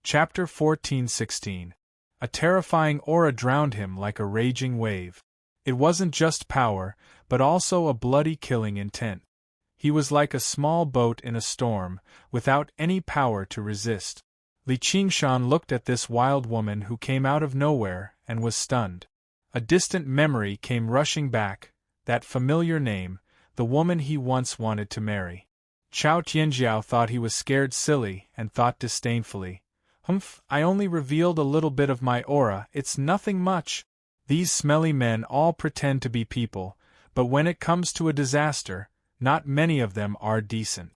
Chapter 14:16. A terrifying aura drowned him like a raging wave. It wasn't just power, but also a bloody killing intent. He was like a small boat in a storm, without any power to resist. Li Qingshan looked at this wild woman who came out of nowhere, and was stunned. A distant memory came rushing back, that familiar name, the woman he once wanted to marry. Chao Tianjiao thought he was scared silly, and thought disdainfully, "Humph, I only revealed a little bit of my aura, it's nothing much. These smelly men all pretend to be people, but when it comes to a disaster, not many of them are decent.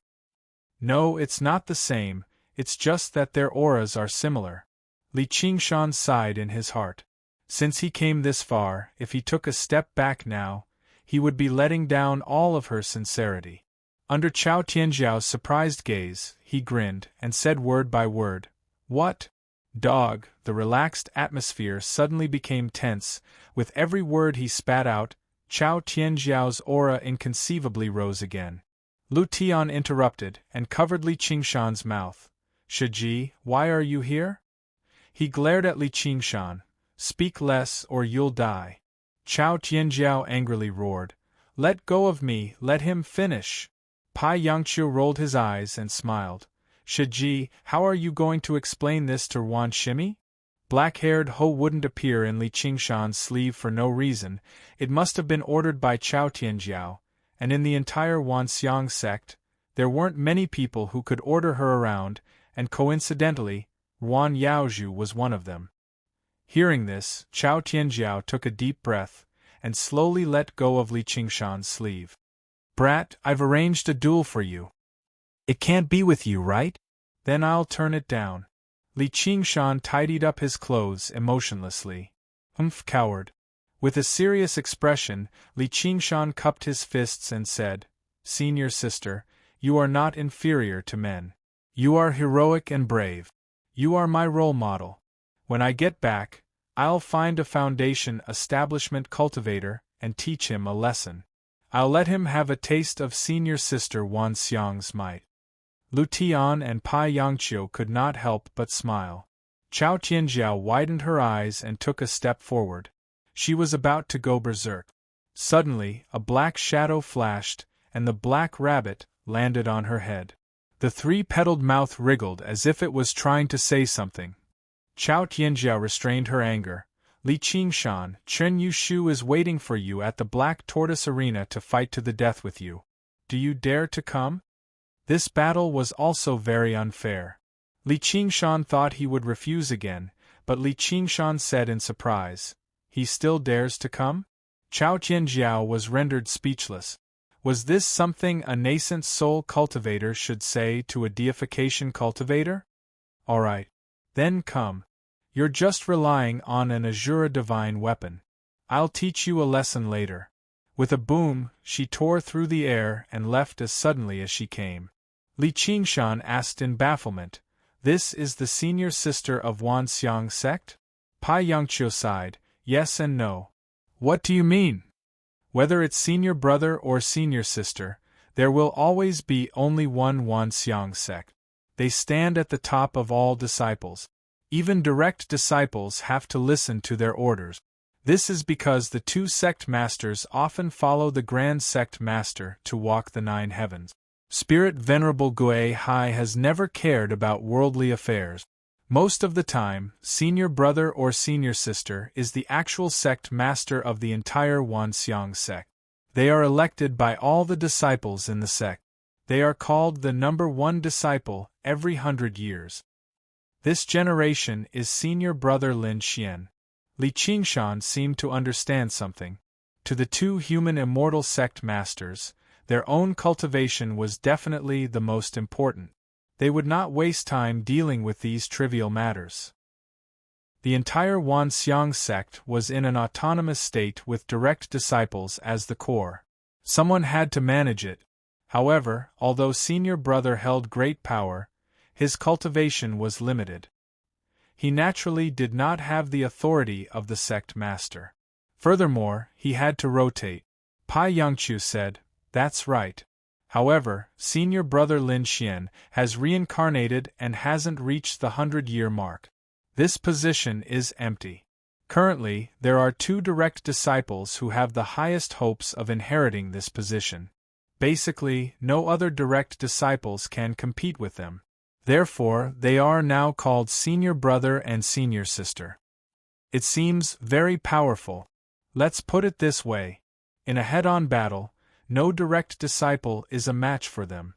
No, it's not the same, it's just that their auras are similar." Li Qingshan sighed in his heart. Since he came this far, if he took a step back now, he would be letting down all of her sincerity. Under Chao Tianjiao's surprised gaze, he grinned, and said word by word, "What? Dog." The relaxed atmosphere suddenly became tense. With every word he spat out, Chao Tianjiao's aura inconceivably rose again. Lu Tian interrupted, and covered Li Qingshan's mouth. "Shiji, why are you here?" He glared at Li Qingshan. "Speak less, or you'll die." Chao Tianjiao angrily roared, "Let go of me, let him finish." Pai Yangqiu rolled his eyes and smiled. "Shiji, how are you going to explain this to Wan Shimi?" Black-haired Ho wouldn't appear in Li Qingshan's sleeve for no reason. It must have been ordered by Chao Tianjiao, and in the entire Wanxiang sect, there weren't many people who could order her around, and coincidentally, Wan Yaozhu was one of them. Hearing this, Chao Tianjiao took a deep breath, and slowly let go of Li Qingshan's sleeve. "Brat, I've arranged a duel for you. It can't be with you, right? Then I'll turn it down." Li Qingshan tidied up his clothes emotionlessly. "Humph, coward." With a serious expression, Li Qingshan cupped his fists and said, "Senior sister, you are not inferior to men. You are heroic and brave. You are my role model. When I get back, I'll find a foundation establishment cultivator and teach him a lesson. I'll let him have a taste of senior sister Wan Xiang's might." Lu Tian and Pai Yangqiu could not help but smile. Chao Tianjiao widened her eyes and took a step forward. She was about to go berserk. Suddenly, a black shadow flashed, and the black rabbit landed on her head. The three-petaled mouth wriggled as if it was trying to say something. Chao Tianjiao restrained her anger. "Li Qingshan, Chen Yushu is waiting for you at the Black Tortoise Arena to fight to the death with you. Do you dare to come?" This battle was also very unfair. Li Qingshan thought he would refuse again, but Li Qingshan said in surprise, "He still dares to come?" Chao Tianjiao was rendered speechless. Was this something a nascent soul cultivator should say to a deification cultivator? "All right. Then come. You're just relying on an Azura divine weapon. I'll teach you a lesson later." With a boom, she tore through the air and left as suddenly as she came. Li Qingshan asked in bafflement, "This is the senior sister of Wanxiang sect?" Pai Yangqiu sighed, "Yes and no." "What do you mean?" "Whether it's senior brother or senior sister, there will always be only one Wanxiang sect. They stand at the top of all disciples. Even direct disciples have to listen to their orders. This is because the two sect masters often follow the grand sect master to walk the 9 heavens. Spirit Venerable Gui Hai has never cared about worldly affairs. Most of the time, senior brother or senior sister is the actual sect master of the entire Wanxiang sect. They are elected by all the disciples in the sect. They are called the number 1 disciple every 100 years. This generation is senior brother Lin Xian. Li Qingshan seemed to understand something. To the two human immortal sect masters, their own cultivation was definitely the most important. They would not waste time dealing with these trivial matters. The entire Wanxiang sect was in an autonomous state with direct disciples as the core. Someone had to manage it. However, although senior brother held great power, his cultivation was limited. He naturally did not have the authority of the sect master. Furthermore, he had to rotate. Pai Yangqiu said, "That's right. However, senior brother Lin Xian has reincarnated and hasn't reached the 100-year mark. This position is empty. Currently, there are 2 direct disciples who have the highest hopes of inheriting this position. Basically, no other direct disciples can compete with them. Therefore, they are now called senior brother and senior sister. It seems very powerful. Let's put it this way. In a head-on battle, no direct disciple is a match for them.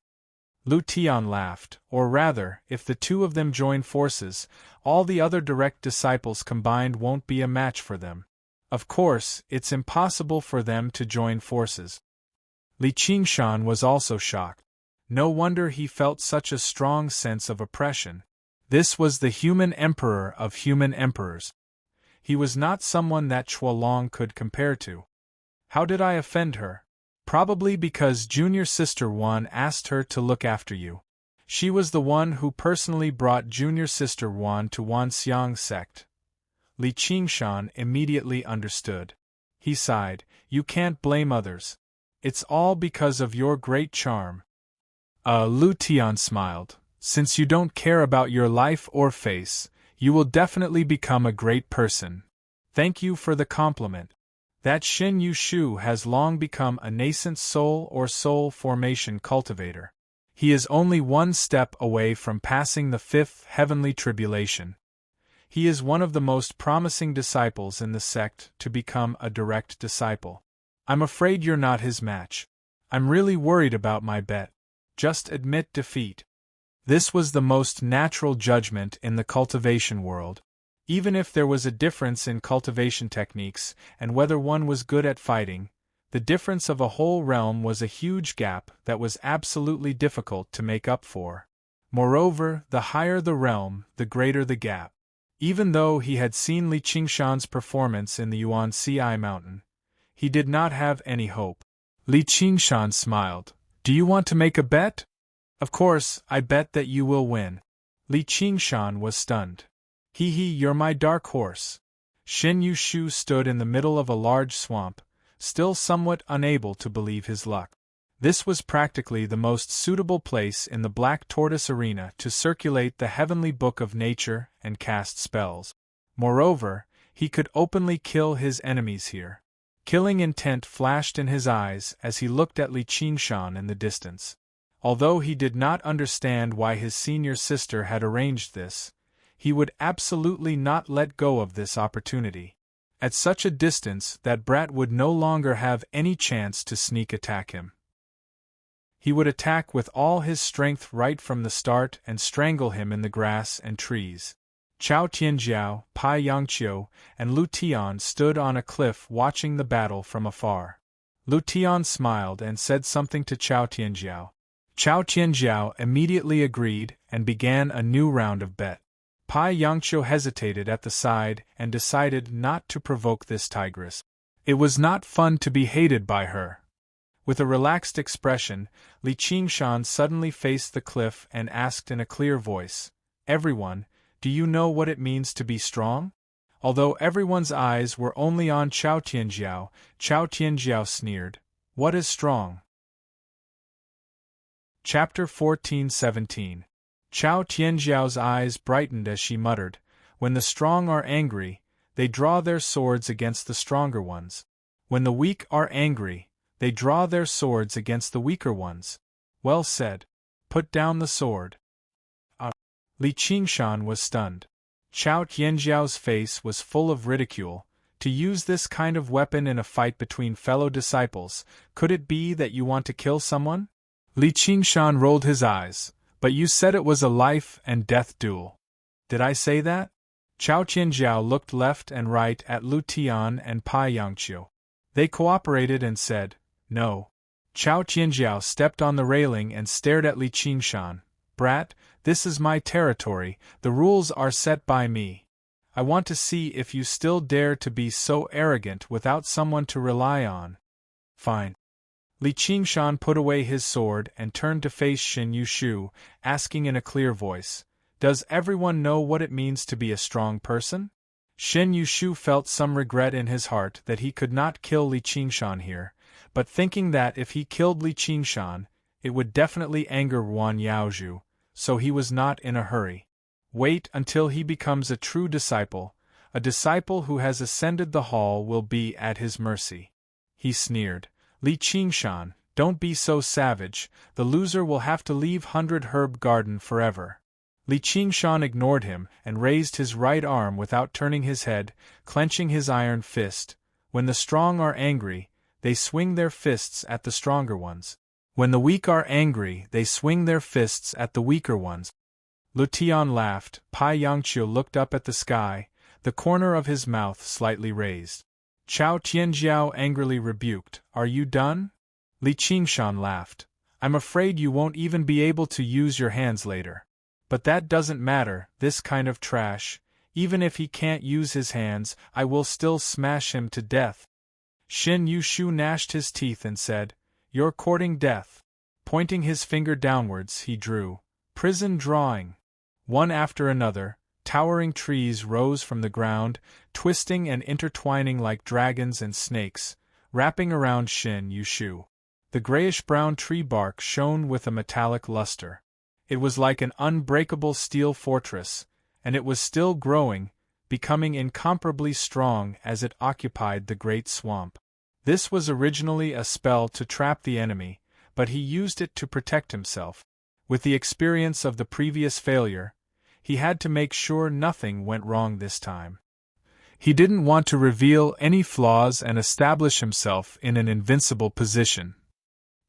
Lu Tian laughed, or rather, if the 2 of them join forces, all the other direct disciples combined won't be a match for them. Of course, it's impossible for them to join forces. Li Qingshan was also shocked. No wonder he felt such a strong sense of oppression. This was the human emperor of human emperors. He was not someone that Chualong could compare to. How did I offend her? Probably because junior sister Wan asked her to look after you. She was the one who personally brought junior sister Wan to Wanxiang sect. Li Qingshan immediately understood. He sighed, "You can't blame others. It's all because of your great charm." Lu Tian smiled. "Since you don't care about your life or face, you will definitely become a great person. Thank you for the compliment. That Shin Yu Shu has long become a nascent soul or soul formation cultivator. He is only 1 step away from passing the 5th heavenly tribulation. He is one of the most promising disciples in the sect to become a direct disciple. I'm afraid you're not his match. I'm really worried about my bet. Just admit defeat." This was the most natural judgment in the cultivation world. Even if there was a difference in cultivation techniques and whether one was good at fighting, the difference of a whole realm was a huge gap that was absolutely difficult to make up for. Moreover, the higher the realm, the greater the gap. Even though he had seen Li Qingshan's performance in the Yuan-Ci Mountain, he did not have any hope. Li Qingshan smiled. "Do you want to make a bet?" "Of course, I bet that you will win." Li Qingshan was stunned. You're my dark horse." Shin Yu Shu stood in the middle of a large swamp, still somewhat unable to believe his luck. This was practically the most suitable place in the Black Tortoise Arena to circulate the heavenly book of nature and cast spells. Moreover, he could openly kill his enemies here. Killing intent flashed in his eyes as he looked at Li Qingshan in the distance. Although he did not understand why his senior sister had arranged this, he would absolutely not let go of this opportunity. At such a distance that brat would no longer have any chance to sneak attack him. He would attack with all his strength right from the start and strangle him in the grass and trees. Chao Tianjiao, Pai Yangqiu, and Lu Tian stood on a cliff watching the battle from afar. Lu Tian smiled and said something to Chao Tianjiao. Chao Tianjiao immediately agreed and began a new round of bet. Pai Yangqiu hesitated at the side and decided not to provoke this tigress. It was not fun to be hated by her. With a relaxed expression, Li Qingshan suddenly faced the cliff and asked in a clear voice, "Everyone, do you know what it means to be strong?" Although everyone's eyes were only on Chao Tianjiao sneered, "What is strong?" Chapter 14-17. Chao Tianjiao's eyes brightened as she muttered, "When the strong are angry, they draw their swords against the stronger ones. When the weak are angry, they draw their swords against the weaker ones." Well said. Put down the sword. Li Qingshan was stunned. Chao Tianjiao's face was full of ridicule. To use this kind of weapon in a fight between fellow disciples, could it be that you want to kill someone? Li Qingshan rolled his eyes. "But you said it was a life and death duel." "Did I say that?" Chao Tianjiao looked left and right at Lu Tian and Pai Yangqiu. They cooperated and said, "No." Chao Tianjiao stepped on the railing and stared at Li Qingshan. "Brat, this is my territory, the rules are set by me. I want to see if you still dare to be so arrogant without someone to rely on." "Fine." Li Qingshan put away his sword and turned to face Shin Yu Shu, asking in a clear voice, "Does everyone know what it means to be a strong person?" Shin Yu Shu felt some regret in his heart that he could not kill Li Qingshan here, but thinking that if he killed Li Qingshan, It would definitely anger Yuan Yaozhu, so he was not in a hurry. Wait until he becomes a true disciple. A disciple who has ascended the hall will be at his mercy. He sneered. Li Qingshan, don't be so savage, the loser will have to leave 100 Herb Garden forever. Li Qingshan ignored him and raised his right arm without turning his head, clenching his iron fist. When the strong are angry, they swing their fists at the stronger ones. When the weak are angry, they swing their fists at the weaker ones. Lu Tian laughed. Pai Yangqiu looked up at the sky, the corner of his mouth slightly raised. Chao Tianjiao angrily rebuked, "Are you done?" Li Qingshan laughed. "I'm afraid you won't even be able to use your hands later. But that doesn't matter, this kind of trash. Even if he can't use his hands, I will still smash him to death." Shin Yushu gnashed his teeth and said, "You're courting death." Pointing his finger downwards, he drew, "Prison drawing." One after another, towering trees rose from the ground, twisting and intertwining like dragons and snakes, wrapping around Shin Yushu. The grayish-brown tree bark shone with a metallic luster. It was like an unbreakable steel fortress, and it was still growing, becoming incomparably strong as it occupied the great swamp. This was originally a spell to trap the enemy, but he used it to protect himself. With the experience of the previous failure, he had to make sure nothing went wrong this time. He didn't want to reveal any flaws and establish himself in an invincible position.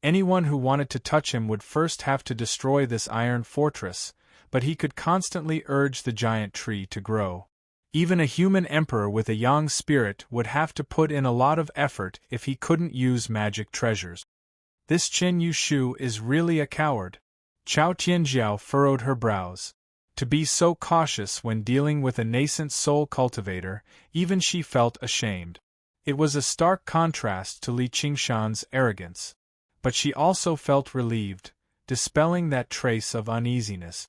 Anyone who wanted to touch him would first have to destroy this iron fortress, but he could constantly urge the giant tree to grow. Even a human emperor with a yang spirit would have to put in a lot of effort if he couldn't use magic treasures. This Chen Yushu is really a coward. Chao Tianjiao furrowed her brows. To be so cautious when dealing with a nascent soul cultivator, even she felt ashamed. It was a stark contrast to Li Qingshan's arrogance. But she also felt relieved, dispelling that trace of uneasiness.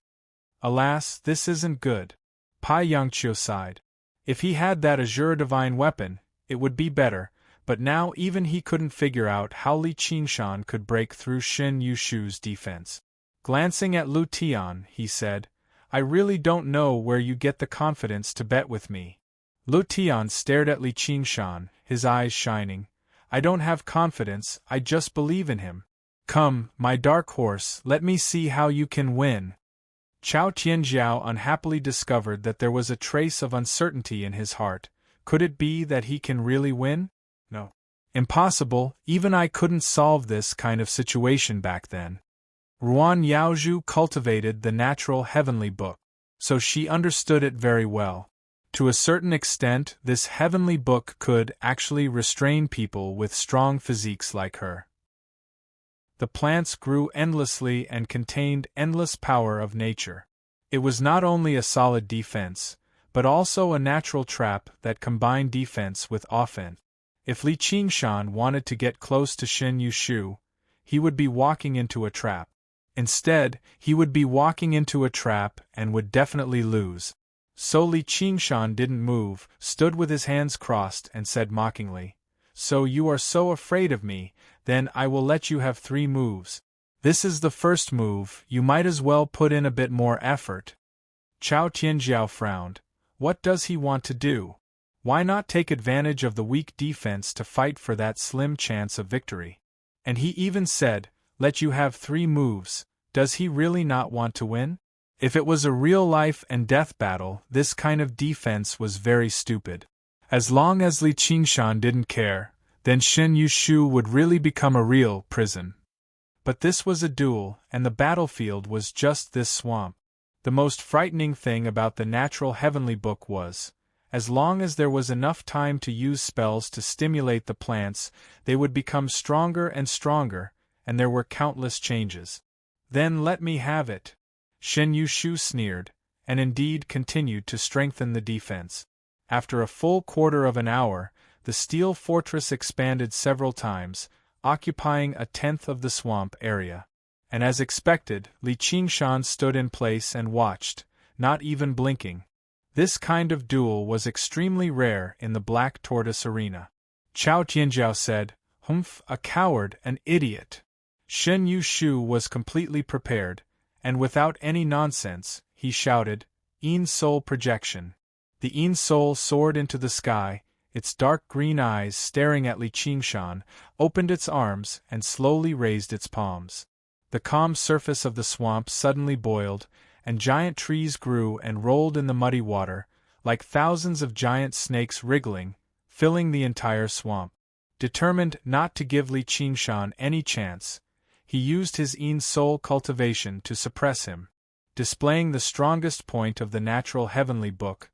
Alas, this isn't good. Pai Yangqiu sighed. If he had that azure divine weapon, it would be better, but now even he couldn't figure out how Li Qingshan could break through Shin Yushu's defense. Glancing at Lu Tian, he said, "I really don't know where you get the confidence to bet with me." Lu Tian stared at Li Qingshan, his eyes shining. "I don't have confidence, I just believe in him. Come, my dark horse, let me see how you can win." Chao Tianjiao unhappily discovered that there was a trace of uncertainty in his heart. Could it be that he can really win? No. Impossible, even I couldn't solve this kind of situation back then. Yuan Yaozhu cultivated the natural heavenly book, so she understood it very well. To a certain extent, this heavenly book could actually restrain people with strong physiques like her. The plants grew endlessly and contained endless power of nature. It was not only a solid defense, but also a natural trap that combined defense with offense. If Li Qingshan wanted to get close to Shin Yushu, he would be walking into a trap. Instead, he would be walking into a trap and would definitely lose. So Li Qingshan didn't move, stood with his hands crossed and said mockingly, "So you are so afraid of me, then I will let you have 3 moves. This is the first move, you might as well put in a bit more effort." Chao Tianjiao frowned. What does he want to do? Why not take advantage of the weak defense to fight for that slim chance of victory? And he even said, "Let you have 3 moves, does he really not want to win?" If it was a real life and death battle, this kind of defense was very stupid. As long as Li Qingshan didn't care, then Shin Yushu would really become a real prison. But this was a duel, and the battlefield was just this swamp. The most frightening thing about the natural heavenly book was, as long as there was enough time to use spells to stimulate the plants, they would become stronger and stronger, and there were countless changes. "Then let me have it." Shin Yushu sneered, and indeed continued to strengthen the defense. After a full quarter of an hour, the steel fortress expanded several times, occupying 1/10 of the swamp area. And as expected, Li Qingshan stood in place and watched, not even blinking. This kind of duel was extremely rare in the Black Tortoise arena. Chao Tianjiao said, "Humph, a coward, an idiot." Shen Yushu was completely prepared, and without any nonsense, he shouted, "Een Soul Projection." The Een Soul soared into the sky, its dark green eyes staring at Li Qingshan, opened its arms and slowly raised its palms. The calm surface of the swamp suddenly boiled, and giant trees grew and rolled in the muddy water, like thousands of giant snakes wriggling, filling the entire swamp. Determined not to give Li Qingshan any chance, he used his Een Soul cultivation to suppress him. Displaying the strongest point of the natural heavenly book,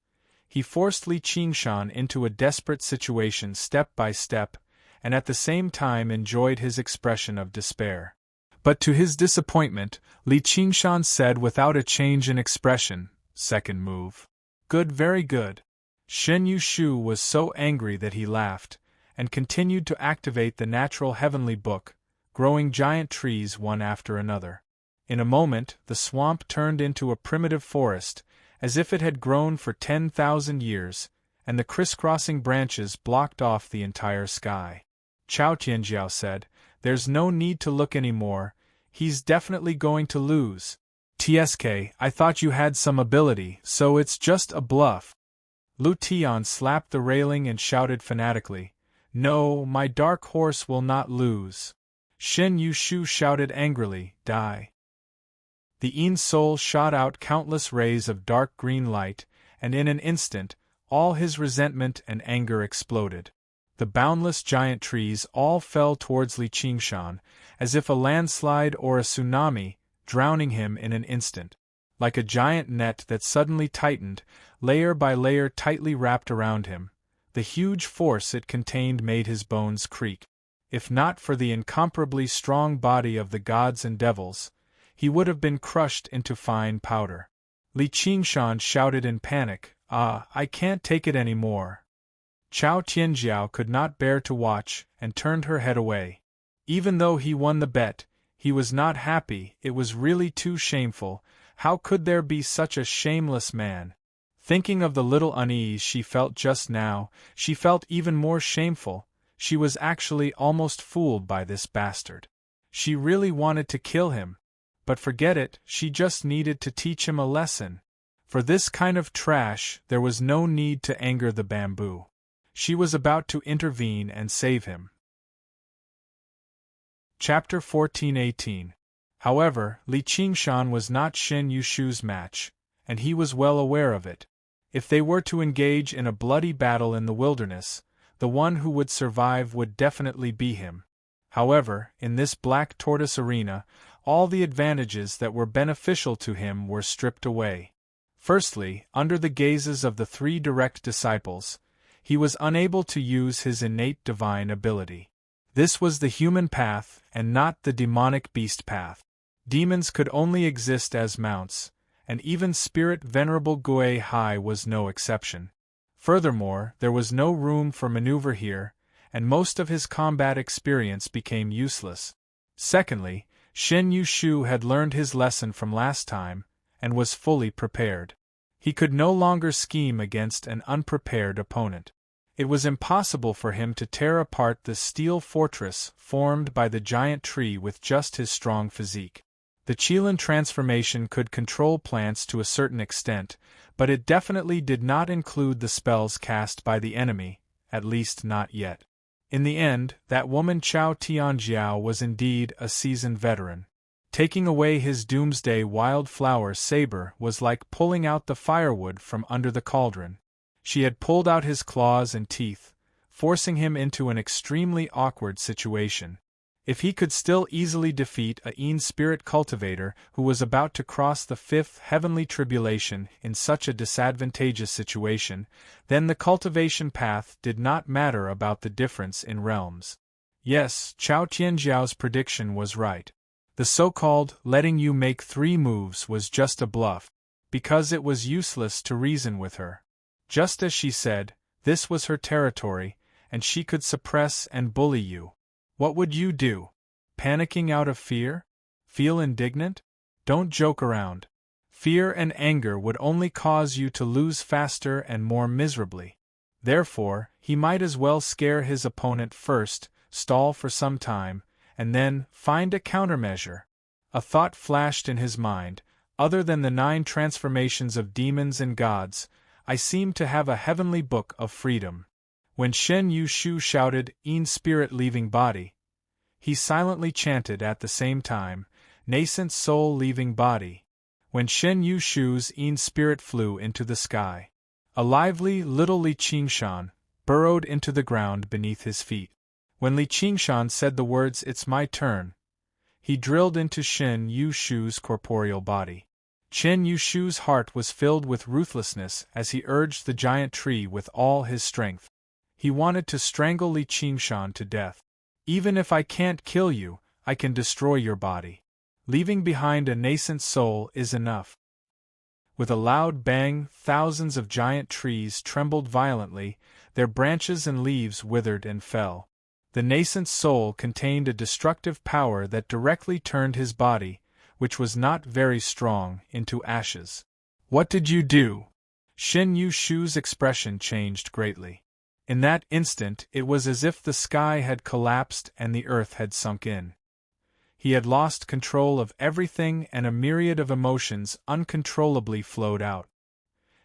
he forced Li Qingshan into a desperate situation step by step, and at the same time enjoyed his expression of despair. But to his disappointment, Li Qingshan said without a change in expression, "Second move. Good, very good." Shen Yushu was so angry that he laughed, and continued to activate the natural heavenly book, growing giant trees one after another. In a moment, the swamp turned into a primitive forest, as if it had grown for 10,000 years, and the crisscrossing branches blocked off the entire sky. Chao Tianjiao said, "There's no need to look anymore, he's definitely going to lose. TSK, I thought you had some ability, so it's just a bluff." Lu Tian slapped the railing and shouted fanatically, "No, my dark horse will not lose." Shen Yushu shouted angrily, "Die." The Een Soul shot out countless rays of dark green light, and in an instant, all his resentment and anger exploded. The boundless giant trees all fell towards Li Qingshan, as if a landslide or a tsunami, drowning him in an instant. Like a giant net that suddenly tightened, layer by layer tightly wrapped around him, the huge force it contained made his bones creak. If not for the incomparably strong body of the gods and devils, he would have been crushed into fine powder. Li Qingshan shouted in panic, "Ah, I can't take it any more." Chao Tianjiao could not bear to watch, and turned her head away. Even though he won the bet, he was not happy. It was really too shameful. How could there be such a shameless man? Thinking of the little unease she felt just now, she felt even more shameful. She was actually almost fooled by this bastard. She really wanted to kill him. But forget it, she just needed to teach him a lesson. For this kind of trash, there was no need to anger the bamboo. She was about to intervene and save him. Chapter 14:18. However, Li Qingshan was not Shen Yushu's match, and he was well aware of it. If they were to engage in a bloody battle in the wilderness, the one who would survive would definitely be him. However, in this black tortoise arena, all the advantages that were beneficial to him were stripped away. Firstly, under the gazes of the three direct disciples, he was unable to use his innate divine ability. This was the human path, and not the demonic beast path. Demons could only exist as mounts, and even Spirit Venerable Gui Hai was no exception. Furthermore, there was no room for maneuver here, and most of his combat experience became useless. Secondly, Shen Yushu had learned his lesson from last time, and was fully prepared. He could no longer scheme against an unprepared opponent. It was impossible for him to tear apart the steel fortress formed by the giant tree with just his strong physique. The Qilin transformation could control plants to a certain extent, but it definitely did not include the spells cast by the enemy, at least not yet. In the end, that woman Chao Tianjiao was indeed a seasoned veteran. Taking away his doomsday wildflower saber was like pulling out the firewood from under the cauldron. She had pulled out his claws and teeth, forcing him into an extremely awkward situation. If he could still easily defeat a Een spirit cultivator who was about to cross the fifth heavenly tribulation in such a disadvantageous situation, then the cultivation path did not matter about the difference in realms. Yes, Chao Tianjiao's prediction was right. The so-called letting you make 3 moves was just a bluff, because it was useless to reason with her. Just as she said, this was her territory, and she could suppress and bully you. What would you do? Panicking out of fear? Feel indignant? Don't joke around. Fear and anger would only cause you to lose faster and more miserably. Therefore, he might as well scare his opponent first, stall for some time, and then find a countermeasure. A thought flashed in his mind. Other than the 9 transformations of demons and gods, I seem to have a heavenly book of freedom. When Shen Yushu shouted, "In spirit leaving body," he silently chanted at the same time, "Nascent soul leaving body." When Shen Yushu's In spirit flew into the sky, a lively little Li Qingshan burrowed into the ground beneath his feet. When Li Qingshan said the words, "It's my turn," he drilled into Shen Yushu's corporeal body. Shen Yushu's heart was filled with ruthlessness as he urged the giant tree with all his strength. He wanted to strangle Li Qingshan to death. "Even if I can't kill you, I can destroy your body. Leaving behind a nascent soul is enough." With a loud bang, thousands of giant trees trembled violently, their branches and leaves withered and fell. The nascent soul contained a destructive power that directly turned his body, which was not very strong, into ashes. "What did you do?" Shen Yushu's expression changed greatly. In that instant it was as if the sky had collapsed and the earth had sunk in. He had lost control of everything and a myriad of emotions uncontrollably flowed out.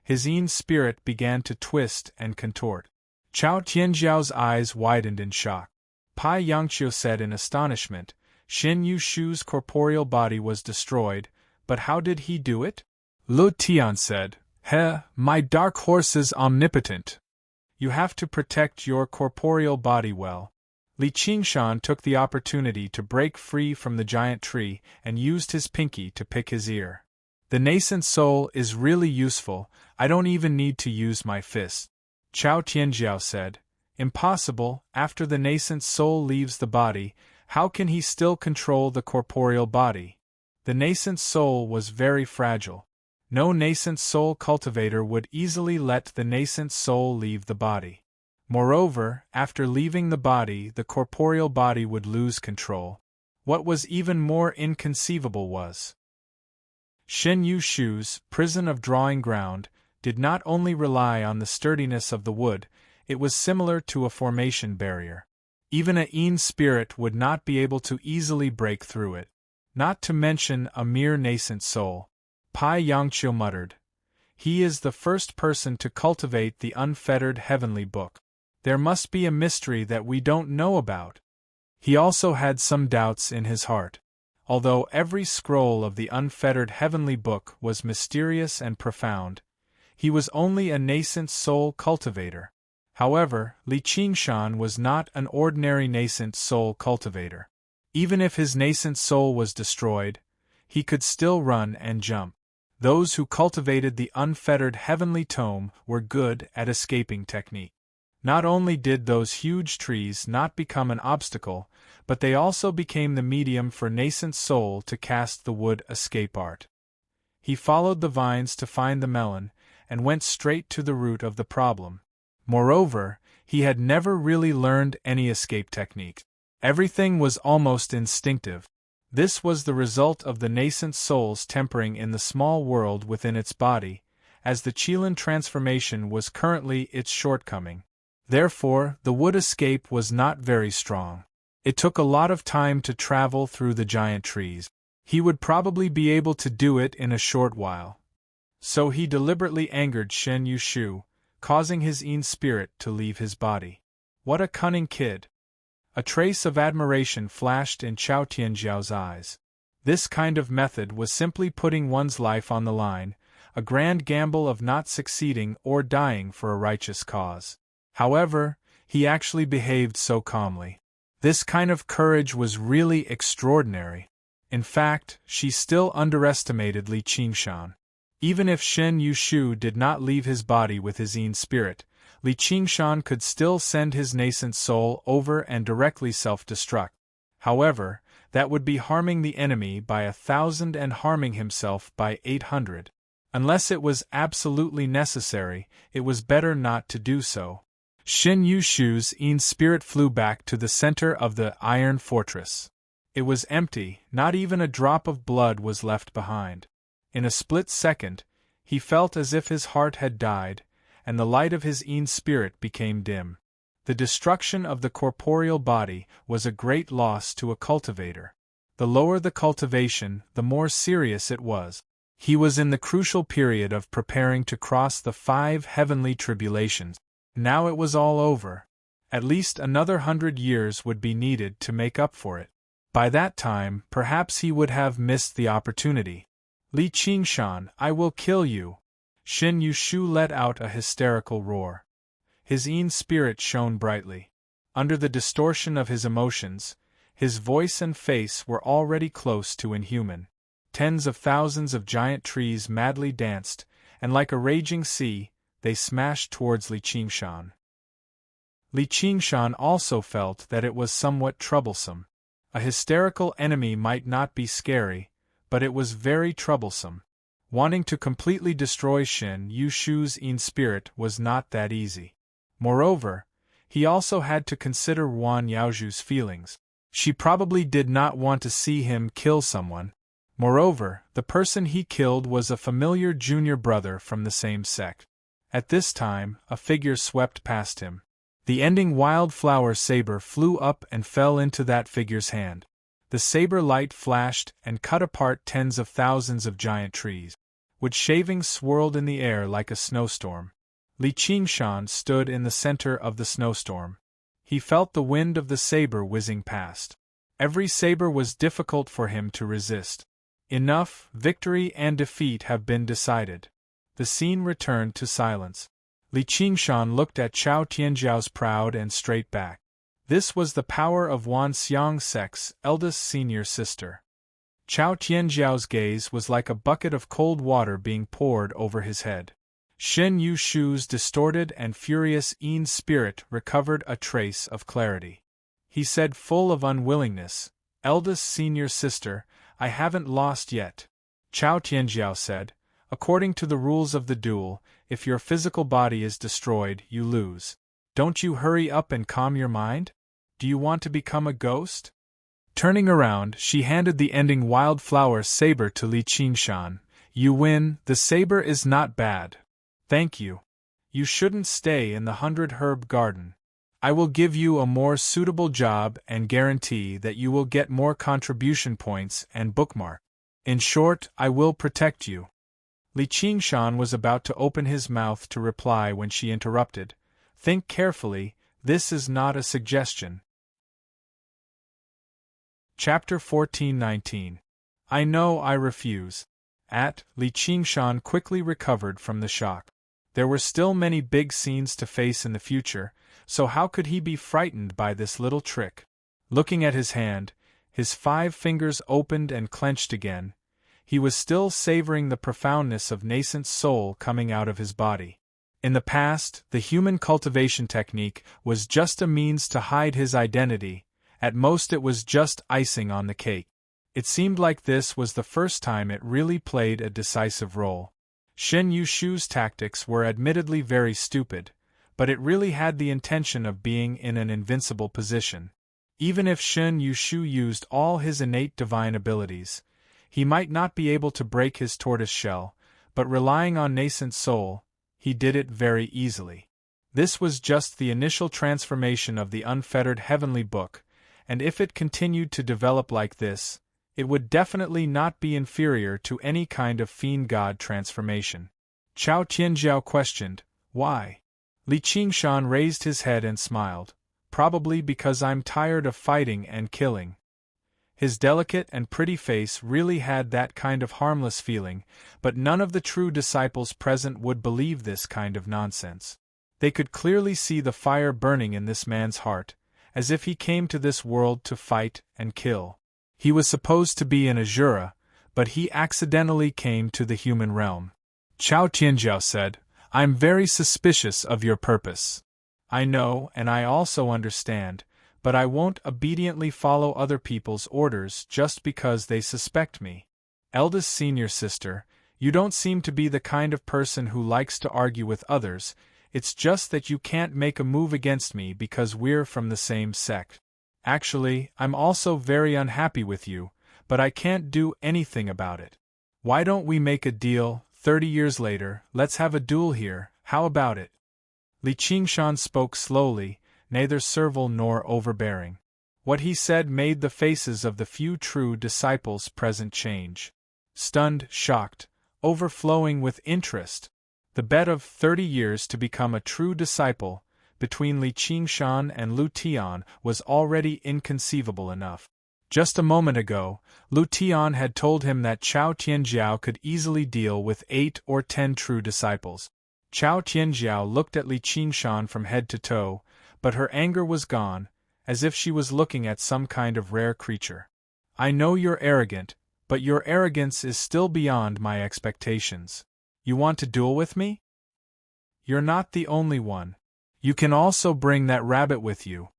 His In spirit began to twist and contort. Chao Tianjiao's eyes widened in shock. Pai Yangqiu said in astonishment, "Shen Yushu's corporeal body was destroyed, but how did he do it?" Lu Tian said, "He, my dark horse is omnipotent. You have to protect your corporeal body well." Li Qingshan took the opportunity to break free from the giant tree and used his pinky to pick his ear. "The nascent soul is really useful, I don't even need to use my fist." Chao Tianjiao said, "Impossible, after the nascent soul leaves the body, how can he still control the corporeal body? The nascent soul was very fragile. No nascent soul cultivator would easily let the nascent soul leave the body. Moreover, after leaving the body, the corporeal body would lose control." What was even more inconceivable was Shen Yushu's prison of drawing ground did not only rely on the sturdiness of the wood, it was similar to a formation barrier. Even a In spirit would not be able to easily break through it. Not to mention a mere nascent soul. Pai Yangqiu muttered, "He is the first person to cultivate the unfettered heavenly book. There must be a mystery that we don't know about." He also had some doubts in his heart. Although every scroll of the unfettered heavenly book was mysterious and profound, he was only a nascent soul cultivator. However, Li Qingshan was not an ordinary nascent soul cultivator. Even if his nascent soul was destroyed, he could still run and jump. Those who cultivated the unfettered heavenly tome were good at escaping technique. Not only did those huge trees not become an obstacle, but they also became the medium for nascent soul to cast the wood escape art. He followed the vines to find the melon, and went straight to the root of the problem. Moreover, he had never really learned any escape technique. Everything was almost instinctive. This was the result of the nascent soul's tempering in the small world within its body, as the Qilin transformation was currently its shortcoming. Therefore, the wood escape was not very strong. It took a lot of time to travel through the giant trees. He would probably be able to do it in a short while. So he deliberately angered Shen Yushu, causing his In spirit to leave his body. What a cunning kid! A trace of admiration flashed in Chao Tianjiao's eyes. This kind of method was simply putting one's life on the line, a grand gamble of not succeeding or dying for a righteous cause. However, he actually behaved so calmly. This kind of courage was really extraordinary. In fact, she still underestimated Li Qingshan. Even if Shen Yushu did not leave his body with his In spirit, Li Qingshan could still send his nascent soul over and directly self-destruct. However, that would be harming the enemy by 1,000 and harming himself by 800. Unless it was absolutely necessary, it was better not to do so. Shen Yushu's In spirit flew back to the center of the iron fortress. It was empty, not even a drop of blood was left behind. In a split second, he felt as if his heart had died, and the light of his In spirit became dim. The destruction of the corporeal body was a great loss to a cultivator. The lower the cultivation, the more serious it was. He was in the crucial period of preparing to cross the 5 heavenly tribulations. Now it was all over. At least another 100 years would be needed to make up for it. By that time, perhaps he would have missed the opportunity. Li Qingshan, I will kill you! Shin Yushu let out a hysterical roar. His Yin spirit shone brightly. Under the distortion of his emotions, his voice and face were already close to inhuman. Tens of thousands of giant trees madly danced, and like a raging sea, they smashed towards Li Qingshan. Li Qingshan also felt that it was somewhat troublesome. A hysterical enemy might not be scary, but it was very troublesome. Wanting to completely destroy Shin Yushu's Yin spirit was not that easy. Moreover, he also had to consider Wan Yaozhu's feelings. She probably did not want to see him kill someone. Moreover, the person he killed was a familiar junior brother from the same sect. At this time, a figure swept past him. The ending wildflower saber flew up and fell into that figure's hand. The saber light flashed and cut apart tens of thousands of giant trees. Wood shavings swirled in the air like a snowstorm. Li Qingshan stood in the center of the snowstorm. He felt the wind of the saber whizzing past. Every saber was difficult for him to resist. Enough, victory and defeat have been decided. The scene returned to silence. Li Qingshan looked at Chao Tianjiao's proud and straight back. This was the power of Wan Xiangsek's eldest senior sister. Chao Tianjiao's gaze was like a bucket of cold water being poured over his head. Shin Yushu's distorted and furious Yin spirit recovered a trace of clarity. He said full of unwillingness, "Eldest senior sister, I haven't lost yet." Chao Tianjiao said, "According to the rules of the duel, if your physical body is destroyed, you lose. Don't you hurry up and calm your mind? Do you want to become a ghost?" Turning around, she handed the ending wildflower saber to Li Qingshan. "You win, the saber is not bad. Thank you. You shouldn't stay in the 100-herb garden. I will give you a more suitable job and guarantee that you will get more contribution points and bookmark. In short, I will protect you." Li Qingshan was about to open his mouth to reply when she interrupted. "Think carefully, this is not a suggestion." Chapter 14:19. I know I refuse. Li Qingshan quickly recovered from the shock. There were still many big scenes to face in the future, so how could he be frightened by this little trick? Looking at his hand, his 5 fingers opened and clenched again. He was still savoring the profoundness of nascent soul coming out of his body. In the past, the human cultivation technique was just a means to hide his identity. At most it was just icing on the cake. It seemed like this was the first time it really played a decisive role. Shin Yushu's tactics were admittedly very stupid, but it really had the intention of being in an invincible position. Even if Shin Yushu used all his innate divine abilities, he might not be able to break his tortoise shell, but relying on nascent soul, he did it very easily. This was just the initial transformation of the unfettered heavenly book, and if it continued to develop like this, it would definitely not be inferior to any kind of fiend god transformation. Chao Tianjiao questioned, "Why?" Li Qingshan raised his head and smiled. "Probably because I'm tired of fighting and killing." His delicate and pretty face really had that kind of harmless feeling, but none of the true disciples present would believe this kind of nonsense. They could clearly see the fire burning in this man's heart, as if he came to this world to fight and kill. He was supposed to be an Azura, but he accidentally came to the human realm. Chao Tianjiao said, "I'm very suspicious of your purpose. I know and I also understand, but I won't obediently follow other people's orders just because they suspect me. Eldest senior sister, you don't seem to be the kind of person who likes to argue with others. It's just that you can't make a move against me because we're from the same sect. Actually, I'm also very unhappy with you, but I can't do anything about it. Why don't we make a deal? 30 years later, let's have a duel here, how about it?" Li Qingshan spoke slowly, neither servile nor overbearing. What he said made the faces of the few true disciples present change. Stunned, shocked, overflowing with interest. The bet of 30 years to become a true disciple, between Li Qingshan and Lu Tian, was already inconceivable enough. Just a moment ago, Lu Tian had told him that Chao Tianjiao could easily deal with 8 or 10 true disciples. Chao Tianjiao looked at Li Qingshan from head to toe, but her anger was gone, as if she was looking at some kind of rare creature. I know you're arrogant, but your arrogance is still beyond my expectations. You want to duel with me? You're not the only one. You can also bring that rabbit with you.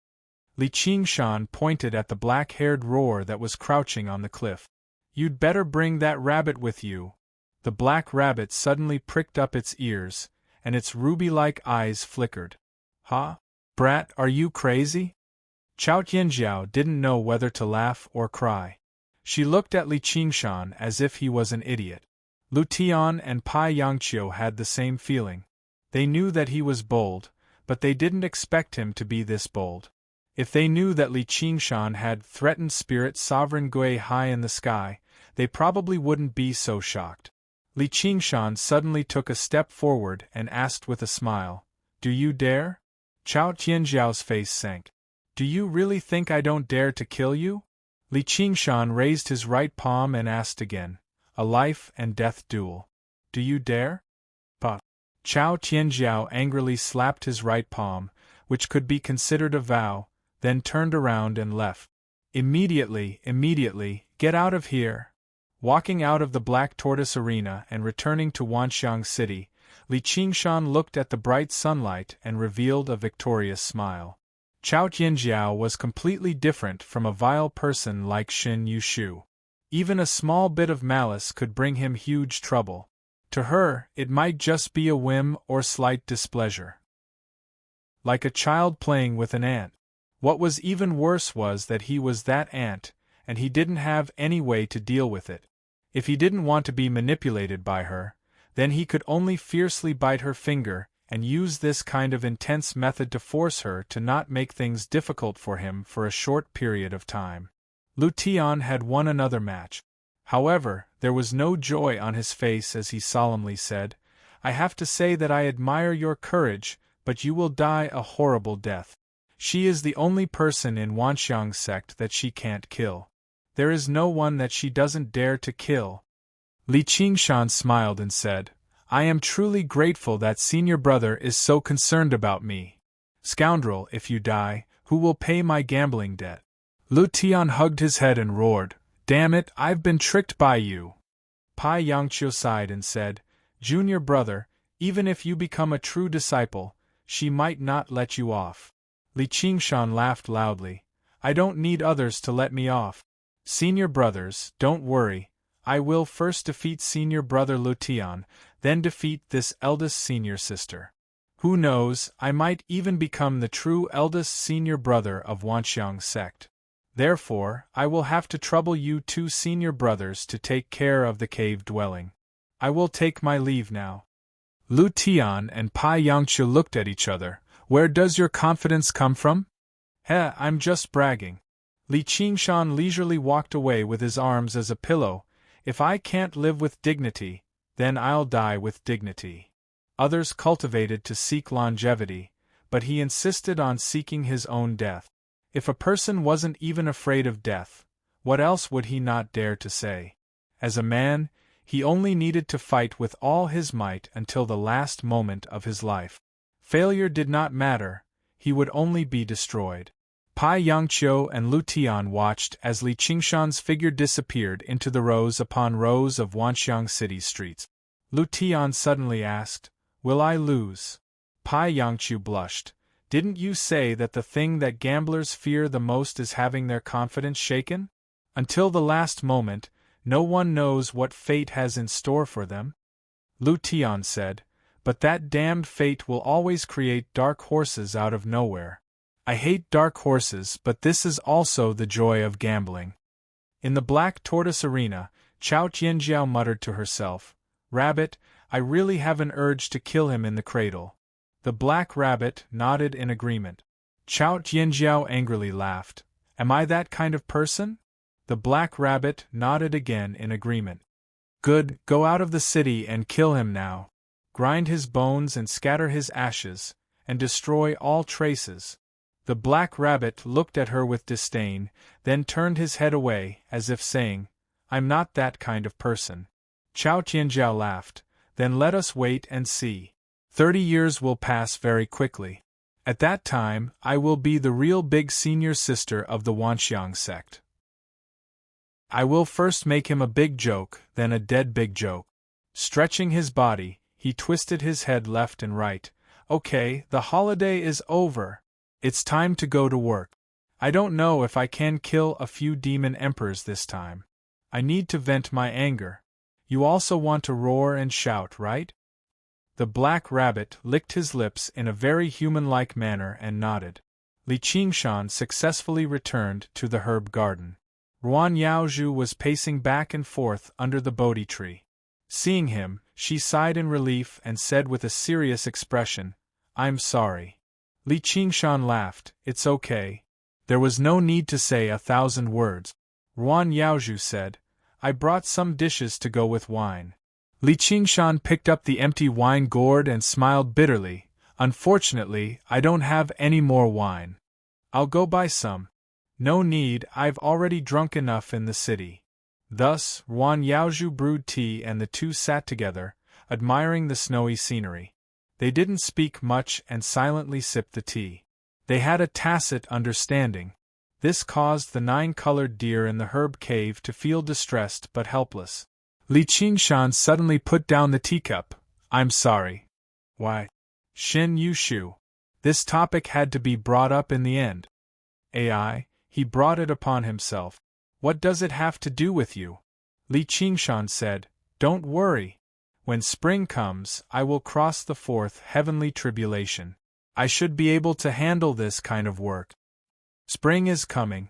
Li Qingshan pointed at the black-haired roar that was crouching on the cliff. You'd better bring that rabbit with you. The black rabbit suddenly pricked up its ears, and its ruby-like eyes flickered. Huh? Brat, are you crazy? Chao Tianjiao didn't know whether to laugh or cry. She looked at Li Qingshan as if he was an idiot. Lu Tian and Pai Yangqiu had the same feeling. They knew that he was bold, but they didn't expect him to be this bold. If they knew that Li Qingshan had threatened spirit sovereign Gui high in the sky, they probably wouldn't be so shocked. Li Qingshan suddenly took a step forward and asked with a smile, "Do you dare?" Chao Tianjiao's face sank. "Do you really think I don't dare to kill you?" Li Qingshan raised his right palm and asked again, "A life and death duel. Do you dare?" "Bah." Chao Tianjiao angrily slapped his right palm, which could be considered a vow, then turned around and left. Immediately, get out of here." Walking out of the Black Tortoise Arena and returning to Wanxiang City, Li Qingshan looked at the bright sunlight and revealed a victorious smile. Chao Tianjiao was completely different from a vile person like Shin Yushu. Even a small bit of malice could bring him huge trouble. To her, it might just be a whim or slight displeasure. Like a child playing with an ant. What was even worse was that he was that ant, and he didn't have any way to deal with it. If he didn't want to be manipulated by her, then he could only fiercely bite her finger and use this kind of intense method to force her to not make things difficult for him for a short period of time. Lu Tian had won another match. However, there was no joy on his face as he solemnly said, "I have to say that I admire your courage, but you will die a horrible death. She is the only person in Wanxiang sect that she can't kill. There is no one that she doesn't dare to kill." Li Qingshan smiled and said, "I am truly grateful that senior brother is so concerned about me. Scoundrel, if you die, who will pay my gambling debt?" Lu Tian hugged his head and roared, "Damn it, I've been tricked by you." Pai Yangqiu sighed and said, "Junior brother, even if you become a true disciple, she might not let you off." Li Qingshan laughed loudly, "I don't need others to let me off. Senior brothers, don't worry, I will first defeat senior brother Lu Tian, then defeat this eldest senior sister. Who knows, I might even become the true eldest senior brother of Wanxiang sect. Therefore, I will have to trouble you two senior brothers to take care of the cave dwelling. I will take my leave now." Lu Tian and Pai Yangqiu looked at each other. "Where does your confidence come from?" I'm just bragging." Li Qingshan leisurely walked away with his arms as a pillow. "If I can't live with dignity, then I'll die with dignity." Others cultivated to seek longevity, but he insisted on seeking his own death. If a person wasn't even afraid of death, what else would he not dare to say? As a man, he only needed to fight with all his might until the last moment of his life. Failure did not matter, he would only be destroyed. Pai Yangqiu and Lu Tian watched as Li Qingshan's figure disappeared into the rows upon rows of Wanxiang City streets. Lu Tian suddenly asked, "Will I lose?" Pai Yangqiu blushed. "Didn't you say that the thing that gamblers fear the most is having their confidence shaken? Until the last moment, no one knows what fate has in store for them." Lu Tian said, "But that damned fate will always create dark horses out of nowhere. I hate dark horses, but this is also the joy of gambling." In the Black Tortoise Arena, Chao Tianjiao muttered to herself, "Rabbit, I really have an urge to kill him in the cradle." The Black Rabbit nodded in agreement. Chao Tianjiao angrily laughed. Am I that kind of person? The Black Rabbit nodded again in agreement. Good, go out of the city and kill him now. Grind his bones and scatter his ashes, and destroy all traces. The Black Rabbit looked at her with disdain, then turned his head away, as if saying, I'm not that kind of person. Chao Tianjiao laughed. Then let us wait and see. 30 years will pass very quickly. At that time, I will be the real big senior sister of the Wanxiang sect. I will first make him a big joke, then a dead big joke. Stretching his body, he twisted his head left and right. Okay, the holiday is over. It's time to go to work. I don't know if I can kill a few demon emperors this time. I need to vent my anger. You also want to roar and shout, right? The Black Rabbit licked his lips in a very human-like manner and nodded. Li Qingshan successfully returned to the herb garden. Ruan Yaozhu was pacing back and forth under the Bodhi tree. Seeing him, she sighed in relief and said with a serious expression, I'm sorry. Li Qingshan laughed. It's okay. There was no need to say 1,000 words. Ruan Yaozhu said, I brought some dishes to go with wine. Li Qingshan picked up the empty wine gourd and smiled bitterly. Unfortunately, I don't have any more wine. I'll go buy some. No need, I've already drunk enough in the city. Thus, Ruan Yaozhu brewed tea and the two sat together, admiring the snowy scenery. They didn't speak much and silently sipped the tea. They had a tacit understanding. This caused the 9-colored deer in the herb cave to feel distressed but helpless. Li Qingshan suddenly put down the teacup. I'm sorry. Why? Shin Yushu. This topic had to be brought up in the end. AI, he brought it upon himself. What does it have to do with you? Li Qingshan said, Don't worry. When spring comes, I will cross the 4th heavenly tribulation. I should be able to handle this kind of work. Spring is coming.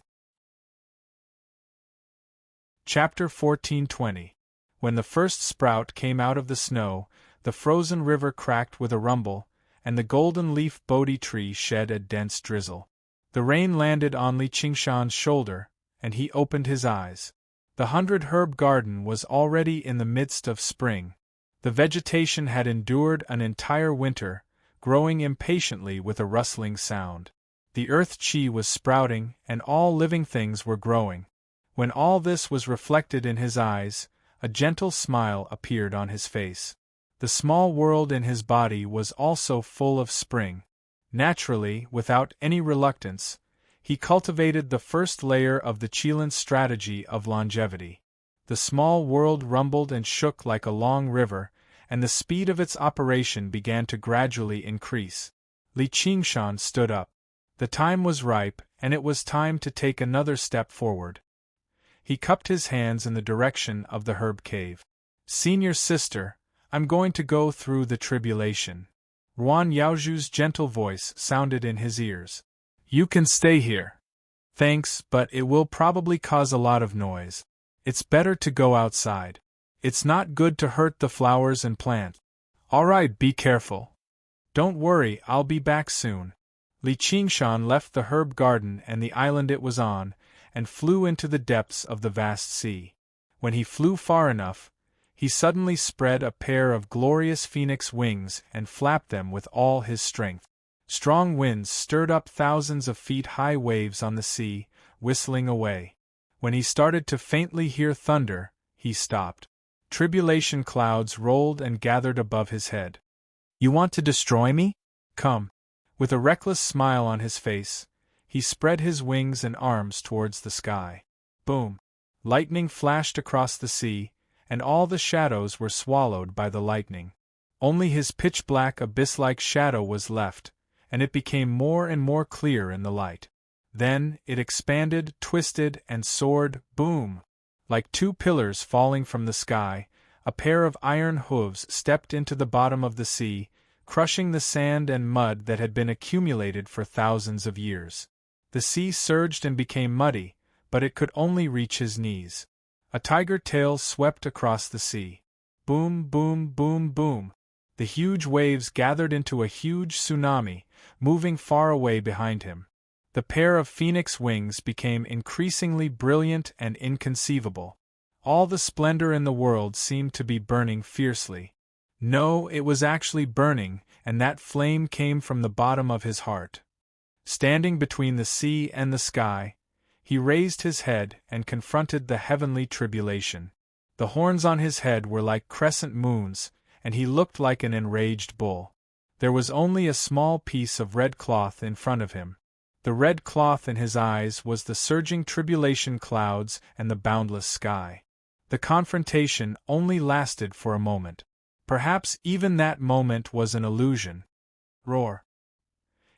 Chapter 1420. When the first sprout came out of the snow, the frozen river cracked with a rumble, and the golden leaf Bodhi tree shed a dense drizzle. The rain landed on Li Qingshan's shoulder, and he opened his eyes. The 100 herb garden was already in the midst of spring. The vegetation had endured an entire winter, growing impatiently with a rustling sound. The earth chi was sprouting, and all living things were growing. When all this was reflected in his eyes, a gentle smile appeared on his face. The small world in his body was also full of spring. Naturally, without any reluctance, he cultivated the first layer of the Qilin strategy of longevity. The small world rumbled and shook like a long river, and the speed of its operation began to gradually increase. Li Qingshan stood up. The time was ripe, and it was time to take another step forward. He cupped his hands in the direction of the herb cave. Senior sister, I'm going to go through the tribulation. Ruan Yaozhu's gentle voice sounded in his ears. You can stay here. Thanks, but it will probably cause a lot of noise. It's better to go outside. It's not good to hurt the flowers and plants. All right, be careful. Don't worry, I'll be back soon. Li Qingshan left the herb garden and the island it was on, and flew into the depths of the vast sea. When he flew far enough, he suddenly spread a pair of glorious phoenix wings and flapped them with all his strength. Strong winds stirred up thousands of feet-high waves on the sea, whistling away. When he started to faintly hear thunder, he stopped. Tribulation clouds rolled and gathered above his head. You want to destroy me? Come. With a reckless smile on his face, he spread his wings and arms towards the sky. Boom! Lightning flashed across the sea, and all the shadows were swallowed by the lightning. Only his pitch-black abyss-like shadow was left, and it became more and more clear in the light. Then it expanded, twisted, and soared, boom! Like two pillars falling from the sky, a pair of iron hooves stepped into the bottom of the sea, crushing the sand and mud that had been accumulated for thousands of years. The sea surged and became muddy, but it could only reach his knees. A tiger tail swept across the sea. Boom, boom, boom, boom. The huge waves gathered into a huge tsunami, moving far away behind him. The pair of phoenix wings became increasingly brilliant and inconceivable. All the splendor in the world seemed to be burning fiercely. No, it was actually burning, and that flame came from the bottom of his heart. Standing between the sea and the sky, he raised his head and confronted the heavenly tribulation. The horns on his head were like crescent moons, and he looked like an enraged bull. There was only a small piece of red cloth in front of him. The red cloth in his eyes was the surging tribulation clouds and the boundless sky. The confrontation only lasted for a moment. Perhaps even that moment was an illusion. Roar.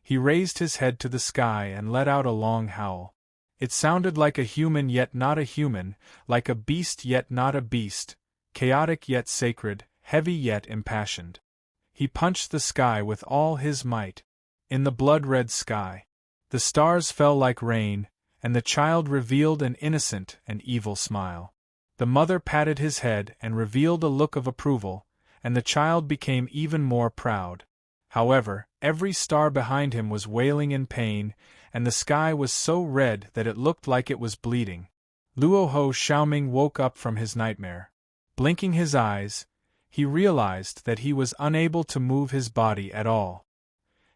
He raised his head to the sky and let out a long howl. It sounded like a human yet not a human, like a beast yet not a beast, chaotic yet sacred, heavy yet impassioned. He punched the sky with all his might. In the blood-red sky, the stars fell like rain, and the child revealed an innocent and evil smile. The mother patted his head and revealed a look of approval, and the child became even more proud. However, every star behind him was wailing in pain, and the sky was so red that it looked like it was bleeding. Luoho Xiaoming woke up from his nightmare. Blinking his eyes, he realized that he was unable to move his body at all.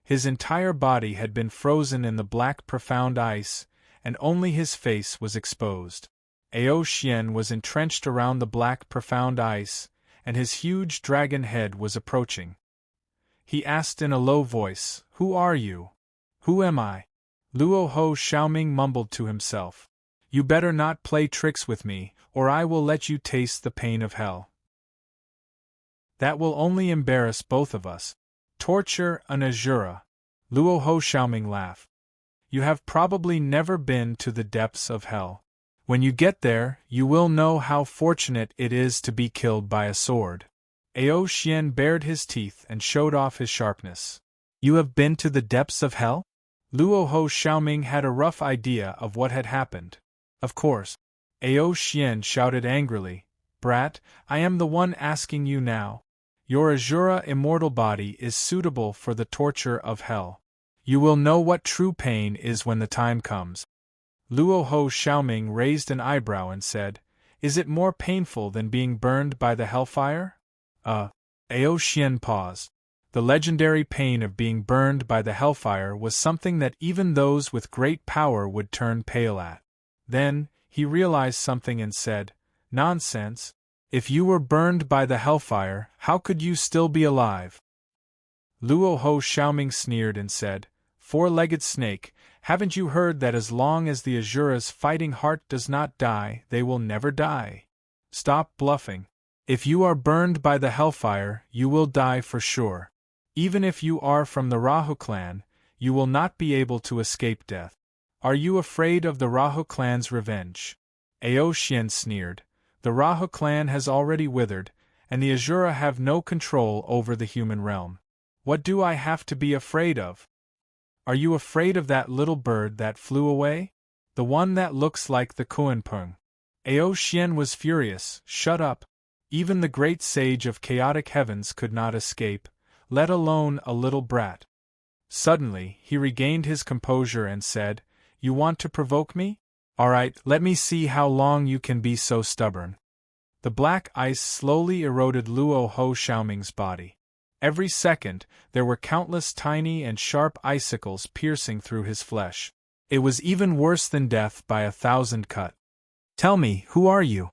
His entire body had been frozen in the black profound ice, and only his face was exposed. Ao Xian was entrenched around the black profound ice, and his huge dragon head was approaching. He asked in a low voice, "Who are you? Who am I?" Luoho Xiaoming mumbled to himself, "You better not play tricks with me, or I will let you taste the pain of hell. That will only embarrass both of us. Torture an Azura." Luoho Xiaoming laughed. "You have probably never been to the depths of hell. When you get there, you will know how fortunate it is to be killed by a sword." Ao Xian bared his teeth and showed off his sharpness. "You have been to the depths of hell?" Luoho Xiaoming had a rough idea of what had happened. "Of course." Ao Xian shouted angrily, "Brat, I am the one asking you now. Your Azura immortal body is suitable for the torture of hell. You will know what true pain is when the time comes." Luoho Xiaoming raised an eyebrow and said, "Is it more painful than being burned by the hellfire?" Ao Xian paused. The legendary pain of being burned by the hellfire was something that even those with great power would turn pale at. Then, he realized something and said, "Nonsense. If you were burned by the hellfire, how could you still be alive?" Luoho Xiaoming sneered and said, "Four-legged snake, haven't you heard that as long as the Azura's fighting heart does not die, they will never die? Stop bluffing. If you are burned by the hellfire, you will die for sure. Even if you are from the Rahu clan, you will not be able to escape death. Are you afraid of the Rahu clan's revenge?" Ao Xian sneered. "The Rahu clan has already withered, and the Azura have no control over the human realm. What do I have to be afraid of?" "Are you afraid of that little bird that flew away? The one that looks like the Kuanpeng?" Ao Xian was furious. "Shut up. Even the great sage of chaotic heavens could not escape, let alone a little brat." Suddenly, he regained his composure and said, "You want to provoke me? All right, let me see how long you can be so stubborn." The black ice slowly eroded Luoho Xiaoming's body. Every second, there were countless tiny and sharp icicles piercing through his flesh. It was even worse than death by 1,000 cut. "Tell me, who are you?"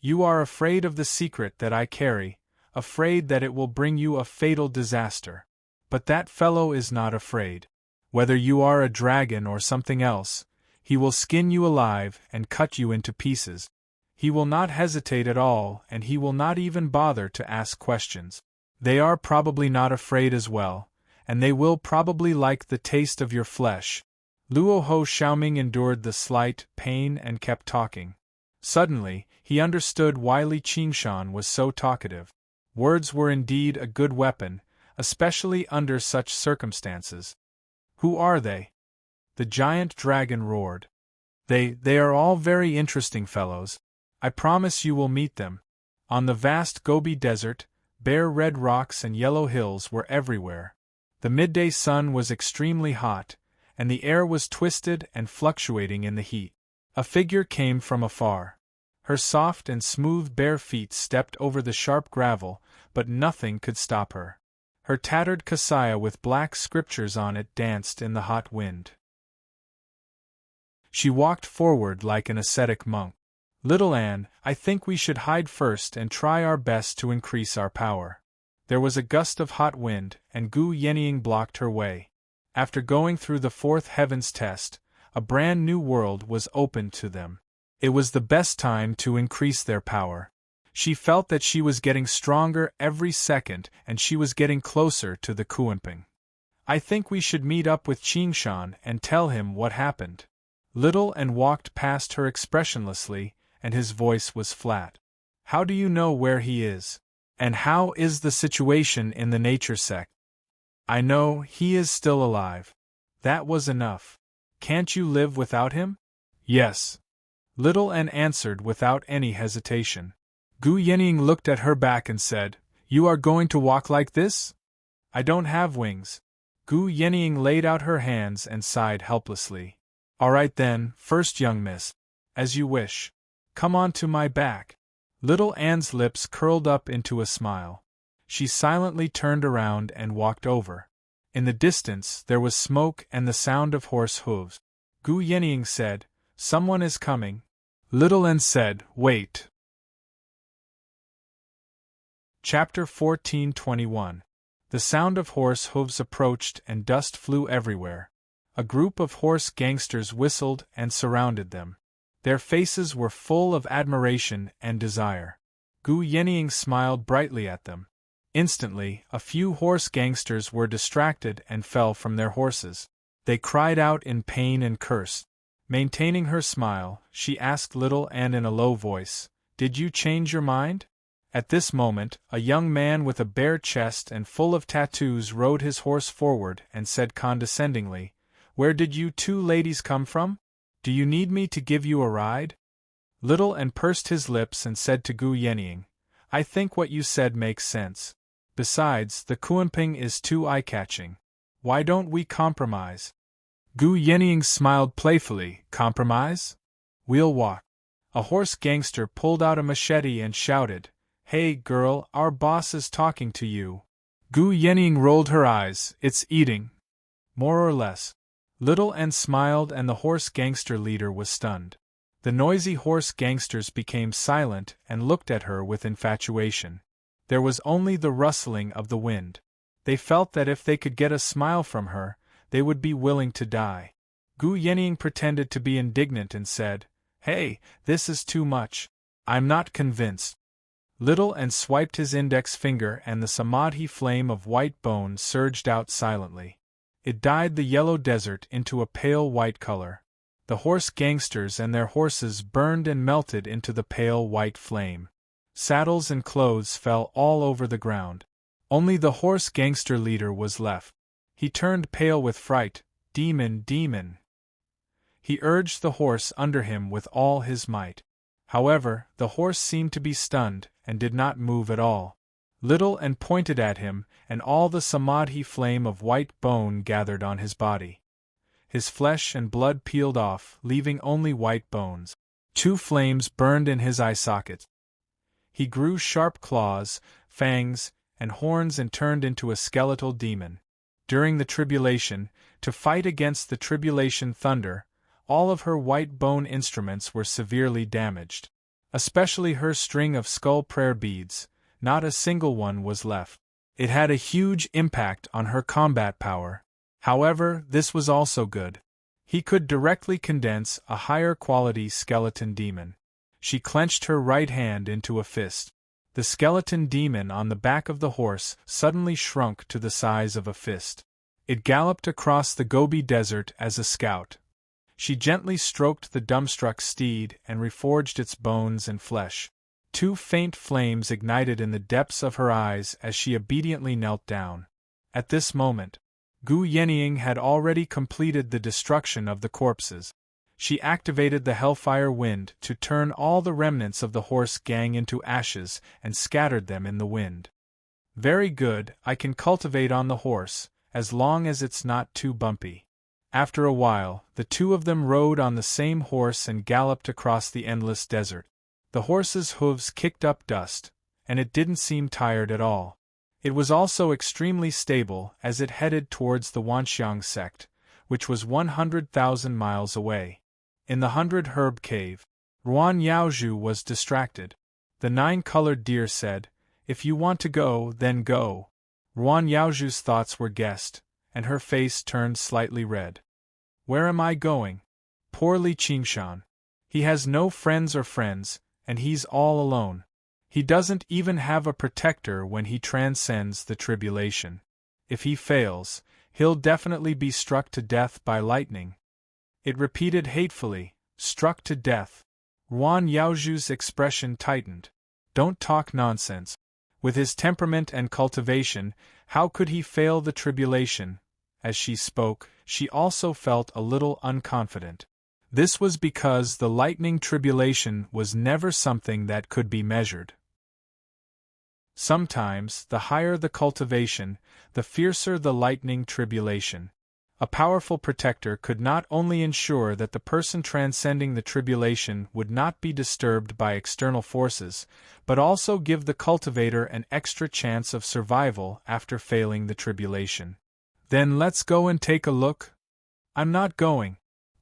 "You are afraid of the secret that I carry, afraid that it will bring you a fatal disaster. But that fellow is not afraid. Whether you are a dragon or something else, he will skin you alive and cut you into pieces. He will not hesitate at all, and he will not even bother to ask questions. They are probably not afraid as well, and they will probably like the taste of your flesh." Luoho Xiaoming endured the slight pain and kept talking. Suddenly, he understood why Li Qingshan was so talkative. Words were indeed a good weapon, especially under such circumstances. "Who are they?" the giant dragon roared. They are all very interesting fellows. I promise you will meet them. On the vast Gobi Desert, Bare red rocks and yellow hills were everywhere. The midday sun was extremely hot, and the air was twisted and fluctuating in the heat. A figure came from afar. Her soft and smooth bare feet stepped over the sharp gravel, but nothing could stop her. Her tattered kassaya with black scriptures on it danced in the hot wind. She walked forward like an ascetic monk. "Little Anne, I think we should hide first and try our best to increase our power." There was a gust of hot wind, and Gu Yenying blocked her way. After going through the fourth heavens test, a brand new world was opened to them. It was the best time to increase their power. She felt that she was getting stronger every second and she was getting closer to the Kuanping. "I think we should meet up with Qingshan and tell him what happened." Little Anne walked past her expressionlessly, and his voice was flat. "How do you know where he is? And how is the situation in the nature sect?" "I know he is still alive." That was enough. "Can't you live without him?" "Yes." Little Anne answered without any hesitation. Gu Yenying looked at her back and said, "You are going to walk like this?" "I don't have wings." Gu Yenying laid out her hands and sighed helplessly. "All right then, first young miss. As you wish. Come on to my back." Little Anne's lips curled up into a smile. She silently turned around and walked over. In the distance there was smoke and the sound of horse hooves. Gu Yenying said, "Someone is coming." Little Anne said, "Wait." Chapter 14:21. The sound of horse hooves approached and dust flew everywhere. A group of horse gangsters whistled and surrounded them. Their faces were full of admiration and desire. Gu Yenying smiled brightly at them. Instantly, a few horse gangsters were distracted and fell from their horses. They cried out in pain and cursed. Maintaining her smile, she asked Little Anne in a low voice, "Did you change your mind?" At this moment, a young man with a bare chest and full of tattoos rode his horse forward and said condescendingly, "Where did you two ladies come from? Do you need me to give you a ride?" Little Anne pursed his lips and said to Gu Yenying, "I think what you said makes sense. Besides, the Kuanping is too eye-catching. Why don't we compromise?" Gu Yenying smiled playfully. "Compromise? We'll walk." A horse gangster pulled out a machete and shouted, "Hey girl, our boss is talking to you." Gu Yenying rolled her eyes. "It's eating." "More or less." Little Anne smiled and the horse gangster leader was stunned. The noisy horse gangsters became silent and looked at her with infatuation. There was only the rustling of the wind. They felt that if they could get a smile from her, they would be willing to die. Gu Yenying pretended to be indignant and said, "Hey, this is too much. I'm not convinced." Little Anne swiped his index finger and the samadhi flame of white bone surged out silently. It dyed the yellow desert into a pale white color. The horse gangsters and their horses burned and melted into the pale white flame. Saddles and clothes fell all over the ground. Only the horse gangster leader was left. He turned pale with fright. "Demon, demon!" He urged the horse under him with all his might. However, the horse seemed to be stunned, and did not move at all. Little Anne pointed at him, and all the samadhi flame of white bone gathered on his body. His flesh and blood peeled off, leaving only white bones. 2 flames burned in his eye sockets. He grew sharp claws, fangs, and horns and turned into a skeletal demon. During the tribulation, to fight against the tribulation thunder, all of her white bone instruments were severely damaged. Especially her string of skull prayer beads, not a single one was left. It had a huge impact on her combat power. However, this was also good. He could directly condense a higher quality skeleton demon. She clenched her right hand into a fist. The skeleton demon on the back of the horse suddenly shrunk to the size of a fist. It galloped across the Gobi Desert as a scout. She gently stroked the dumbstruck steed and reforged its bones and flesh. 2 faint flames ignited in the depths of her eyes as she obediently knelt down. At this moment, Gu Yenying had already completed the destruction of the corpses. She activated the Hellfire Wind to turn all the remnants of the horse gang into ashes and scattered them in the wind. Very good, I can cultivate on the horse, as long as it's not too bumpy. After a while, the two of them rode on the same horse and galloped across the endless desert. The horse's hooves kicked up dust, and it didn't seem tired at all. It was also extremely stable as it headed towards the Wanxiang sect, which was 100,000 miles away. In the 100 Herb Cave, Ruan Yaozhu was distracted. The 9-colored deer said, "If you want to go, then go." Ruan Yaozhu's thoughts were guessed, and her face turned slightly red. "Where am I going? Poor Li Qingshan. He has no friends, and he's all alone. He doesn't even have a protector when he transcends the tribulation. If he fails, he'll definitely be struck to death by lightning." It repeated hatefully, "Struck to death." Ruan Yaozhu's expression tightened. "Don't talk nonsense. With his temperament and cultivation, how could he fail the tribulation?" As she spoke, she also felt a little unconfident. This was because the lightning tribulation was never something that could be measured. Sometimes, the higher the cultivation, the fiercer the lightning tribulation. A powerful protector could not only ensure that the person transcending the tribulation would not be disturbed by external forces, but also give the cultivator an extra chance of survival after failing the tribulation. "Then let's go and take a look?" "I'm not going."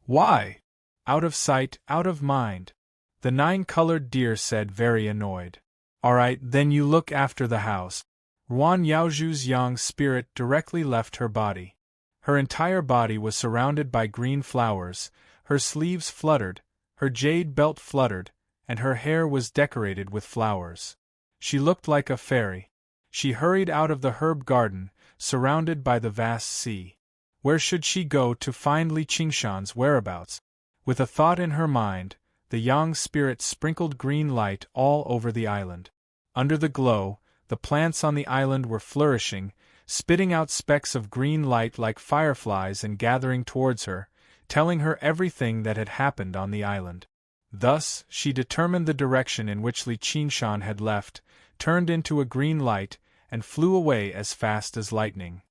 "Why?" "Out of sight, out of mind," the 9-colored deer said, very annoyed. "All right, then you look after the house." Ruan Yaozhu's yang spirit directly left her body. Her entire body was surrounded by green flowers, her sleeves fluttered, her jade belt fluttered, and her hair was decorated with flowers. She looked like a fairy. She hurried out of the herb garden, surrounded by the vast sea. Where should she go to find Li Qingshan's whereabouts? With a thought in her mind, the yang spirit sprinkled green light all over the island. Under the glow, the plants on the island were flourishing, spitting out specks of green light like fireflies and gathering towards her, telling her everything that had happened on the island. Thus, she determined the direction in which Li Qingshan had left, turned into a green light, and flew away as fast as lightning.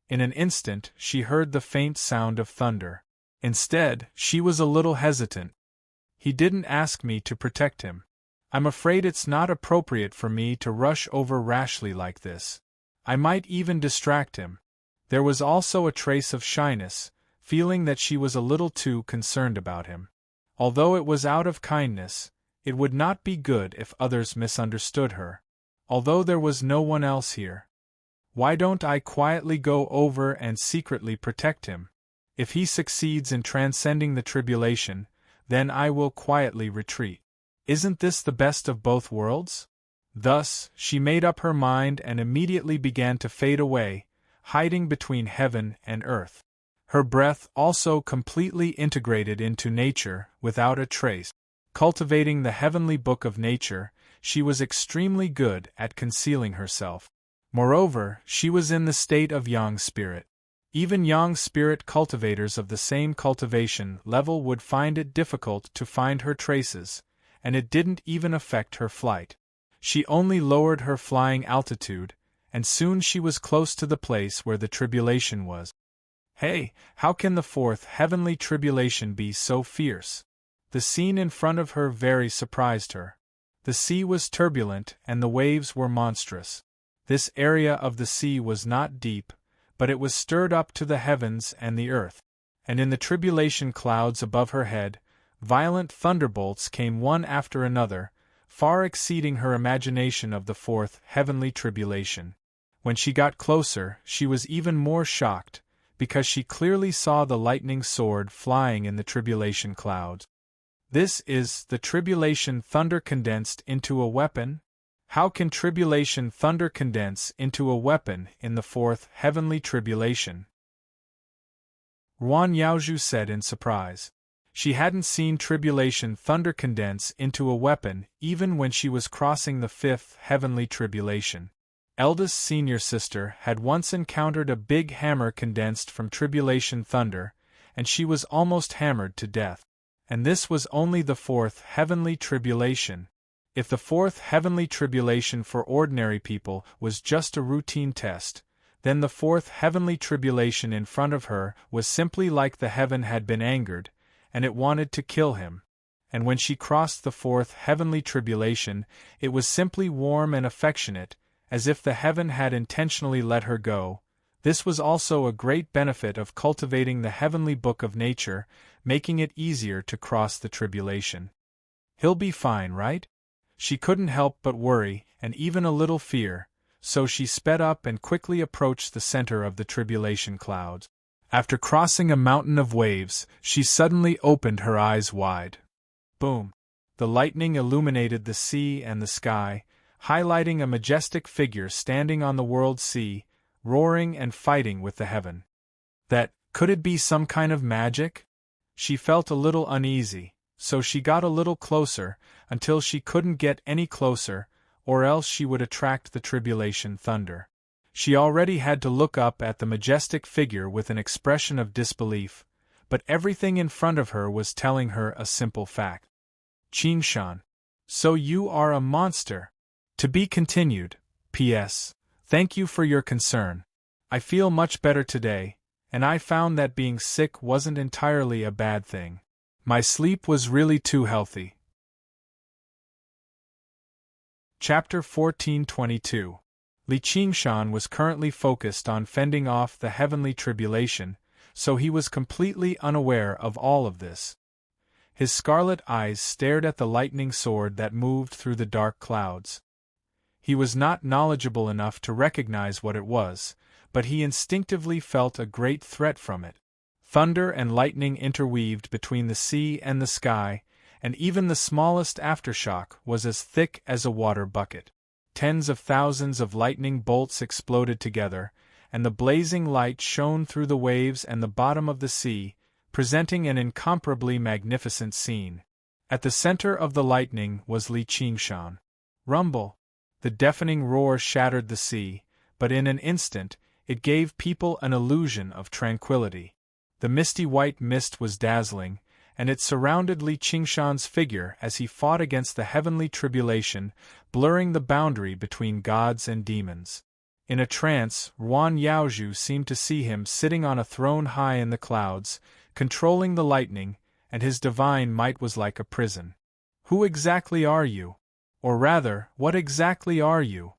In an instant, she heard the faint sound of thunder. Instead, she was a little hesitant. "He didn't ask me to protect him. I'm afraid it's not appropriate for me to rush over rashly like this. I might even distract him." There was also a trace of shyness, feeling that she was a little too concerned about him. Although it was out of kindness, it would not be good if others misunderstood her. Although there was no one else here. Why don't I quietly go over and secretly protect him? If he succeeds in transcending the tribulation, then I will quietly retreat. Isn't this the best of both worlds? Thus, she made up her mind and immediately began to fade away, hiding between heaven and earth. Her breath also completely integrated into nature, without a trace. Cultivating the heavenly book of nature, she was extremely good at concealing herself. Moreover, she was in the state of yang spirit. Even yang spirit cultivators of the same cultivation level would find it difficult to find her traces, and it didn't even affect her flight. She only lowered her flying altitude, and soon she was close to the place where the tribulation was. Hey, how can the fourth heavenly tribulation be so fierce? The scene in front of her very surprised her. The sea was turbulent and the waves were monstrous. This area of the sea was not deep, but it was stirred up to the heavens and the earth. And in the tribulation clouds above her head, violent thunderbolts came one after another, far exceeding her imagination of the fourth heavenly tribulation. When she got closer, she was even more shocked, because she clearly saw the lightning sword flying in the tribulation clouds. This is the tribulation thunder condensed into a weapon? How can tribulation thunder condense into a weapon in the fourth heavenly tribulation? Ruan Yaozhu said in surprise. She hadn't seen tribulation thunder condense into a weapon even when she was crossing the fifth heavenly tribulation. Eldest senior sister had once encountered a big hammer condensed from tribulation thunder, and she was almost hammered to death. And this was only the fourth heavenly tribulation. If the fourth heavenly tribulation for ordinary people was just a routine test, then the fourth heavenly tribulation in front of her was simply like the heaven had been angered, and it wanted to kill him. And when she crossed the fourth heavenly tribulation, it was simply warm and affectionate, as if the heaven had intentionally let her go. This was also a great benefit of cultivating the heavenly book of nature, making it easier to cross the tribulation. He'll be fine, right? She couldn't help but worry, and even a little fear, so she sped up and quickly approached the center of the tribulation clouds. After crossing a mountain of waves, she suddenly opened her eyes wide. Boom! The lightning illuminated the sea and the sky, highlighting a majestic figure standing on the world sea, roaring and fighting with the heaven. Could it be some kind of magic? She felt a little uneasy, so she got a little closer, until she couldn't get any closer, or else she would attract the tribulation thunder. She already had to look up at the majestic figure with an expression of disbelief, but everything in front of her was telling her a simple fact. Qingshan. So you are a monster. To be continued. P.S. Thank you for your concern. I feel much better today, and I found that being sick wasn't entirely a bad thing. My sleep was really too healthy. Chapter 1422. Li Qingshan was currently focused on fending off the heavenly tribulation, so he was completely unaware of all of this. His scarlet eyes stared at the lightning sword that moved through the dark clouds. He was not knowledgeable enough to recognize what it was, but he instinctively felt a great threat from it. Thunder and lightning interweaved between the sea and the sky, and even the smallest aftershock was as thick as a water bucket. Tens of thousands of lightning bolts exploded together, and the blazing light shone through the waves and the bottom of the sea, presenting an incomparably magnificent scene. At the center of the lightning was Li Qingshan. Rumble! The deafening roar shattered the sea, but in an instant, it gave people an illusion of tranquility. The misty white mist was dazzling, and it surrounded Li Qingshan's figure as he fought against the heavenly tribulation, blurring the boundary between gods and demons. In a trance, Ruan Yaozhu seemed to see him sitting on a throne high in the clouds, controlling the lightning, and his divine might was like a prison. Who exactly are you? Or rather, what exactly are you?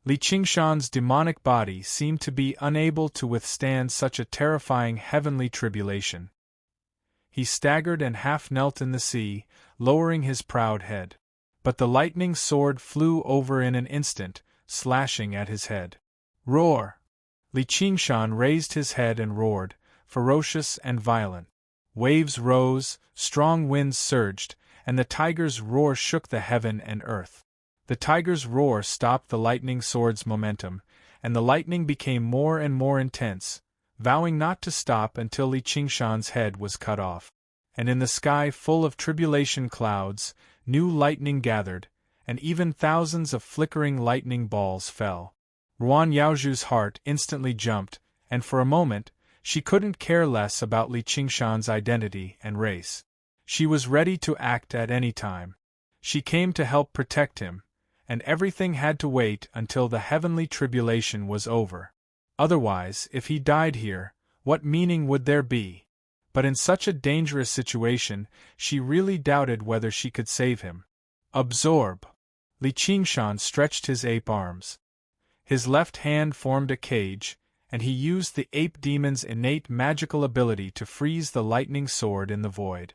Li Qingshan's demonic body seemed to be unable to withstand such a terrifying heavenly tribulation. He staggered and half knelt in the sea, lowering his proud head. But the lightning sword flew over in an instant, slashing at his head. Roar! Li Qingshan raised his head and roared, ferocious and violent. Waves rose, strong winds surged, and the tiger's roar shook the heaven and earth. The tiger's roar stopped the lightning sword's momentum, and the lightning became more and more intense, vowing not to stop until Li Qingshan's head was cut off. And in the sky full of tribulation clouds, new lightning gathered, and even thousands of flickering lightning balls fell. Ruan Yaozhu's heart instantly jumped, and for a moment, she couldn't care less about Li Qingshan's identity and race. She was ready to act at any time. She came to help protect him, and everything had to wait until the heavenly tribulation was over. Otherwise, if he died here, what meaning would there be? But in such a dangerous situation, she really doubted whether she could save him. Absorb! Li Qingshan stretched his ape arms. His left hand formed a cage, and he used the ape demon's innate magical ability to freeze the lightning sword in the void.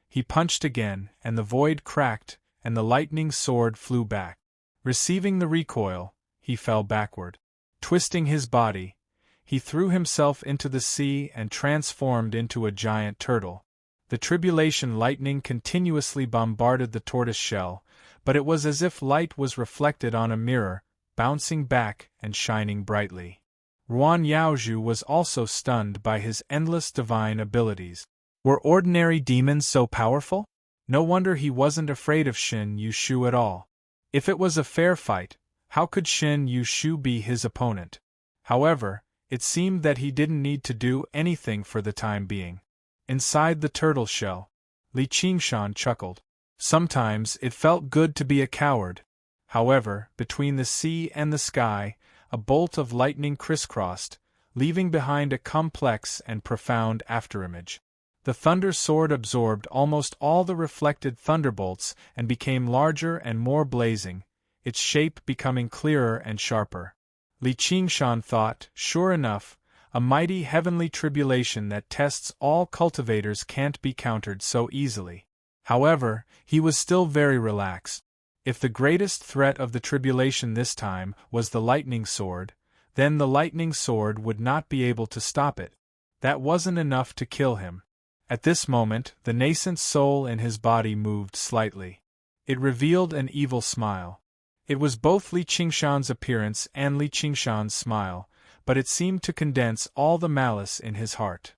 He punched again, and the void cracked, and the lightning sword flew back. Receiving the recoil, he fell backward. Twisting his body, he threw himself into the sea and transformed into a giant turtle. The tribulation lightning continuously bombarded the tortoise shell, but it was as if light was reflected on a mirror, bouncing back and shining brightly. Ruan Yaozhu was also stunned by his endless divine abilities. Were ordinary demons so powerful? No wonder he wasn't afraid of Shin Yushu at all. If it was a fair fight, how could Shin Yushu be his opponent? However, it seemed that he didn't need to do anything for the time being. Inside the turtle shell, Li Qingshan chuckled. Sometimes it felt good to be a coward. However, between the sea and the sky, a bolt of lightning crisscrossed, leaving behind a complex and profound afterimage. The thunder sword absorbed almost all the reflected thunderbolts and became larger and more blazing, its shape becoming clearer and sharper. Li Qingshan thought, sure enough, a mighty heavenly tribulation that tests all cultivators can't be countered so easily. However, he was still very relaxed. If the greatest threat of the tribulation this time was the lightning sword, then the lightning sword would not be able to stop it. That wasn't enough to kill him. At this moment, the nascent soul in his body moved slightly. It revealed an evil smile. It was both Li Qingshan's appearance and Li Qingshan's smile, but it seemed to condense all the malice in his heart.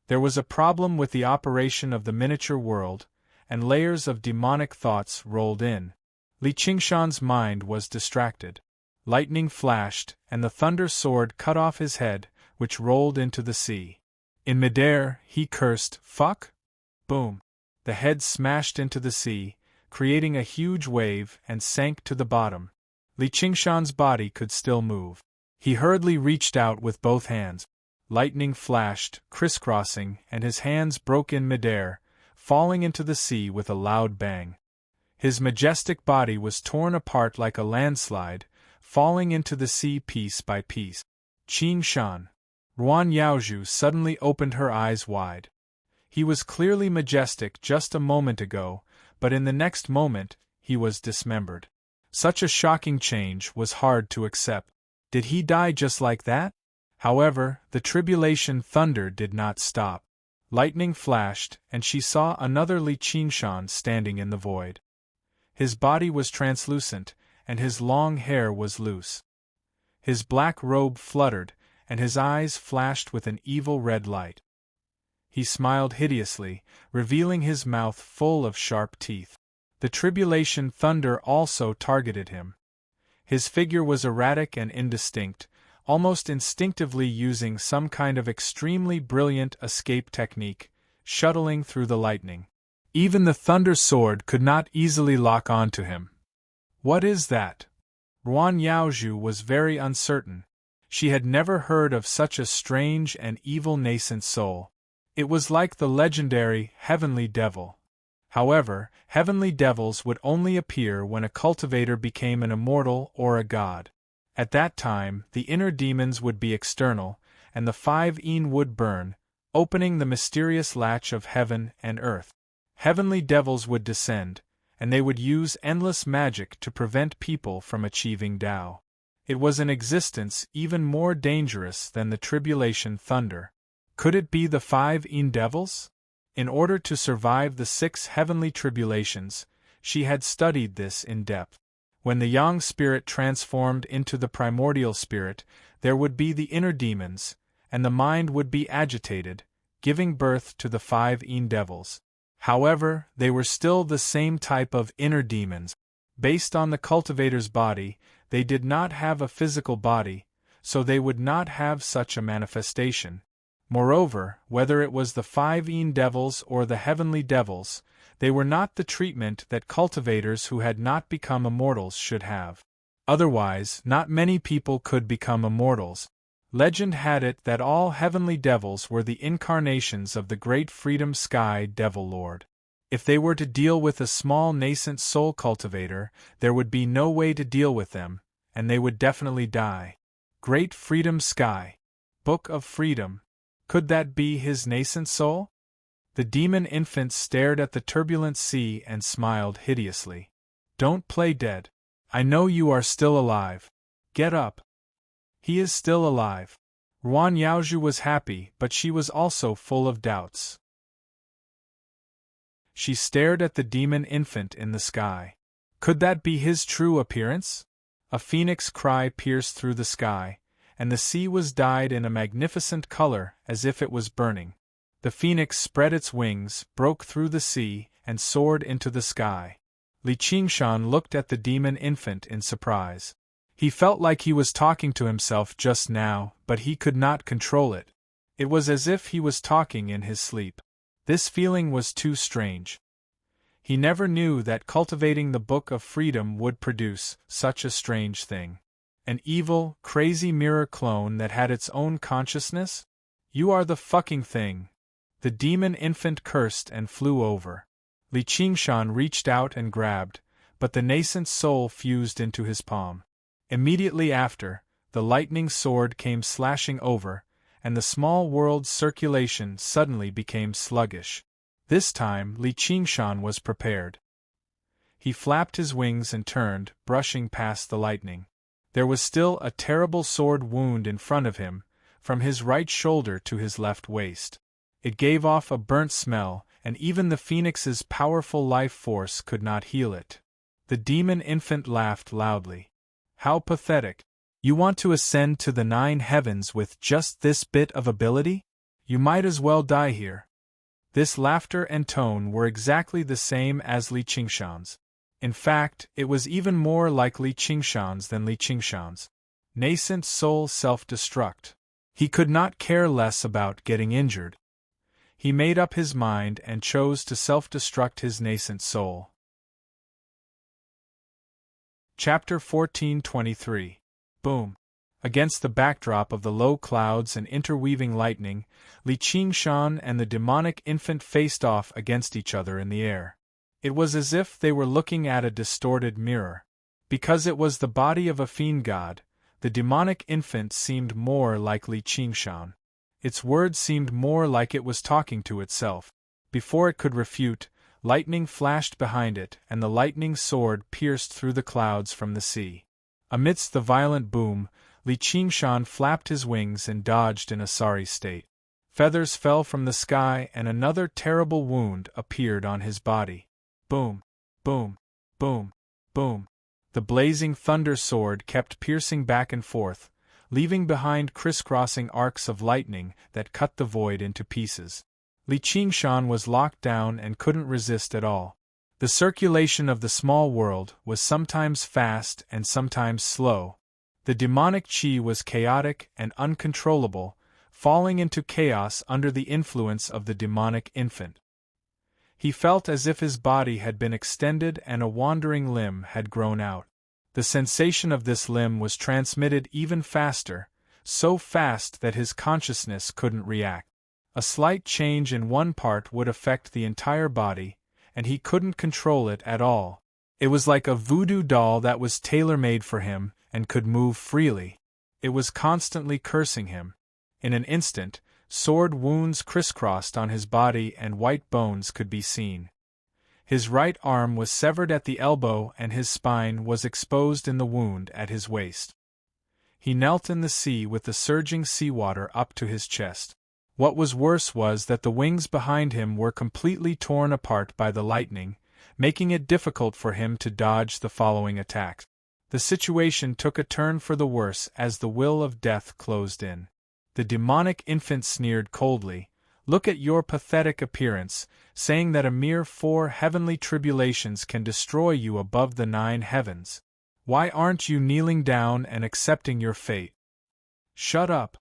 There was a problem with the operation of the miniature world, and layers of demonic thoughts rolled in. Li Qingshan's mind was distracted. Lightning flashed, and the thunder sword cut off his head, which rolled into the sea. In midair, he cursed, "Fuck!" Boom! The head smashed into the sea, creating a huge wave, and sank to the bottom. Li Qingshan's body could still move. He hurriedly reached out with both hands. Lightning flashed, crisscrossing, and his hands broke in midair, falling into the sea with a loud bang. His majestic body was torn apart like a landslide, falling into the sea piece by piece. Qingshan. Ruan Yaozhu suddenly opened her eyes wide. He was clearly majestic just a moment ago, but in the next moment, he was dismembered. Such a shocking change was hard to accept. Did he die just like that? However, the tribulation thunder did not stop. Lightning flashed, and she saw another Li Qingshan standing in the void. His body was translucent, and his long hair was loose. His black robe fluttered, and his eyes flashed with an evil red light. He smiled hideously, revealing his mouth full of sharp teeth. The tribulation thunder also targeted him. His figure was erratic and indistinct, almost instinctively using some kind of extremely brilliant escape technique, shuttling through the lightning. Even the thunder sword could not easily lock on to him. What is that? Ruan Yaozhu was very uncertain. She had never heard of such a strange and evil nascent soul. It was like the legendary heavenly devil. However, heavenly devils would only appear when a cultivator became an immortal or a god. At that time, the inner demons would be external, and the 5 Yin would burn, opening the mysterious latch of heaven and earth. Heavenly devils would descend, and they would use endless magic to prevent people from achieving Tao. It was an existence even more dangerous than the tribulation thunder. Could it be the 5 Yin devils? In order to survive the 6 heavenly tribulations, she had studied this in depth. When the Yang spirit transformed into the primordial spirit, there would be the inner demons, and the mind would be agitated, giving birth to the 5 Yin devils. However, they were still the same type of inner demons. Based on the cultivator's body, they did not have a physical body, so they would not have such a manifestation. Moreover, whether it was the 5 Yin devils or the heavenly devils, they were not the treatment that cultivators who had not become immortals should have. Otherwise, not many people could become immortals. Legend had it that all heavenly devils were the incarnations of the great Freedom Sky Devil Lord. If they were to deal with a small nascent soul cultivator, there would be no way to deal with them, and they would definitely die. Great Freedom Sky. Book of Freedom. Could that be his nascent soul? The demon infant stared at the turbulent sea and smiled hideously. Don't play dead. I know you are still alive. Get up. He is still alive. Ruan Yaozhu was happy, but she was also full of doubts. She stared at the demon infant in the sky. Could that be his true appearance? A phoenix cry pierced through the sky, and the sea was dyed in a magnificent color as if it was burning. The phoenix spread its wings, broke through the sea, and soared into the sky. Li Qingshan looked at the demon infant in surprise. He felt like he was talking to himself just now, but he could not control it. It was as if he was talking in his sleep. This feeling was too strange. He never knew that cultivating the Book of Freedom would produce such a strange thing. An evil, crazy mirror clone that had its own consciousness? You are the fucking thing. The demon infant cursed and flew over. Li Qingshan reached out and grabbed, but the nascent soul fused into his palm. Immediately after, the lightning sword came slashing over, and the small world's circulation suddenly became sluggish. This time Li Qingshan was prepared. He flapped his wings and turned, brushing past the lightning. There was still a terrible sword wound in front of him, from his right shoulder to his left waist. It gave off a burnt smell, and even the phoenix's powerful life force could not heal it. The demon infant laughed loudly. How pathetic. You want to ascend to the 9 heavens with just this bit of ability? You might as well die here. This laughter and tone were exactly the same as Li Qingshan's. In fact, it was even more like Li Qingshan's than Li Qingshan's. Nascent soul self-destruct. He could not care less about getting injured. He made up his mind and chose to self-destruct his nascent soul. Chapter 1423. Boom. Against the backdrop of the low clouds and interweaving lightning, Li Qingshan and the demonic infant faced off against each other in the air. It was as if they were looking at a distorted mirror. Because it was the body of a fiend god, the demonic infant seemed more like Li Qingshan. Its words seemed more like it was talking to itself. Before it could refute, lightning flashed behind it, and the lightning sword pierced through the clouds from the sea. Amidst the violent boom, Li Qingshan flapped his wings and dodged in a sorry state. Feathers fell from the sky and another terrible wound appeared on his body. Boom, boom, boom, boom. The blazing thunder sword kept piercing back and forth, leaving behind crisscrossing arcs of lightning that cut the void into pieces. Li Qingshan was locked down and couldn't resist at all. The circulation of the small world was sometimes fast and sometimes slow. The demonic qi was chaotic and uncontrollable, falling into chaos under the influence of the demonic infant. He felt as if his body had been extended and a wandering limb had grown out. The sensation of this limb was transmitted even faster, so fast that his consciousness couldn't react. A slight change in one part would affect the entire body, and he couldn't control it at all. It was like a voodoo doll that was tailor-made for him and could move freely. It was constantly cursing him. In an instant, sword wounds crisscrossed on his body and white bones could be seen. His right arm was severed at the elbow and his spine was exposed in the wound at his waist. He knelt in the sea with the surging seawater up to his chest. What was worse was that the wings behind him were completely torn apart by the lightning, making it difficult for him to dodge the following attacks. The situation took a turn for the worse as the will of death closed in. The demonic infant sneered coldly, "Look at your pathetic appearance, saying that a mere 4 heavenly tribulations can destroy you above the 9 heavens. Why aren't you kneeling down and accepting your fate?" "Shut up!"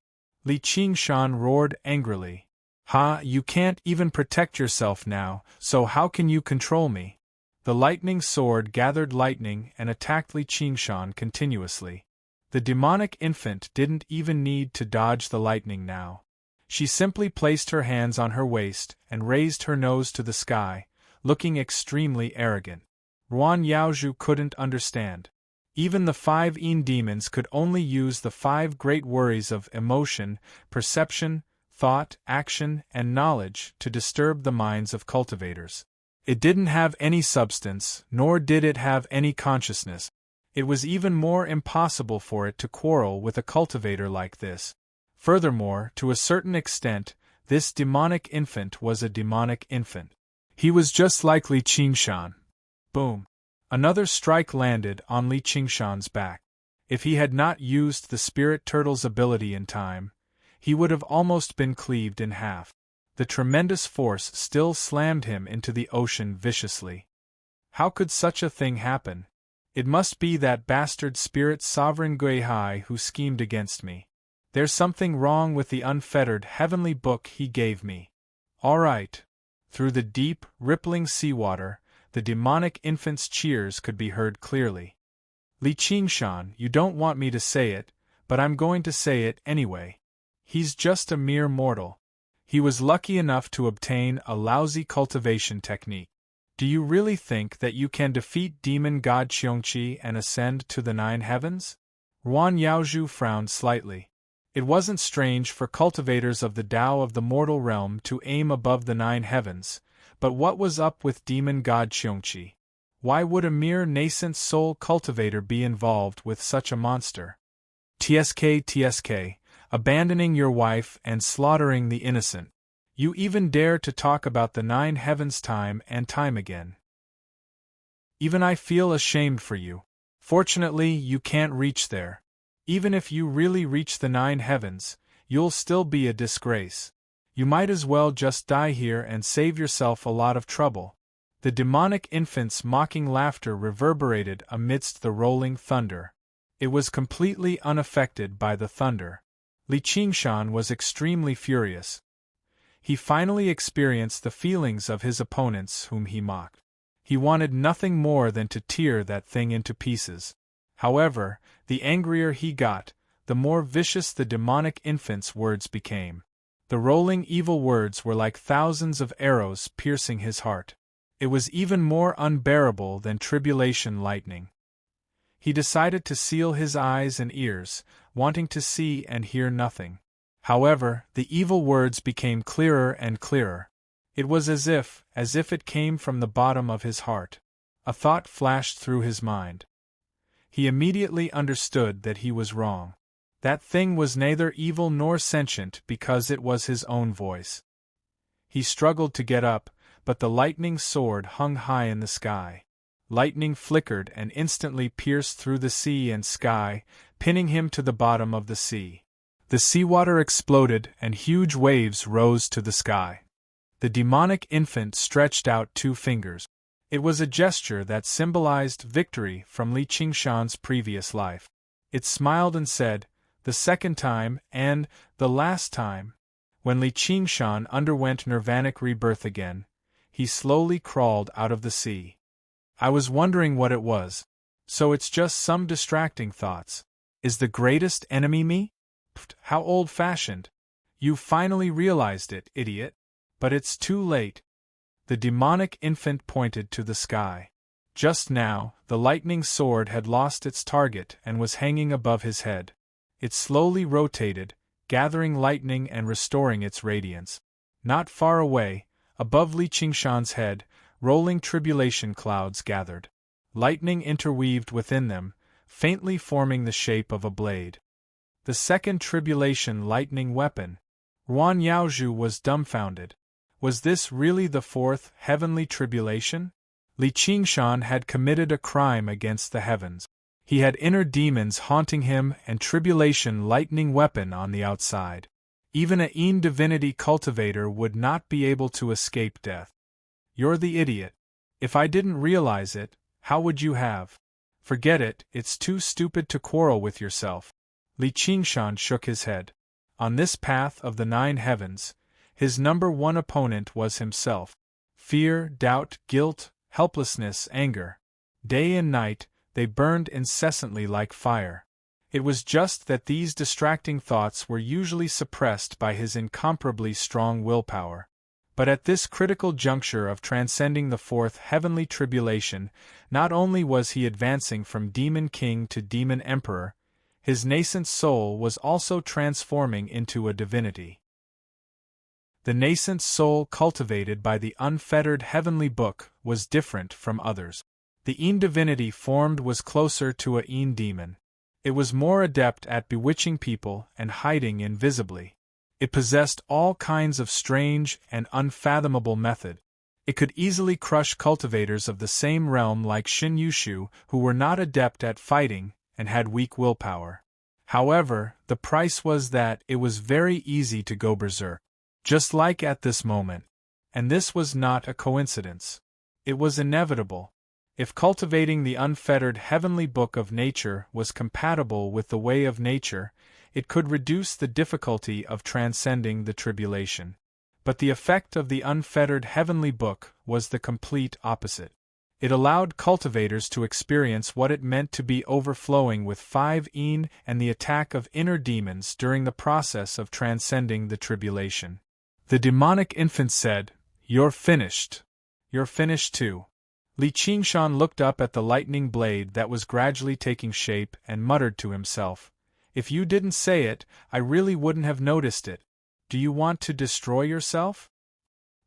Li Qingshan roared angrily. "Ha, you can't even protect yourself now, so how can you control me?" The lightning sword gathered lightning and attacked Li Qingshan continuously. The demonic infant didn't even need to dodge the lightning now. She simply placed her hands on her waist and raised her nose to the sky, looking extremely arrogant. Ruan Yaozhu couldn't understand. Even the 5 Yin demons could only use the 5 great worries of emotion, perception, thought, action, and knowledge to disturb the minds of cultivators. It didn't have any substance, nor did it have any consciousness. It was even more impossible for it to quarrel with a cultivator like this. Furthermore, to a certain extent, this demonic infant was a demonic infant. He was just like Li Qingshan. Boom. Another strike landed on Li Qingshan's back. If he had not used the spirit turtle's ability in time, he would have almost been cleaved in half. The tremendous force still slammed him into the ocean viciously. How could such a thing happen? It must be that bastard spirit sovereign Guihai who schemed against me. There's something wrong with the unfettered heavenly book he gave me. All right. Through the deep, rippling seawater, the demonic infant's cheers could be heard clearly. Li Qingshan, you don't want me to say it, but I'm going to say it anyway. He's just a mere mortal. He was lucky enough to obtain a lousy cultivation technique. Do you really think that you can defeat demon god Xiongqi and ascend to the 9 heavens? Ruan Yaozhu frowned slightly. It wasn't strange for cultivators of the Tao of the mortal realm to aim above the 9 heavens, but what was up with demon god Xiongqi? Why would a mere nascent soul cultivator be involved with such a monster? TSK, abandoning your wife and slaughtering the innocent. You even dare to talk about the 9 heavens time and time again. Even I feel ashamed for you. Fortunately, you can't reach there. Even if you really reach the 9 heavens, you'll still be a disgrace. You might as well just die here and save yourself a lot of trouble. The demonic infant's mocking laughter reverberated amidst the rolling thunder. It was completely unaffected by the thunder. Li Qingshan was extremely furious. He finally experienced the feelings of his opponents whom he mocked. He wanted nothing more than to tear that thing into pieces. However, the angrier he got, the more vicious the demonic infant's words became. The rolling evil words were like thousands of arrows piercing his heart. It was even more unbearable than tribulation lightning. He decided to seal his eyes and ears, wanting to see and hear nothing. However, the evil words became clearer and clearer. It was as if it came from the bottom of his heart. A thought flashed through his mind. He immediately understood that he was wrong. That thing was neither evil nor sentient because it was his own voice. He struggled to get up, but the lightning sword hung high in the sky. Lightning flickered and instantly pierced through the sea and sky, pinning him to the bottom of the sea. The seawater exploded and huge waves rose to the sky. The demonic infant stretched out 2 fingers. It was a gesture that symbolized victory from Li Qingshan's previous life. It smiled and said, "The second time, and the last time." When Li Qingshan underwent nirvanic rebirth again, he slowly crawled out of the sea. I was wondering what it was. So it's just some distracting thoughts. Is the greatest enemy me? Pfft, how old-fashioned. You finally realized it, idiot. But it's too late. The demonic infant pointed to the sky. Just now, the lightning sword had lost its target and was hanging above his head. It slowly rotated, gathering lightning and restoring its radiance. Not far away, above Li Qingshan's head, rolling tribulation clouds gathered. Lightning interweaved within them, faintly forming the shape of a blade. The second tribulation lightning weapon. Ruan Yaozhu was dumbfounded. Was this really the 4th heavenly tribulation? Li Qingshan had committed a crime against the heavens. He had inner demons haunting him and tribulation lightning weapon on the outside. Even a Yin divinity cultivator would not be able to escape death. You're the idiot. If I didn't realize it, how would you have? Forget it, it's too stupid to quarrel with yourself. Li Qingshan shook his head. On this path of the 9 heavens, his number 1 opponent was himself. Fear, doubt, guilt, helplessness, anger. Day and night, they burned incessantly like fire. It was just that these distracting thoughts were usually suppressed by his incomparably strong willpower. But at this critical juncture of transcending the 4th heavenly tribulation, not only was he advancing from demon king to demon emperor, his nascent soul was also transforming into a divinity. The nascent soul cultivated by the unfettered heavenly book was different from others. The Yin divinity formed was closer to a Yin demon. It was more adept at bewitching people and hiding invisibly. It possessed all kinds of strange and unfathomable method. It could easily crush cultivators of the same realm like Xin Yushu who were not adept at fighting and had weak willpower. However, the price was that it was very easy to go berserk. Just like at this moment. And this was not a coincidence. It was inevitable. If cultivating the unfettered heavenly book of nature was compatible with the way of nature, it could reduce the difficulty of transcending the tribulation. But the effect of the unfettered heavenly book was the complete opposite. It allowed cultivators to experience what it meant to be overflowing with 5 and the attack of inner demons during the process of transcending the tribulation. The demonic infant said, "You're finished. You're finished too." Li Qingshan looked up at the lightning blade that was gradually taking shape and muttered to himself, "If you didn't say it, I really wouldn't have noticed it. Do you want to destroy yourself?"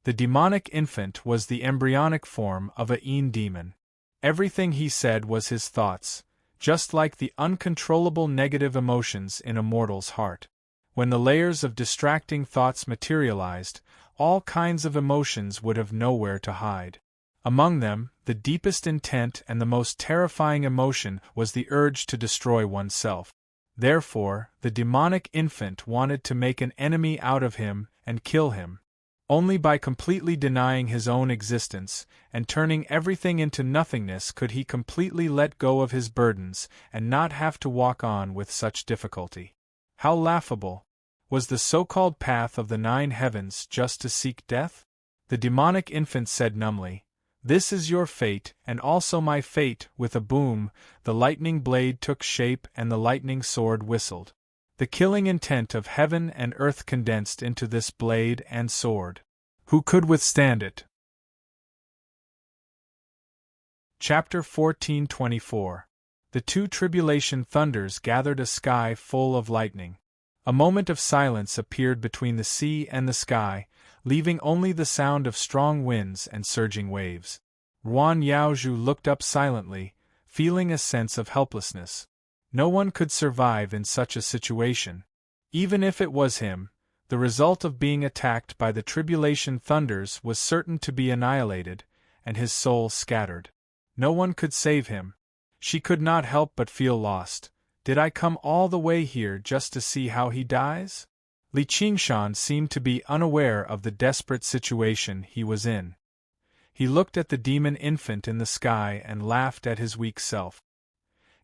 The demonic infant was the embryonic form of a demon. Everything he said was his thoughts, just like the uncontrollable negative emotions in a mortal's heart. When the layers of distracting thoughts materialized, all kinds of emotions would have nowhere to hide. Among them, the deepest intent and the most terrifying emotion was the urge to destroy oneself. Therefore, the demonic infant wanted to make an enemy out of him and kill him. Only by completely denying his own existence and turning everything into nothingness could he completely let go of his burdens and not have to walk on with such difficulty. How laughable! Was the so-called path of the 9 heavens just to seek death? The demonic infant said numbly, "This is your fate and also my fate." With a boom, the lightning blade took shape and the lightning sword whistled. The killing intent of heaven and earth condensed into this blade and sword. Who could withstand it? Chapter 14:24. The 2 tribulation thunders gathered a sky full of lightning. A moment of silence appeared between the sea and the sky, leaving only the sound of strong winds and surging waves. Ruan Yaozhu looked up silently, feeling a sense of helplessness. No one could survive in such a situation. Even if it was him, the result of being attacked by the tribulation thunders was certain to be annihilated, and his soul scattered. No one could save him. She could not help but feel lost. Did I come all the way here just to see how he dies? Li Qingshan seemed to be unaware of the desperate situation he was in. He looked at the demon infant in the sky and laughed at his weak self.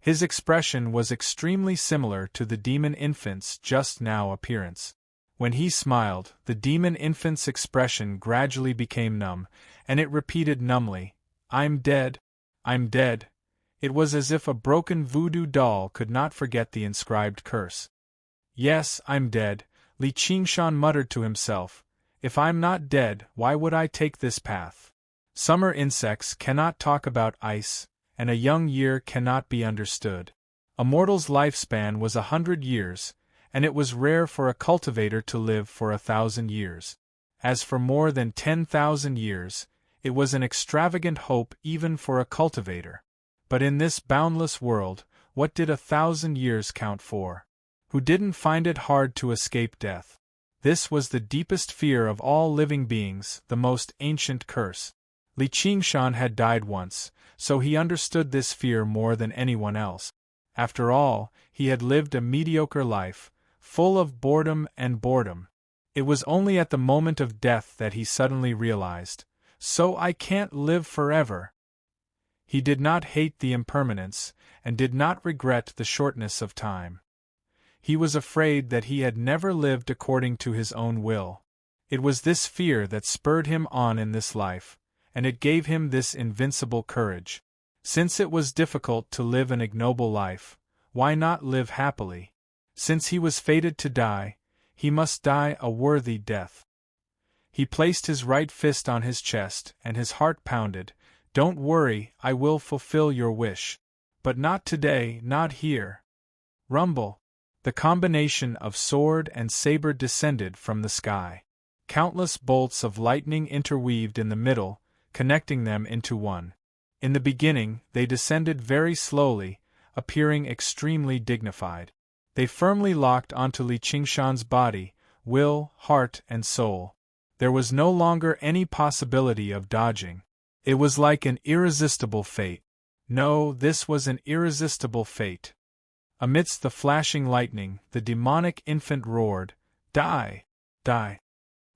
His expression was extremely similar to the demon infant's just now appearance. When he smiled, the demon infant's expression gradually became numb, and it repeated numbly, "I'm dead. I'm dead." It was as if a broken voodoo doll could not forget the inscribed curse. "Yes, I'm dead," Li Qingshan muttered to himself. "If I'm not dead, why would I take this path? Summer insects cannot talk about ice, and a young year cannot be understood. A mortal's lifespan was 100 years, and it was rare for a cultivator to live for 1,000 years. As for more than 10,000 years, it was an extravagant hope even for a cultivator. But in this boundless world, what did 1,000 years count for? Who didn't find it hard to escape death? This was the deepest fear of all living beings, the most ancient curse. Li Qingshan had died once, so he understood this fear more than anyone else. After all, he had lived a mediocre life, full of boredom and boredom. It was only at the moment of death that he suddenly realized, "So I can't live forever." He did not hate the impermanence, and did not regret the shortness of time. He was afraid that he had never lived according to his own will. It was this fear that spurred him on in this life, and it gave him this invincible courage. Since it was difficult to live an ignoble life, why not live happily? Since he was fated to die, he must die a worthy death. He placed his right fist on his chest, and his heart pounded. "Don't worry, I will fulfill your wish. But not today, not here." Rumble! The combination of sword and saber descended from the sky. Countless bolts of lightning interweaved in the middle, connecting them into one. In the beginning, they descended very slowly, appearing extremely dignified. They firmly locked onto Li Qingshan's body, will, heart, and soul. There was no longer any possibility of dodging. It was like an irresistible fate. No, this was an irresistible fate. Amidst the flashing lightning, the demonic infant roared, "Die! Die!"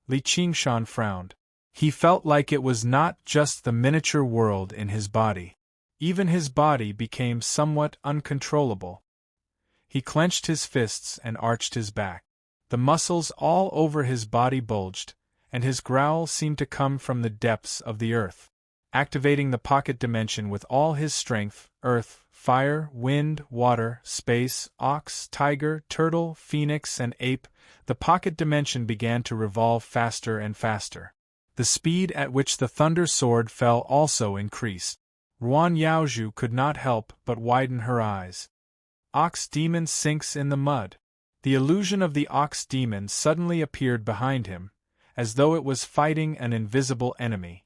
Li Qingshan frowned. He felt like it was not just the miniature world in his body. Even his body became somewhat uncontrollable. He clenched his fists and arched his back. The muscles all over his body bulged, and his growl seemed to come from the depths of the earth. activating the pocket dimension with all his strength: earth, fire, wind, water, space, ox, tiger, turtle, phoenix, and ape. The pocket dimension began to revolve faster and faster. The speed at which the thunder sword fell also increased. Ruan Yaozhu could not help but widen her eyes. Ox demon sinks in the mud. The illusion of the ox demon suddenly appeared behind him, as though it was fighting an invisible enemy.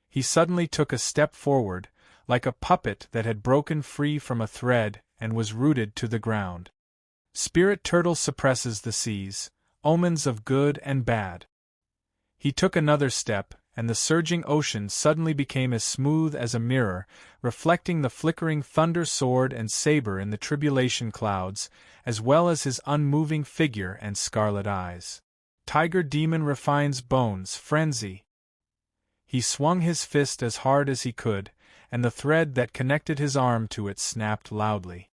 He suddenly took a step forward, like a puppet that had broken free from a thread and was rooted to the ground. Spirit turtle suppresses the seas, omens of good and bad. He took another step, and the surging ocean suddenly became as smooth as a mirror, reflecting the flickering thunder sword and saber in the tribulation clouds, as well as his unmoving figure and scarlet eyes. Tiger demon refines bones, frenzy. He swung his fist as hard as he could, and the thread that connected his arm to it snapped loudly.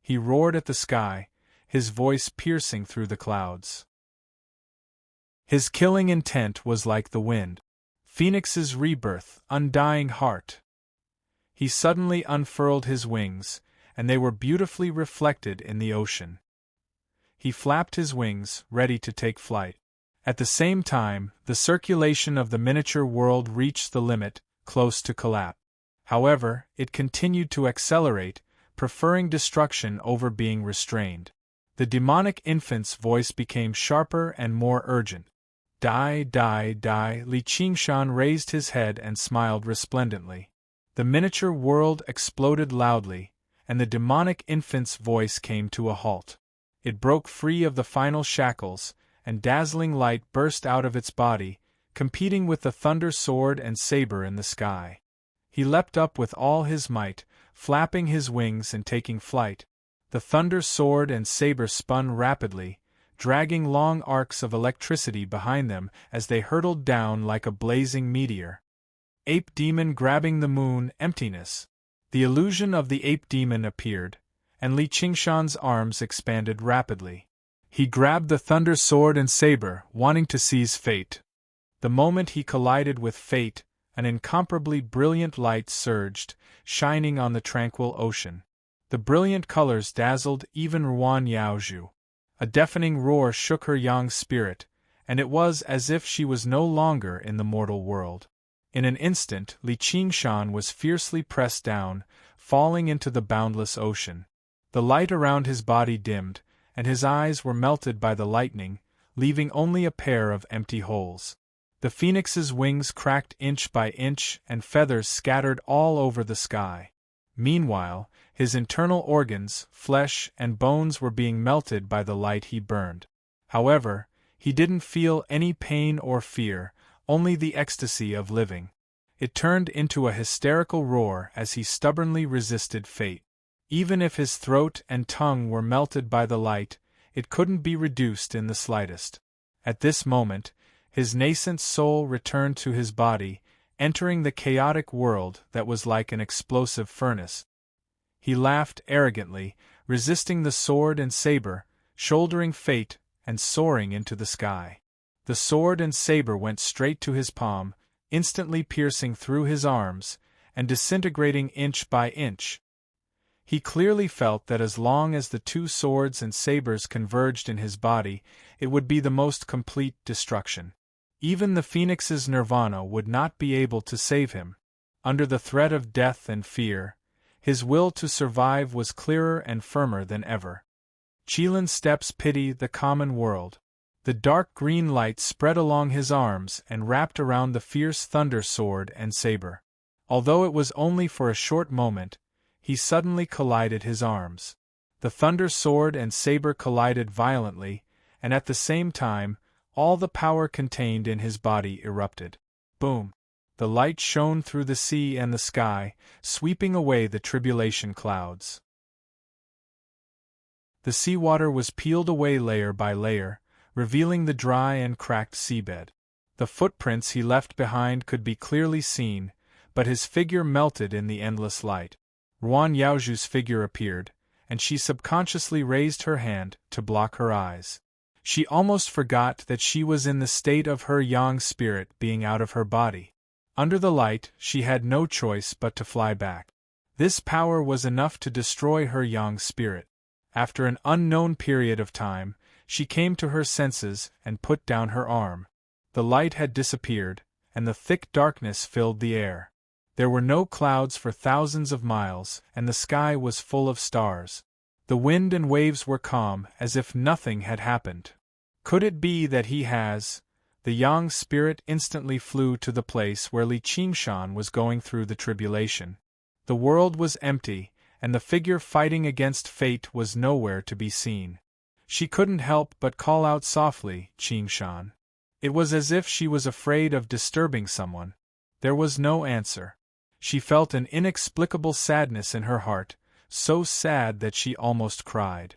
He roared at the sky, his voice piercing through the clouds. His killing intent was like the wind. Phoenix's rebirth, undying heart. He suddenly unfurled his wings, and they were beautifully reflected in the ocean. He flapped his wings, ready to take flight. At the same time, the circulation of the miniature world reached the limit, close to collapse. However, it continued to accelerate, preferring destruction over being restrained. The demonic infant's voice became sharper and more urgent. Die, die, die. Li Qingshan raised his head and smiled resplendently. The miniature world exploded loudly, and the demonic infant's voice came to a halt. It broke free of the final shackles, and dazzling light burst out of its body, competing with the thunder sword and saber in the sky. He leapt up with all his might, flapping his wings and taking flight. The thunder sword and saber spun rapidly, dragging long arcs of electricity behind them as they hurtled down like a blazing meteor. Ape demon grabbing the moon, emptiness. The illusion of the ape demon appeared, and Li Qingshan's arms expanded rapidly. He grabbed the thunder sword and saber, wanting to seize fate. The moment he collided with fate, an incomparably brilliant light surged, shining on the tranquil ocean. The brilliant colors dazzled even Ruan Yaozhu. A deafening roar shook her young spirit, and it was as if she was no longer in the mortal world. In an instant, Li Qingshan was fiercely pressed down, falling into the boundless ocean. The light around his body dimmed, and his eyes were melted by the lightning, leaving only a pair of empty holes. The phoenix's wings cracked inch by inch, and feathers scattered all over the sky. Meanwhile, his internal organs, flesh and bones were being melted by the light he burned. However, he didn't feel any pain or fear, only the ecstasy of living. It turned into a hysterical roar as he stubbornly resisted fate. Even if his throat and tongue were melted by the light, it couldn't be reduced in the slightest. At this moment, his nascent soul returned to his body, entering the chaotic world that was like an explosive furnace. He laughed arrogantly, resisting the sword and saber, shouldering fate, and soaring into the sky. The sword and saber went straight to his palm, instantly piercing through his arms, and disintegrating inch by inch. He clearly felt that as long as the two swords and sabers converged in his body, it would be the most complete destruction. Even the phoenix's nirvana would not be able to save him. Under the threat of death and fear, his will to survive was clearer and firmer than ever. Qilin's steps pity the common world. The dark green light spread along his arms and wrapped around the fierce thunder sword and saber. Although it was only for a short moment, he suddenly collided his arms. The thunder sword and saber collided violently, and at the same time, all the power contained in his body erupted. Boom! The light shone through the sea and the sky, sweeping away the tribulation clouds. The seawater was peeled away layer by layer, revealing the dry and cracked seabed. The footprints he left behind could be clearly seen, but his figure melted in the endless light. Ruan Yaozhu's figure appeared, and she subconsciously raised her hand to block her eyes. She almost forgot that she was in the state of her yang spirit being out of her body. Under the light, she had no choice but to fly back. This power was enough to destroy her young spirit. After an unknown period of time, she came to her senses and put down her arm. The light had disappeared, and the thick darkness filled the air. There were no clouds for thousands of miles, and the sky was full of stars. The wind and waves were calm, as if nothing had happened. Could it be that he has? The young spirit instantly flew to the place where Li Qingshan was going through the tribulation. The world was empty, and the figure fighting against fate was nowhere to be seen. She couldn't help but call out softly, "Qingshan." It was as if she was afraid of disturbing someone. There was no answer. She felt an inexplicable sadness in her heart, so sad that she almost cried.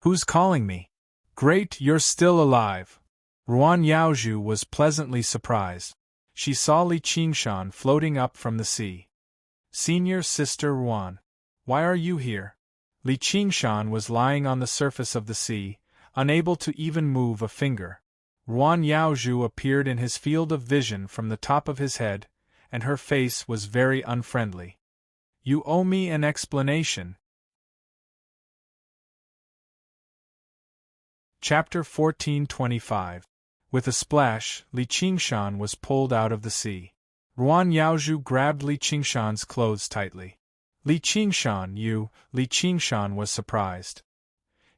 "Who's calling me?" "Great, you're still alive." Ruan Yaozhu was pleasantly surprised. She saw Li Qingshan floating up from the sea. "Senior Sister Ruan, why are you here?" Li Qingshan was lying on the surface of the sea, unable to even move a finger. Ruan Yaozhu appeared in his field of vision from the top of his head, and her face was very unfriendly. "You owe me an explanation." Chapter 1425. With a splash, Li Qingshan was pulled out of the sea. Ruan Yaozhu grabbed Li Qingshan's clothes tightly. "Li Qingshan, you..." Li Qingshan was surprised.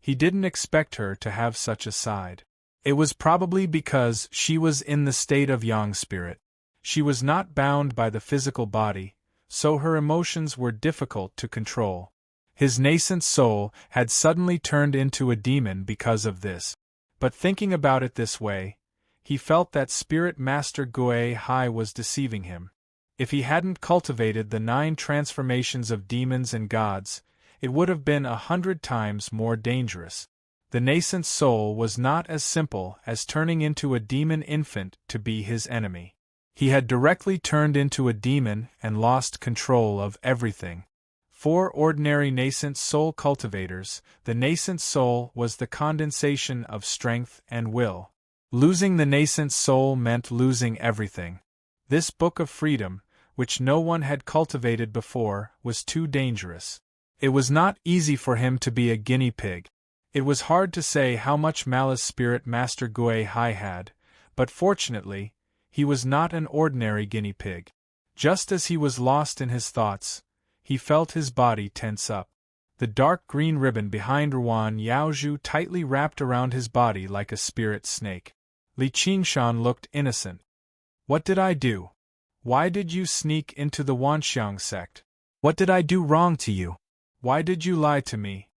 He didn't expect her to have such a side. It was probably because she was in the state of young spirit. She was not bound by the physical body, so her emotions were difficult to control. His nascent soul had suddenly turned into a demon because of this. But thinking about it this way, he felt that Spirit Master Gui Hai was deceiving him. If he hadn't cultivated the 9 transformations of demons and gods, it would have been 100 times more dangerous. The nascent soul was not as simple as turning into a demon infant to be his enemy. He had directly turned into a demon and lost control of everything. For ordinary nascent soul cultivators, the nascent soul was the condensation of strength and will. Losing the nascent soul meant losing everything. This book of freedom, which no one had cultivated before, was too dangerous. It was not easy for him to be a guinea pig. It was hard to say how much malice Spirit Master Gui Hai had, but fortunately, he was not an ordinary guinea pig. Just as he was lost in his thoughts, he felt his body tense up. The dark green ribbon behind Ruan Yaozhu tightly wrapped around his body like a spirit snake. Li Qingshan looked innocent. "What did I do? Why did you sneak into the Wanxiang sect? What did I do wrong to you? Why did you lie to me?"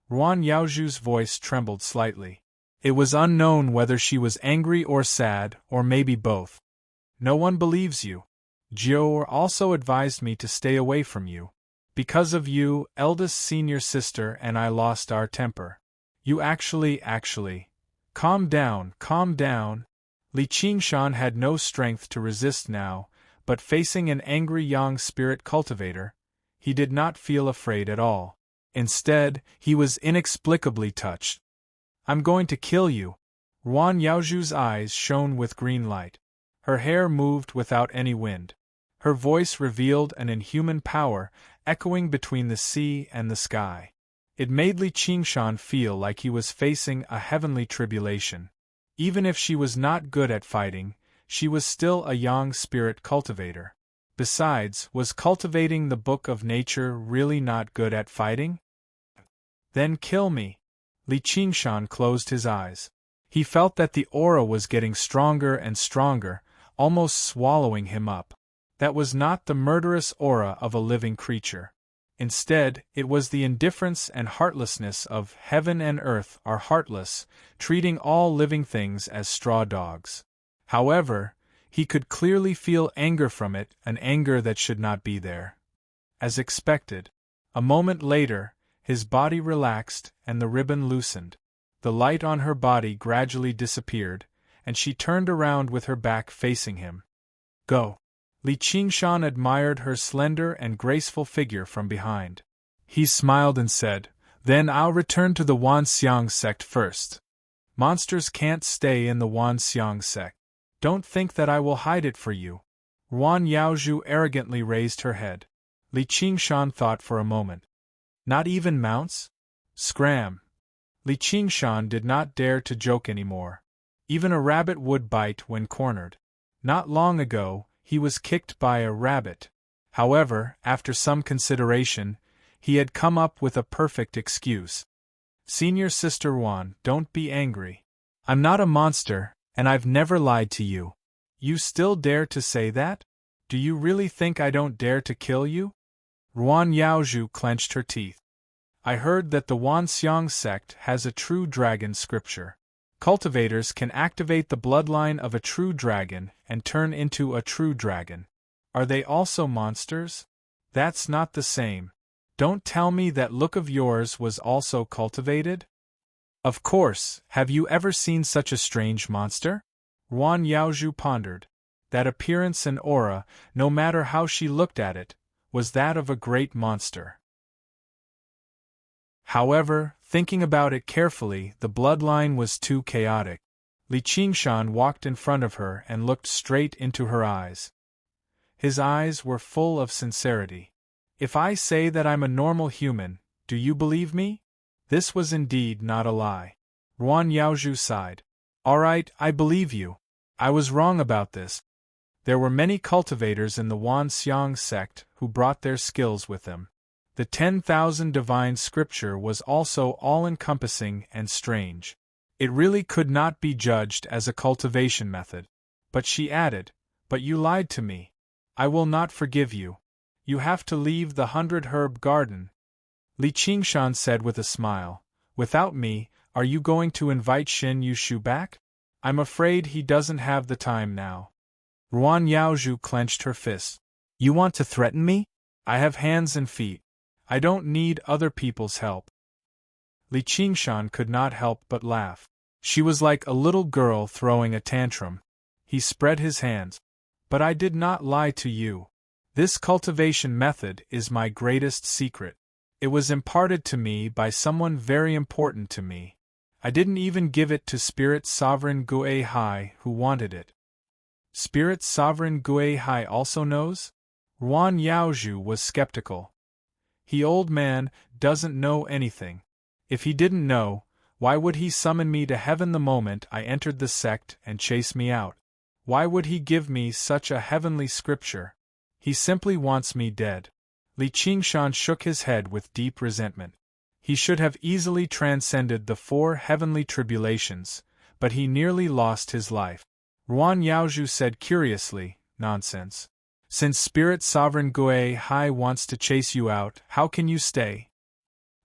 Ruan Yaozhu's voice trembled slightly. It was unknown whether she was angry or sad, or maybe both. "No one believes you. Jiao also advised me to stay away from you. Because of you, eldest senior sister and I lost our temper. You actually... Calm down, calm down." Li Qingshan had no strength to resist now, but facing an angry young spirit cultivator, he did not feel afraid at all. Instead, he was inexplicably touched. "I'm going to kill you." Ruan Yaozhu's eyes shone with green light. Her hair moved without any wind. Her voice revealed an inhuman power, echoing between the sea and the sky. It made Li Qingshan feel like he was facing a heavenly tribulation. Even if she was not good at fighting, she was still a young spirit cultivator. Besides, was cultivating the book of nature really not good at fighting? "Then kill me." Li Qingshan closed his eyes. He felt that the aura was getting stronger and stronger, almost swallowing him up. That was not the murderous aura of a living creature. Instead, it was the indifference and heartlessness of heaven and earth are heartless, treating all living things as straw dogs. However, he could clearly feel anger from it, an anger that should not be there. As expected, a moment later, his body relaxed and the ribbon loosened. The light on her body gradually disappeared, and she turned around with her back facing him. "Go." Li Qingshan admired her slender and graceful figure from behind. He smiled and said, "Then I'll return to the Wanxiang sect first. Monsters can't stay in the Wanxiang sect. Don't think that I will hide it for you." Ruan Yaozhu arrogantly raised her head. Li Qingshan thought for a moment. Not even mounts? Scram! Li Qingshan did not dare to joke anymore. Even a rabbit would bite when cornered. Not long ago, he was kicked by a rabbit. However, after some consideration, he had come up with a perfect excuse. Senior Sister Ruan, don't be angry. I'm not a monster, and I've never lied to you. You still dare to say that? Do you really think I don't dare to kill you? Ruan Yaozhu clenched her teeth. I heard that the Wanxiang sect has a true dragon scripture. Cultivators can activate the bloodline of a true dragon and turn into a true dragon. Are they also monsters? That's not the same. Don't tell me that look of yours was also cultivated? Of course, have you ever seen such a strange monster? Ruan Yaozhu pondered. That appearance and aura, no matter how she looked at it, was that of a great monster. However, thinking about it carefully, the bloodline was too chaotic. Li Qingshan walked in front of her and looked straight into her eyes. His eyes were full of sincerity. If I say that I'm a normal human, do you believe me? This was indeed not a lie. Ruan Yaozhu sighed. All right, I believe you. I was wrong about this. There were many cultivators in the Wanxiang sect who brought their skills with them. The 10,000 divine scripture was also all-encompassing and strange. It really could not be judged as a cultivation method. But she added, but you lied to me. I will not forgive you. You have to leave the 100-herb garden. Li Qingshan said with a smile. Without me, are you going to invite Xin Yushu back? I'm afraid he doesn't have the time now. Ruan Yaozhu clenched her fists. You want to threaten me? I have hands and feet. I don't need other people's help. Li Qingshan could not help but laugh. She was like a little girl throwing a tantrum. He spread his hands. But I did not lie to you. This cultivation method is my greatest secret. It was imparted to me by someone very important to me. I didn't even give it to Spirit Sovereign Gue Hai, who wanted it. Spirit Sovereign Gue Hai also knows? Ruan Yaozhu was skeptical. He old man doesn't know anything. If he didn't know, why would he summon me to heaven the moment I entered the sect and chase me out? Why would he give me such a heavenly scripture? He simply wants me dead. Li Qingshan shook his head with deep resentment. He should have easily transcended the 4 heavenly tribulations, but he nearly lost his life. Ruan Yaozhu said curiously, nonsense. Since Spirit Sovereign Gue Hai wants to chase you out, how can you stay?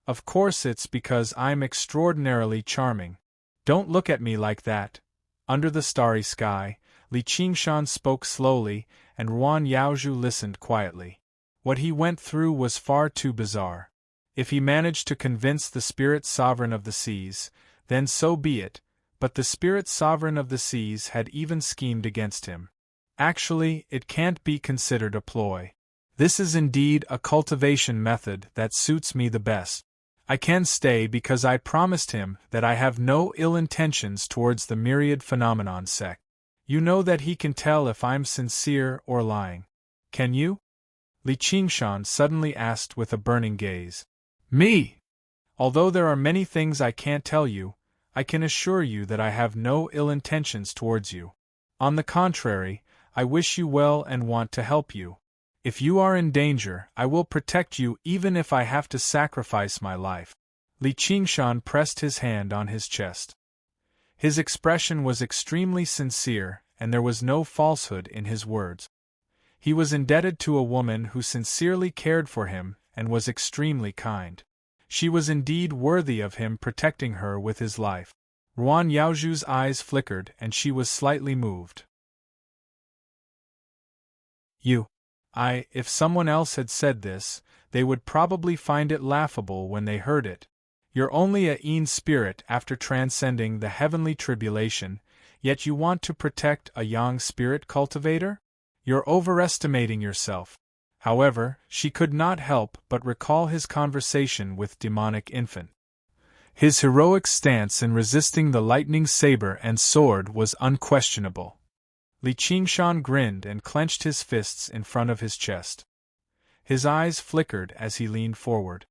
Of course it's because I'm extraordinarily charming. Don't look at me like that. Under the starry sky, Li Qingshan spoke slowly, and Ruan Yaozhu listened quietly. What he went through was far too bizarre. If he managed to convince the Spirit Sovereign of the Seas, then so be it, but the Spirit Sovereign of the Seas had even schemed against him. Actually, it can't be considered a ploy. This is indeed a cultivation method that suits me the best. I can stay because I promised him that I have no ill intentions towards the myriad phenomenon sect. You know that he can tell if I'm sincere or lying. Can you? Li Qingshan suddenly asked with a burning gaze. Me! Although there are many things I can't tell you, I can assure you that I have no ill intentions towards you. On the contrary, I wish you well and want to help you. If you are in danger, I will protect you even if I have to sacrifice my life. Li Qingshan pressed his hand on his chest. His expression was extremely sincere, and there was no falsehood in his words. He was indebted to a woman who sincerely cared for him and was extremely kind. She was indeed worthy of him protecting her with his life. Ruan Yaozhu's eyes flickered and she was slightly moved. If someone else had said this, they would probably find it laughable when they heard it. You're only a Een spirit after transcending the heavenly tribulation, yet you want to protect a Yang spirit cultivator? You're overestimating yourself. However, she could not help but recall his conversation with demonic infant. His heroic stance in resisting the lightning saber and sword was unquestionable. Li Qingshan grinned and clenched his fists in front of his chest. His eyes flickered as he leaned forward.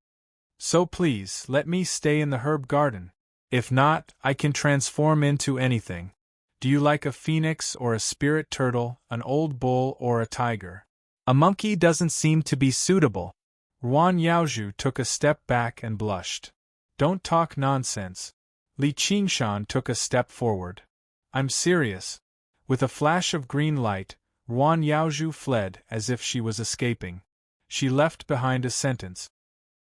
So please, let me stay in the herb garden. If not, I can transform into anything. Do you like a phoenix or a spirit turtle, an old bull or a tiger? A monkey doesn't seem to be suitable. Ruan Yaozhu took a step back and blushed. Don't talk nonsense. Li Qingshan took a step forward. I'm serious. With a flash of green light, Ruan Yaozhu fled as if she was escaping. She left behind a sentence.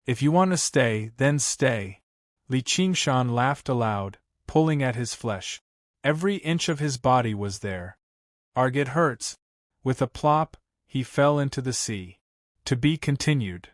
If you want to stay, then stay. Li Qingshan laughed aloud, pulling at his flesh. Every inch of his body was there. Arg, it hurts. With a plop, he fell into the sea. To be continued.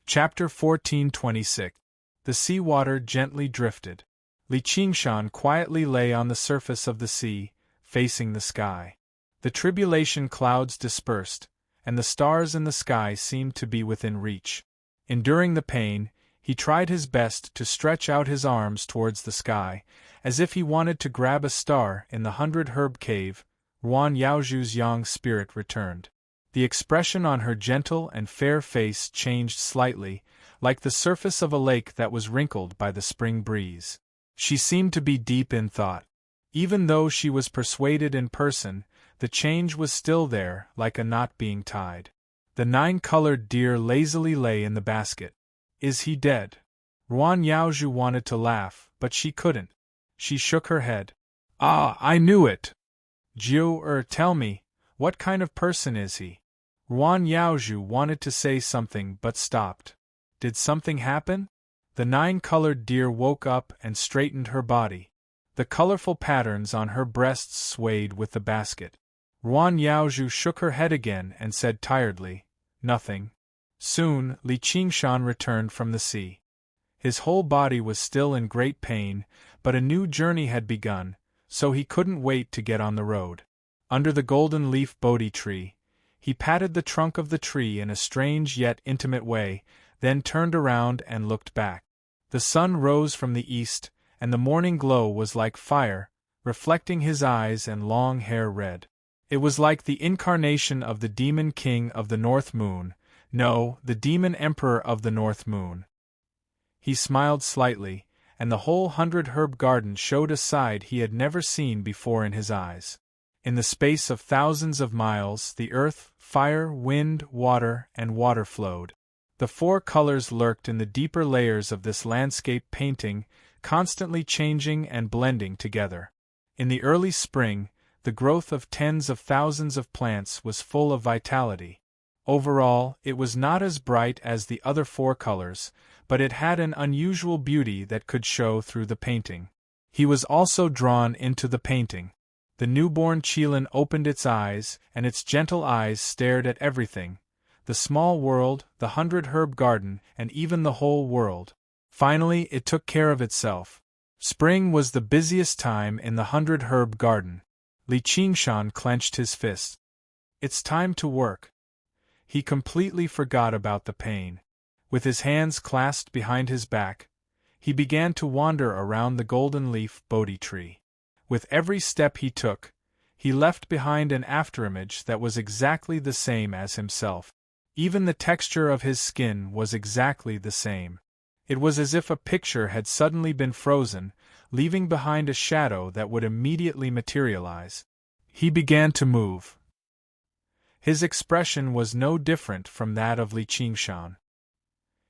Chapter 1426. The sea water gently drifted. Li Qingshan quietly lay on the surface of the sea, facing the sky. The tribulation clouds dispersed, and the stars in the sky seemed to be within reach. Enduring the pain, he tried his best to stretch out his arms towards the sky, as if he wanted to grab a star in the 100-herb cave. Ruan Yaozhu's young spirit returned. The expression on her gentle and fair face changed slightly, like the surface of a lake that was wrinkled by the spring breeze. She seemed to be deep in thought. Even though she was persuaded in person, the change was still there, like a knot being tied. The 9-colored deer lazily lay in the basket. Is he dead? Ruan Yaozhu wanted to laugh, but she couldn't. She shook her head. Ah, I knew it! Tell me, what kind of person is he? Ruan Yaozhu wanted to say something but stopped. Did something happen? The 9-colored deer woke up and straightened her body. The colorful patterns on her breasts swayed with the basket. Ruan Yaozhu shook her head again and said tiredly, Nothing. Soon, Li Qingshan returned from the sea. His whole body was still in great pain, but a new journey had begun, so he couldn't wait to get on the road. Under the golden leaf Bodhi tree, he patted the trunk of the tree in a strange yet intimate way, then turned around and looked back. The sun rose from the east, and the morning glow was like fire, reflecting his eyes and long hair red. It was like the incarnation of the demon king of the North Moon, no, the demon emperor of the North Moon. He smiled slightly, and the whole 100-herb garden showed a side he had never seen before in his eyes. In the space of thousands of miles, the earth, fire, wind, water, and water flowed. The 4 colors lurked in the deeper layers of this landscape painting, constantly changing and blending together. In the early spring, the growth of tens of thousands of plants was full of vitality. Overall, it was not as bright as the other 4 colors, but it had an unusual beauty that could show through the painting. He was also drawn into the painting. The newborn Qilin opened its eyes, and its gentle eyes stared at everything. The small world, the 100-herb garden, and even the whole world. Finally, it took care of itself. Spring was the busiest time in the 100-herb garden. Li Qingshan clenched his fists. It's time to work. He completely forgot about the pain. With his hands clasped behind his back, he began to wander around the golden leaf Bodhi tree. With every step he took, he left behind an afterimage that was exactly the same as himself. Even the texture of his skin was exactly the same. It was as if a picture had suddenly been frozen, leaving behind a shadow that would immediately materialize. He began to move. His expression was no different from that of Li Qingshan.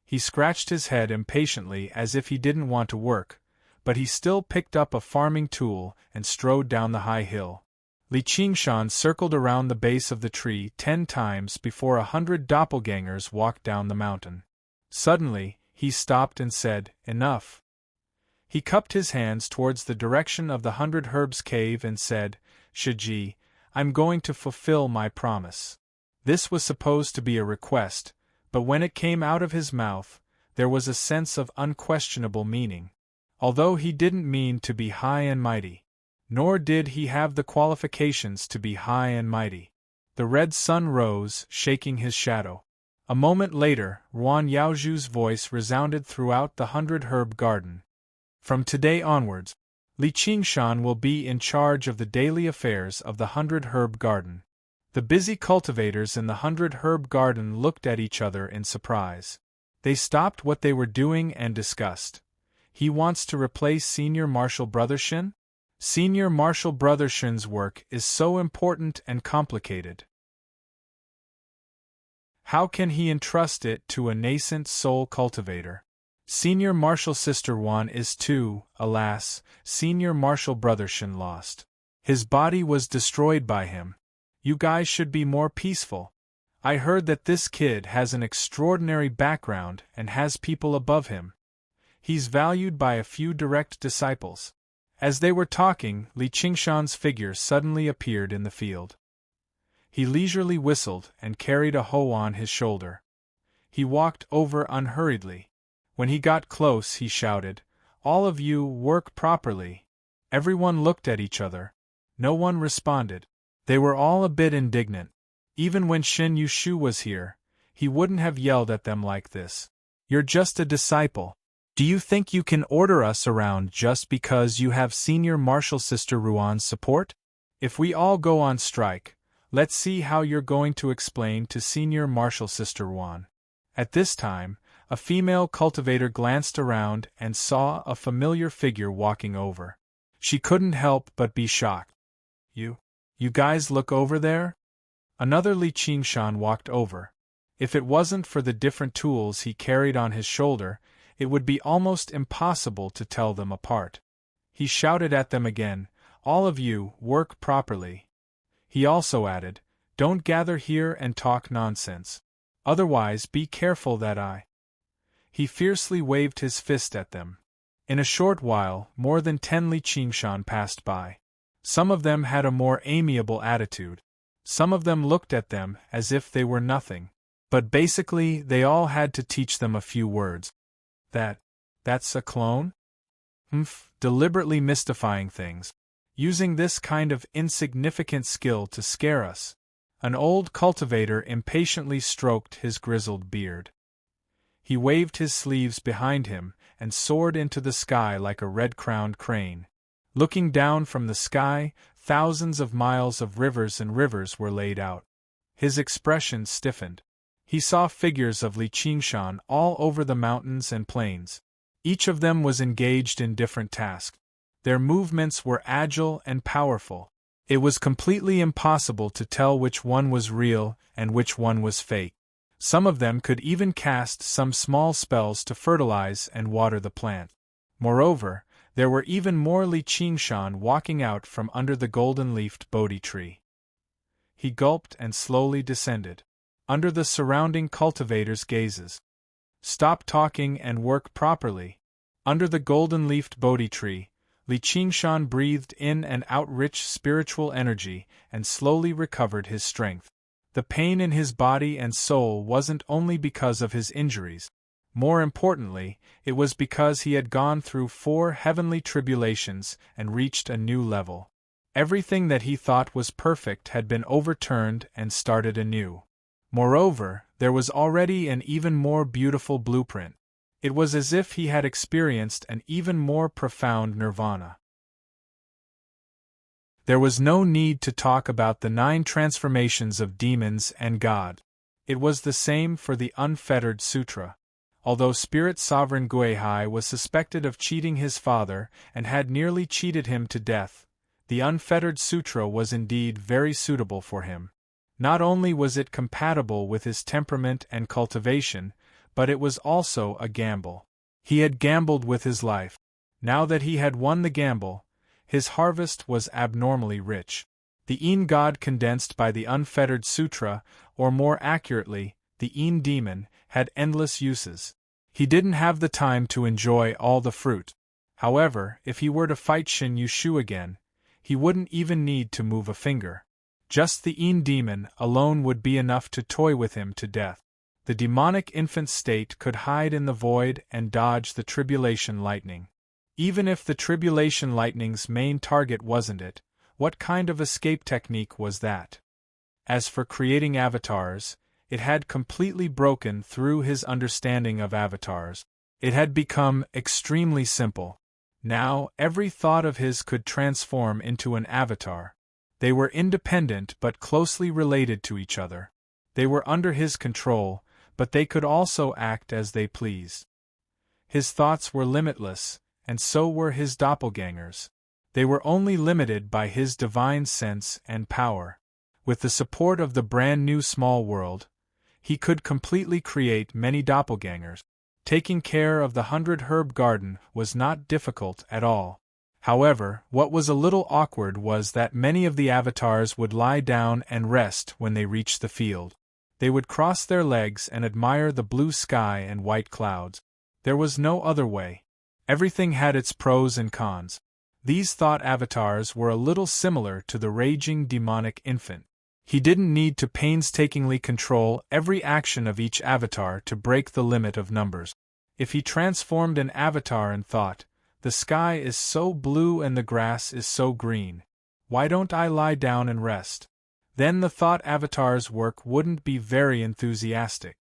He scratched his head impatiently as if he didn't want to work, but he still picked up a farming tool and strode down the high hill. Li Qingshan circled around the base of the tree 10 times before 100 doppelgangers walked down the mountain. Suddenly, he stopped and said, Enough. He cupped his hands towards the direction of the 100 Herbs cave and said, Shiji, I'm going to fulfill my promise. This was supposed to be a request, but when it came out of his mouth, there was a sense of unquestionable meaning. Although he didn't mean to be high and mighty, nor did he have the qualifications to be high and mighty. The red sun rose, shaking his shadow. A moment later, Ruan Yaozhu's voice resounded throughout the 100-herb garden. From today onwards, Li Qingshan will be in charge of the daily affairs of the 100-herb garden. The busy cultivators in the 100-herb garden looked at each other in surprise. They stopped what they were doing and discussed. He wants to replace Senior Marshal Brother Shin? Senior Marshal Brother Shin's work is so important and complicated. How can he entrust it to a nascent soul cultivator? Senior Marshal Sister Wan is too, alas, Senior Marshal Brother Shin lost. His body was destroyed by him. You guys should be more peaceful. I heard that this kid has an extraordinary background and has people above him. He's valued by a few direct disciples. As they were talking, Li Qingshan's figure suddenly appeared in the field. He leisurely whistled and carried a hoe on his shoulder. He walked over unhurriedly. When he got close, he shouted, "All of you work properly." Everyone looked at each other. No one responded. They were all a bit indignant. Even when Shin Yushu was here, he wouldn't have yelled at them like this. "You're just a disciple. Do you think you can order us around just because you have Senior Marshal Sister Ruan's support? If we all go on strike, let's see how you're going to explain to Senior Marshal Sister Ruan." At this time, a female cultivator glanced around and saw a familiar figure walking over. She couldn't help but be shocked. You guys look over there?" Another Li Qingshan walked over. If it wasn't for the different tools he carried on his shoulder, it would be almost impossible to tell them apart. He shouted at them again, "All of you, work properly." He also added, "Don't gather here and talk nonsense. Otherwise be careful that I—" He fiercely waved his fist at them. In a short while, more than 10 Li Qingshan passed by. Some of them had a more amiable attitude. Some of them looked at them as if they were nothing. But basically, they all had to teach them a few words. That's a clone? Deliberately mystifying things. Using this kind of insignificant skill to scare us. An old cultivator impatiently stroked his grizzled beard. He waved his sleeves behind him and soared into the sky like a red-crowned crane. Looking down from the sky, thousands of miles of rivers and rivers were laid out. His expression stiffened. He saw figures of Li Qingshan all over the mountains and plains. Each of them was engaged in different tasks. Their movements were agile and powerful. It was completely impossible to tell which one was real and which one was fake. Some of them could even cast some small spells to fertilize and water the plant. Moreover, there were even more Li Qingshan walking out from under the golden-leafed Bodhi tree. He gulped and slowly descended. Under the surrounding cultivators' gazes. "Stop talking and work properly." Under the golden-leafed Bodhi tree, Li Qingshan breathed in and out rich spiritual energy and slowly recovered his strength. The pain in his body and soul wasn't only because of his injuries. More importantly, it was because he had gone through 4 heavenly tribulations and reached a new level. Everything that he thought was perfect had been overturned and started anew. Moreover, there was already an even more beautiful blueprint. It was as if he had experienced an even more profound nirvana. There was no need to talk about the 9 transformations of demons and God. It was the same for the Unfettered Sutra. Although Spirit Sovereign Guihai was suspected of cheating his father and had nearly cheated him to death, the Unfettered Sutra was indeed very suitable for him. Not only was it compatible with his temperament and cultivation, but it was also a gamble. He had gambled with his life. Now that he had won the gamble, his harvest was abnormally rich. The Een God condensed by the Unfettered Sutra, or more accurately, the Een Demon, had endless uses. He didn't have the time to enjoy all the fruit. However, if he were to fight Shin Yushu again, he wouldn't even need to move a finger. Just the Een Demon alone would be enough to toy with him to death. The demonic infant state could hide in the void and dodge the tribulation lightning. Even if the tribulation lightning's main target wasn't it, what kind of escape technique was that? As for creating avatars, it had completely broken through his understanding of avatars. It had become extremely simple. Now, every thought of his could transform into an avatar. They were independent but closely related to each other. They were under his control, but they could also act as they pleased. His thoughts were limitless, and so were his doppelgangers. They were only limited by his divine sense and power. With the support of the brand new small world, he could completely create many doppelgangers. Taking care of the 100-herb garden was not difficult at all. However, what was a little awkward was that many of the avatars would lie down and rest when they reached the field. They would cross their legs and admire the blue sky and white clouds. There was no other way. Everything had its pros and cons. These thought avatars were a little similar to the raging demonic infant. He didn't need to painstakingly control every action of each avatar to break the limit of numbers. If he transformed an avatar and thought, "The sky is so blue and the grass is so green. Why don't I lie down and rest?" Then the thought avatar's work wouldn't be very enthusiastic.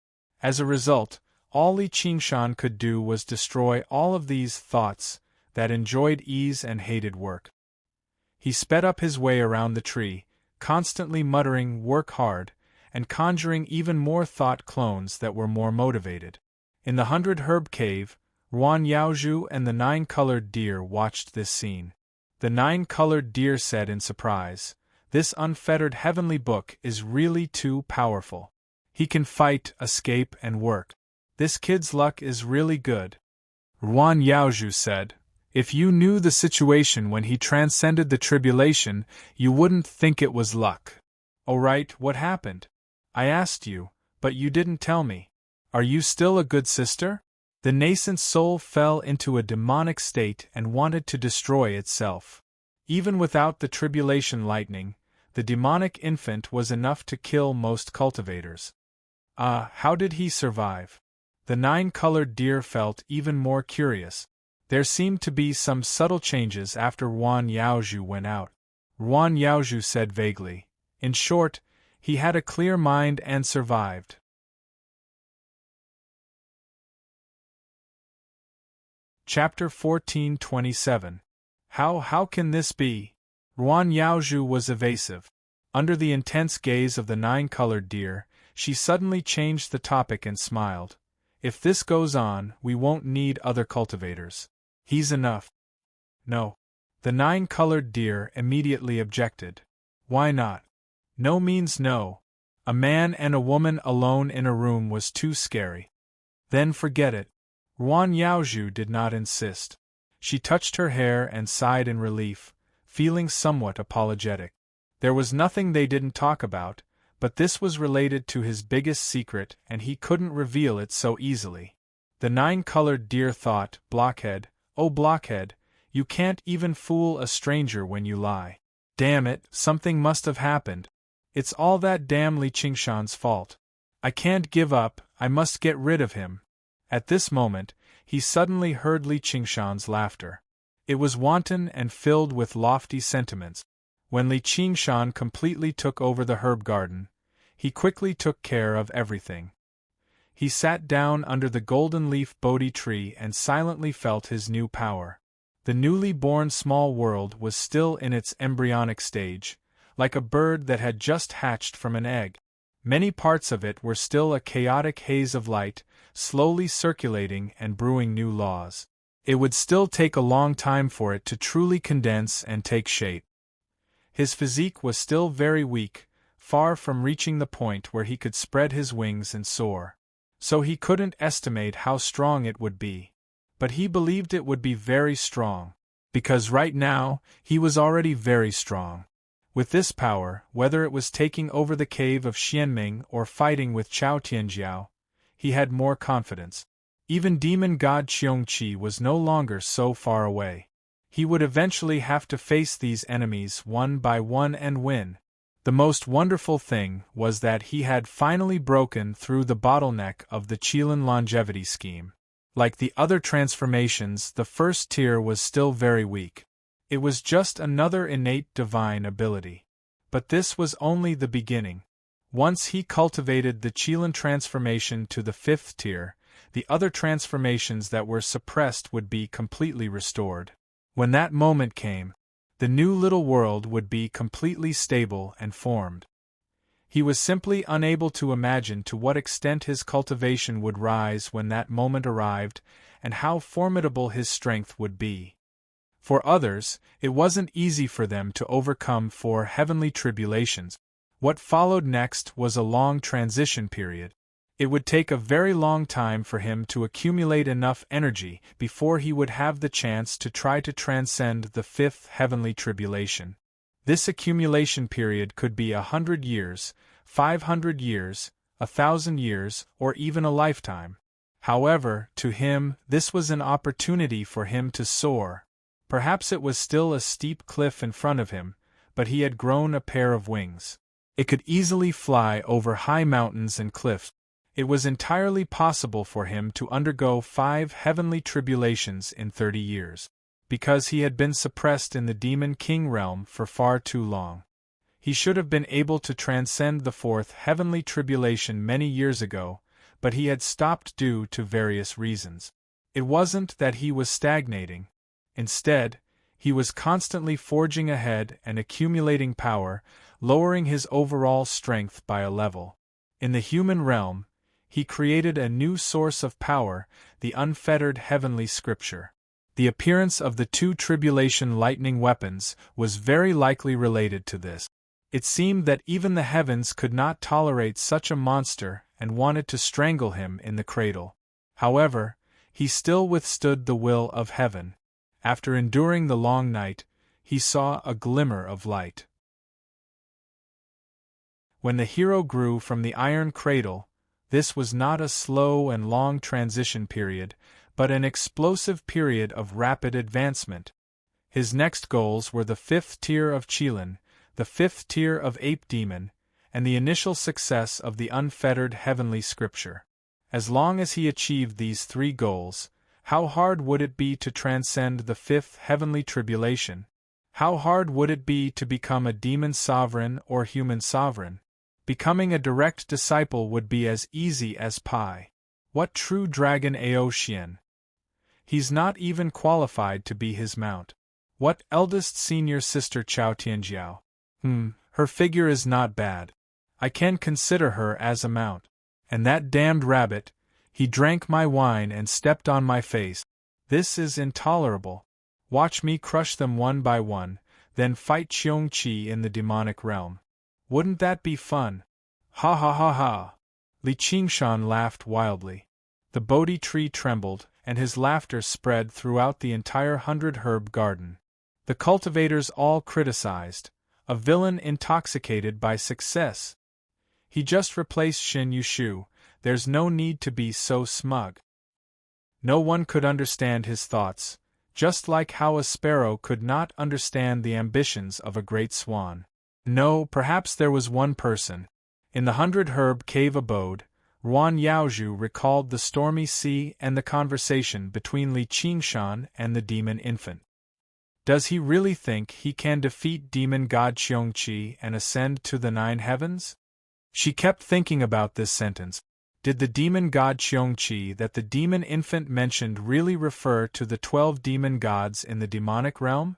As a result, all Li Qingshan could do was destroy all of these thoughts that enjoyed ease and hated work. He sped up his way around the tree, constantly muttering "work hard," and conjuring even more thought clones that were more motivated. In the 100-herb cave, Ruan Yaozhu and the 9-colored deer watched this scene. The 9-colored deer said in surprise, "This unfettered heavenly book is really too powerful. He can fight, escape, and work. This kid's luck is really good." Ruan Yaozhu said, "If you knew the situation when he transcended the tribulation, you wouldn't think it was luck." "Oh right, what happened? I asked you, but you didn't tell me. Are you still a good sister?" The nascent soul fell into a demonic state and wanted to destroy itself. Even without the tribulation lightning, the demonic infant was enough to kill most cultivators. How did he survive? The 9-colored deer felt even more curious. There seemed to be some subtle changes after Ruan Yaozhu went out. Ruan Yaozhu said vaguely, "In short, he had a clear mind and survived." Chapter 14:27. How can this be? Ruan Yaozhu was evasive. Under the intense gaze of the 9-colored deer, she suddenly changed the topic and smiled. "If this goes on, we won't need other cultivators. He's enough." "No." The 9-colored deer immediately objected. "Why not?" "No means no. A man and a woman alone in a room was too scary." "Then forget it." Ruan Yaozhu did not insist. She touched her hair and sighed in relief, feeling somewhat apologetic. There was nothing they didn't talk about, but this was related to his biggest secret and he couldn't reveal it so easily. The 9-colored deer thought, "Blockhead, oh blockhead, you can't even fool a stranger when you lie. Damn it, something must have happened. It's all that damn Li Qingshan's fault. I can't give up, I must get rid of him." At this moment, he suddenly heard Li Qingshan's laughter. It was wanton and filled with lofty sentiments. When Li Qingshan completely took over the herb garden, he quickly took care of everything. He sat down under the golden leaf Bodhi tree and silently felt his new power. The newly born small world was still in its embryonic stage, like a bird that had just hatched from an egg. Many parts of it were still a chaotic haze of light, slowly circulating and brewing new laws. It would still take a long time for it to truly condense and take shape. His physique was still very weak, far from reaching the point where he could spread his wings and soar. So he couldn't estimate how strong it would be. But he believed it would be very strong. Because right now, he was already very strong. With this power, whether it was taking over the cave of Xianming or fighting with Chao Tianjiao, he had more confidence. Even demon god Qiongqi was no longer so far away. He would eventually have to face these enemies one by one and win. The most wonderful thing was that he had finally broken through the bottleneck of the Qilin longevity scheme. Like the other transformations, the first tier was still very weak. It was just another innate divine ability. But this was only the beginning. Once he cultivated the Qilin transformation to the 5th tier, the other transformations that were suppressed would be completely restored. When that moment came, the new little world would be completely stable and formed. He was simply unable to imagine to what extent his cultivation would rise when that moment arrived, and how formidable his strength would be. For others, it wasn't easy for them to overcome 4 heavenly tribulations. What followed next was a long transition period. It would take a very long time for him to accumulate enough energy before he would have the chance to try to transcend the 5th heavenly tribulation. This accumulation period could be 100 years, 500 years, 1,000 years, or even a lifetime. However, to him, this was an opportunity for him to soar. Perhaps it was still a steep cliff in front of him, but he had grown a pair of wings. It could easily fly over high mountains and cliffs. It was entirely possible for him to undergo 5 heavenly tribulations in 30 years. Because he had been suppressed in the Demon King realm for far too long. He should have been able to transcend the 4th heavenly tribulation many years ago, but he had stopped due to various reasons. It wasn't that he was stagnating. Instead, he was constantly forging ahead and accumulating power, lowering his overall strength by a level. In the human realm, he created a new source of power, the unfettered heavenly scripture. The appearance of the 2 tribulation lightning weapons was very likely related to this. It seemed that even the heavens could not tolerate such a monster and wanted to strangle him in the cradle. However, he still withstood the will of heaven. After enduring the long night, he saw a glimmer of light. When the hero grew from the iron cradle, this was not a slow and long transition period, but an explosive period of rapid advancement. His next goals were the 5th tier of Qilin, the 5th tier of Ape Demon, and the initial success of the unfettered heavenly scripture. As long as he achieved these 3 goals, how hard would it be to transcend the 5th heavenly tribulation? How hard would it be to become a demon sovereign or human sovereign? Becoming a direct disciple would be as easy as pie. What true dragon Aotian? He's not even qualified to be his mount. What eldest senior sister Chao Tianjiao? Her figure is not bad. I can consider her as a mount. And that damned rabbit, he drank my wine and stepped on my face. This is intolerable. Watch me crush them one by one, then fight Qiongqi in the demonic realm. Wouldn't that be fun? Ha ha ha ha! Li Qingshan laughed wildly. The Bodhi tree trembled, and his laughter spread throughout the entire 100-herb garden. The cultivators all criticized, a villain intoxicated by success. He just replaced Xin Yushu, there's no need to be so smug. No one could understand his thoughts, just like how a sparrow could not understand the ambitions of a great swan. No, perhaps there was one person. In the 100-herb cave abode, Ruan Yaozhu recalled the stormy sea and the conversation between Li Qingshan and the demon infant. Does he really think he can defeat demon god Qiongqi and ascend to the 9 heavens? She kept thinking about this sentence. Did the demon god Qiongqi that the demon infant mentioned really refer to the 12 demon gods in the demonic realm?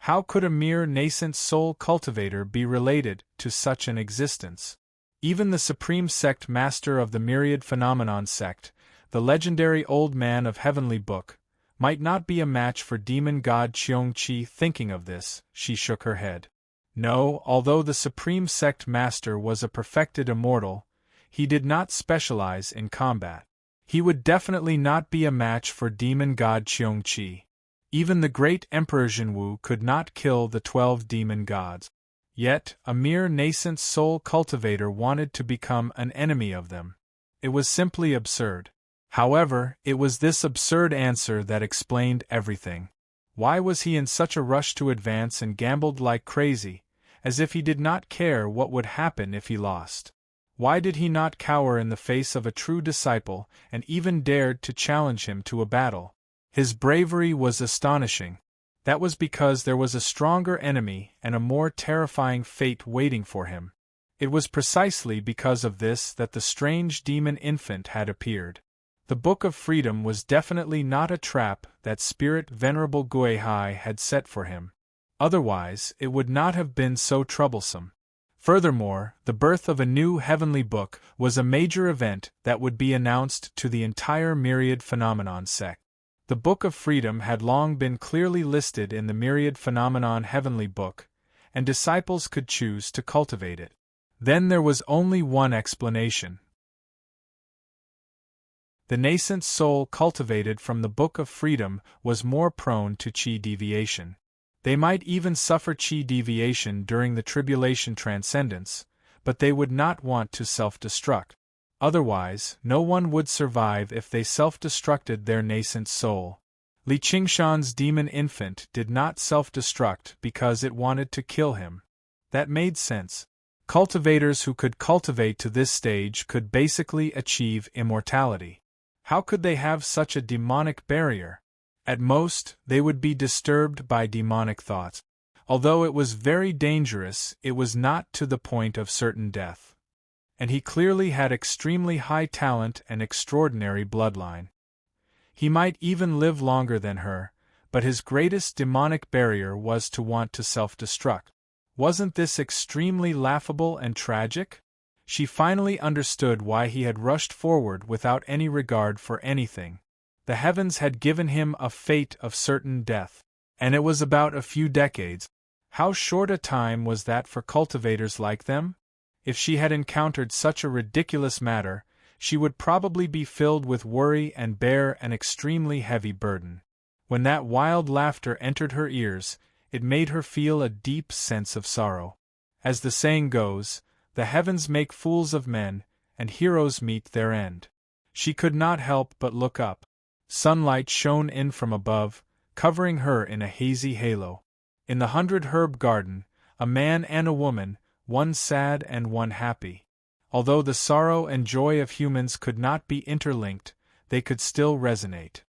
How could a mere nascent soul cultivator be related to such an existence? Even the supreme sect master of the myriad phenomenon sect, the legendary old man of heavenly book, might not be a match for demon god Qiongqi. Thinking of this, she shook her head. No, although the supreme sect master was a perfected immortal, he did not specialize in combat. He would definitely not be a match for demon god Qiongqi. Even the great Emperor Zhenwu could not kill the 12 demon gods. Yet, a mere nascent soul cultivator wanted to become an enemy of them. It was simply absurd. However, it was this absurd answer that explained everything. Why was he in such a rush to advance and gambled like crazy, as if he did not care what would happen if he lost? Why did he not cower in the face of a true disciple and even dared to challenge him to a battle? His bravery was astonishing. That was because there was a stronger enemy and a more terrifying fate waiting for him. It was precisely because of this that the strange demon infant had appeared. The Book of Freedom was definitely not a trap that Spirit Venerable Guihai had set for him. Otherwise, it would not have been so troublesome. Furthermore, the birth of a new heavenly book was a major event that would be announced to the entire Myriad Phenomenon sect. The Book of Freedom had long been clearly listed in the Myriad Phenomenon Heavenly Book, and disciples could choose to cultivate it. Then there was only one explanation. The nascent soul cultivated from the Book of Freedom was more prone to chi deviation. They might even suffer chi deviation during the tribulation transcendence, but they would not want to self-destruct. Otherwise, no one would survive if they self-destructed their nascent soul. Li Qingshan's demon infant did not self-destruct because it wanted to kill him. That made sense. Cultivators who could cultivate to this stage could basically achieve immortality. How could they have such a demonic barrier? At most, they would be disturbed by demonic thoughts. Although it was very dangerous, it was not to the point of certain death. And he clearly had extremely high talent and extraordinary bloodline. He might even live longer than her, but his greatest demonic barrier was to want to self-destruct. Wasn't this extremely laughable and tragic? She finally understood why he had rushed forward without any regard for anything. The heavens had given him a fate of certain death, and it was about a few decades. How short a time was that for cultivators like them? If she had encountered such a ridiculous matter, she would probably be filled with worry and bear an extremely heavy burden. When that wild laughter entered her ears, it made her feel a deep sense of sorrow. As the saying goes, the heavens make fools of men, and heroes meet their end. She could not help but look up. Sunlight shone in from above, covering her in a hazy halo. In the 100-herb garden, a man and a woman, one sad and one happy. Although the sorrow and joy of humans could not be interlinked, they could still resonate.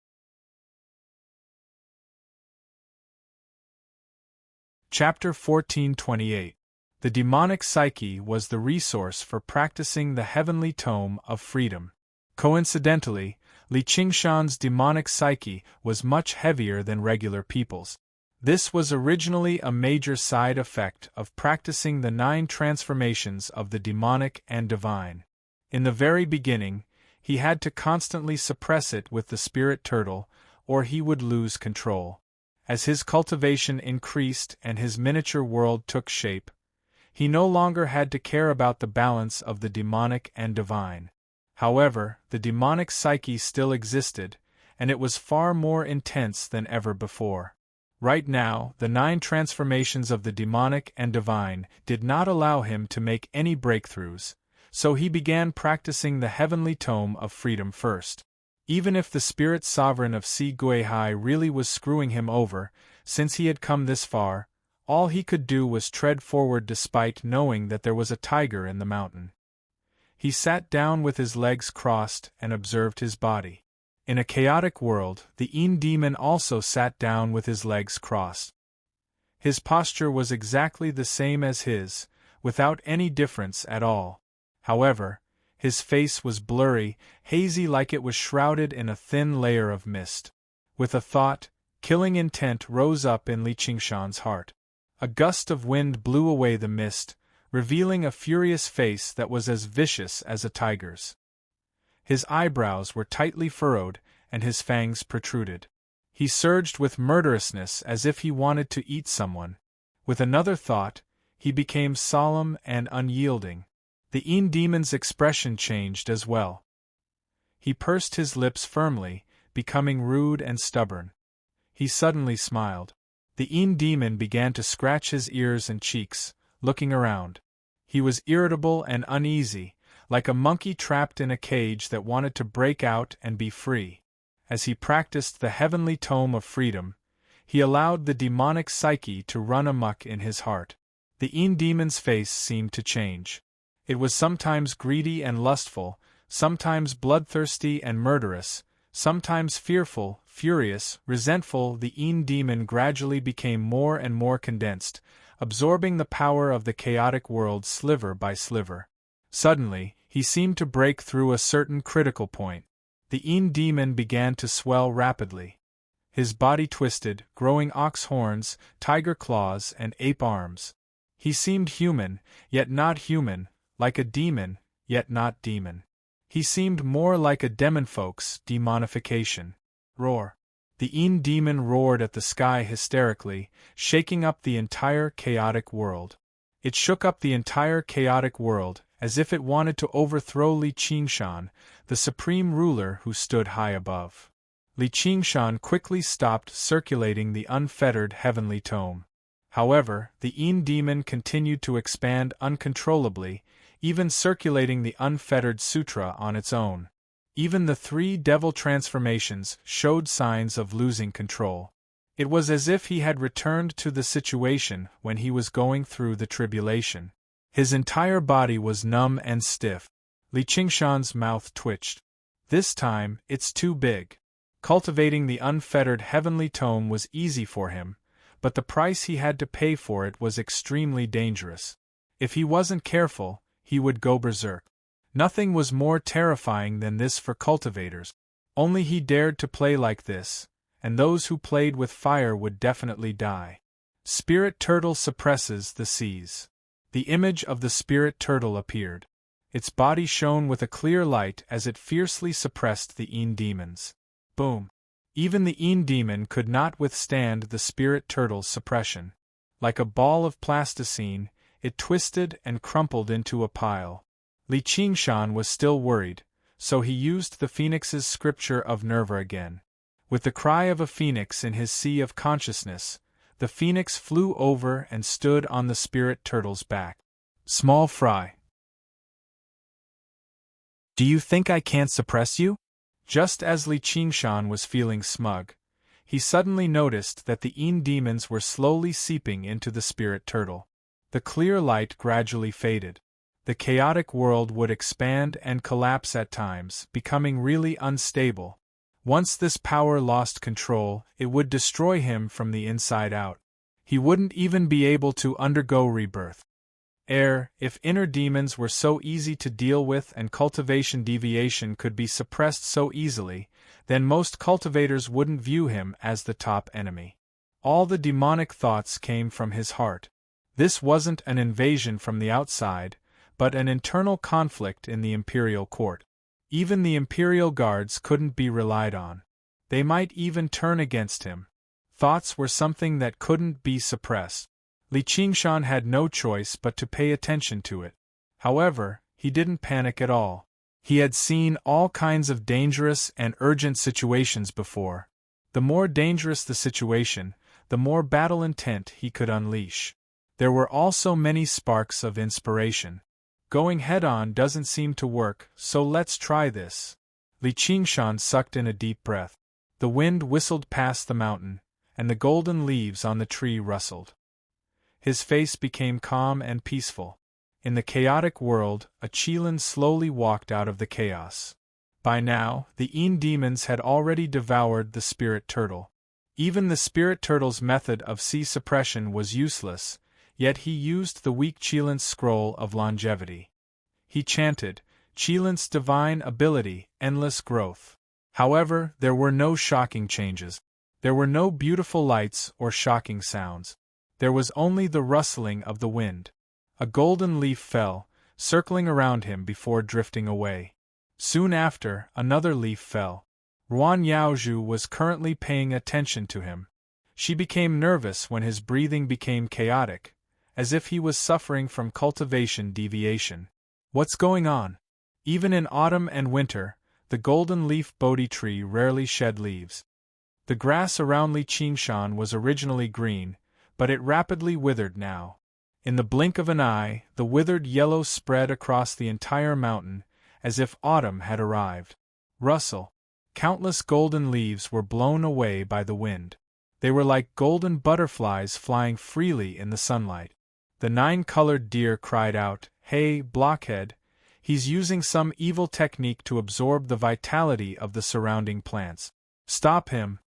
Chapter 1428. The demonic psyche was the resource for practicing the heavenly tome of freedom. Coincidentally, Li Qingshan's demonic psyche was much heavier than regular people's. This was originally a major side effect of practicing the 9 transformations of the demonic and divine. In the very beginning, he had to constantly suppress it with the spirit turtle, or he would lose control. As his cultivation increased and his miniature world took shape, he no longer had to care about the balance of the demonic and divine. However, the demonic psyche still existed, and it was far more intense than ever before. Right now, the 9 transformations of the demonic and divine did not allow him to make any breakthroughs, so he began practicing the heavenly tome of freedom first. Even if the spirit sovereign of Si Guihai really was screwing him over, since he had come this far, all he could do was tread forward despite knowing that there was a tiger in the mountain. He sat down with his legs crossed and observed his body. In a chaotic world, the Yin demon also sat down with his legs crossed. His posture was exactly the same as his, without any difference at all. However, his face was blurry, hazy, like it was shrouded in a thin layer of mist. With a thought, killing intent rose up in Li Qingshan's heart. A gust of wind blew away the mist, revealing a furious face that was as vicious as a tiger's. His eyebrows were tightly furrowed, and his fangs protruded. He surged with murderousness as if he wanted to eat someone. With another thought, he became solemn and unyielding. The Yin demon's expression changed as well. He pursed his lips firmly, becoming rude and stubborn. He suddenly smiled. The Yin demon began to scratch his ears and cheeks, looking around. He was irritable and uneasy, like a monkey trapped in a cage that wanted to break out and be free. As he practiced the heavenly tome of freedom, he allowed the demonic psyche to run amok in his heart. The Yin demon's face seemed to change. It was sometimes greedy and lustful, sometimes bloodthirsty and murderous, sometimes fearful, furious, resentful. The Yin demon gradually became more and more condensed, absorbing the power of the chaotic world sliver by sliver. Suddenly, he seemed to break through a certain critical point. The Een demon began to swell rapidly. His body twisted, growing ox horns, tiger claws, and ape arms. He seemed human, yet not human, like a demon, yet not demon. He seemed more like a demonfolk's demonification. Roar. The Een demon roared at the sky hysterically, shaking up the entire chaotic world. It shook up the entire chaotic world, as if it wanted to overthrow Li Qingshan, the supreme ruler who stood high above. Li Qingshan quickly stopped circulating the unfettered heavenly tome. However, the Een demon continued to expand uncontrollably, even circulating the unfettered sutra on its own. Even the 3 devil transformations showed signs of losing control. It was as if he had returned to the situation when he was going through the tribulation. His entire body was numb and stiff. Li Qingshan's mouth twitched. This time, it's too big. Cultivating the unfettered heavenly tome was easy for him, but the price he had to pay for it was extremely dangerous. If he wasn't careful, he would go berserk. Nothing was more terrifying than this for cultivators. Only he dared to play like this, and those who played with fire would definitely die. Spirit turtle suppresses the seas. The image of the spirit turtle appeared. Its body shone with a clear light as it fiercely suppressed the Een demons. Boom! Even the Een demon could not withstand the spirit turtle's suppression. Like a ball of plasticine, it twisted and crumpled into a pile. Li Qingshan was still worried, so he used the phoenix's scripture of Nerva again. With the cry of a phoenix in his sea of consciousness, the phoenix flew over and stood on the spirit turtle's back. Small fry. Do you think I can't suppress you? Just as Li Qingshan was feeling smug, he suddenly noticed that the Een demons were slowly seeping into the spirit turtle. The clear light gradually faded. The chaotic world would expand and collapse at times, becoming really unstable. Once this power lost control, it would destroy him from the inside out. He wouldn't even be able to undergo rebirth. If inner demons were so easy to deal with and cultivation deviation could be suppressed so easily, then most cultivators wouldn't view him as the top enemy. All the demonic thoughts came from his heart. This wasn't an invasion from the outside, but an internal conflict in the imperial court. Even the imperial guards couldn't be relied on. They might even turn against him. Thoughts were something that couldn't be suppressed. Li Qingshan had no choice but to pay attention to it. However, he didn't panic at all. He had seen all kinds of dangerous and urgent situations before. The more dangerous the situation, the more battle intent he could unleash. There were also many sparks of inspiration. Going head-on doesn't seem to work, so let's try this. Li Qingshan sucked in a deep breath. The wind whistled past the mountain, and the golden leaves on the tree rustled. His face became calm and peaceful. In the chaotic world, a Qilin slowly walked out of the chaos. By now, the Een demons had already devoured the spirit turtle. Even the spirit turtle's method of sea suppression was useless, yet he used the weak Qilin's scroll of longevity. He chanted, Qilin's divine ability, endless growth. However, there were no shocking changes. There were no beautiful lights or shocking sounds. There was only the rustling of the wind. A golden leaf fell, circling around him before drifting away. Soon after, another leaf fell. Ruan Yaozhu was currently paying attention to him. She became nervous when his breathing became chaotic, as if he was suffering from cultivation deviation. What's going on? Even in autumn and winter, the golden leaf Bodhi tree rarely shed leaves. The grass around Li Qingshan was originally green, but it rapidly withered now. In the blink of an eye, the withered yellow spread across the entire mountain, as if autumn had arrived. Rustle. Countless golden leaves were blown away by the wind. They were like golden butterflies flying freely in the sunlight. The 9-colored deer cried out, Hey, blockhead! He's using some evil technique to absorb the vitality of the surrounding plants. Stop him!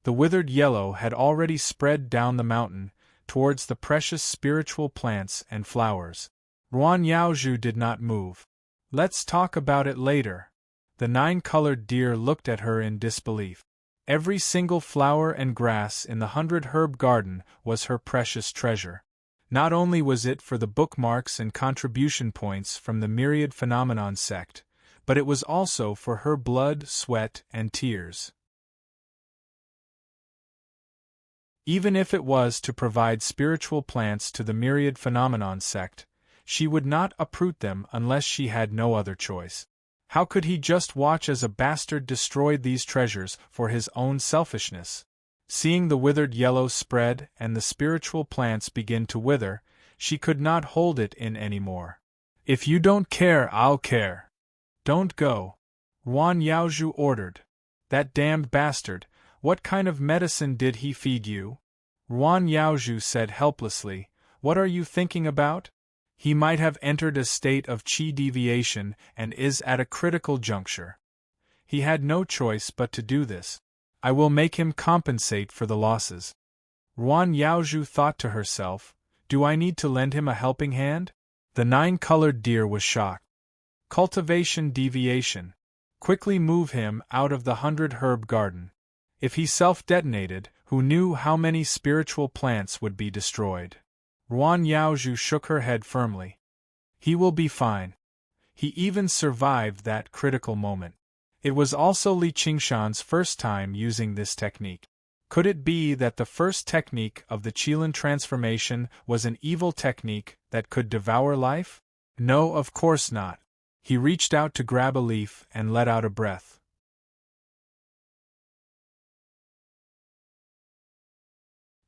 The withered yellow had already spread down the mountain, towards the precious spiritual plants and flowers. Ruan Yaozhu did not move. Let's talk about it later. The nine-colored deer looked at her in disbelief. Every single flower and grass in the 100-herb garden was her precious treasure. Not only was it for the bookmarks and contribution points from the myriad phenomenon sect, but it was also for her blood, sweat, and tears. Even if it was to provide spiritual plants to the myriad phenomenon sect, she would not uproot them unless she had no other choice. How could he just watch as a bastard destroyed these treasures for his own selfishness? Seeing the withered yellow spread and the spiritual plants begin to wither, she could not hold it in any more. "If you don't care, I'll care. Don't go," Yuan Yaozhu ordered. "That damned bastard, what kind of medicine did he feed you?" Yuan Yaozhu said helplessly, "What are you thinking about? He might have entered a state of qi deviation and is at a critical juncture. He had no choice but to do this. I will make him compensate for the losses." Yuan Yaozhu thought to herself, "Do I need to lend him a helping hand?" The nine-colored deer was shocked. Cultivation deviation. Quickly move him out of the 100-herb garden. If he self-detonated, who knew how many spiritual plants would be destroyed? Yuan Yaozhu shook her head firmly. "He will be fine." He even survived that critical moment. It was also Li Qingshan's first time using this technique. Could it be that the first technique of the Qilin transformation was an evil technique that could devour life? No, of course not. He reached out to grab a leaf and let out a breath.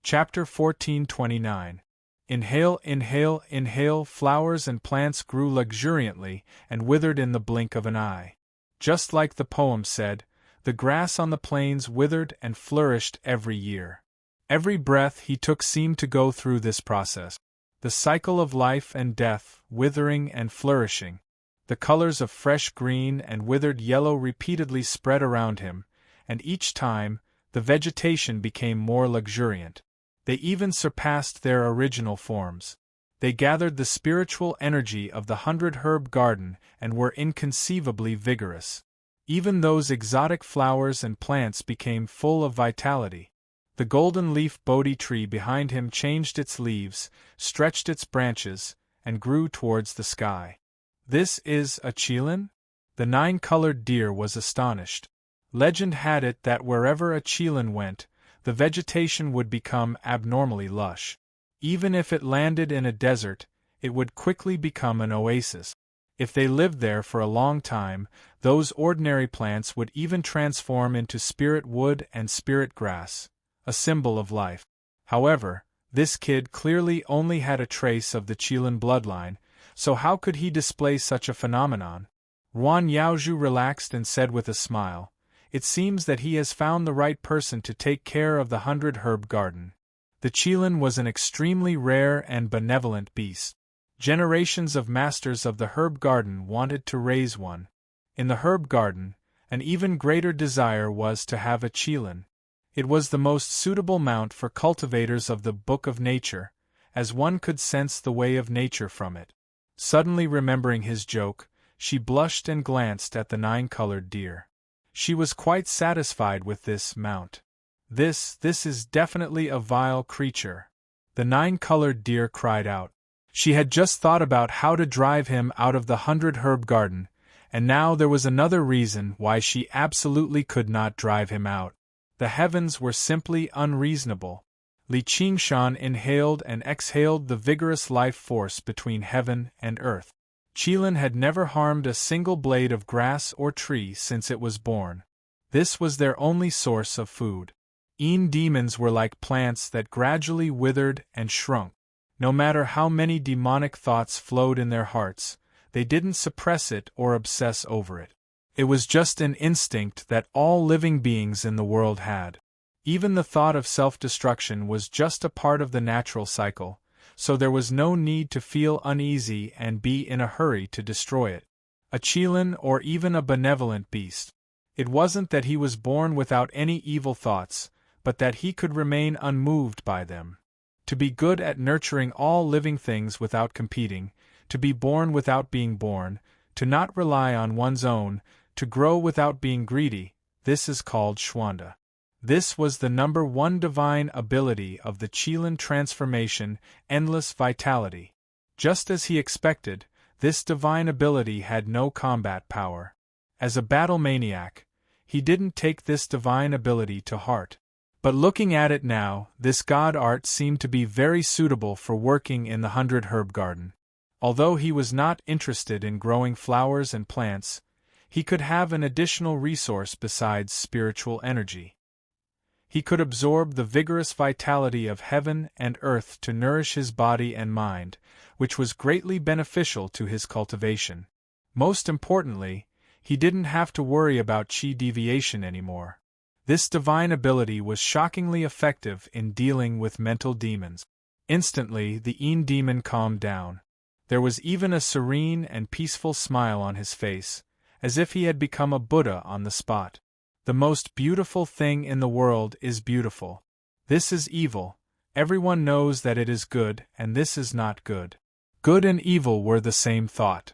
Chapter 1429. Inhale, inhale, inhale. Flowers and plants grew luxuriantly and withered in the blink of an eye. Just like the poem said, the grass on the plains withered and flourished every year. Every breath he took seemed to go through this process. The cycle of life and death, withering and flourishing. The colors of fresh green and withered yellow repeatedly spread around him, and each time, the vegetation became more luxuriant. They even surpassed their original forms. They gathered the spiritual energy of the 100-herb garden and were inconceivably vigorous. Even those exotic flowers and plants became full of vitality. The golden-leaf Bodhi tree behind him changed its leaves, stretched its branches, and grew towards the sky. "This is a Qilin?" The nine-colored deer was astonished. Legend had it that wherever a Qilin went, the vegetation would become abnormally lush. Even if it landed in a desert, it would quickly become an oasis. If they lived there for a long time, those ordinary plants would even transform into spirit wood and spirit grass, a symbol of life. However, this kid clearly only had a trace of the Qilin bloodline, so how could he display such a phenomenon? Yuan Yaozhu relaxed and said with a smile, "It seems that he has found the right person to take care of the 100-herb garden." The Qilin was an extremely rare and benevolent beast. Generations of masters of the herb garden wanted to raise one. In the herb garden, an even greater desire was to have a Qilin. It was the most suitable mount for cultivators of the Book of Nature, as one could sense the way of nature from it. Suddenly remembering his joke, she blushed and glanced at the nine-colored deer. She was quite satisfied with this mount. This is definitely a vile creature," the nine-colored deer cried out. She had just thought about how to drive him out of the 100-herb garden, and now there was another reason why she absolutely could not drive him out. The heavens were simply unreasonable. Li Qingshan inhaled and exhaled the vigorous life force between heaven and earth. Qilin had never harmed a single blade of grass or tree since it was born. This was their only source of food. Demons were like plants that gradually withered and shrunk. No matter how many demonic thoughts flowed in their hearts, they didn't suppress it or obsess over it. It was just an instinct that all living beings in the world had. Even the thought of self-destruction was just a part of the natural cycle, so there was no need to feel uneasy and be in a hurry to destroy it. A Qilin or even a benevolent beast. It wasn't that he was born without any evil thoughts, but that he could remain unmoved by them. To be good at nurturing all living things without competing, to be born without being born, to not rely on one's own, to grow without being greedy. This is called Shwanda. This was the number one divine ability of the Chilan transformation, endless vitality. Just as he expected, this divine ability had no combat power. As a battle maniac, he didn't take this divine ability to heart. But looking at it now, this god art seemed to be very suitable for working in the 100-herb garden. Although he was not interested in growing flowers and plants, he could have an additional resource besides spiritual energy. He could absorb the vigorous vitality of heaven and earth to nourish his body and mind, which was greatly beneficial to his cultivation. Most importantly, he didn't have to worry about chi deviation anymore. This divine ability was shockingly effective in dealing with mental demons. Instantly, the Een demon calmed down. There was even a serene and peaceful smile on his face, as if he had become a Buddha on the spot. The most beautiful thing in the world is beautiful. This is evil. Everyone knows that it is good, and this is not good. Good and evil were the same thought.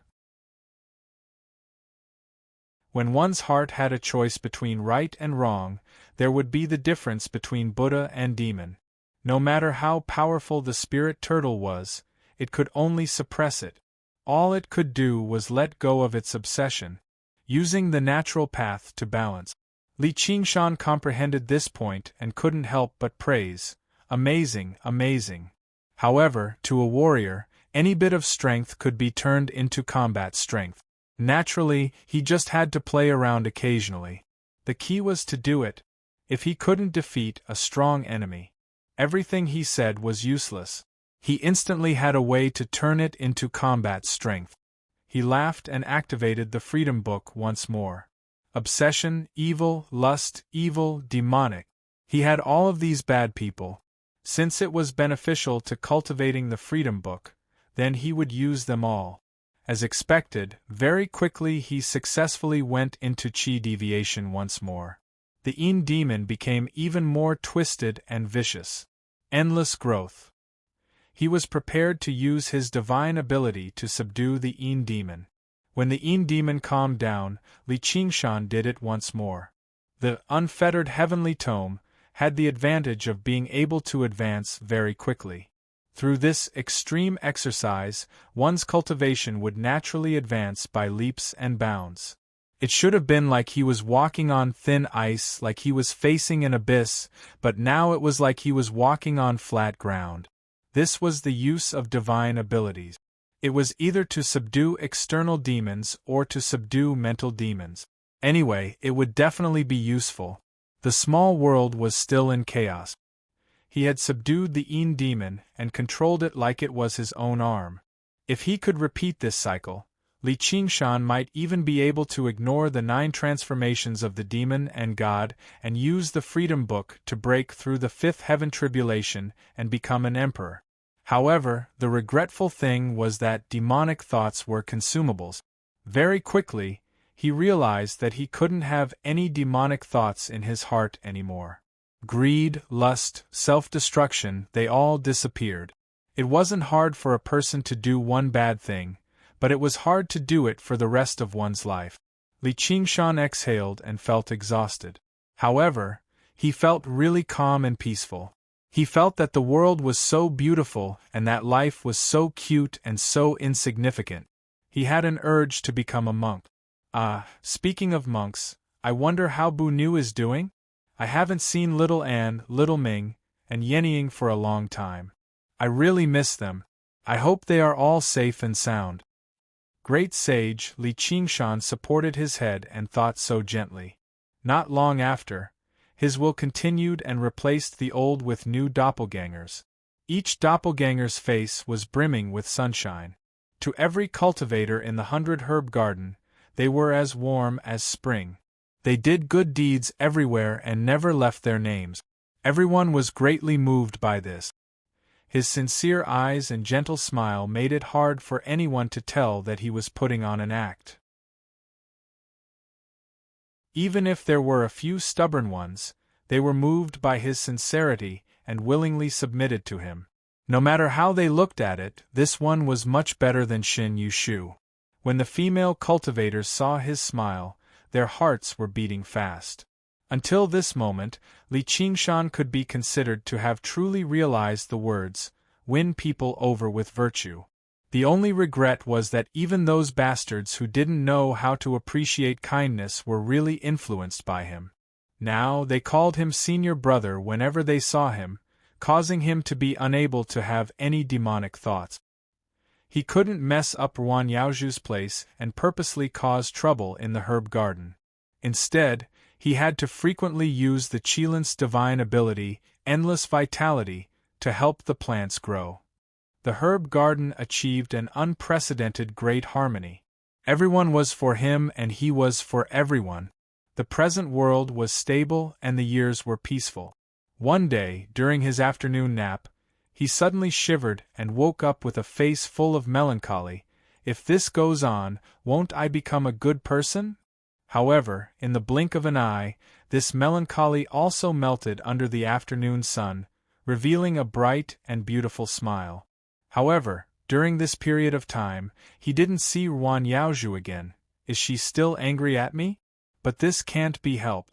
When one's heart had a choice between right and wrong, there would be the difference between Buddha and demon. No matter how powerful the spirit turtle was, it could only suppress it. All it could do was let go of its obsession, using the natural path to balance. Li Qingshan comprehended this point and couldn't help but praise. Amazing, amazing. However, to a warrior, any bit of strength could be turned into combat strength. Naturally, he just had to play around occasionally. The key was to do it. If he couldn't defeat a strong enemy, everything he said was useless. He instantly had a way to turn it into combat strength. He laughed and activated the Freedom Book once more. Obsession, evil, lust, evil, demonic. He had all of these bad people. Since it was beneficial to cultivating the Freedom Book, then he would use them all. As expected, very quickly he successfully went into chi deviation once more. The Een demon became even more twisted and vicious. Endless growth. He was prepared to use his divine ability to subdue the Een demon. When the Een demon calmed down, Li Qingshan did it once more. The unfettered heavenly tome had the advantage of being able to advance very quickly. Through this extreme exercise, one's cultivation would naturally advance by leaps and bounds. It should have been like he was walking on thin ice, like he was facing an abyss, but now it was like he was walking on flat ground. This was the use of divine abilities. It was either to subdue external demons or to subdue mental demons. Anyway, it would definitely be useful. The small world was still in chaos. He had subdued the Een demon and controlled it like it was his own arm. If he could repeat this cycle, Li Qingshan might even be able to ignore the 9 transformations of the demon and god and use the Freedom Book to break through the 5th heaven tribulation and become an emperor. However, the regretful thing was that demonic thoughts were consumables. Very quickly, he realized that he couldn't have any demonic thoughts in his heart anymore. Greed, lust, self-destruction, they all disappeared. It wasn't hard for a person to do one bad thing, but it was hard to do it for the rest of one's life. Li Qingshan exhaled and felt exhausted. However, he felt really calm and peaceful. He felt that the world was so beautiful and that life was so cute and so insignificant. He had an urge to become a monk. Speaking of monks, I wonder how Bu Nu is doing? I haven't seen Little Anne, Little Ming, and Yenying for a long time. I really miss them. I hope they are all safe and sound. Great sage, Li Qingshan supported his head and thought so gently. Not long after, his will continued and replaced the old with new doppelgangers. Each doppelganger's face was brimming with sunshine. To every cultivator in the 100-herb garden, they were as warm as spring. They did good deeds everywhere and never left their names. Everyone was greatly moved by this. His sincere eyes and gentle smile made it hard for anyone to tell that he was putting on an act. Even if there were a few stubborn ones, they were moved by his sincerity and willingly submitted to him. No matter how they looked at it, this one was much better than Xin Yushu. When the female cultivators saw his smile, their hearts were beating fast. Until this moment, Li Qingshan could be considered to have truly realized the words, "Win people over with virtue." The only regret was that even those bastards who didn't know how to appreciate kindness were really influenced by him. Now they called him senior brother whenever they saw him, causing him to be unable to have any demonic thoughts. He couldn't mess up Yuan Yaoju's place and purposely cause trouble in the herb garden. Instead, he had to frequently use the Qilin's divine ability, endless vitality, to help the plants grow. The herb garden achieved an unprecedented great harmony. Everyone was for him and he was for everyone. The present world was stable and the years were peaceful. One day, during his afternoon nap, he suddenly shivered and woke up with a face full of melancholy. If this goes on, won't I become a good person? However, in the blink of an eye, this melancholy also melted under the afternoon sun, revealing a bright and beautiful smile. However, during this period of time, he didn't see Yuan Yaoju again. Is she still angry at me? But this can't be helped.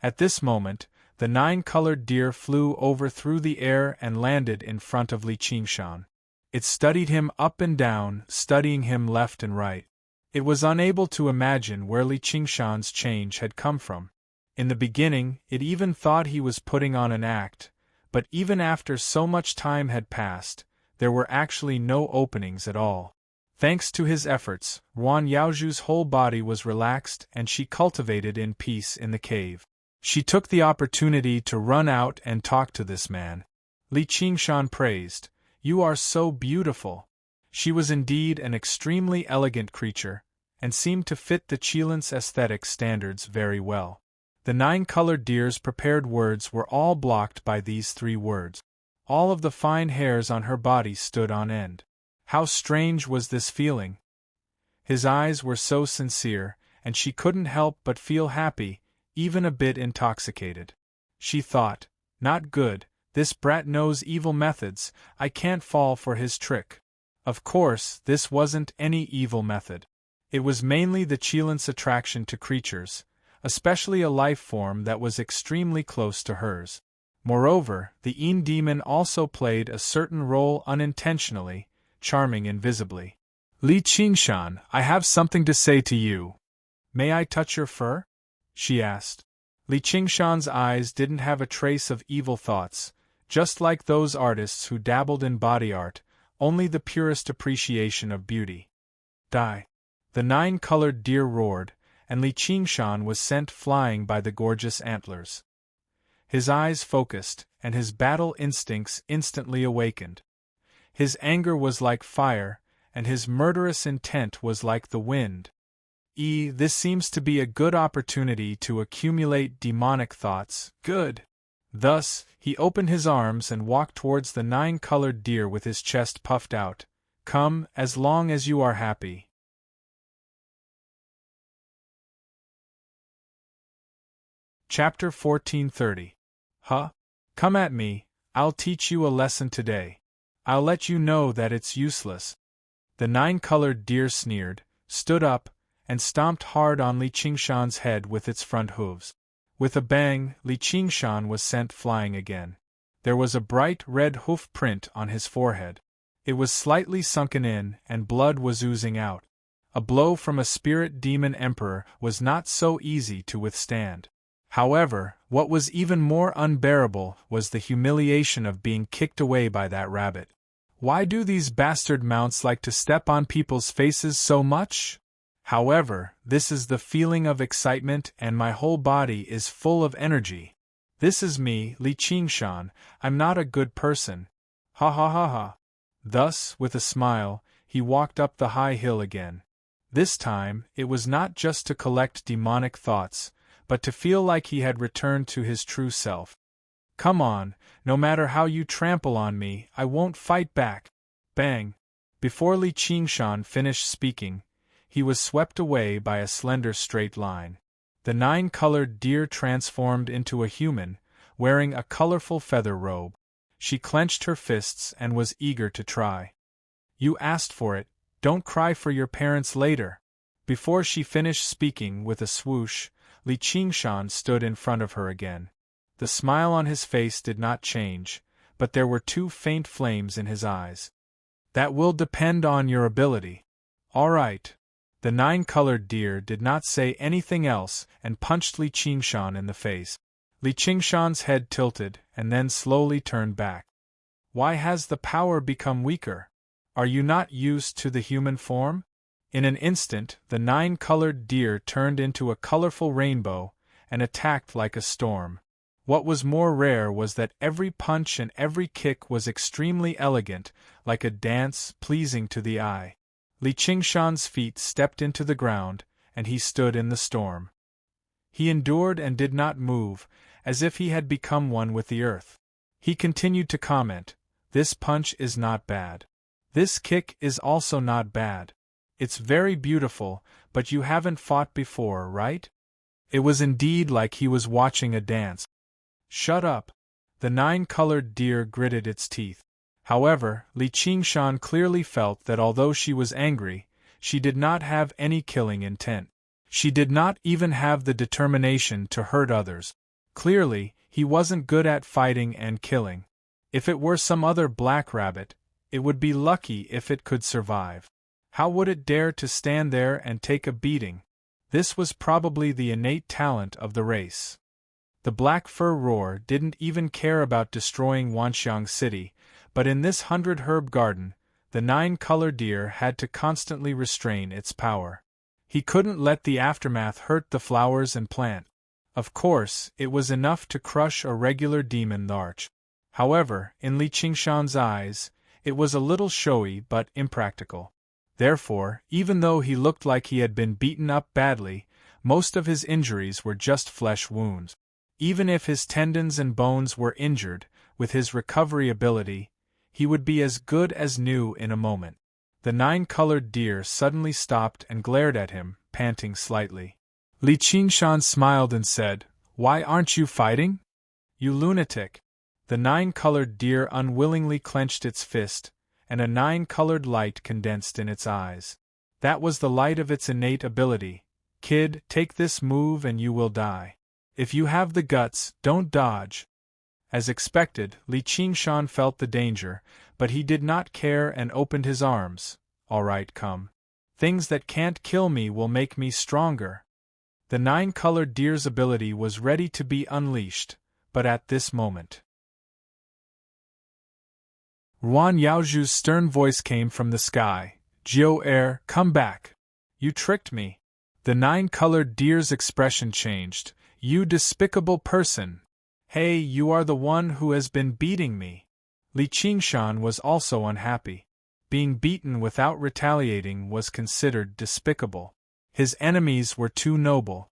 At this moment, the 9-colored deer flew over through the air and landed in front of Li Qingshan. It studied him up and down, studying him left and right. It was unable to imagine where Li Qingshan's change had come from. In the beginning, it even thought he was putting on an act, but even after so much time had passed, there were actually no openings at all. Thanks to his efforts, Yuan Yaoju's whole body was relaxed and she cultivated in peace in the cave. She took the opportunity to run out and talk to this man. Li Qingshan praised, "You are so beautiful." She was indeed an extremely elegant creature, and seemed to fit the Qilin's aesthetic standards very well. The 9-colored deer's prepared words were all blocked by these 3 words. All of the fine hairs on her body stood on end. How strange was this feeling! His eyes were so sincere, and she couldn't help but feel happy, even a bit intoxicated. She thought, "Not good, this brat knows evil methods, I can't fall for his trick." Of course, this wasn't any evil method. It was mainly the Qilin's attraction to creatures, especially a life form that was extremely close to hers. Moreover, the Yin demon also played a certain role unintentionally, charming invisibly. "Li Qingshan, I have something to say to you. May I touch your fur?" she asked. Li Qingshan's eyes didn't have a trace of evil thoughts, just like those artists who dabbled in body art, only the purest appreciation of beauty. "Die!" The 9-colored deer roared, and Li Qingshan was sent flying by the gorgeous antlers. His eyes focused, and his battle instincts instantly awakened. His anger was like fire, and his murderous intent was like the wind. This seems to be a good opportunity to accumulate demonic thoughts. Good! Thus, he opened his arms and walked towards the 9-colored deer with his chest puffed out. "Come, as long as you are happy." Chapter 1430. Huh? Come at me, I'll teach you a lesson today. I'll let you know that it's useless. The 9-colored deer sneered, stood up, and stomped hard on Li Qingshan's head with its front hooves. With a bang, Li Qingshan was sent flying again. There was a bright red hoof print on his forehead. It was slightly sunken in, and blood was oozing out. A blow from a spirit demon emperor was not so easy to withstand. However, what was even more unbearable was the humiliation of being kicked away by that rabbit. Why do these bastard mounts like to step on people's faces so much? However, this is the feeling of excitement and my whole body is full of energy. This is me, Li Qingshan, I'm not a good person. Ha ha ha ha. Thus, with a smile, he walked up the high hill again. This time, it was not just to collect demonic thoughts, but to feel like he had returned to his true self. "Come on, no matter how you trample on me, I won't fight back." Bang! Before Li Qingshan finished speaking, he was swept away by a slender straight line. The 9-colored deer transformed into a human, wearing a colorful feather robe. She clenched her fists and was eager to try. "You asked for it, don't cry for your parents later." Before she finished speaking, with a swoosh, Li Qingshan stood in front of her again. The smile on his face did not change, but there were two faint flames in his eyes. That will depend on your ability. All right. The nine-colored deer did not say anything else and punched Li Qingshan in the face. Li Qingshan's head tilted and then slowly turned back. Why has the power become weaker? Are you not used to the human form? In an instant, the nine-colored deer turned into a colorful rainbow and attacked like a storm. What was more rare was that every punch and every kick was extremely elegant, like a dance pleasing to the eye. Li Qingshan's feet stepped into the ground, and he stood in the storm. He endured and did not move, as if he had become one with the earth. He continued to comment, "This punch is not bad. This kick is also not bad. It's very beautiful, but you haven't fought before, right?" It was indeed like he was watching a dance. "Shut up." The nine-colored deer gritted its teeth. However, Li Qingshan clearly felt that although she was angry, she did not have any killing intent. She did not even have the determination to hurt others. Clearly, he wasn't good at fighting and killing. If it were some other black rabbit, it would be lucky if it could survive. How would it dare to stand there and take a beating? This was probably the innate talent of the race. The Black Fur Roar didn't even care about destroying Wanxiang City, but in this 100-herb garden, the nine-colored deer had to constantly restrain its power. He couldn't let the aftermath hurt the flowers and plant. Of course, it was enough to crush a regular demon larch. However, in Li Qingshan's eyes, it was a little showy but impractical. Therefore, even though he looked like he had been beaten up badly, most of his injuries were just flesh wounds. Even if his tendons and bones were injured, with his recovery ability, he would be as good as new in a moment. The nine-colored deer suddenly stopped and glared at him, panting slightly. Li Qingshan smiled and said, "Why aren't you fighting? You lunatic." The nine-colored deer unwillingly clenched its fist, and a nine-colored light condensed in its eyes. That was the light of its innate ability. "Kid, take this move and you will die. If you have the guts, don't dodge." As expected, Li Qingshan felt the danger, but he did not care and opened his arms. "All right, come. Things that can't kill me will make me stronger." The nine-colored deer's ability was ready to be unleashed, but at this moment, Ruan Yaozhu's stern voice came from the sky. "Jiao, come back. You tricked me." The nine-colored deer's expression changed. "You despicable person! Hey, you are the one who has been beating me." Li Qingshan was also unhappy. Being beaten without retaliating was considered despicable. His enemies were too noble.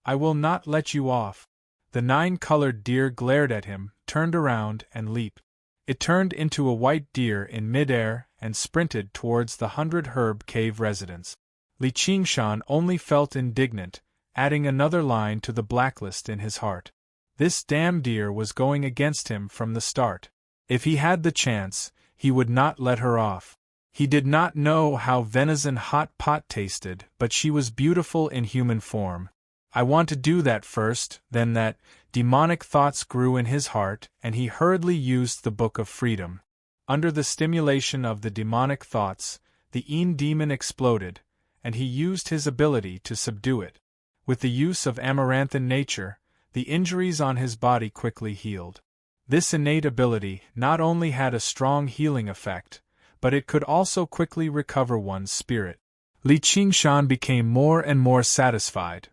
"I will not let you off." The nine-colored deer glared at him, turned around, and leaped. It turned into a white deer in mid-air and sprinted towards the 100-herb cave residence. Li Qingshan only felt indignant, adding another line to the blacklist in his heart. This damn deer was going against him from the start. If he had the chance, he would not let her off. He did not know how venison hot pot tasted, but she was beautiful in human form. "I want to do that first, then that." Demonic thoughts grew in his heart, and he hurriedly used the Book of Freedom. Under the stimulation of the demonic thoughts, the demon exploded, and he used his ability to subdue it. With the use of amaranthine nature, the injuries on his body quickly healed. This innate ability not only had a strong healing effect, but it could also quickly recover one's spirit. Li Qingshan became more and more satisfied.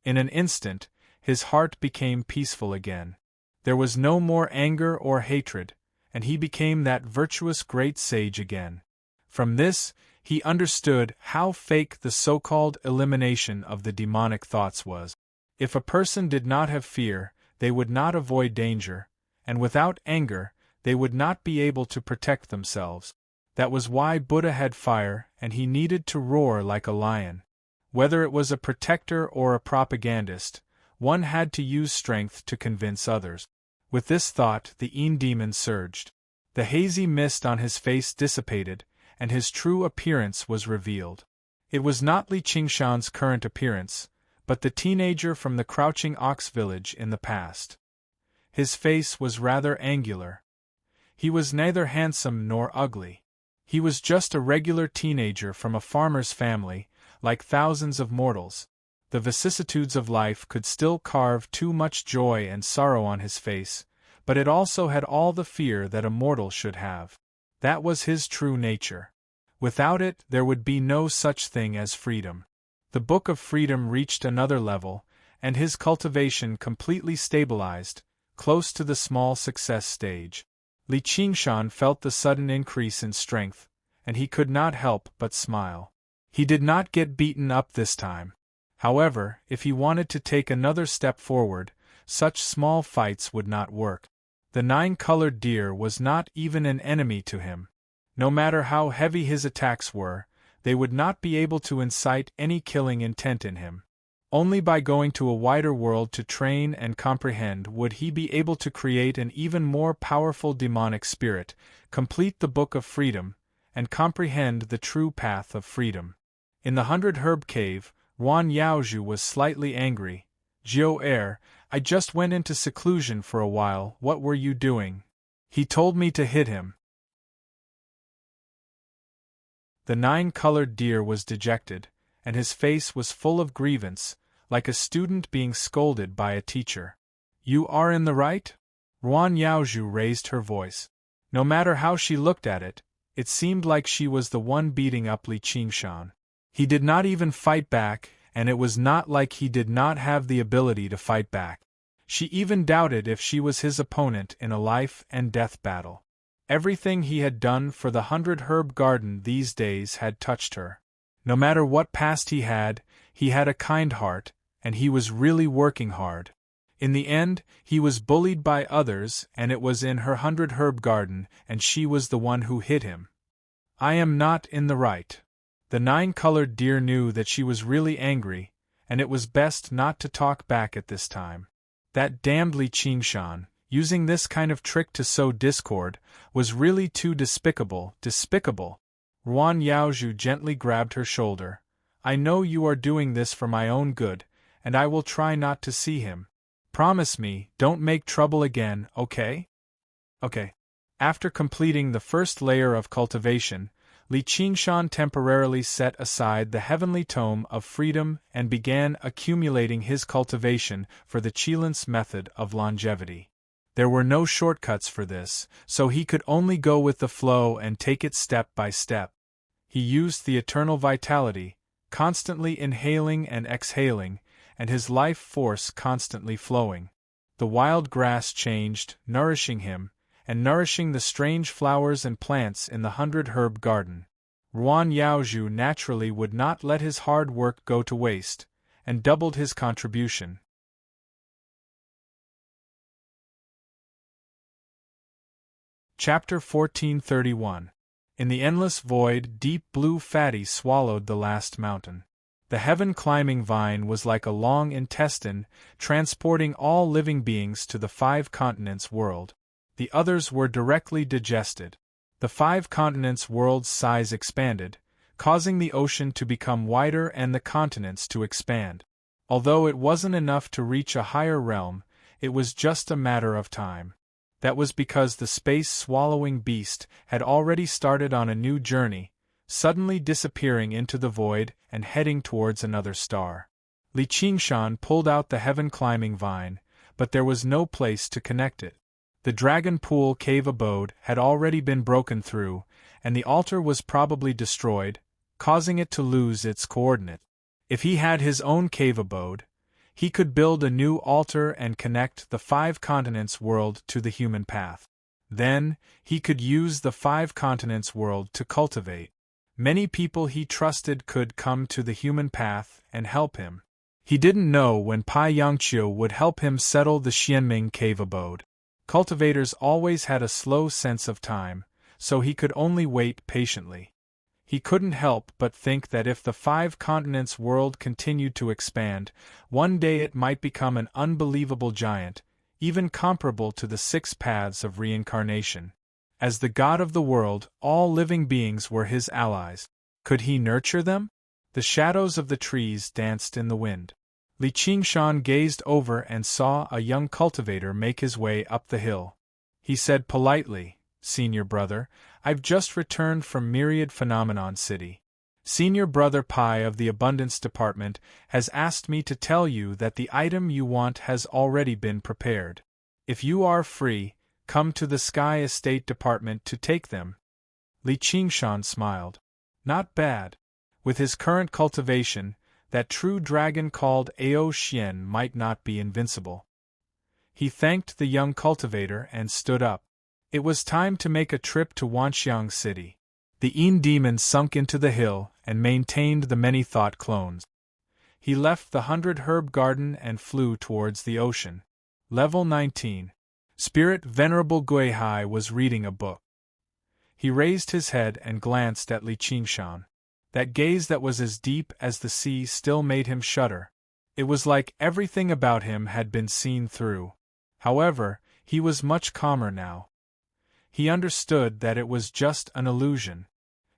In an instant, his heart became peaceful again. There was no more anger or hatred, and he became that virtuous great sage again. From this, he understood how fake the so-called elimination of the demonic thoughts was. If a person did not have fear, they would not avoid danger, and without anger, they would not be able to protect themselves. That was why Buddha had fire, and he needed to roar like a lion. Whether it was a protector or a propagandist, one had to use strength to convince others. With this thought, the demon surged. The hazy mist on his face dissipated, and his true appearance was revealed. It was not Li Qingshan's current appearance, but the teenager from the Crouching Ox village in the past. His face was rather angular. He was neither handsome nor ugly. He was just a regular teenager from a farmer's family, like thousands of mortals. The vicissitudes of life could still carve too much joy and sorrow on his face, but it also had all the fear that a mortal should have. That was his true nature. Without it, there would be no such thing as freedom. The Book of Freedom reached another level, and his cultivation completely stabilized, close to the small success stage. Li Qingshan felt the sudden increase in strength, and he could not help but smile. He did not get beaten up this time. However, if he wanted to take another step forward, such small fights would not work. The nine-colored deer was not even an enemy to him. No matter how heavy his attacks were, they would not be able to incite any killing intent in him. Only by going to a wider world to train and comprehend would he be able to create an even more powerful demonic spirit, complete the Book of Freedom, and comprehend the true path of freedom. In the 100-herb cave, Yuan Yaozhu was slightly angry. "Jiao, I just went into seclusion for a while. What were you doing?" He told me to hit him. The nine-colored deer was dejected, and his face was full of grievance, like a student being scolded by a teacher. "You are in the right?" Yuan Yaozhu raised her voice. No matter how she looked at it, it seemed like she was the one beating up Li Qingshan. He did not even fight back, and it was not like he did not have the ability to fight back. She even doubted if she was his opponent in a life-and-death battle. Everything he had done for the 100-herb garden these days had touched her. No matter what past he had a kind heart, and he was really working hard. In the end, he was bullied by others, and it was in her 100-herb garden, and she was the one who hit him. "I am not in the right." The nine-colored deer knew that she was really angry, and it was best not to talk back at this time. That damned Li Qingshan, using this kind of trick to sow discord, was really too despicable. Yuan Yaozhu gently grabbed her shoulder. "I know you are doing this for my own good, and I will try not to see him. Promise me, don't make trouble again, okay?" "Okay." After completing the first layer of cultivation, Li Qingshan temporarily set aside the heavenly tome of freedom and began accumulating his cultivation for the Qilance method of longevity. There were no shortcuts for this, so he could only go with the flow and take it step by step. He used the eternal vitality, constantly inhaling and exhaling, and his life force constantly flowing. The wild grass changed, nourishing him, and nourishing the strange flowers and plants in the 100-herb garden. Yuan Yaozhu naturally would not let his hard work go to waste, and doubled his contribution. Chapter 1431. In the endless void, deep blue fatty swallowed the last mountain. The heaven-climbing vine was like a long intestine, transporting all living beings to the 5 continents world. The others were directly digested. The 5 continents world's size expanded, causing the ocean to become wider and the continents to expand. Although it wasn't enough to reach a higher realm, it was just a matter of time. That was because the space-swallowing beast had already started on a new journey, suddenly disappearing into the void and heading towards another star. Li Qingshan pulled out the heaven-climbing vine, but there was no place to connect it. The Dragon Pool cave abode had already been broken through, and the altar was probably destroyed, causing it to lose its coordinate. If he had his own cave abode, he could build a new altar and connect the 5 continents world to the human path. Then, he could use the 5 continents world to cultivate. Many people he trusted could come to the human path and help him. He didn't know when Pai Yangqiu would help him settle the Xianming cave abode. Cultivators always had a slow sense of time, so he could only wait patiently. He couldn't help but think that if the 5 continents world continued to expand, one day it might become an unbelievable giant, even comparable to the 6 paths of reincarnation. As the god of the world, all living beings were his allies. Could he nurture them? The shadows of the trees danced in the wind. Li Qingshan gazed over and saw a young cultivator make his way up the hill. He said politely, "Senior brother, I've just returned from Myriad Phenomenon City. Senior Brother Pi of the Abundance Department has asked me to tell you that the item you want has already been prepared. If you are free, come to the Sky Estate Department to take them." Li Qingshan smiled. Not bad. With his current cultivation, that true dragon called Ao Xian might not be invincible. He thanked the young cultivator and stood up. It was time to make a trip to Wanxiang City. The Yin demon sunk into the hill and maintained the many-thought clones. He left the 100-herb garden and flew towards the ocean. Level 19. Spirit Venerable Guihai was reading a book. He raised his head and glanced at Li Qingshan. That gaze that was as deep as the sea still made him shudder. It was like everything about him had been seen through. However, he was much calmer now. He understood that it was just an illusion.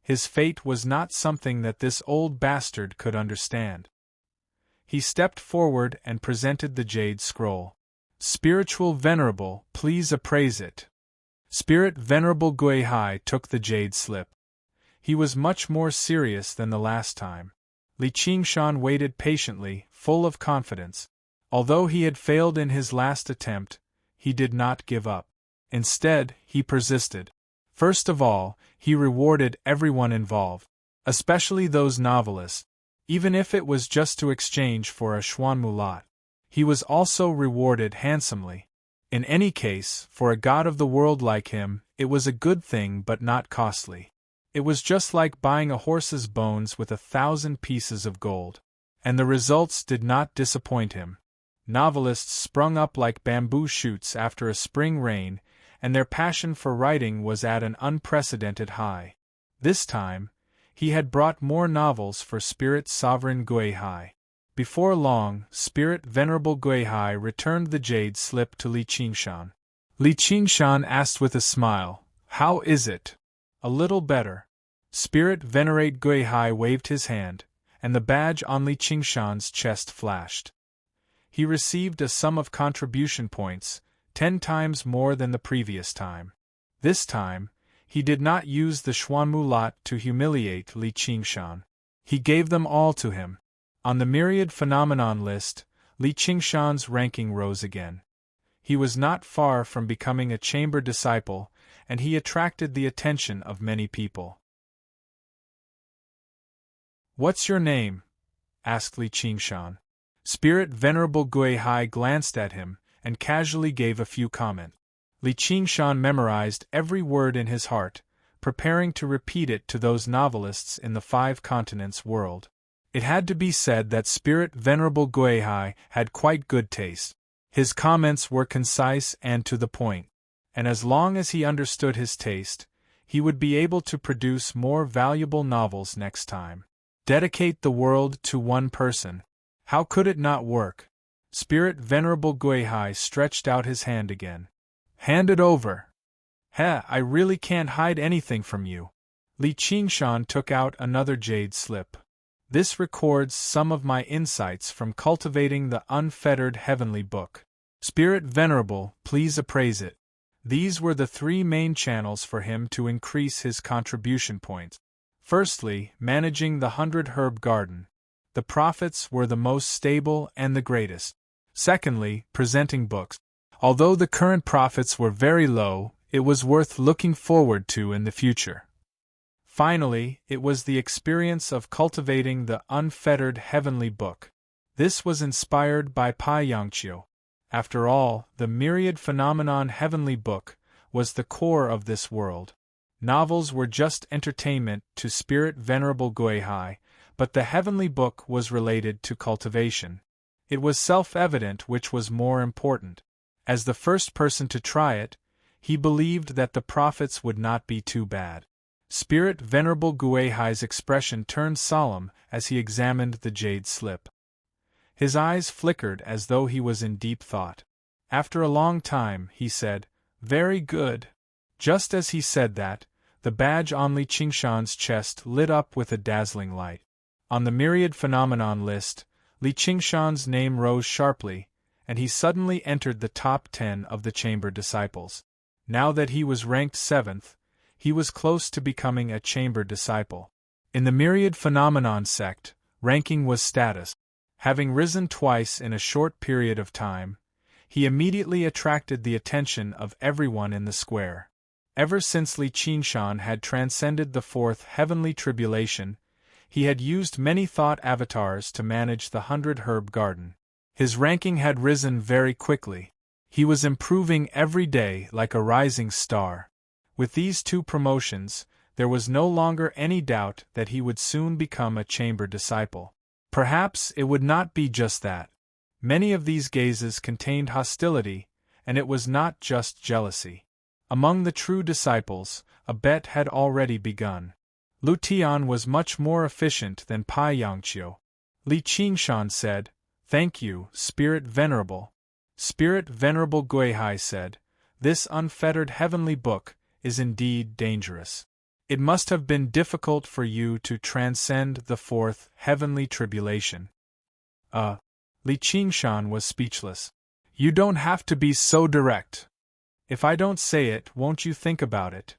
His fate was not something that this old bastard could understand. He stepped forward and presented the jade scroll. "Spiritual Venerable, please appraise it." Spirit Venerable Guihai took the jade slip. He was much more serious than the last time. Li Qingshan waited patiently, full of confidence. Although he had failed in his last attempt, he did not give up. Instead, he persisted. First of all, he rewarded everyone involved, especially those novelists, even if it was just to exchange for a Xuanmulat. He was also rewarded handsomely. In any case, for a god of the world like him, it was a good thing but not costly. It was just like buying a horse's bones with 1,000 pieces of gold. And the results did not disappoint him. Novelists sprung up like bamboo shoots after a spring rain, and their passion for writing was at an unprecedented high. This time, he had brought more novels for Spirit Sovereign Guihai. Before long, Spirit Venerable Guihai returned the jade slip to Li Qingshan. Li Qingshan asked with a smile, "How is it?" "A little better." Spirit Venerate Guihai waved his hand, and the badge on Li Qingshan's chest flashed. He received a sum of contribution points, 10 times more than the previous time. This time, he did not use the Xuanmulat to humiliate Li Qingshan. He gave them all to him. On the Myriad Phenomenon list, Li Qingshan's ranking rose again. He was not far from becoming a chamber disciple, and he attracted the attention of many people. "What's your name?" asked Li Qingshan. Spirit Venerable Guihai glanced at him, and casually gave a few comments. Li Qingshan memorized every word in his heart, preparing to repeat it to those novelists in the 5 continents world. It had to be said that Spirit Venerable Guihai had quite good taste. His comments were concise and to the point. And as long as he understood his taste, he would be able to produce more valuable novels next time. Dedicate the world to one person. How could it not work? Spirit Venerable Guihai stretched out his hand again. "Hand it over." I really can't hide anything from you." Li Qingshan took out another jade slip. "This records some of my insights from cultivating the unfettered heavenly book. Spirit Venerable, please appraise it." These were the 3 main channels for him to increase his contribution points. Firstly, managing the 100-herb garden. The profits were the most stable and the greatest. Secondly, presenting books. Although the current profits were very low, it was worth looking forward to in the future. Finally, it was the experience of cultivating the unfettered heavenly book. This was inspired by Pai Yangqiu. After all, the Myriad Phenomenon heavenly book was the core of this world. Novels were just entertainment to Spirit Venerable Guihai, but the heavenly book was related to cultivation. It was self-evident which was more important. As the first person to try it, he believed that the profits would not be too bad. Spirit Venerable Guihai's expression turned solemn as he examined the jade slip. His eyes flickered as though he was in deep thought. After a long time, he said, "Very good." Just as he said that, the badge on Li Qingshan's chest lit up with a dazzling light. On the myriad phenomenon list, Li Qingshan's name rose sharply, and he suddenly entered the top 10 of the chamber disciples. Now that he was ranked 7th, he was close to becoming a chamber disciple. In the myriad phenomenon sect, ranking was status. Having risen twice in a short period of time, he immediately attracted the attention of everyone in the square. Ever since Li Qingshan had transcended the 4th heavenly tribulation, he had used many thought avatars to manage the 100 herb garden. His ranking had risen very quickly. He was improving every day like a rising star. With these 2 promotions, there was no longer any doubt that he would soon become a chamber disciple. Perhaps it would not be just that. Many of these gazes contained hostility, and it was not just jealousy. Among the true disciples, a bet had already begun. Lu Tian was much more efficient than Pai Yangqiu. Li Qingshan said, "Thank you, Spirit Venerable." Spirit Venerable Guihai said, "This unfettered heavenly book is indeed dangerous. It must have been difficult for you to transcend the 4th heavenly tribulation." Li Qingshan was speechless. "You don't have to be so direct. If I don't say it, won't you think about it?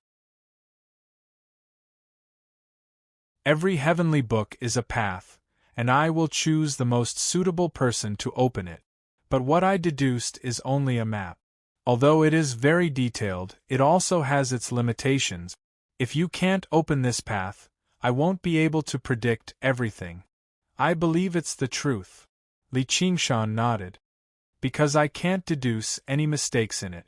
Every heavenly book is a path, and I will choose the most suitable person to open it. But what I deduced is only a map. Although it is very detailed, it also has its limitations. If you can't open this path, I won't be able to predict everything. I believe it's the truth." Li Qingshan nodded. "Because I can't deduce any mistakes in it.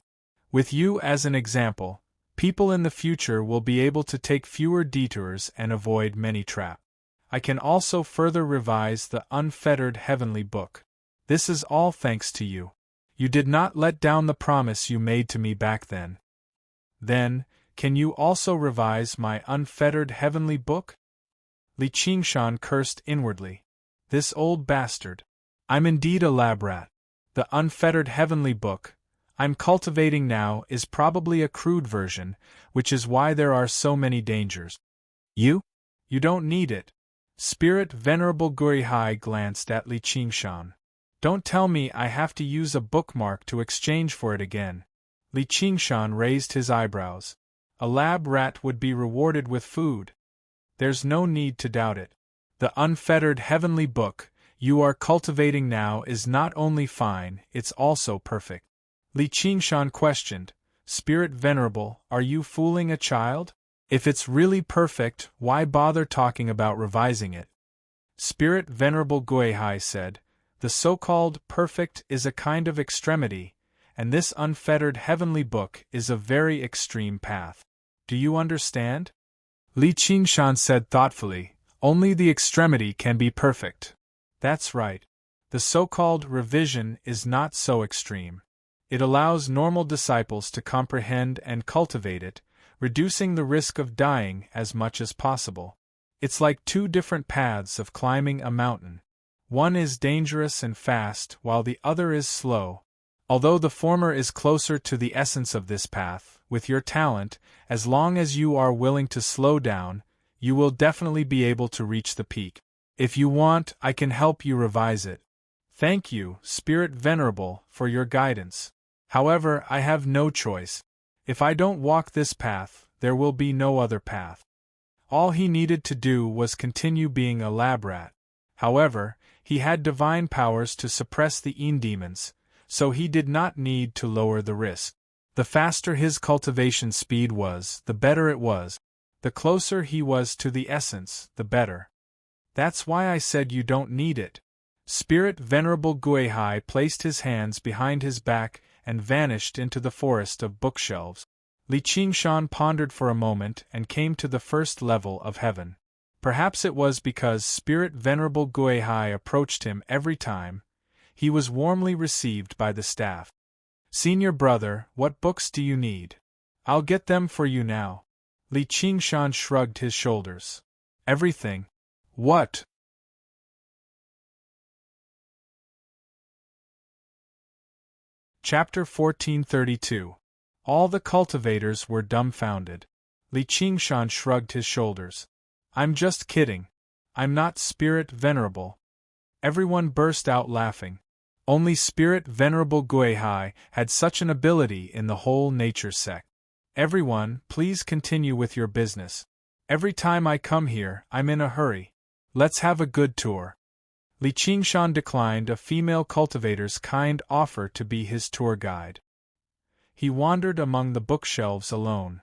With you as an example, people in the future will be able to take fewer detours and avoid many traps. I can also further revise the unfettered heavenly book. This is all thanks to you. You did not let down the promise you made to me back then. Then, can you also revise my unfettered heavenly book?" Li Qingshan cursed inwardly. "This old bastard. I'm indeed a lab rat. The unfettered heavenly book I'm cultivating now is probably a crude version, which is why there are so many dangers. You don't need it." Spirit Venerable Guihai glanced at Li Qingshan. "Don't tell me I have to use a bookmark to exchange for it again." Li Qingshan raised his eyebrows. "A lab rat would be rewarded with food. There's no need to doubt it. The unfettered heavenly book you are cultivating now is not only fine, it's also perfect." Li Qingshan questioned, "Spirit Venerable, are you fooling a child? If it's really perfect, why bother talking about revising it?" Spirit Venerable Guihai said, "The so-called perfect is a kind of extremity, and this unfettered heavenly book is a very extreme path. Do you understand?" Li Qingshan said thoughtfully, "Only the extremity can be perfect." "That's right. The so-called revision is not so extreme. It allows normal disciples to comprehend and cultivate it, reducing the risk of dying as much as possible. It's like 2 different paths of climbing a mountain. One is dangerous and fast, while the other is slow. Although the former is closer to the essence of this path, with your talent, as long as you are willing to slow down, you will definitely be able to reach the peak. If you want, I can help you revise it." "Thank you, Spirit Venerable, for your guidance. However, I have no choice. If I don't walk this path, there will be no other path." All he needed to do was continue being a lab rat. However, he had divine powers to suppress the demons, so he did not need to lower the risk. The faster his cultivation speed was, the better it was. The closer he was to the essence, the better. "That's why I said you don't need it." Spirit Venerable Guihai placed his hands behind his back and vanished into the forest of bookshelves. Li Qingshan pondered for a moment and came to the first level of heaven. Perhaps it was because Spirit Venerable Guihai approached him every time. He was warmly received by the staff. "Senior brother, what books do you need? I'll get them for you now." Li Qingshan shrugged his shoulders. "Everything." "What?" Chapter 1432. All the cultivators were dumbfounded. Li Qingshan shrugged his shoulders. "I'm just kidding. I'm not Spirit Venerable. Everyone burst out laughing. Only Spirit Venerable Guihai had such an ability in the whole nature sect. Everyone, please continue with your business. Every time I come here, I'm in a hurry. Let's have a good tour. Li Qingshan declined a female cultivator's kind offer to be his tour guide. He wandered among the bookshelves alone.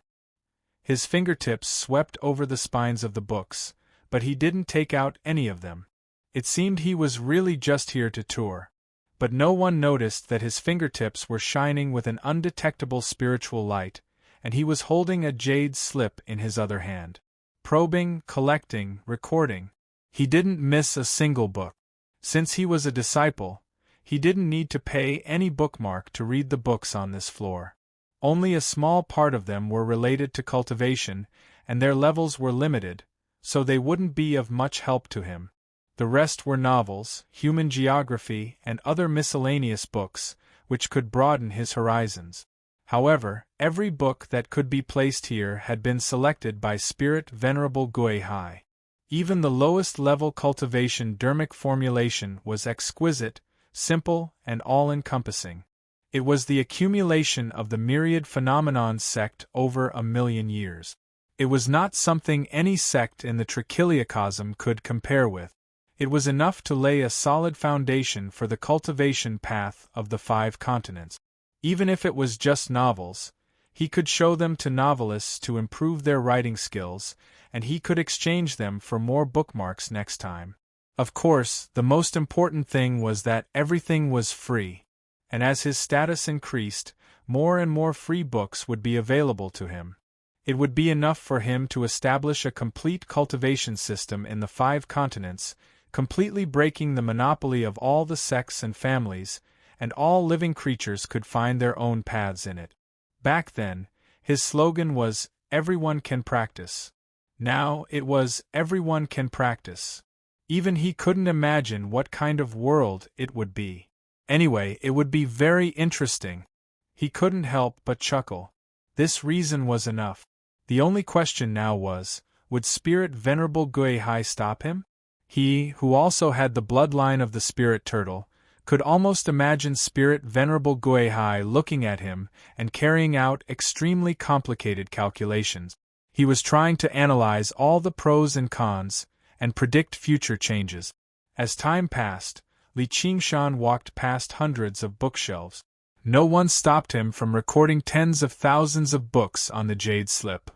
His fingertips swept over the spines of the books, but he didn't take out any of them. It seemed he was really just here to tour. But no one noticed that his fingertips were shining with an undetectable spiritual light, and he was holding a jade slip in his other hand. Probing, collecting, recording. He didn't miss a single book. Since he was a disciple, he didn't need to pay any bookmark to read the books on this floor. Only a small part of them were related to cultivation, and their levels were limited, so they wouldn't be of much help to him. The rest were novels, human geography, and other miscellaneous books, which could broaden his horizons. However, every book that could be placed here had been selected by Spirit Venerable Guihai. Even the lowest level cultivation dermic formulation was exquisite, simple, and all-encompassing. It was the accumulation of the myriad phenomenon sect over 1,000,000 years. It was not something any sect in the Trichiliocosm could compare with. It was enough to lay a solid foundation for the cultivation path of the 5 continents. Even if it was just novels, he could show them to novelists to improve their writing skills, and he could exchange them for more bookmarks next time. Of course, the most important thing was that everything was free, and as his status increased, more and more free books would be available to him. It would be enough for him to establish a complete cultivation system in the 5 continents, completely breaking the monopoly of all the sects and families, and all living creatures could find their own paths in it. Back then, his slogan was, "Everyone can practice." Now it was, "Everyone can practice." Even he couldn't imagine what kind of world it would be. Anyway, it would be very interesting. He couldn't help but chuckle. This reason was enough. The only question now was, would Spirit Venerable Guihai stop him? He, who also had the bloodline of the spirit turtle, could almost imagine Spirit Venerable Guihai looking at him and carrying out extremely complicated calculations. He was trying to analyze all the pros and cons, and predict future changes. As time passed, Li Qingshan walked past hundreds of bookshelves. No one stopped him from recording tens of thousands of books on the jade slip.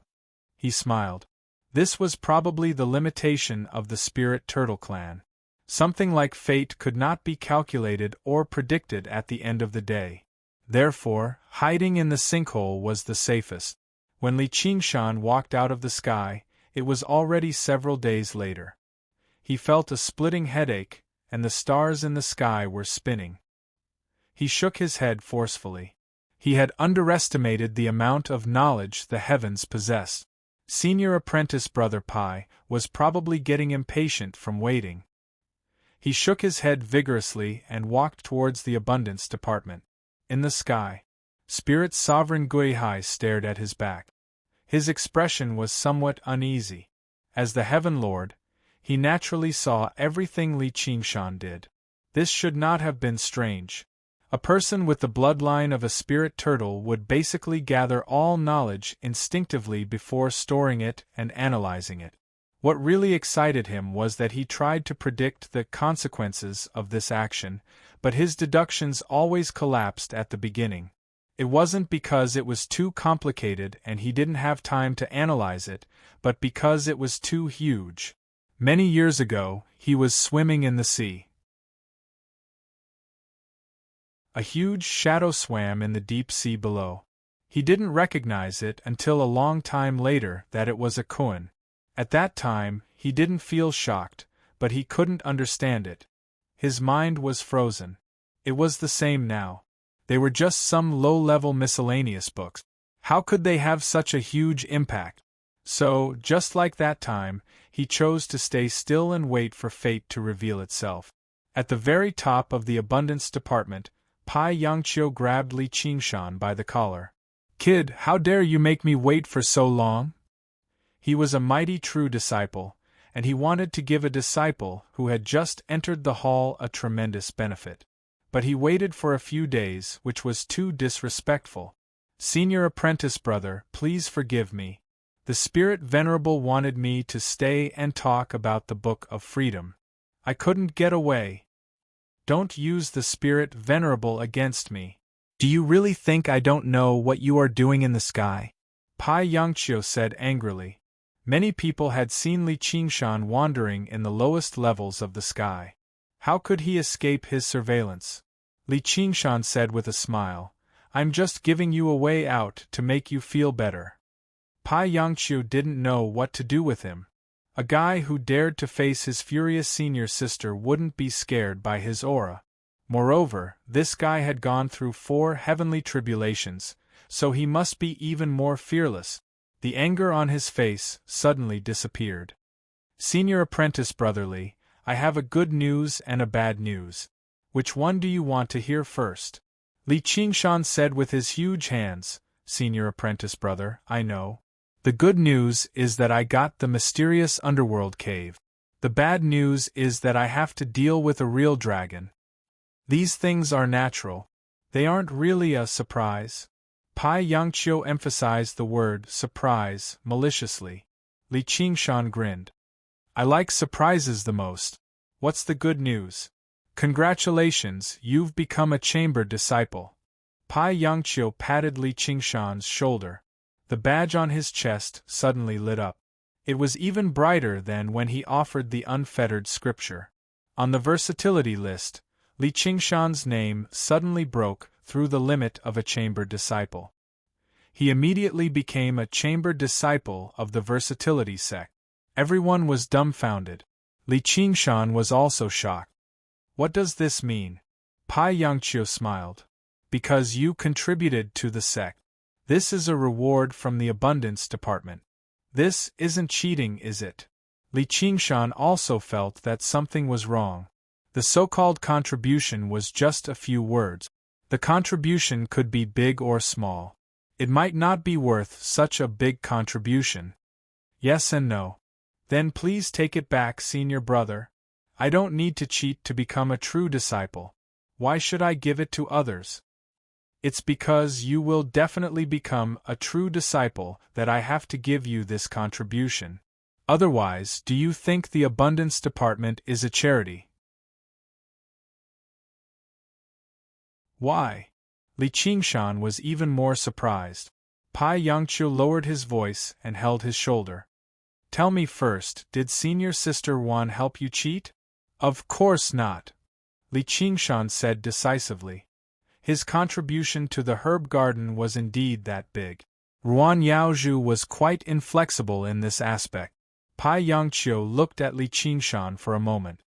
He smiled. This was probably the limitation of the Spirit Turtle clan. Something like fate could not be calculated or predicted at the end of the day. Therefore, hiding in the sinkhole was the safest. When Li Qingshan walked out of the sky, it was already several days later. He felt a splitting headache, and the stars in the sky were spinning. He shook his head forcefully. He had underestimated the amount of knowledge the heavens possessed. Senior apprentice Brother Pai was probably getting impatient from waiting. He shook his head vigorously and walked towards the abundance department. In the sky, Spirit Sovereign Guihai stared at his back. His expression was somewhat uneasy. As the Heaven Lord, he naturally saw everything Li Qingshan did. This should not have been strange. A person with the bloodline of a spirit turtle would basically gather all knowledge instinctively before storing it and analyzing it. What really excited him was that he tried to predict the consequences of this action, but his deductions always collapsed at the beginning. It wasn't because it was too complicated and he didn't have time to analyze it, but because it was too huge. Many years ago, he was swimming in the sea. A huge shadow swam in the deep sea below. He didn't recognize it until a long time later that it was a koan. At that time, he didn't feel shocked, but he couldn't understand it. His mind was frozen. It was the same now. They were just some low-level miscellaneous books. How could they have such a huge impact? So, just like that time, he chose to stay still and wait for fate to reveal itself. At the very top of the abundance department, Pai Yangqiu grabbed Li Qingshan by the collar. "Kid, how dare you make me wait for so long?" He was a mighty true disciple, and he wanted to give a disciple who had just entered the hall a tremendous benefit. But he waited for a few days, which was too disrespectful. Senior apprentice brother, please forgive me. The Spirit Venerable wanted me to stay and talk about the Book of Freedom. I couldn't get away. Don't use the Spirit Venerable against me. Do you really think I don't know what you are doing in the sky? Pai Yongqiu said angrily. Many people had seen Li Qingshan wandering in the lowest levels of the sky. How could he escape his surveillance? Li Qingshan said with a smile, I'm just giving you a way out to make you feel better. Pai Yongqiu didn't know what to do with him. A guy who dared to face his furious senior sister wouldn't be scared by his aura. Moreover, this guy had gone through 4 heavenly tribulations, so he must be even more fearless. The anger on his face suddenly disappeared. Senior apprentice brotherly, I have a good news and a bad news. Which one do you want to hear first? Li Qingshan said with his huge hands, Senior apprentice brother, I know. The good news is that I got the mysterious underworld cave. The bad news is that I have to deal with a real dragon. These things are natural. They aren't really a surprise. Pai Yongqiu emphasized the word surprise maliciously. Li Qingshan grinned. I like surprises the most. What's the good news? Congratulations, you've become a chamber disciple. Pai Yongqiu patted Li Qingshan's shoulder. The badge on his chest suddenly lit up. It was even brighter than when he offered the unfettered scripture. On the versatility list, Li Qingshan's name suddenly broke through the limit of a chamber disciple. He immediately became a chamber disciple of the versatility sect. Everyone was dumbfounded. Li Qingshan was also shocked. What does this mean? Pai Yongqiu smiled. Because you contributed to the sect. This is a reward from the abundance department. This isn't cheating, is it? Li Qingshan also felt that something was wrong. The so-called contribution was just a few words. The contribution could be big or small. It might not be worth such a big contribution. Yes and no. Then please take it back, senior brother. I don't need to cheat to become a true disciple. Why should I give it to others? It's because you will definitely become a true disciple that I have to give you this contribution. Otherwise, do you think the abundance department is a charity? Why? Li Qingshan was even more surprised. Pai Yongqiu lowered his voice and held his shoulder. Tell me first, did senior sister Wan help you cheat? Of course not. Li Qingshan said decisively. His contribution to the herb garden was indeed that big. Ruan Yaozhu was quite inflexible in this aspect. Pai Yongqiu looked at Li Qingshan for a moment.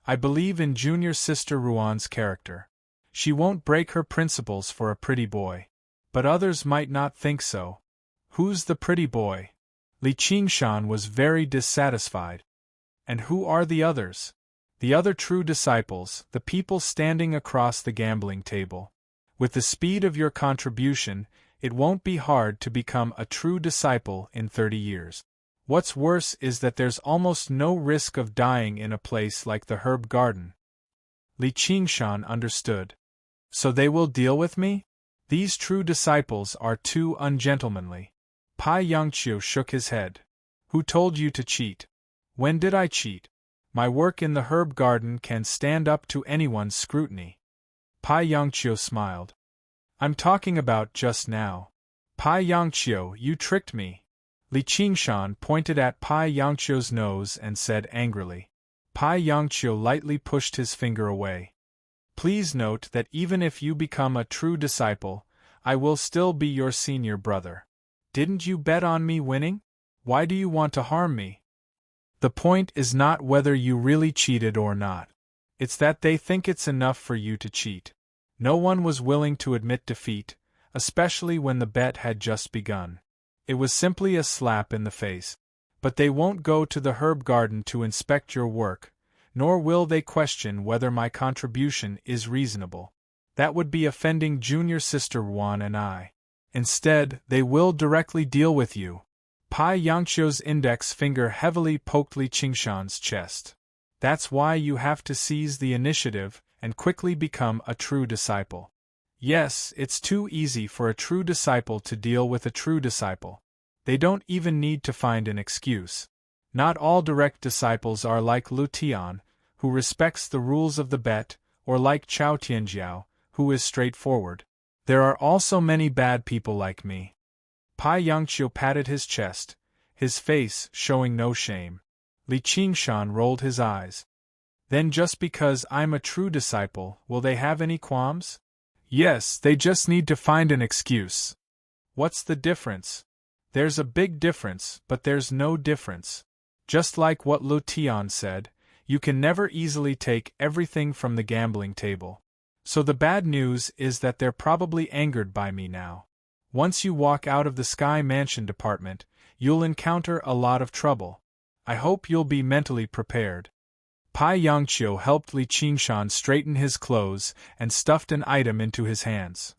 I believe in junior sister Ruan's character. She won't break her principles for a pretty boy. But others might not think so. Who's the pretty boy? Li Qingshan was very dissatisfied. And who are the others? The other true disciples, the people standing across the gambling table. With the speed of your contribution, it won't be hard to become a true disciple in 30 years. What's worse is that there's almost no risk of dying in a place like the herb garden. Li Qingshan understood. So they will deal with me? These true disciples are too ungentlemanly. Pai Yongqiu shook his head. Who told you to cheat? When did I cheat? My work in the herb garden can stand up to anyone's scrutiny. Pai Yongqiu smiled. I'm talking about just now. Pai Yongqiu, you tricked me. Li Qingshan pointed at Pai Yongqiu's nose and said angrily. Pai Yongqiu lightly pushed his finger away. Please note that even if you become a true disciple, I will still be your senior brother. Didn't you bet on me winning? Why do you want to harm me? The point is not whether you really cheated or not. It's that they think it's enough for you to cheat. No one was willing to admit defeat, especially when the bet had just begun. It was simply a slap in the face. But they won't go to the herb garden to inspect your work, nor will they question whether my contribution is reasonable. That would be offending junior sister Wan and I. Instead, they will directly deal with you. Pai Yangqiu's index finger heavily poked Li Qingshan's chest. That's why you have to seize the initiative and quickly become a true disciple. Yes, it's too easy for a true disciple to deal with a true disciple. They don't even need to find an excuse. Not all direct disciples are like Lu Tian, who respects the rules of the bet, or like Chao Tianjiao, who is straightforward. There are also many bad people like me. Pai Yangqiu patted his chest, his face showing no shame. Li Qingshan rolled his eyes. Then just because I'm a true disciple, will they have any qualms? Yes, they just need to find an excuse. What's the difference? There's a big difference, but there's no difference. Just like what Lu Tian said, you can never easily take everything from the gambling table. So the bad news is that they're probably angered by me now. Once you walk out of the Sky Mansion department, you'll encounter a lot of trouble. I hope you'll be mentally prepared. Pai Yangqiu helped Li Qingshan straighten his clothes and stuffed an item into his hands.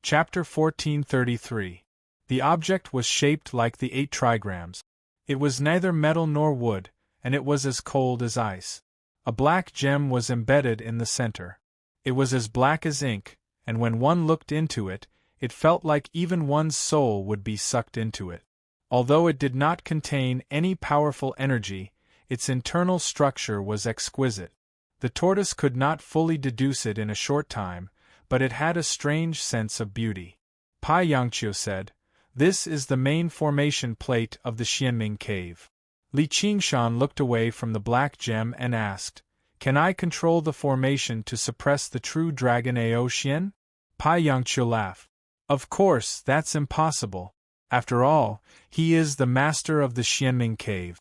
Chapter 1433. The object was shaped like the 8 trigrams. It was neither metal nor wood, and it was as cold as ice. A black gem was embedded in the center. It was as black as ink, and when one looked into it, it felt like even one's soul would be sucked into it. Although it did not contain any powerful energy, its internal structure was exquisite. The tortoise could not fully deduce it in a short time, but it had a strange sense of beauty. Pai Yangqiu said, "This is the main formation plate of the Xianming cave." Li Qingshan looked away from the black gem and asked, "Can I control the formation to suppress the true dragon Ao Xian?" Pai Yangqiu laughed. "Of course, that's impossible. After all, he is the master of the Xianming cave.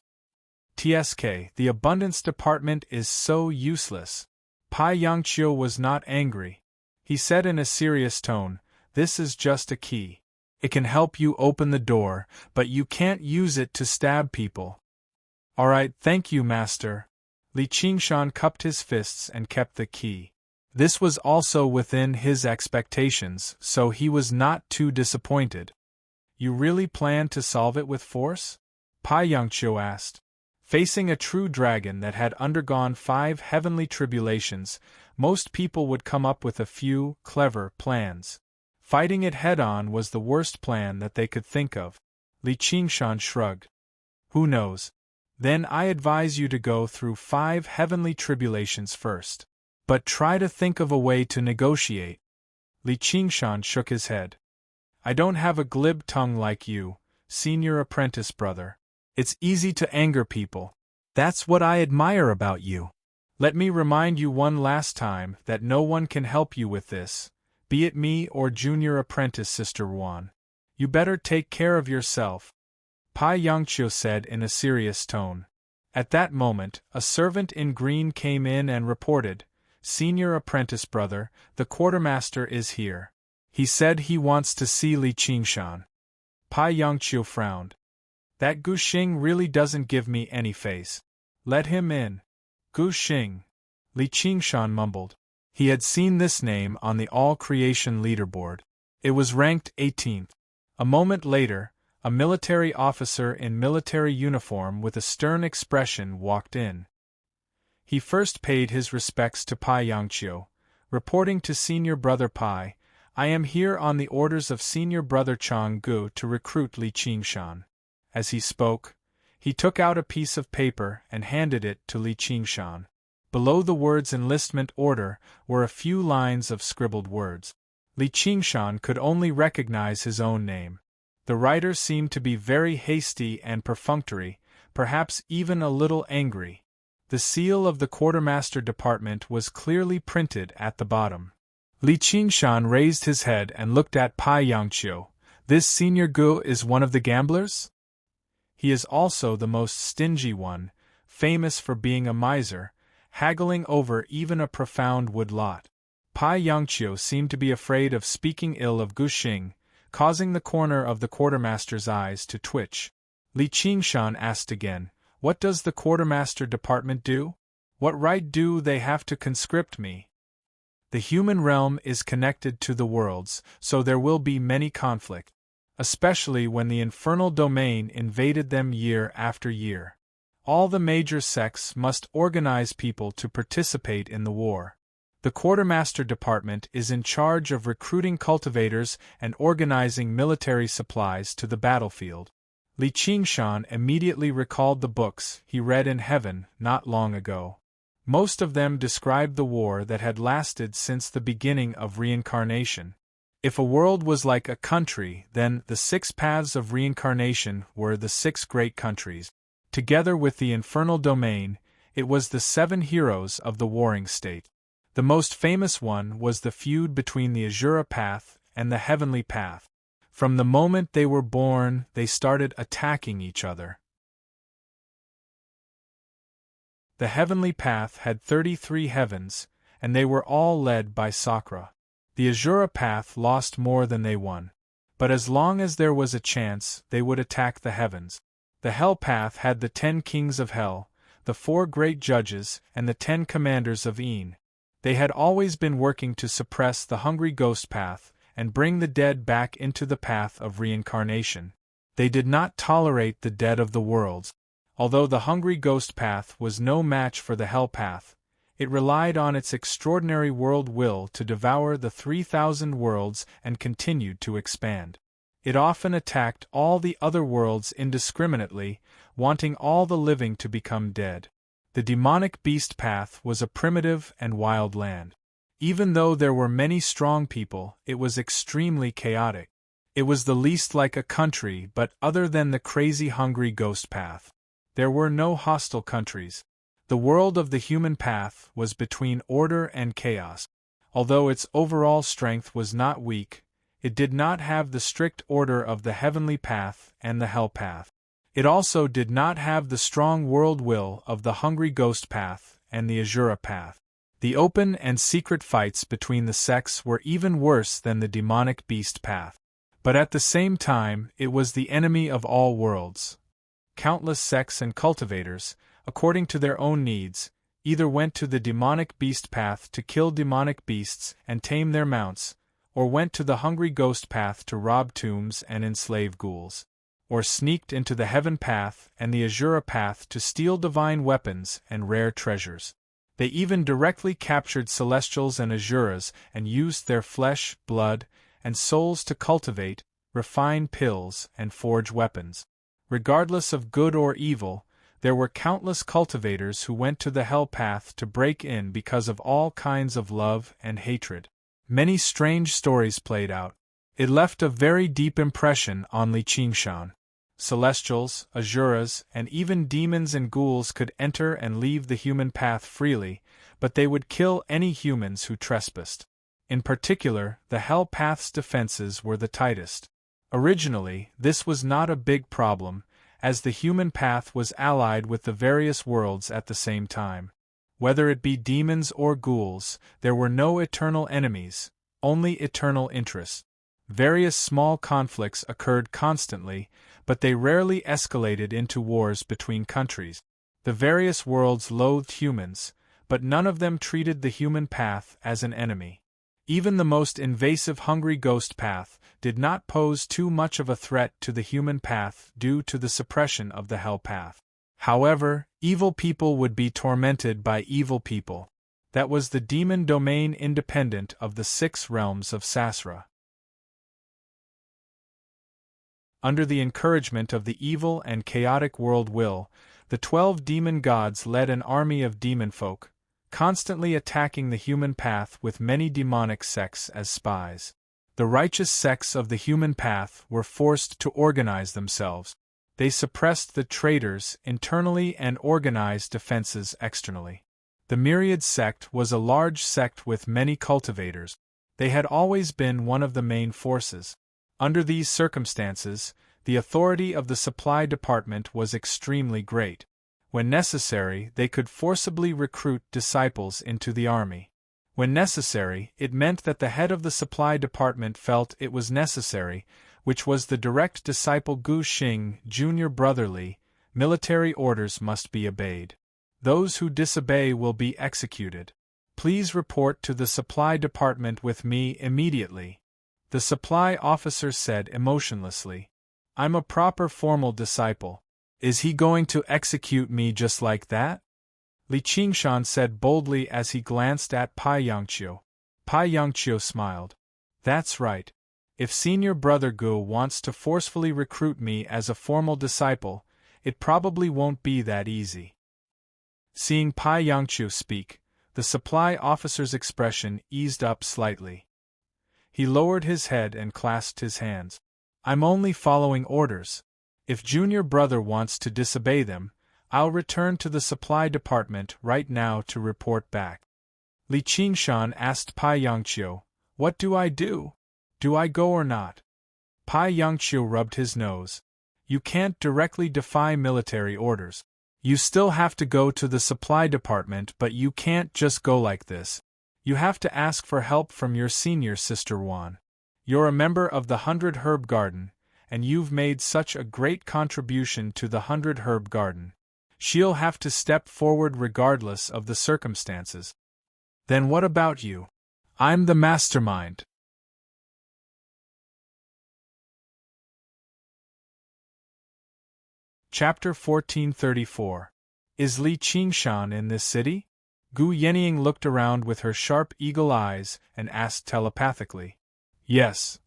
TSK, the abundance department is so useless." Pai Yangqiu was not angry. He said in a serious tone, "This is just a key. It can help you open the door, but you can't use it to stab people." "Alright, thank you, master." Li Qingshan cupped his fists and kept the key. This was also within his expectations, so he was not too disappointed. "You really plan to solve it with force?" Pai Yangqiu asked. Facing a true dragon that had undergone 5 heavenly tribulations, most people would come up with a few clever plans. Fighting it head-on was the worst plan that they could think of. Li Qingshan shrugged. "Who knows? Then I advise you to go through 5 heavenly tribulations first. But try to think of a way to negotiate." Li Qingshan shook his head. "I don't have a glib tongue like you, senior apprentice brother. It's easy to anger people. That's what I admire about you. Let me remind you one last time that no one can help you with this, be it me or junior apprentice Sister Ruan. You better take care of yourself," Pai Yangqiu said in a serious tone. At that moment, a servant in green came in and reported, "Senior apprentice brother, the quartermaster is here. He said he wants to see Li Qingshan." Pai Yangqiu frowned. "That Gu Xing really doesn't give me any face. Let him in." "Gu Xing," Li Qingshan mumbled. He had seen this name on the all-creation leaderboard. It was ranked 18th. A moment later, a military officer in military uniform with a stern expression walked in. He first paid his respects to Pai Yangqiu, reporting to Senior Brother Pai, "I am here on the orders of Senior Brother Chang Gu to recruit Li Qingshan." As he spoke, he took out a piece of paper and handed it to Li Qingshan. Below the words enlistment order were a few lines of scribbled words. Li Qingshan could only recognize his own name. The writer seemed to be very hasty and perfunctory, perhaps even a little angry. The seal of the quartermaster department was clearly printed at the bottom. Li Qingshan raised his head and looked at Pai Yangqiu. "This Senior Gu is one of the gamblers?" "He is also the most stingy one, famous for being a miser, haggling over even a profound wood lot." Pai Yangqiu seemed to be afraid of speaking ill of Gu Xing, causing the corner of the quartermaster's eyes to twitch. Li Qingshan asked again, "What does the quartermaster department do? What right do they have to conscript me?" The human realm is connected to the worlds, so there will be many conflict, especially when the infernal domain invaded them year after year. All the major sects must organize people to participate in the war. The quartermaster department is in charge of recruiting cultivators and organizing military supplies to the battlefield. Li Qingshan immediately recalled the books he read in heaven not long ago. Most of them described the war that had lasted since the beginning of reincarnation. If a world was like a country, then the 6 paths of reincarnation were the 6 great countries. Together with the infernal domain, it was the 7 heroes of the warring state. The most famous one was the feud between the Azura path and the heavenly path. From the moment they were born, they started attacking each other. The heavenly path had 33 heavens, and they were all led by Sakra. The Azura path lost more than they won. But as long as there was a chance, they would attack the heavens. The hell path had the 10 kings of hell, the 4 great judges, and the 10 commanders of Een. They had always been working to suppress the hungry ghost path and bring the dead back into the path of reincarnation. They did not tolerate the dead of the worlds. Although the hungry ghost path was no match for the hell path, it relied on its extraordinary world will to devour the 3,000 worlds and continued to expand. It often attacked all the other worlds indiscriminately, wanting all the living to become dead. The demonic beast path was a primitive and wild land. Even though there were many strong people, it was extremely chaotic. It was the least like a country, but other than the crazy hungry ghost path, there were no hostile countries. The world of the human path was between order and chaos. Although its overall strength was not weak, it did not have the strict order of the heavenly path and the hell path. It also did not have the strong world will of the hungry ghost path and the Azura path. The open and secret fights between the sects were even worse than the demonic beast path. But at the same time, it was the enemy of all worlds. Countless sects and cultivators, according to their own needs, either went to the demonic beast path to kill demonic beasts and tame their mounts, or went to the hungry ghost path to rob tombs and enslave ghouls, or sneaked into the heaven path and the Azura path to steal divine weapons and rare treasures. They even directly captured celestials and Azuras and used their flesh, blood, and souls to cultivate, refine pills, and forge weapons. Regardless of good or evil, there were countless cultivators who went to the hell path to break in because of all kinds of love and hatred. Many strange stories played out. It left a very deep impression on Li Qingshan. Celestials, Azuras, and even demons and ghouls could enter and leave the human path freely, but they would kill any humans who trespassed. In particular, the hell path's defenses were the tightest. Originally, this was not a big problem, as the human path was allied with the various worlds at the same time. Whether it be demons or ghouls, there were no eternal enemies, only eternal interests. Various small conflicts occurred constantly, but they rarely escalated into wars between countries. The various worlds loathed humans, but none of them treated the human path as an enemy. Even the most invasive hungry ghost path did not pose too much of a threat to the human path due to the suppression of the hell path. However, evil people would be tormented by evil people. That was the demon domain independent of the 6 realms of Sasra. Under the encouragement of the evil and chaotic world will, the 12 demon gods led an army of demon folk, constantly attacking the human path with many demonic sects as spies. The righteous sects of the human path were forced to organize themselves. They suppressed the traitors internally and organized defenses externally. The Myriad sect was a large sect with many cultivators. They had always been one of the main forces. Under these circumstances, the authority of the supply department was extremely great. When necessary, they could forcibly recruit disciples into the army. When necessary, it meant that the head of the supply department felt it was necessary, which was the direct disciple Gu Xing, junior brotherly, military orders must be obeyed. Those who disobey will be executed. Please report to the supply department with me immediately. The supply officer said emotionlessly. I'm a proper formal disciple. Is he going to execute me just like that? Li Qingshan said boldly as he glanced at Pai Yangqiu. Pai Yangqiu smiled. That's right. If Senior Brother Gu wants to forcefully recruit me as a formal disciple, it probably won't be that easy. Seeing Pai Yangqiu speak, the supply officer's expression eased up slightly. He lowered his head and clasped his hands. I'm only following orders. If Junior Brother wants to disobey them, I'll return to the supply department right now to report back. Li Qingshan asked Pai Yangqiu, What do I do? Do I go or not? Pai Yangqiu rubbed his nose. You can't directly defy military orders. You still have to go to the supply department, but you can't just go like this. You have to ask for help from your senior sister Wan. You're a member of the 100 Herb Garden, and you've made such a great contribution to the 100 Herb Garden. She'll have to step forward regardless of the circumstances. Then what about you? I'm the mastermind. Chapter 1434. Is Li Qingshan in this city? Gu Yenying looked around with her sharp eagle eyes and asked telepathically. Yes.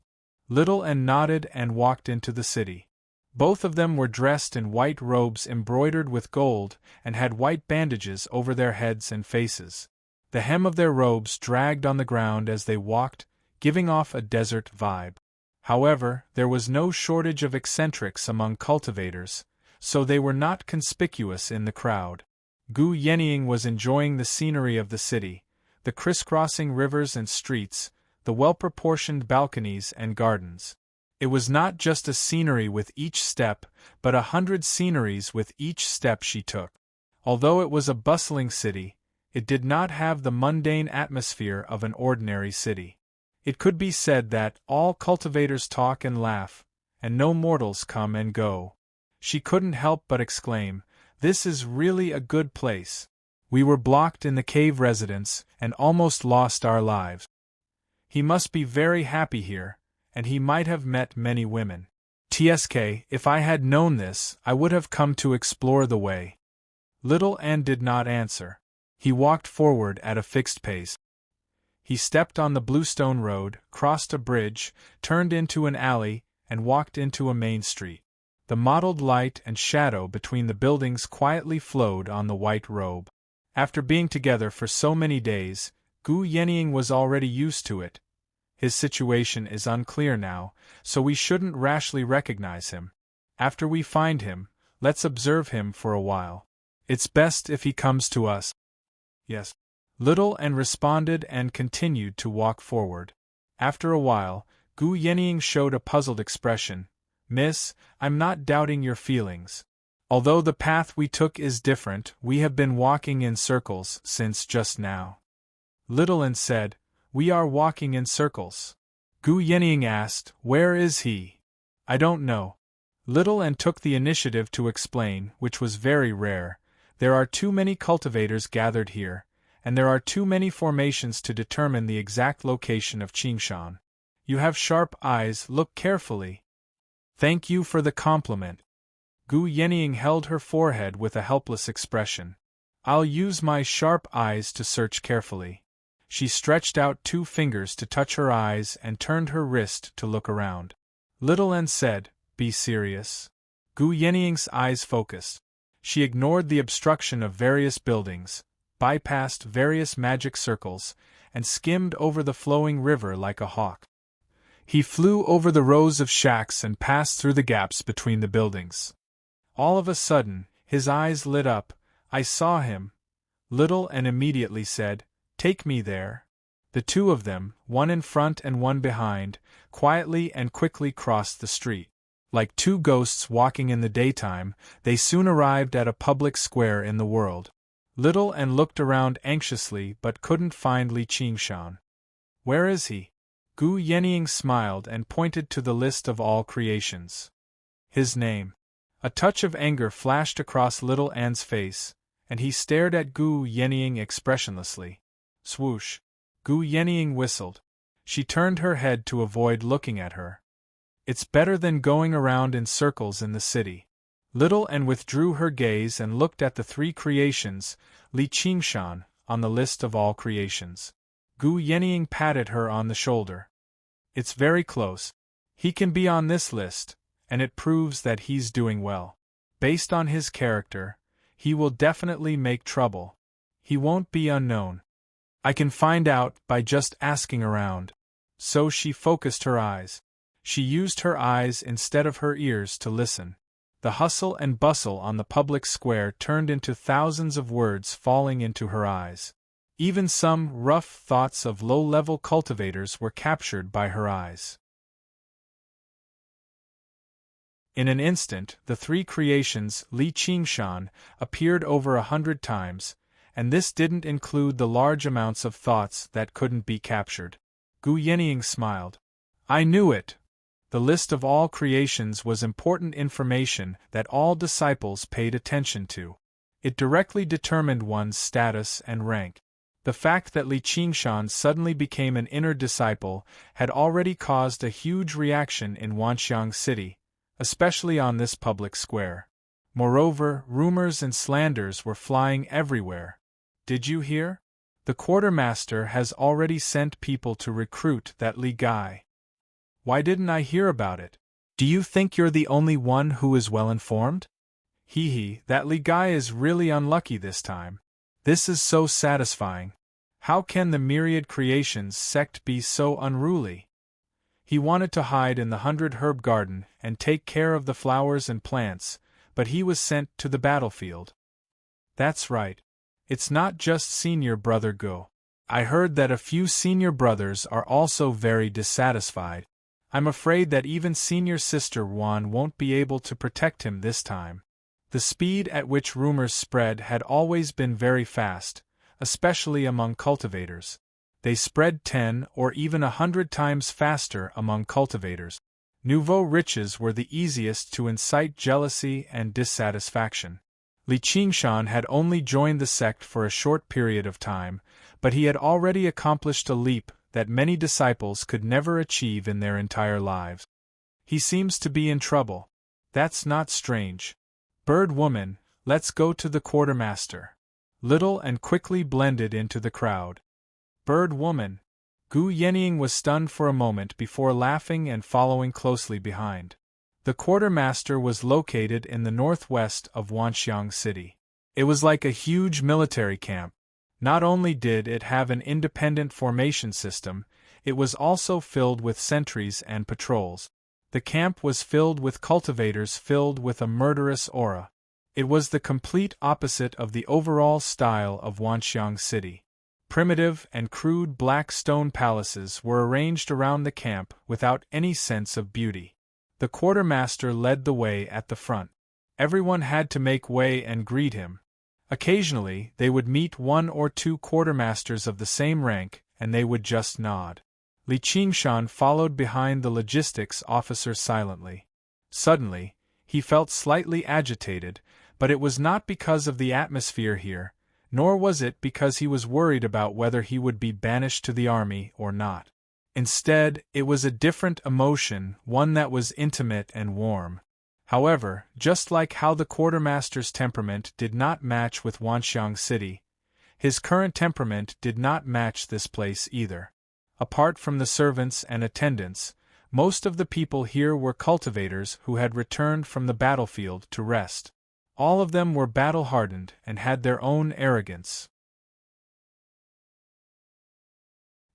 Little An nodded and walked into the city. Both of them were dressed in white robes embroidered with gold and had white bandages over their heads and faces. The hem of their robes dragged on the ground as they walked, giving off a desert vibe. However, there was no shortage of eccentrics among cultivators, so they were not conspicuous in the crowd. Gu Yenying was enjoying the scenery of the city, the crisscrossing rivers and streets, the well-proportioned balconies and gardens. It was not just a scenery with each step, but 100 sceneries with each step she took. Although it was a bustling city, it did not have the mundane atmosphere of an ordinary city. It could be said that all cultivators talk and laugh, and no mortals come and go. She couldn't help but exclaim, This is really a good place. We were blocked in the cave residence and almost lost our lives. He must be very happy here, and he might have met many women. TSK, if I had known this, I would have come to explore the way. Little An did not answer. He walked forward at a fixed pace. He stepped on the bluestone road, crossed a bridge, turned into an alley, and walked into a main street. The mottled light and shadow between the buildings quietly flowed on the white robe. After being together for so many days, Gu Yenying was already used to it. His situation is unclear now, so we shouldn't rashly recognize him. After we find him, let's observe him for a while. It's best if he comes to us. Yes. Little An responded and continued to walk forward. After a while, Gu Yenying showed a puzzled expression. Miss, I'm not doubting your feelings. Although the path we took is different, we have been walking in circles since just now. Little An said, We are walking in circles. Gu Yenying asked, Where is he? I don't know. Little An took the initiative to explain, which was very rare. There are too many cultivators gathered here, and there are too many formations to determine the exact location of Qingshan. You have sharp eyes, look carefully. Thank you for the compliment. Gu Yenying held her forehead with a helpless expression. I'll use my sharp eyes to search carefully. She stretched out 2 fingers to touch her eyes and turned her wrist to look around. Little An said, Be serious. Gu Yenying's eyes focused. She ignored the obstruction of various buildings, bypassed various magic circles, and skimmed over the flowing river like a hawk. He flew over the rows of shacks and passed through the gaps between the buildings. All of a sudden, his eyes lit up. I saw him. Little An immediately said, Take me there. The 2 of them, one in front and one behind, quietly and quickly crossed the street. Like 2 ghosts walking in the daytime, they soon arrived at a public square in the world. Little An looked around anxiously but couldn't find Li Qingshan. Where is he? Gu Yenying smiled and pointed to the list of all creations. His name. A touch of anger flashed across Little An's face, and he stared at Gu Yenying expressionlessly. Swoosh! Gu Yenying whistled. She turned her head to avoid looking at her. It's better than going around in circles in the city. Little and withdrew her gaze and looked at the three creations, Li Qingshan, on the list of all creations. Gu Yenying patted her on the shoulder. It's very close. He can be on this list, and it proves that he's doing well. Based on his character, he will definitely make trouble. He won't be unknown. I can find out by just asking around. So she focused her eyes. She used her eyes instead of her ears to listen. The hustle and bustle on the public square turned into thousands of words falling into her eyes. Even some rough thoughts of low-level cultivators were captured by her eyes. In an instant, the three creations, Li Qingshan, appeared over 100 times, and this didn't include the large amounts of thoughts that couldn't be captured. Gu Yenying smiled. I knew it! The list of all creations was important information that all disciples paid attention to. It directly determined one's status and rank. The fact that Li Qingshan suddenly became an inner disciple had already caused a huge reaction in Wanxiang City, especially on this public square. Moreover, rumors and slanders were flying everywhere. Did you hear? The quartermaster has already sent people to recruit that Li guy. Why didn't I hear about it? Do you think you're the only one who is well informed? Hee, that Li guy is really unlucky this time. This is so satisfying. How can the myriad creations sect be so unruly? He wanted to hide in the 100 herb garden and take care of the flowers and plants, but he was sent to the battlefield. That's right. It's not just senior brother Go. I heard that a few senior brothers are also very dissatisfied. I'm afraid that even senior sister Wan won't be able to protect him this time. The speed at which rumors spread had always been very fast, especially among cultivators. They spread 10 or even 100 times faster among cultivators. Nouveau riches were the easiest to incite jealousy and dissatisfaction. Li Qingshan had only joined the sect for a short period of time, but he had already accomplished a leap that many disciples could never achieve in their entire lives. He seems to be in trouble. That's not strange. Bird woman, let's go to the quartermaster. Little and quickly blended into the crowd. Bird woman. Gu Yenying was stunned for a moment before laughing and following closely behind. The quartermaster was located in the northwest of Wanxiang City. It was like a huge military camp. Not only did it have an independent formation system, it was also filled with sentries and patrols. The camp was filled with cultivators filled with a murderous aura. It was the complete opposite of the overall style of Wanxiang City. Primitive and crude black stone palaces were arranged around the camp without any sense of beauty. The quartermaster led the way at the front. Everyone had to make way and greet him. Occasionally, they would meet one or two quartermasters of the same rank, and they would just nod. Li Qingshan followed behind the logistics officer silently. Suddenly, he felt slightly agitated, but it was not because of the atmosphere here, nor was it because he was worried about whether he would be banished to the army or not. Instead, it was a different emotion, one that was intimate and warm. However, just like how the quartermaster's temperament did not match with Wanxiang City, his current temperament did not match this place either. Apart from the servants and attendants, most of the people here were cultivators who had returned from the battlefield to rest. All of them were battle-hardened and had their own arrogance.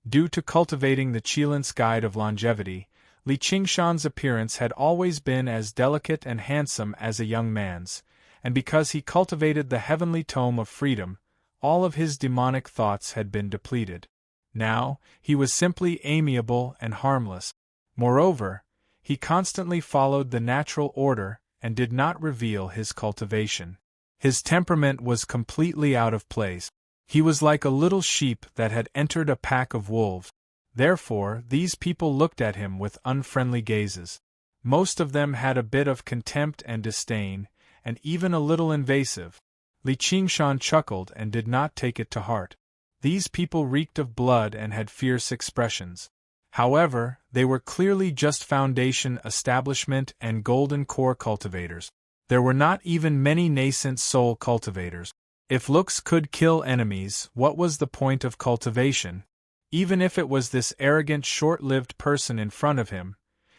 Due to cultivating the Qilin's Guide of Longevity, Li Qingshan's appearance had always been as delicate and handsome as a young man's, and because he cultivated the heavenly tome of freedom, all of his demonic thoughts had been depleted. Now, he was simply amiable and harmless. Moreover, he constantly followed the natural order and did not reveal his cultivation. His temperament was completely out of place. He was like a little sheep that had entered a pack of wolves. Therefore, these people looked at him with unfriendly gazes. Most of them had a bit of contempt and disdain, and even a little invasive. Li Qingshan chuckled and did not take it to heart. These people reeked of blood and had fierce expressions. However, they were clearly just foundation establishment and golden core cultivators. There were not even many nascent soul cultivators. If looks could kill enemies, what was the point of cultivation? Even if it was this arrogant, short-lived person in front of him,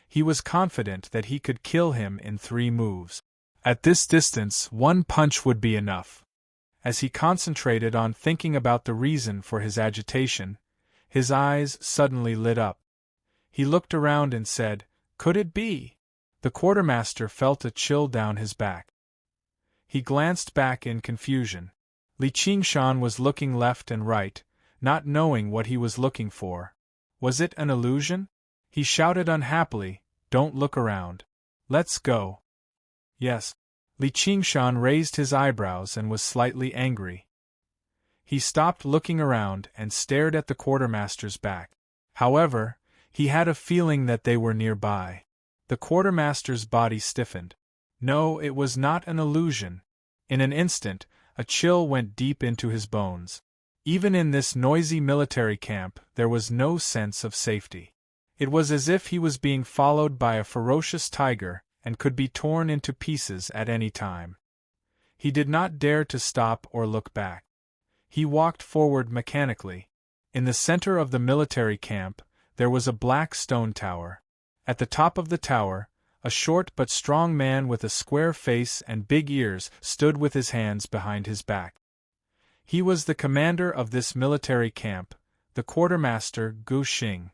he was confident that he could kill him in 3 moves. At this distance, 1 punch would be enough. As he concentrated on thinking about the reason for his agitation, his eyes suddenly lit up. He looked around and said, "Could it be?" The quartermaster felt a chill down his back. He glanced back in confusion. Li Qingshan was looking left and right, not knowing what he was looking for. Was it an illusion? He shouted unhappily, "Don't look around. Let's go." Yes. Li Qingshan raised his eyebrows and was slightly angry. He stopped looking around and stared at the quartermaster's back. However, he had a feeling that they were nearby. The quartermaster's body stiffened. No, it was not an illusion. In an instant, a chill went deep into his bones. Even in this noisy military camp, there was no sense of safety. It was as if he was being followed by a ferocious tiger and could be torn into pieces at any time. He did not dare to stop or look back. He walked forward mechanically. In the center of the military camp, there was a black stone tower. At the top of the tower, a short but strong man with a square face and big ears stood with his hands behind his back. He was the commander of this military camp, the quartermaster Gu Xing.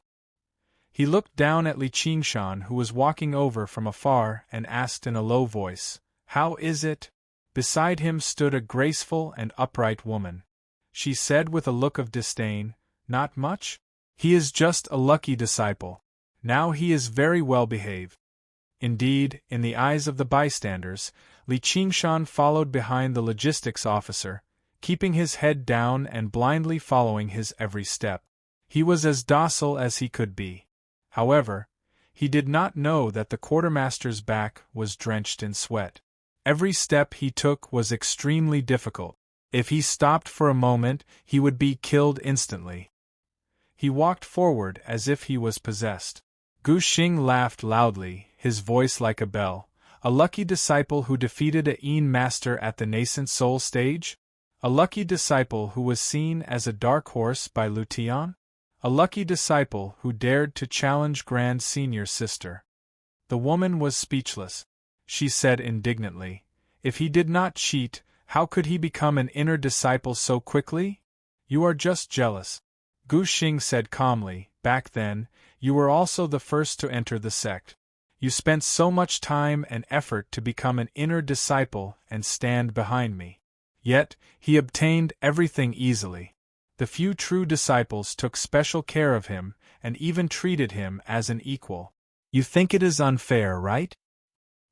He looked down at Li Qingshan, who was walking over from afar, and asked in a low voice, "How is it?" Beside him stood a graceful and upright woman. She said with a look of disdain, "Not much? He is just a lucky disciple. Now he is very well behaved." Indeed, in the eyes of the bystanders, Li Qingshan followed behind the logistics officer, keeping his head down and blindly following his every step. He was as docile as he could be. However, he did not know that the quartermaster's back was drenched in sweat. Every step he took was extremely difficult. If he stopped for a moment, he would be killed instantly. He walked forward as if he was possessed. Gu Xing laughed loudly, his voice like a bell. A lucky disciple who defeated a Yin master at the nascent soul stage? A lucky disciple who was seen as a dark horse by Lu Tian? A lucky disciple who dared to challenge Grand Senior's sister. The woman was speechless. She said indignantly, "If he did not cheat, how could he become an inner disciple so quickly? You are just jealous." Gu Xing said calmly, "Back then, you were also the first to enter the sect. You spent so much time and effort to become an inner disciple and stand behind me. Yet, he obtained everything easily. The few true disciples took special care of him and even treated him as an equal. You think it is unfair, right?"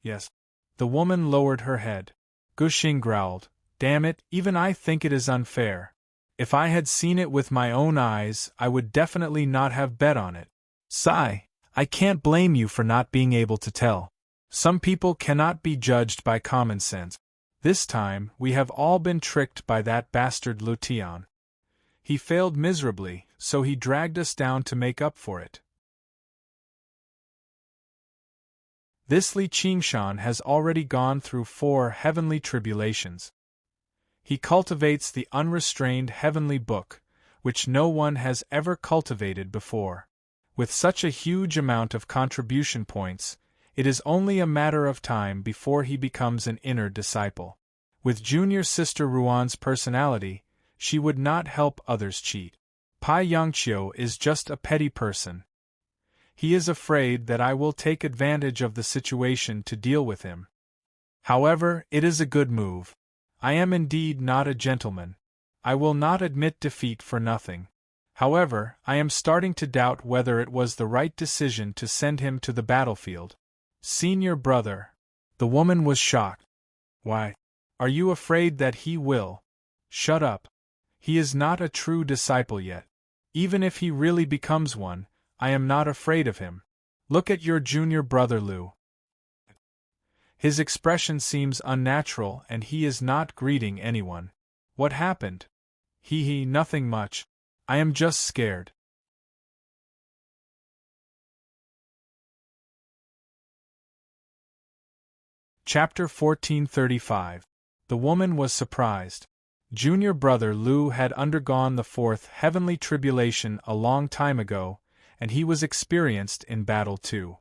"Yes." The woman lowered her head. Gu Xing growled, "Damn it, even I think it is unfair. If I had seen it with my own eyes, I would definitely not have bet on it. Sigh, I can't blame you for not being able to tell. Some people cannot be judged by common sense. This time, we have all been tricked by that bastard Lu Tian. He failed miserably, so he dragged us down to make up for it. This Li Qingshan has already gone through 4 heavenly tribulations. He cultivates the unrestrained heavenly book, which no one has ever cultivated before. With such a huge amount of contribution points, it is only a matter of time before he becomes an inner disciple. With junior sister Ruan's personality, she would not help others cheat. Pai Yangqiu is just a petty person. He is afraid that I will take advantage of the situation to deal with him. However, it is a good move. I am indeed not a gentleman. I will not admit defeat for nothing. However, I am starting to doubt whether it was the right decision to send him to the battlefield. Senior brother." The woman was shocked. "Why? Are you afraid that he will?" "Shut up. He is not a true disciple yet. Even if he really becomes one, I am not afraid of him. Look at your junior brother Lu. His expression seems unnatural and he is not greeting anyone. What happened? Hee, nothing much. I am just scared. Chapter 1435. The woman was surprised. Junior brother Lu had undergone the fourth heavenly tribulation a long time ago, and he was experienced in battle too.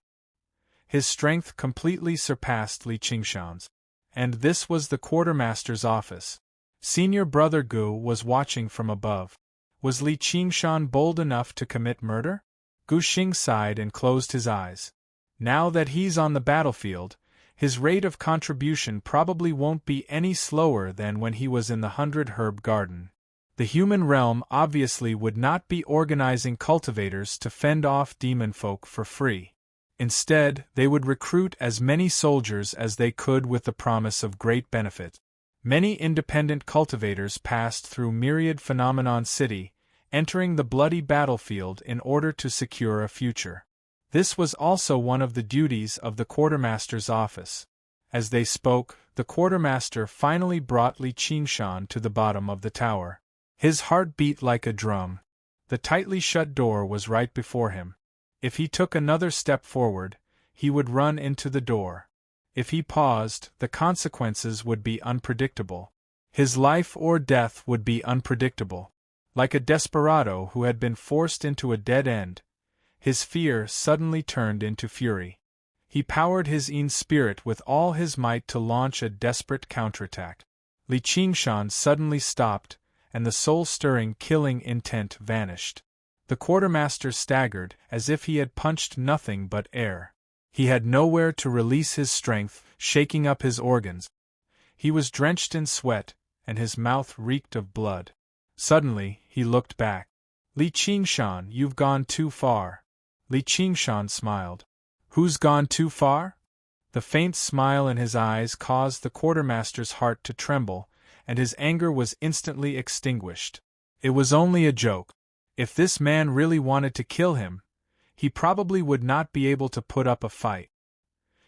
His strength completely surpassed Li Qingshan's. And this was the quartermaster's office. Senior brother Gu was watching from above. Was Li Qingshan bold enough to commit murder? Gu Xing sighed and closed his eyes. Now that he's on the battlefield, his rate of contribution probably won't be any slower than when he was in the 100-herb garden. The human realm obviously would not be organizing cultivators to fend off demon folk for free. Instead, they would recruit as many soldiers as they could with the promise of great benefit. Many independent cultivators passed through Myriad Phenomenon City, entering the bloody battlefield in order to secure a future. This was also one of the duties of the quartermaster's office. As they spoke, the quartermaster finally brought Li Qingshan to the bottom of the tower. His heart beat like a drum. The tightly shut door was right before him. If he took another step forward, he would run into the door. If he paused, the consequences would be unpredictable. His life or death would be unpredictable. Like a desperado who had been forced into a dead end, his fear suddenly turned into fury. He powered his Yin spirit with all his might to launch a desperate counterattack. Li Qingshan suddenly stopped, and the soul-stirring killing intent vanished. The quartermaster staggered, as if he had punched nothing but air. He had nowhere to release his strength, shaking up his organs. He was drenched in sweat, and his mouth reeked of blood. Suddenly, he looked back. Li Qingshan, you've gone too far. Li Qingshan smiled. Who's gone too far? The faint smile in his eyes caused the quartermaster's heart to tremble, and his anger was instantly extinguished. It was only a joke. If this man really wanted to kill him, he probably would not be able to put up a fight.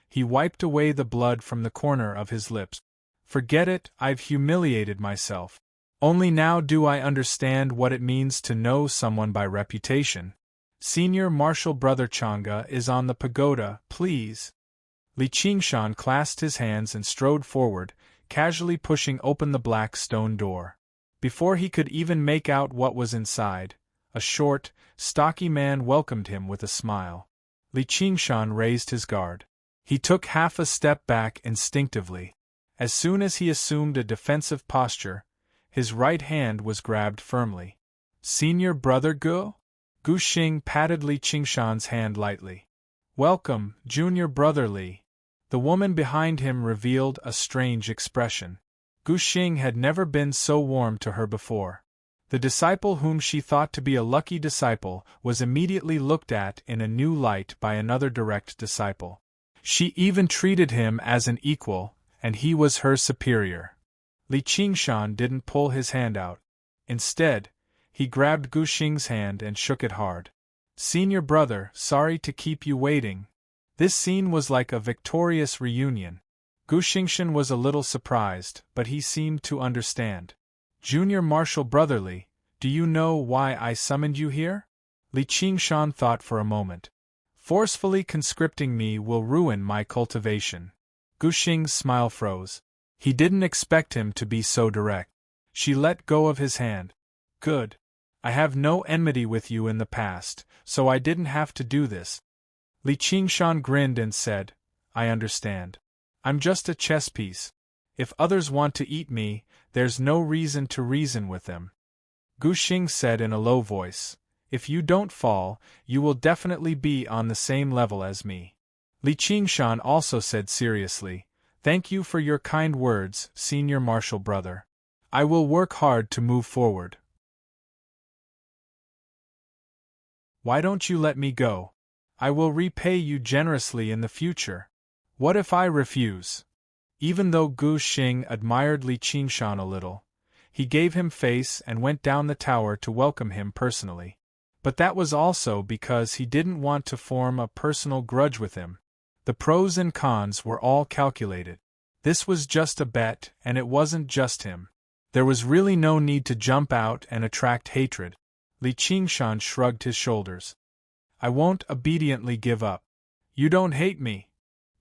He wiped away the blood from the corner of his lips. Forget it, I've humiliated myself. Only now do I understand what it means to know someone by reputation. Senior Marshal Brother Chang'e is on the pagoda, please. Li Qingshan clasped his hands and strode forward, casually pushing open the black stone door. Before he could even make out what was inside, a short, stocky man welcomed him with a smile. Li Qingshan raised his guard. He took half a step back instinctively. As soon as he assumed a defensive posture, his right hand was grabbed firmly. Senior Brother Gu? Gu Xing patted Li Qingshan's hand lightly. Welcome, Junior Brother Li. The woman behind him revealed a strange expression. Gu Xing had never been so warm to her before. The disciple whom she thought to be a lucky disciple was immediately looked at in a new light by another direct disciple. She even treated him as an equal, and he was her superior. Li Qingshan didn't pull his hand out. Instead, he grabbed Gu Xing's hand and shook it hard. Senior brother, sorry to keep you waiting. This scene was like a victorious reunion. Gu Xingshan was a little surprised, but he seemed to understand. Junior Marshal Brotherly, do you know why I summoned you here? Li Qingshan thought for a moment. Forcefully conscripting me will ruin my cultivation. Gu Xing's smile froze. He didn't expect him to be so direct. She let go of his hand. Good. I have no enmity with you in the past, so I didn't have to do this. Li Qingshan grinned and said, I understand. I'm just a chess piece. If others want to eat me, there's no reason to reason with them. Gu Xing said in a low voice, if you don't fall, you will definitely be on the same level as me. Li Qingshan also said seriously, thank you for your kind words, Senior Marshal Brother. I will work hard to move forward. Why don't you let me go? I will repay you generously in the future. What if I refuse? Even though Gu Xing admired Li Qingshan a little, he gave him face and went down the tower to welcome him personally. But that was also because he didn't want to form a personal grudge with him. The pros and cons were all calculated. This was just a bet, and it wasn't just him. There was really no need to jump out and attract hatred. Li Qingshan shrugged his shoulders. I won't obediently give up. You don't hate me?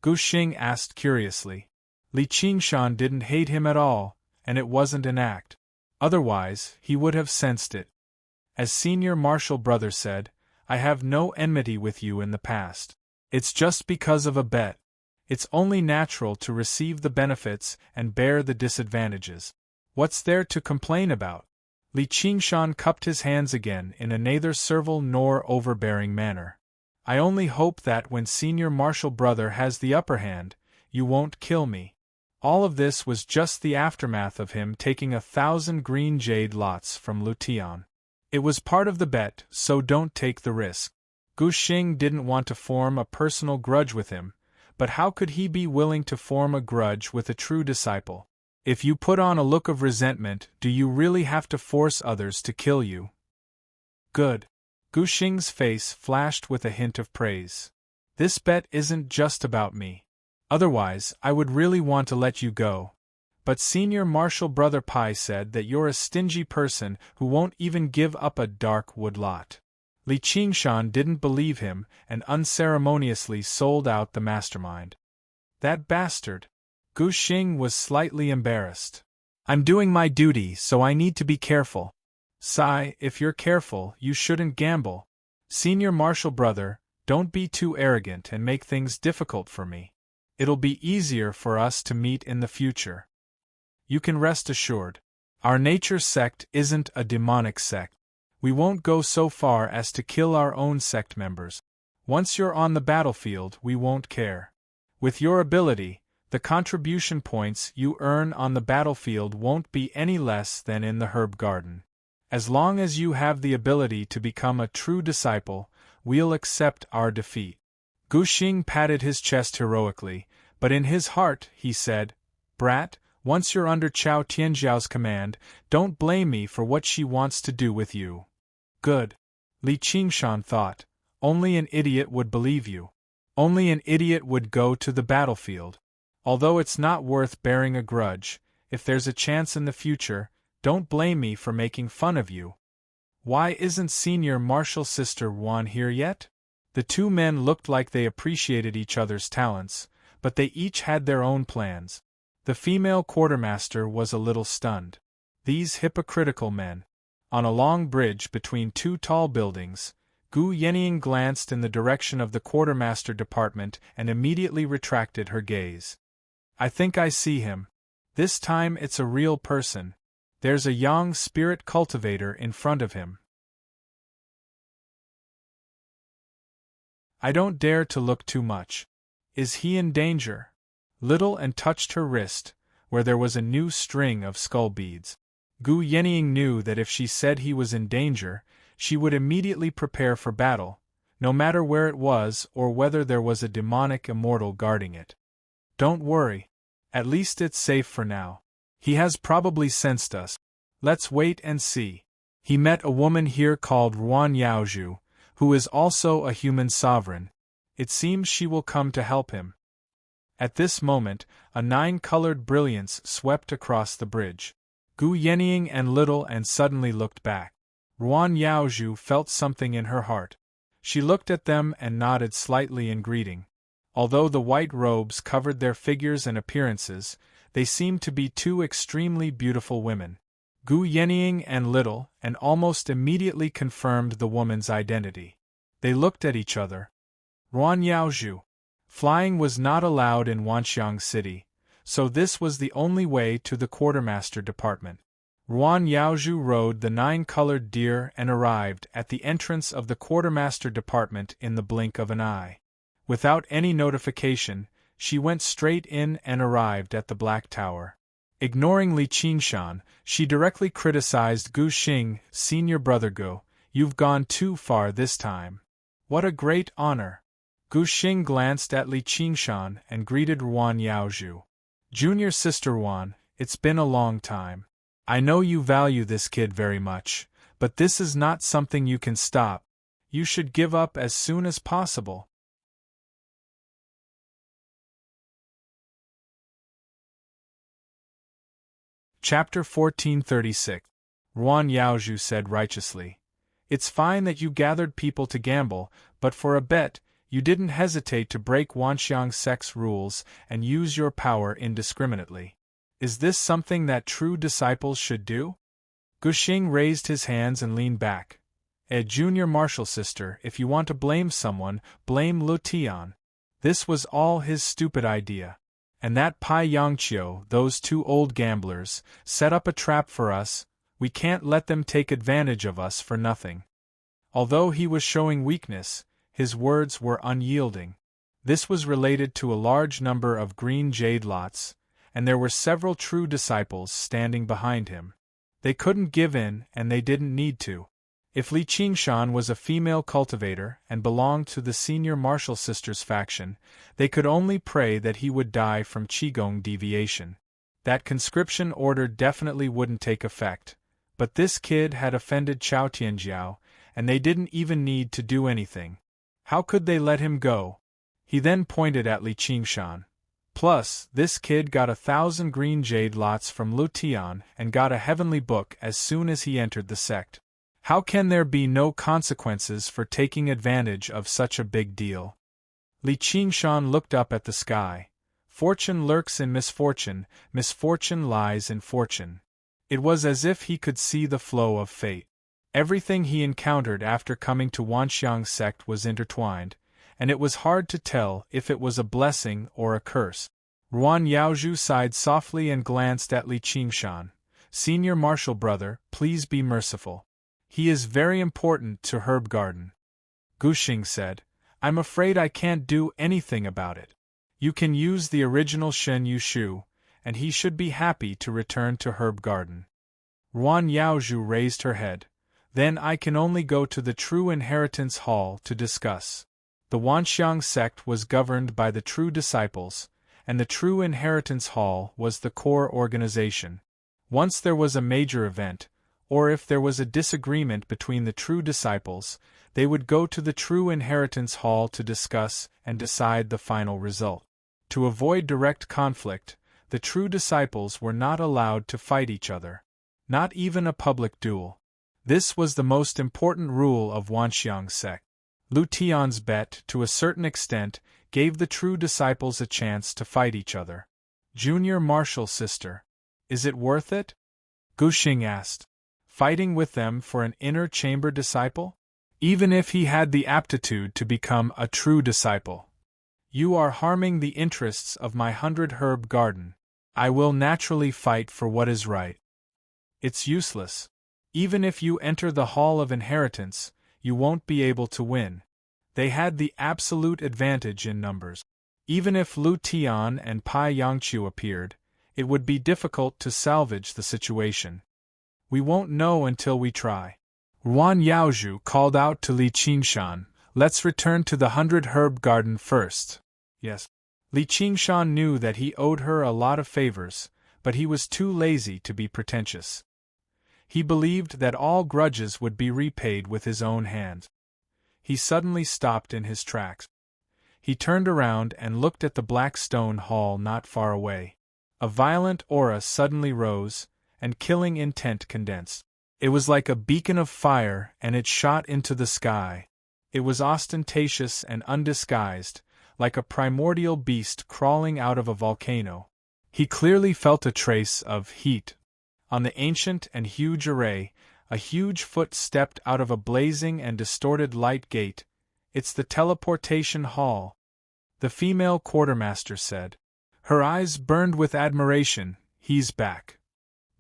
Gu Xing asked curiously. Li Qingshan didn't hate him at all, and it wasn't an act. Otherwise, he would have sensed it. As senior martial brother said, I have no enmity with you in the past. It's just because of a bet. It's only natural to receive the benefits and bear the disadvantages. What's there to complain about? Li Qingshan cupped his hands again in a neither servile nor overbearing manner. I only hope that when senior martial brother has the upper hand, you won't kill me. All of this was just the aftermath of him taking 1,000 green jade lots from Lu Tian. It was part of the bet, so don't take the risk. Gu Xing didn't want to form a personal grudge with him, but how could he be willing to form a grudge with a true disciple? If you put on a look of resentment, do you really have to force others to kill you? Good. Gu Xing's face flashed with a hint of praise. This bet isn't just about me. Otherwise, I would really want to let you go. But senior martial brother Pai said that you're a stingy person who won't even give up a dark wood lot. Li Qingshan didn't believe him and unceremoniously sold out the mastermind. That bastard! Gu Xing was slightly embarrassed. I'm doing my duty, so I need to be careful. Sai, if you're careful, you shouldn't gamble. Senior martial brother, don't be too arrogant and make things difficult for me. It'll be easier for us to meet in the future. You can rest assured. Our nature sect isn't a demonic sect. We won't go so far as to kill our own sect members. Once you're on the battlefield, we won't care. With your ability, the contribution points you earn on the battlefield won't be any less than in the herb garden. As long as you have the ability to become a true disciple, we'll accept our defeat. Gu Xing patted his chest heroically, but in his heart he said, Brat, once you're under Chao Tianzhao's command, don't blame me for what she wants to do with you. Good. Li Qingshan thought, only an idiot would believe you. Only an idiot would go to the battlefield. Although it's not worth bearing a grudge, if there's a chance in the future, don't blame me for making fun of you. Why isn't senior martial sister Wan here yet? The two men looked like they appreciated each other's talents, but they each had their own plans. The female quartermaster was a little stunned. These hypocritical men. On a long bridge between two tall buildings, Gu Yenying glanced in the direction of the quartermaster department and immediately retracted her gaze. I think I see him. This time it's a real person. There's a young spirit cultivator in front of him. I don't dare to look too much. Is he in danger? Little and touched her wrist, where there was a new string of skull beads. Gu Yenying knew that if she said he was in danger, she would immediately prepare for battle, no matter where it was or whether there was a demonic immortal guarding it. Don't worry. At least it's safe for now. He has probably sensed us. Let's wait and see. He met a woman here called Ruan Yaozhu, who is also a human sovereign. It seems she will come to help him. At this moment, a 9-colored brilliance swept across the bridge. Gu Yenying and Little and suddenly looked back. Ruan Yaozhu felt something in her heart. She looked at them and nodded slightly in greeting. Although the white robes covered their figures and appearances, they seemed to be two extremely beautiful women. Gu Yenying and Little and almost immediately confirmed the woman's identity. They looked at each other. Ruan Yaozhu. Flying was not allowed in Wanxiang City, so this was the only way to the quartermaster department. Ruan Yaozhu rode the 9-colored deer and arrived at the entrance of the quartermaster department in the blink of an eye. Without any notification, she went straight in and arrived at the Black Tower. Ignoring Li Qingshan, she directly criticized Gu Xing, senior brother Gu, you've gone too far this time. What a great honor. Gu Xing glanced at Li Qingshan and greeted Ruan Yaozhu. Junior sister Ruan, it's been a long time. I know you value this kid very much, but this is not something you can stop. You should give up as soon as possible. Chapter 1436. Ruan Yaozhu said righteously. It's fine that you gathered people to gamble, but for a bet, you didn't hesitate to break Wanxiang sect's rules and use your power indiscriminately. Is this something that true disciples should do? Guxing raised his hands and leaned back. Junior martial sister, if you want to blame someone, blame Lu Tian. This was all his stupid idea. And that Pai Yangqiu, those two old gamblers, set up a trap for us. We can't let them take advantage of us for nothing. Although he was showing weakness, his words were unyielding. This was related to a large number of green jade lots, and there were several true disciples standing behind him. They couldn't give in, and they didn't need to. If Li Qingshan was a female cultivator and belonged to the senior martial sisters faction, they could only pray that he would die from Qigong deviation. That conscription order definitely wouldn't take effect, but this kid had offended Chao Tianjiao, and they didn't even need to do anything. How could they let him go? He then pointed at Li Qingshan. Plus, this kid got 1,000 green jade lots from Lu Tian and got a heavenly book as soon as he entered the sect. How can there be no consequences for taking advantage of such a big deal? Li Qingshan looked up at the sky. Fortune lurks in misfortune, misfortune lies in fortune. It was as if he could see the flow of fate. Everything he encountered after coming to Wanxiang sect was intertwined, and it was hard to tell if it was a blessing or a curse. Ruan Yaozhu sighed softly and glanced at Li Qingshan. Senior martial brother, please be merciful. He is very important to Herb Garden. Guxing said, I'm afraid I can't do anything about it. You can use the original Shen Yushu, and he should be happy to return to Herb Garden. Ruan Yaozhu raised her head. Then I can only go to the True Inheritance Hall to discuss. The Wanxiang sect was governed by the True Disciples, and the True Inheritance Hall was the core organization. Once there was a major event, or if there was a disagreement between the True Disciples, they would go to the True Inheritance Hall to discuss and decide the final result. To avoid direct conflict, the True Disciples were not allowed to fight each other. Not even a public duel. This was the most important rule of Wanxiang sect. Lu Tian's bet, to a certain extent, gave the True Disciples a chance to fight each other. Junior martial sister. Is it worth it? Guxing asked. Fighting with them for an inner chamber disciple? Even if he had the aptitude to become a true disciple. You are harming the interests of my 100-herb garden. I will naturally fight for what is right. It's useless. Even if you enter the Hall of Inheritance, you won't be able to win. They had the absolute advantage in numbers. Even if Lu Tian and Pai Yangqiu appeared, it would be difficult to salvage the situation. We won't know until we try. Ruan Yaozhu called out to Li Qingshan, let's return to the 100-herb garden first. Yes. Li Qingshan knew that he owed her a lot of favors, but he was too lazy to be pretentious. He believed that all grudges would be repaid with his own hand. He suddenly stopped in his tracks. He turned around and looked at the black stone hall not far away. A violent aura suddenly rose, and killing intent condensed. It was like a beacon of fire, and it shot into the sky. It was ostentatious and undisguised, like a primordial beast crawling out of a volcano. He clearly felt a trace of heat. On the ancient and huge array, a huge foot stepped out of a blazing and distorted light gate. It's the teleportation hall, the female quartermaster said. Her eyes burned with admiration. He's back.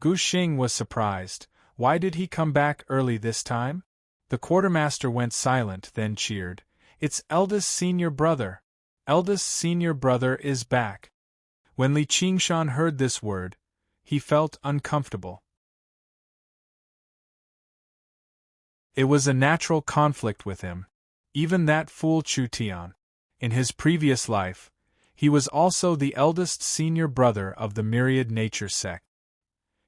Guxing was surprised. Why did he come back early this time? The quartermaster went silent, then cheered. It's eldest senior brother. Eldest senior brother is back. When Li Qingshan heard this word, he felt uncomfortable. It was a natural conflict with him. Even that fool Chu Tian. In his previous life, he was also the eldest senior brother of the Myriad Nature sect.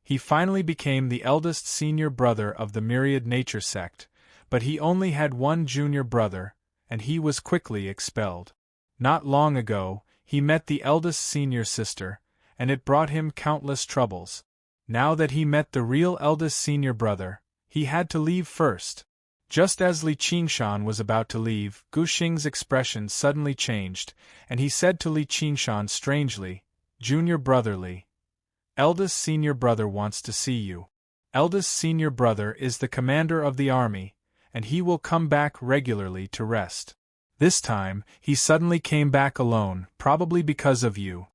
He finally became the eldest senior brother of the Myriad Nature sect, but he only had one junior brother, and he was quickly expelled. Not long ago, he met the eldest senior sister, and it brought him countless troubles. Now that he met the real eldest senior brother, he had to leave first. Just as Li Qingshan was about to leave, Gu Xing's expression suddenly changed, and he said to Li Qingshan strangely, "Junior brother Li, eldest senior brother wants to see you. Eldest senior brother is the commander of the army, and he will come back regularly to rest. This time, he suddenly came back alone, probably because of you."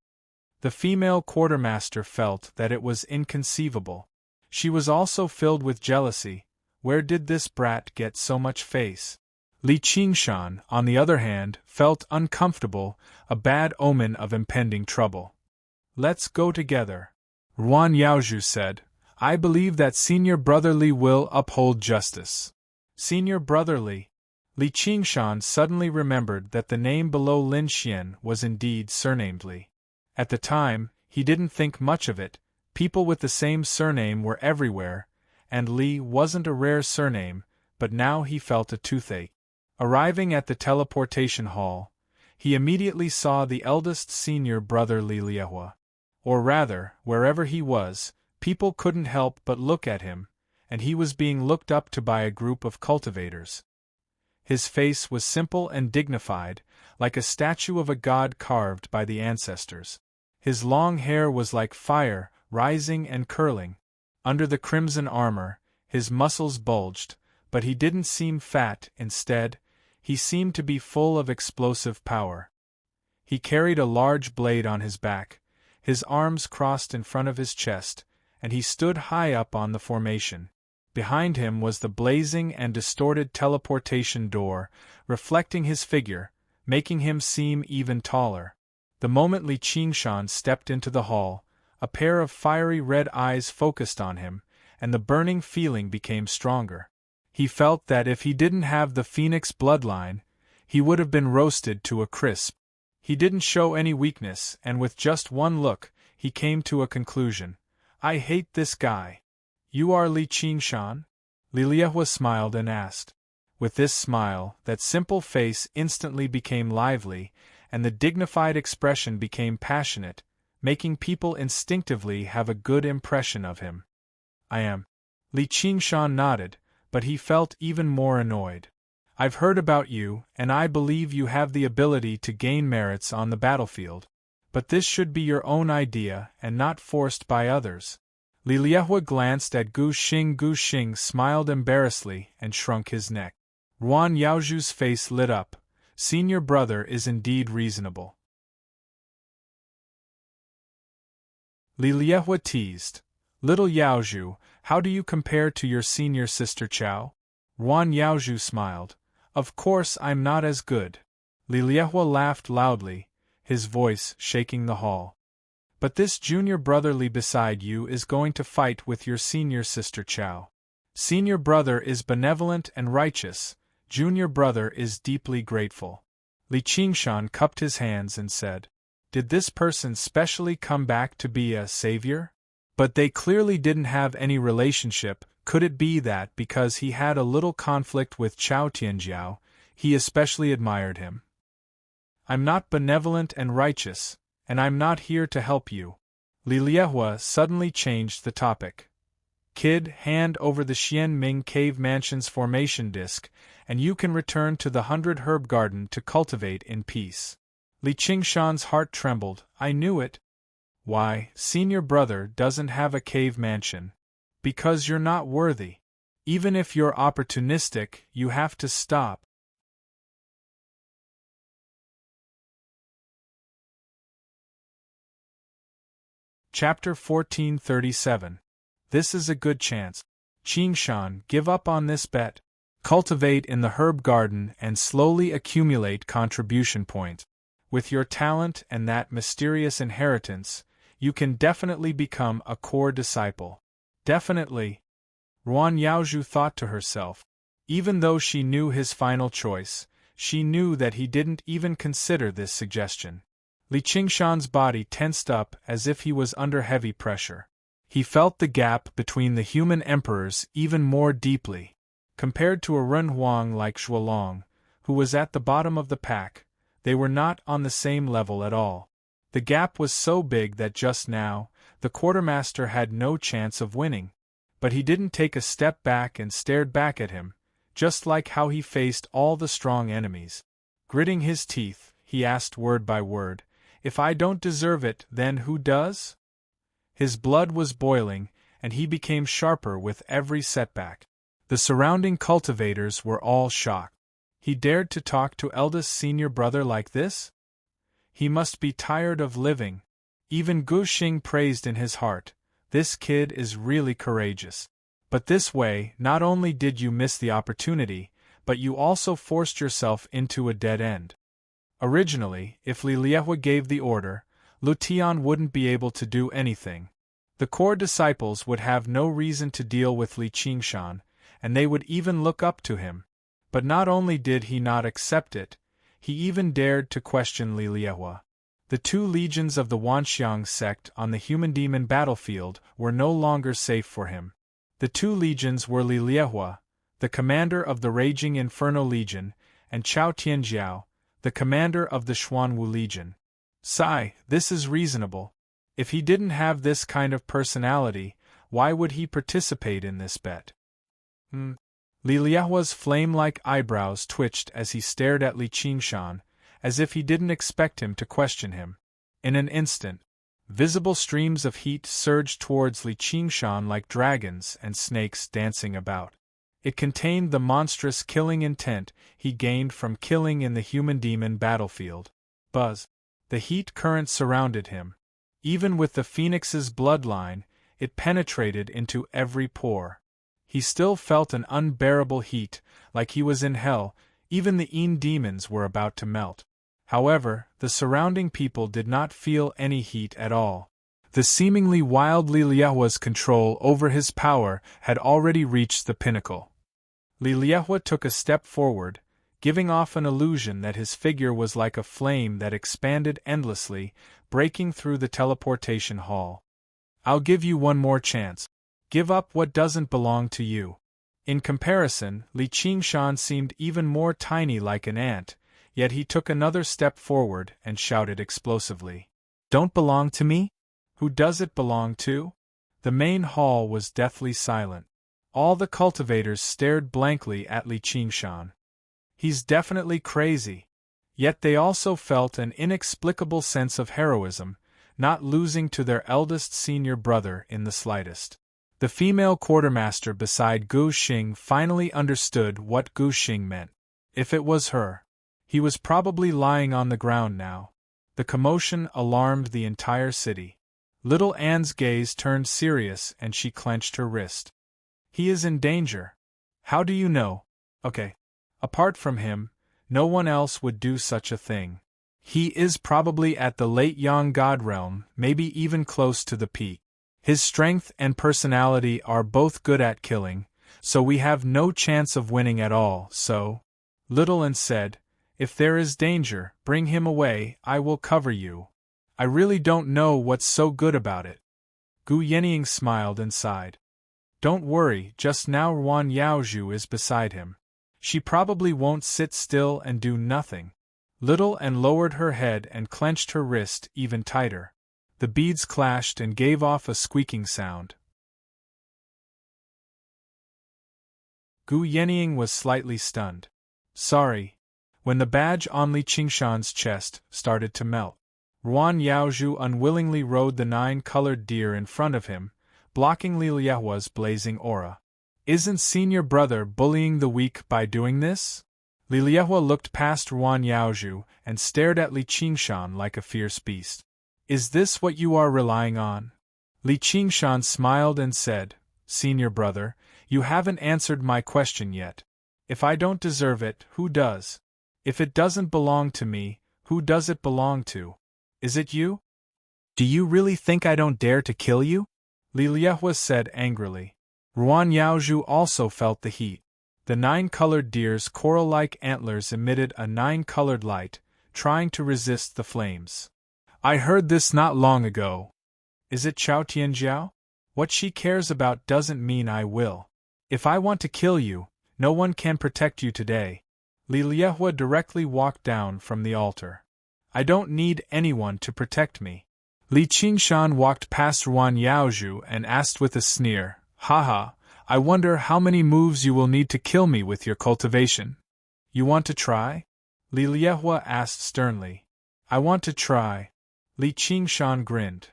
The female quartermaster felt that it was inconceivable. She was also filled with jealousy. Where did this brat get so much face? Li Qingshan, on the other hand, felt uncomfortable, a bad omen of impending trouble. "Let's go together," Ruan Yaozhu said. "I believe that Senior Brother Li will uphold justice." Senior Brother Li. Li Qingshan suddenly remembered that the name below Lin Xian was indeed surnamed Li. At the time, he didn't think much of it. People with the same surname were everywhere, and Li wasn't a rare surname, but now he felt a toothache. Arriving at the teleportation hall, he immediately saw the eldest senior brother Li Liehua. Or rather, wherever he was, people couldn't help but look at him, and he was being looked up to by a group of cultivators. His face was simple and dignified, like a statue of a god carved by the ancestors. His long hair was like fire, rising and curling. Under the crimson armor, his muscles bulged, but he didn't seem fat. Instead, he seemed to be full of explosive power. He carried a large blade on his back, his arms crossed in front of his chest, and he stood high up on the formation. Behind him was the blazing and distorted teleportation door, reflecting his figure, making him seem even taller. The moment Li Qingshan stepped into the hall, a pair of fiery red eyes focused on him, and the burning feeling became stronger. He felt that if he didn't have the Phoenix bloodline, he would have been roasted to a crisp. He didn't show any weakness, and with just one look, he came to a conclusion. "I hate this guy." "You are Li Qingshan?" Li Liehua smiled and asked. With this smile, that simple face instantly became lively, and the dignified expression became passionate, making people instinctively have a good impression of him. "I am." Li Qingshan nodded, but he felt even more annoyed. "I've heard about you, and I believe you have the ability to gain merits on the battlefield. But this should be your own idea and not forced by others." Li Liehua glanced at Gu Xing. Gu Xing smiled embarrassedly and shrunk his neck. Ruan Yaozhu's face lit up. Senior brother is indeed reasonable. Li Liehua teased. "Little Yaozhu, how do you compare to your senior sister Chao?" Ruan Yaozhu smiled. "Of course I'm not as good." Li Liehua laughed loudly, his voice shaking the hall. "But this junior brother Li beside you is going to fight with your senior sister Chao. Senior brother is benevolent and righteous, junior brother is deeply grateful." Li Qingshan cupped his hands and said, "Did this person specially come back to be a savior? But they clearly didn't have any relationship. Could it be that because he had a little conflict with Chao Tianjiao, he especially admired him?" "I'm not benevolent and righteous, and I'm not here to help you." Li Liehua suddenly changed the topic. "Kid, hand over the Xian Ming Cave Mansion's formation disc, and you can return to the 100 Herb Garden to cultivate in peace." Li Qingshan's heart trembled. "I knew it." "Why, senior brother doesn't have a cave mansion. Because you're not worthy. Even if you're opportunistic, you have to stop." Chapter 1437. This is a good chance. Qingshan, give up on this bet. Cultivate in the herb garden and slowly accumulate contribution points. With your talent and that mysterious inheritance, you can definitely become a core disciple. Definitely. Ruan Yaozhu thought to herself. Even though she knew his final choice, she knew that he didn't even consider this suggestion. Li Qingshan's body tensed up as if he was under heavy pressure. He felt the gap between the human emperors even more deeply. Compared to a Ren Huang like Zhuolong, who was at the bottom of the pack, they were not on the same level at all. The gap was so big that just now, the quartermaster had no chance of winning. But he didn't take a step back and stared back at him, just like how he faced all the strong enemies. Gritting his teeth, he asked word by word, "If I don't deserve it, then who does?" His blood was boiling, and he became sharper with every setback. The surrounding cultivators were all shocked. He dared to talk to eldest senior brother like this? He must be tired of living. Even Gu Xing praised in his heart, "This kid is really courageous." But this way, not only did you miss the opportunity, but you also forced yourself into a dead end. Originally, if Li Liehua gave the order, Lu Tian wouldn't be able to do anything. The core disciples would have no reason to deal with Li Qingshan, and they would even look up to him. But not only did he not accept it, he even dared to question Li Liehua. The 2 legions of the Wanxiang sect on the human-demon battlefield were no longer safe for him. The 2 legions were Li Liehua, the commander of the Raging Inferno Legion, and Chao Tianjiao, the commander of the Xuanwu Legion. Sigh, this is reasonable. If he didn't have this kind of personality, why would he participate in this bet? Li Liehua's flame-like eyebrows twitched as he stared at Li Qingshan, as if he didn't expect him to question him. In an instant, visible streams of heat surged towards Li Qingshan like dragons and snakes dancing about. It contained the monstrous killing intent he gained from killing in the human-demon battlefield. Buzz. The heat current surrounded him. Even with the phoenix's bloodline, it penetrated into every pore. He still felt an unbearable heat, like he was in hell. Even the Yin demons were about to melt. However, the surrounding people did not feel any heat at all. The seemingly wild Li Liehua's control over his power had already reached the pinnacle. Li Liehua took a step forward, giving off an illusion that his figure was like a flame that expanded endlessly, breaking through the teleportation hall. "I'll give you one more chance. Give up what doesn't belong to you." In comparison, Li Qingshan seemed even more tiny, like an ant, yet he took another step forward and shouted explosively, "Don't belong to me? Who does it belong to?" The main hall was deathly silent. All the cultivators stared blankly at Li Qingshan. He's definitely crazy. Yet they also felt an inexplicable sense of heroism, not losing to their eldest senior brother in the slightest. The female quartermaster beside Gu Xing finally understood what Gu Xing meant. If it was her, he was probably lying on the ground now. The commotion alarmed the entire city. Little Anne's gaze turned serious and she clenched her wrist. "He is in danger." "How do you know?" "Okay. Apart from him, no one else would do such a thing. He is probably at the late Yang God realm, maybe even close to the peak. His strength and personality are both good at killing, so we have no chance of winning at all, so..." Little Anne said, "If there is danger, bring him away, I will cover you. I really don't know what's so good about it." Gu Yenying smiled and sighed. "Don't worry, just now Ruan Yaozhu is beside him. She probably won't sit still and do nothing." Little Anne lowered her head and clenched her wrist even tighter. The beads clashed and gave off a squeaking sound. Gu Yenying was slightly stunned. "Sorry." When the badge on Li Qingshan's chest started to melt, Ruan Yaozhu unwillingly rode the 9-colored deer in front of him, blocking Li Liehua's blazing aura. "Isn't senior brother bullying the weak by doing this?" Li Liehua looked past Ruan Yaozhu and stared at Li Qingshan like a fierce beast. "Is this what you are relying on?" Li Qingshan smiled and said, "Senior brother, you haven't answered my question yet. If I don't deserve it, who does? If it doesn't belong to me, who does it belong to? Is it you? Do you really think I don't dare to kill you?" Li Liehua said angrily. Ruan Yaozhu also felt the heat. The 9-colored deer's coral-like antlers emitted a 9-colored light, trying to resist the flames. "I heard this not long ago. Is it Chao Tianjiao? What she cares about doesn't mean I will. If I want to kill you, no one can protect you today." Li Liehua directly walked down from the altar. I don't need anyone to protect me. Li Qingshan walked past Ruan Yaozhu and asked with a sneer, Haha, I wonder how many moves you will need to kill me with your cultivation. You want to try? Li Liehua asked sternly. I want to try. Li Qingshan grinned.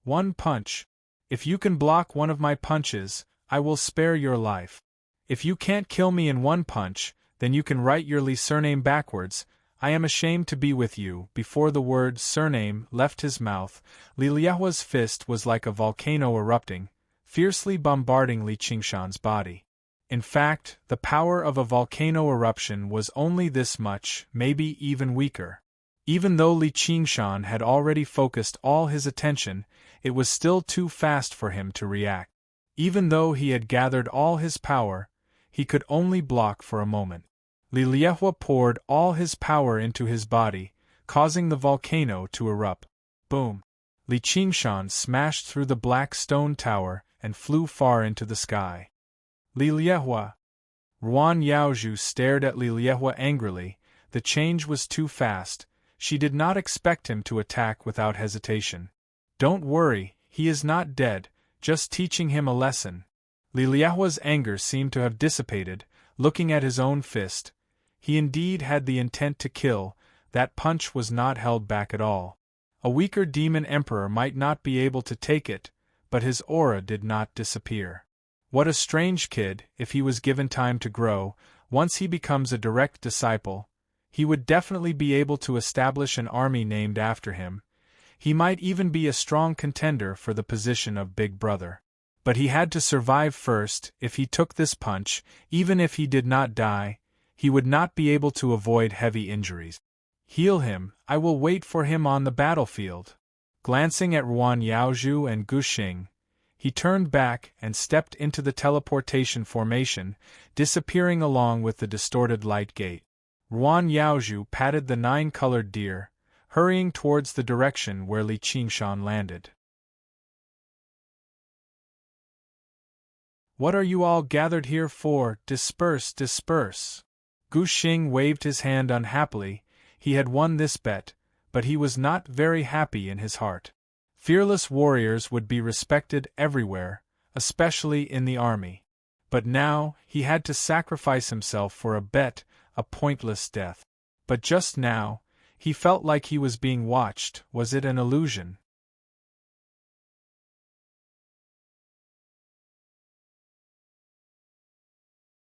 One punch. If you can block one of my punches, I will spare your life. If you can't kill me in one punch, then you can write your Li surname backwards. I am ashamed to be with you. Before the word surname left his mouth, Li Liehua's fist was like a volcano erupting, fiercely bombarding Li Qingshan's body. In fact, the power of a volcano eruption was only this much, maybe even weaker. Even though Li Qingshan had already focused all his attention, it was still too fast for him to react. Even though he had gathered all his power, he could only block for a moment. Li Liehua poured all his power into his body, causing the volcano to erupt. Boom! Li Qingshan smashed through the black stone tower and flew far into the sky. Li Liehua! Ruan Yaozhu stared at Li Liehua angrily. The change was too fast. She did not expect him to attack without hesitation. Don't worry, he is not dead, just teaching him a lesson. Li Liehua's anger seemed to have dissipated, looking at his own fist. He indeed had the intent to kill, that punch was not held back at all. A weaker demon emperor might not be able to take it, but his aura did not disappear. What a strange kid, if he was given time to grow. Once he becomes a direct disciple, he would definitely be able to establish an army named after him. He might even be a strong contender for the position of Big Brother. But he had to survive first. If he took this punch, even if he did not die, he would not be able to avoid heavy injuries. Heal him, I will wait for him on the battlefield. Glancing at Ruan Yaozhu and Gu Xing, he turned back and stepped into the teleportation formation, disappearing along with the distorted light gate. Ruan Yaozhu patted the 9-colored deer, hurrying towards the direction where Li Qingshan landed. What are you all gathered here for? Disperse, disperse. Gu Xing waved his hand unhappily. He had won this bet, but he was not very happy in his heart. Fearless warriors would be respected everywhere, especially in the army. But now, he had to sacrifice himself for a bet, a pointless death. But just now, he felt like he was being watched. Was it an illusion?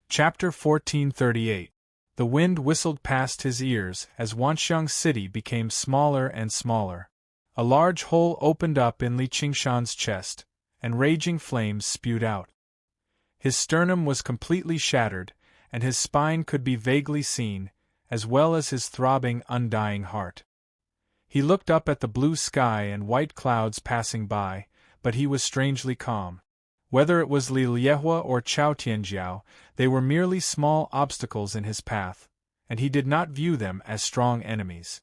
Chapter 1438. The wind whistled past his ears as Wanxiang City became smaller and smaller. A large hole opened up in Li Qingshan's chest, and raging flames spewed out. His sternum was completely shattered, and his spine could be vaguely seen, as well as his throbbing, undying heart. He looked up at the blue sky and white clouds passing by, but he was strangely calm. Whether it was Li Liehua or Chao Tianjiao, they were merely small obstacles in his path, and he did not view them as strong enemies.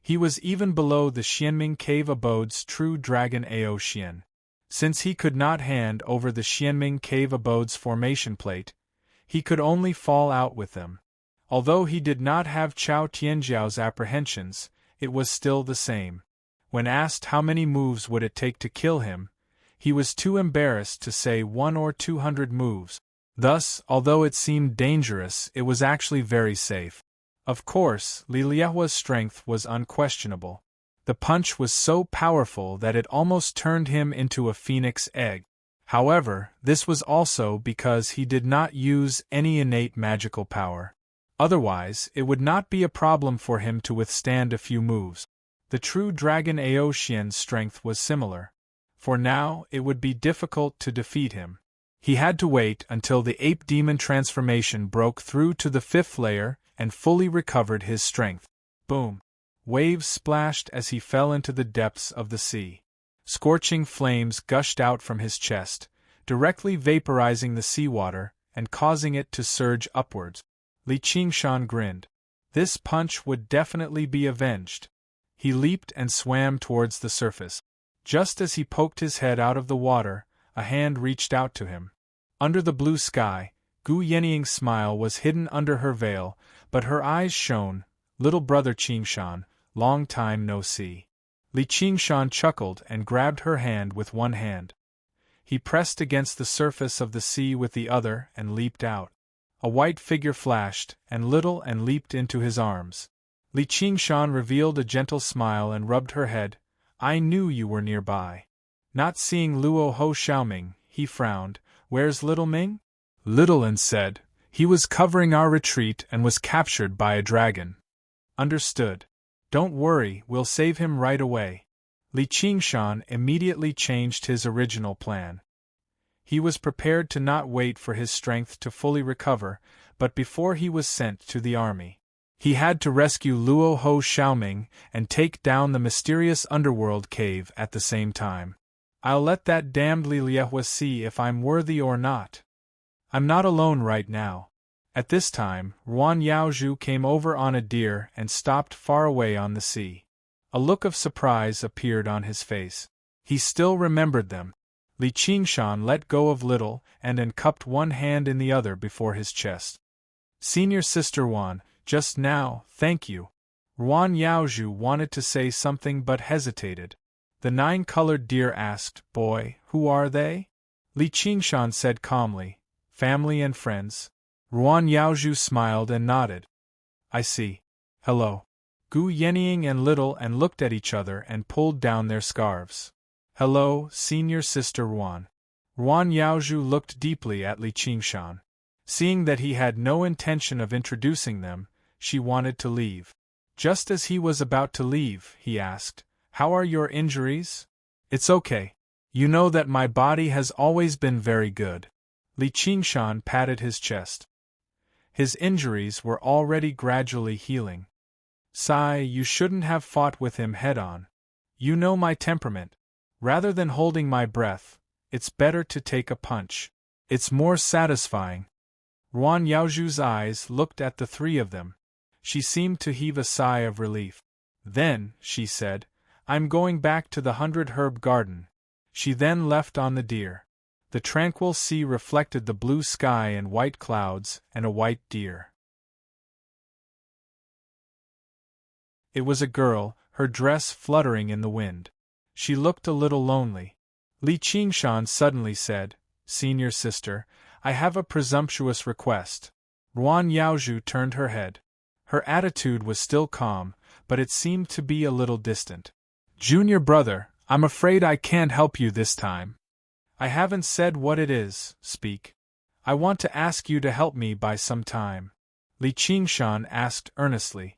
He was even below the Xianming Cave Abode's true dragon Ao Xian. Since he could not hand over the Xianming Cave Abode's formation plate, he could only fall out with them. Although he did not have Chao Tianjiao's apprehensions, it was still the same. When asked how many moves would it take to kill him, he was too embarrassed to say 100 or 200 moves. Thus, although it seemed dangerous, it was actually very safe. Of course, Li Liehua's strength was unquestionable. The punch was so powerful that it almost turned him into a phoenix egg. However, this was also because he did not use any innate magical power. Otherwise, it would not be a problem for him to withstand a few moves. The true dragon Ao Xian's strength was similar. For now, it would be difficult to defeat him. He had to wait until the ape demon transformation broke through to the 5th layer and fully recovered his strength. Boom! Waves splashed as he fell into the depths of the sea. Scorching flames gushed out from his chest, directly vaporizing the seawater and causing it to surge upwards. Li Qingshan grinned. This punch would definitely be avenged. He leaped and swam towards the surface. Just as he poked his head out of the water, a hand reached out to him. Under the blue sky, Gu Yenying's smile was hidden under her veil, but her eyes shone. Little brother Qingshan, long time no see. Li Qingshan chuckled and grabbed her hand with one hand. He pressed against the surface of the sea with the other and leaped out. A white figure flashed, and leaped into his arms. Li Qingshan revealed a gentle smile and rubbed her head. I knew you were nearby. Not seeing Luo Ho Xiaoming, he frowned. Where's little Ming? Little An said, he was covering our retreat and was captured by a dragon. Understood. Don't worry, we'll save him right away. Li Qingshan immediately changed his original plan. He was prepared to not wait for his strength to fully recover, but before he was sent to the army, he had to rescue Luo Ho Xiaoming and take down the mysterious underworld cave at the same time. I'll let that damned Li Liehua see if I'm worthy or not. I'm not alone right now. At this time, Ruan Yaozhu came over on a deer and stopped far away on the sea. A look of surprise appeared on his face. He still remembered them. Li Qingshan let go of Little and cupped one hand in the other before his chest. Senior Sister Wan, just now, thank you. Ruan Yaozhu wanted to say something but hesitated. The nine-colored deer asked, Boy, who are they? Li Qingshan said calmly, Family and friends. Ruan Yaozhu smiled and nodded. I see. Hello. Gu Yenying and Little and looked at each other and pulled down their scarves. Hello, Senior Sister Ruan. Ruan Yaozhu looked deeply at Li Qingshan. Seeing that he had no intention of introducing them, she wanted to leave. Just as he was about to leave, he asked, How are your injuries? It's okay. You know that my body has always been very good. Li Qingshan patted his chest. His injuries were already gradually healing. Sai, you shouldn't have fought with him head-on. You know my temperament. Rather than holding my breath, it's better to take a punch. It's more satisfying. Ruan Yaozhu's eyes looked at the three of them. She seemed to heave a sigh of relief. Then, she said, I'm going back to the 100-herb garden. She then left on the deer. The tranquil sea reflected the blue sky and white clouds and a white deer. It was a girl, her dress fluttering in the wind. She looked a little lonely. Li Qingshan suddenly said, Senior Sister, I have a presumptuous request. Ruan Yaozhu turned her head. Her attitude was still calm, but it seemed to be a little distant. Junior brother, I'm afraid I can't help you this time. I haven't said what it is, speak. I want to ask you to help me by some time. Li Qingshan asked earnestly.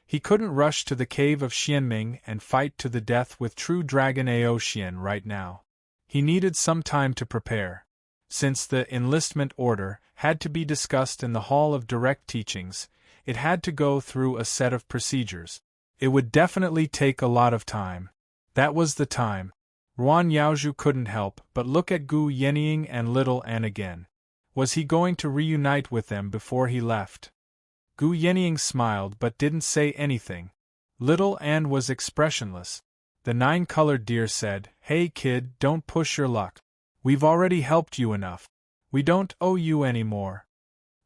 He couldn't rush to the cave of Xianming and fight to the death with true dragon Ao Xian right now. He needed some time to prepare. Since the enlistment order had to be discussed in the Hall of Direct Teachings, it had to go through a set of procedures. It would definitely take a lot of time. That was the time. Ruan Yaozhu couldn't help but look at Gu Yenying and Little An again. Was he going to reunite with them before he left? Gu Yenying smiled but didn't say anything. Little An was expressionless. The nine-colored deer said, Hey kid, don't push your luck. We've already helped you enough. We don't owe you any more.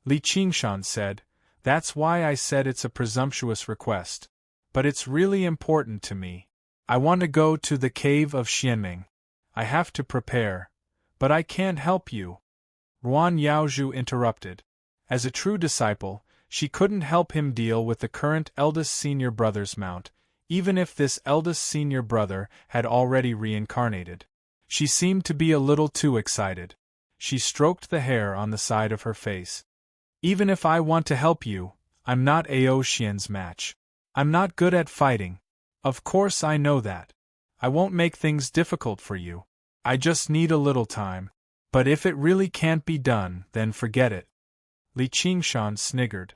Li Qingshan said, That's why I said it's a presumptuous request. But it's really important to me. I want to go to the cave of Xianming. I have to prepare. But I can't help you. Ruan Yaozhu interrupted. As a true disciple, she couldn't help him deal with the current eldest senior brother's mount, even if this eldest senior brother had already reincarnated. She seemed to be a little too excited. She stroked the hair on the side of her face. Even if I want to help you, I'm not Ao Xian's match. I'm not good at fighting. Of course I know that. I won't make things difficult for you. I just need a little time. But if it really can't be done, then forget it. Li Qingshan sniggered.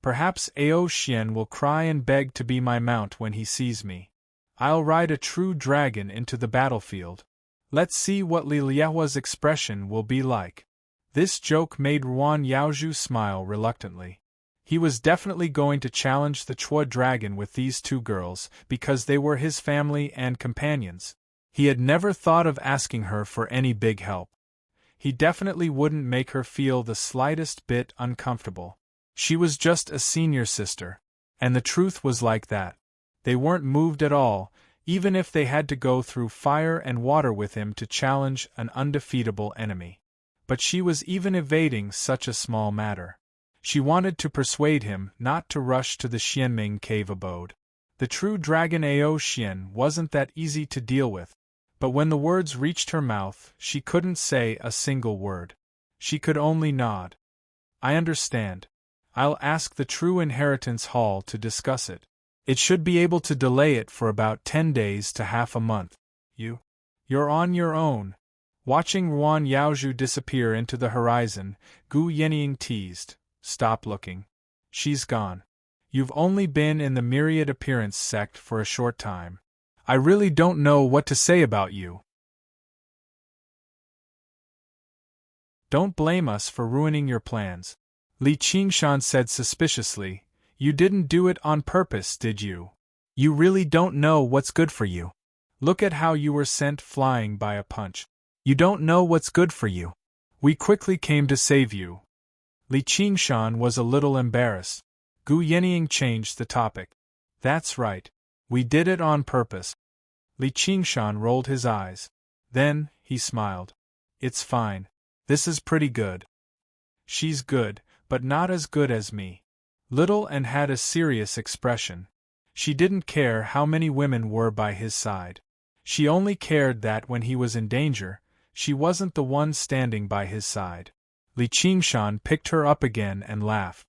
Perhaps Ao Xian will cry and beg to be my mount when he sees me. I'll ride a true dragon into the battlefield. Let's see what Li Liehua's expression will be like. This joke made Ruan Yaozhu smile reluctantly. He was definitely going to challenge the Chua dragon with these two girls because they were his family and companions. He had never thought of asking her for any big help. He definitely wouldn't make her feel the slightest bit uncomfortable. She was just a senior sister. And the truth was like that. They weren't moved at all, even if they had to go through fire and water with him to challenge an undefeatable enemy. But she was even evading such a small matter. She wanted to persuade him not to rush to the Xianming cave abode. The true dragon Ao Xian wasn't that easy to deal with, but when the words reached her mouth, she couldn't say a single word. She could only nod. I understand. I'll ask the True Inheritance Hall to discuss it. It should be able to delay it for about 10 days to half a month. You're on your own. Watching Ruan Yaozhu disappear into the horizon, Gu Yenying teased, "Stop looking. She's gone. You've only been in the Myriad Appearance sect for a short time. I really don't know what to say about you." "Don't blame us for ruining your plans," Li Qingshan said suspiciously. "You didn't do it on purpose, did you? You really don't know what's good for you. Look at how you were sent flying by a punch. You don't know what's good for you. We quickly came to save you." Li Qingshan was a little embarrassed. Gu Yenying changed the topic. "That's right. We did it on purpose." Li Qingshan rolled his eyes. Then, he smiled. "It's fine. This is pretty good." "She's good, but not as good as me." Little and had a serious expression. She didn't care how many women were by his side. She only cared that when he was in danger, she wasn't the one standing by his side. Li Qingshan picked her up again and laughed.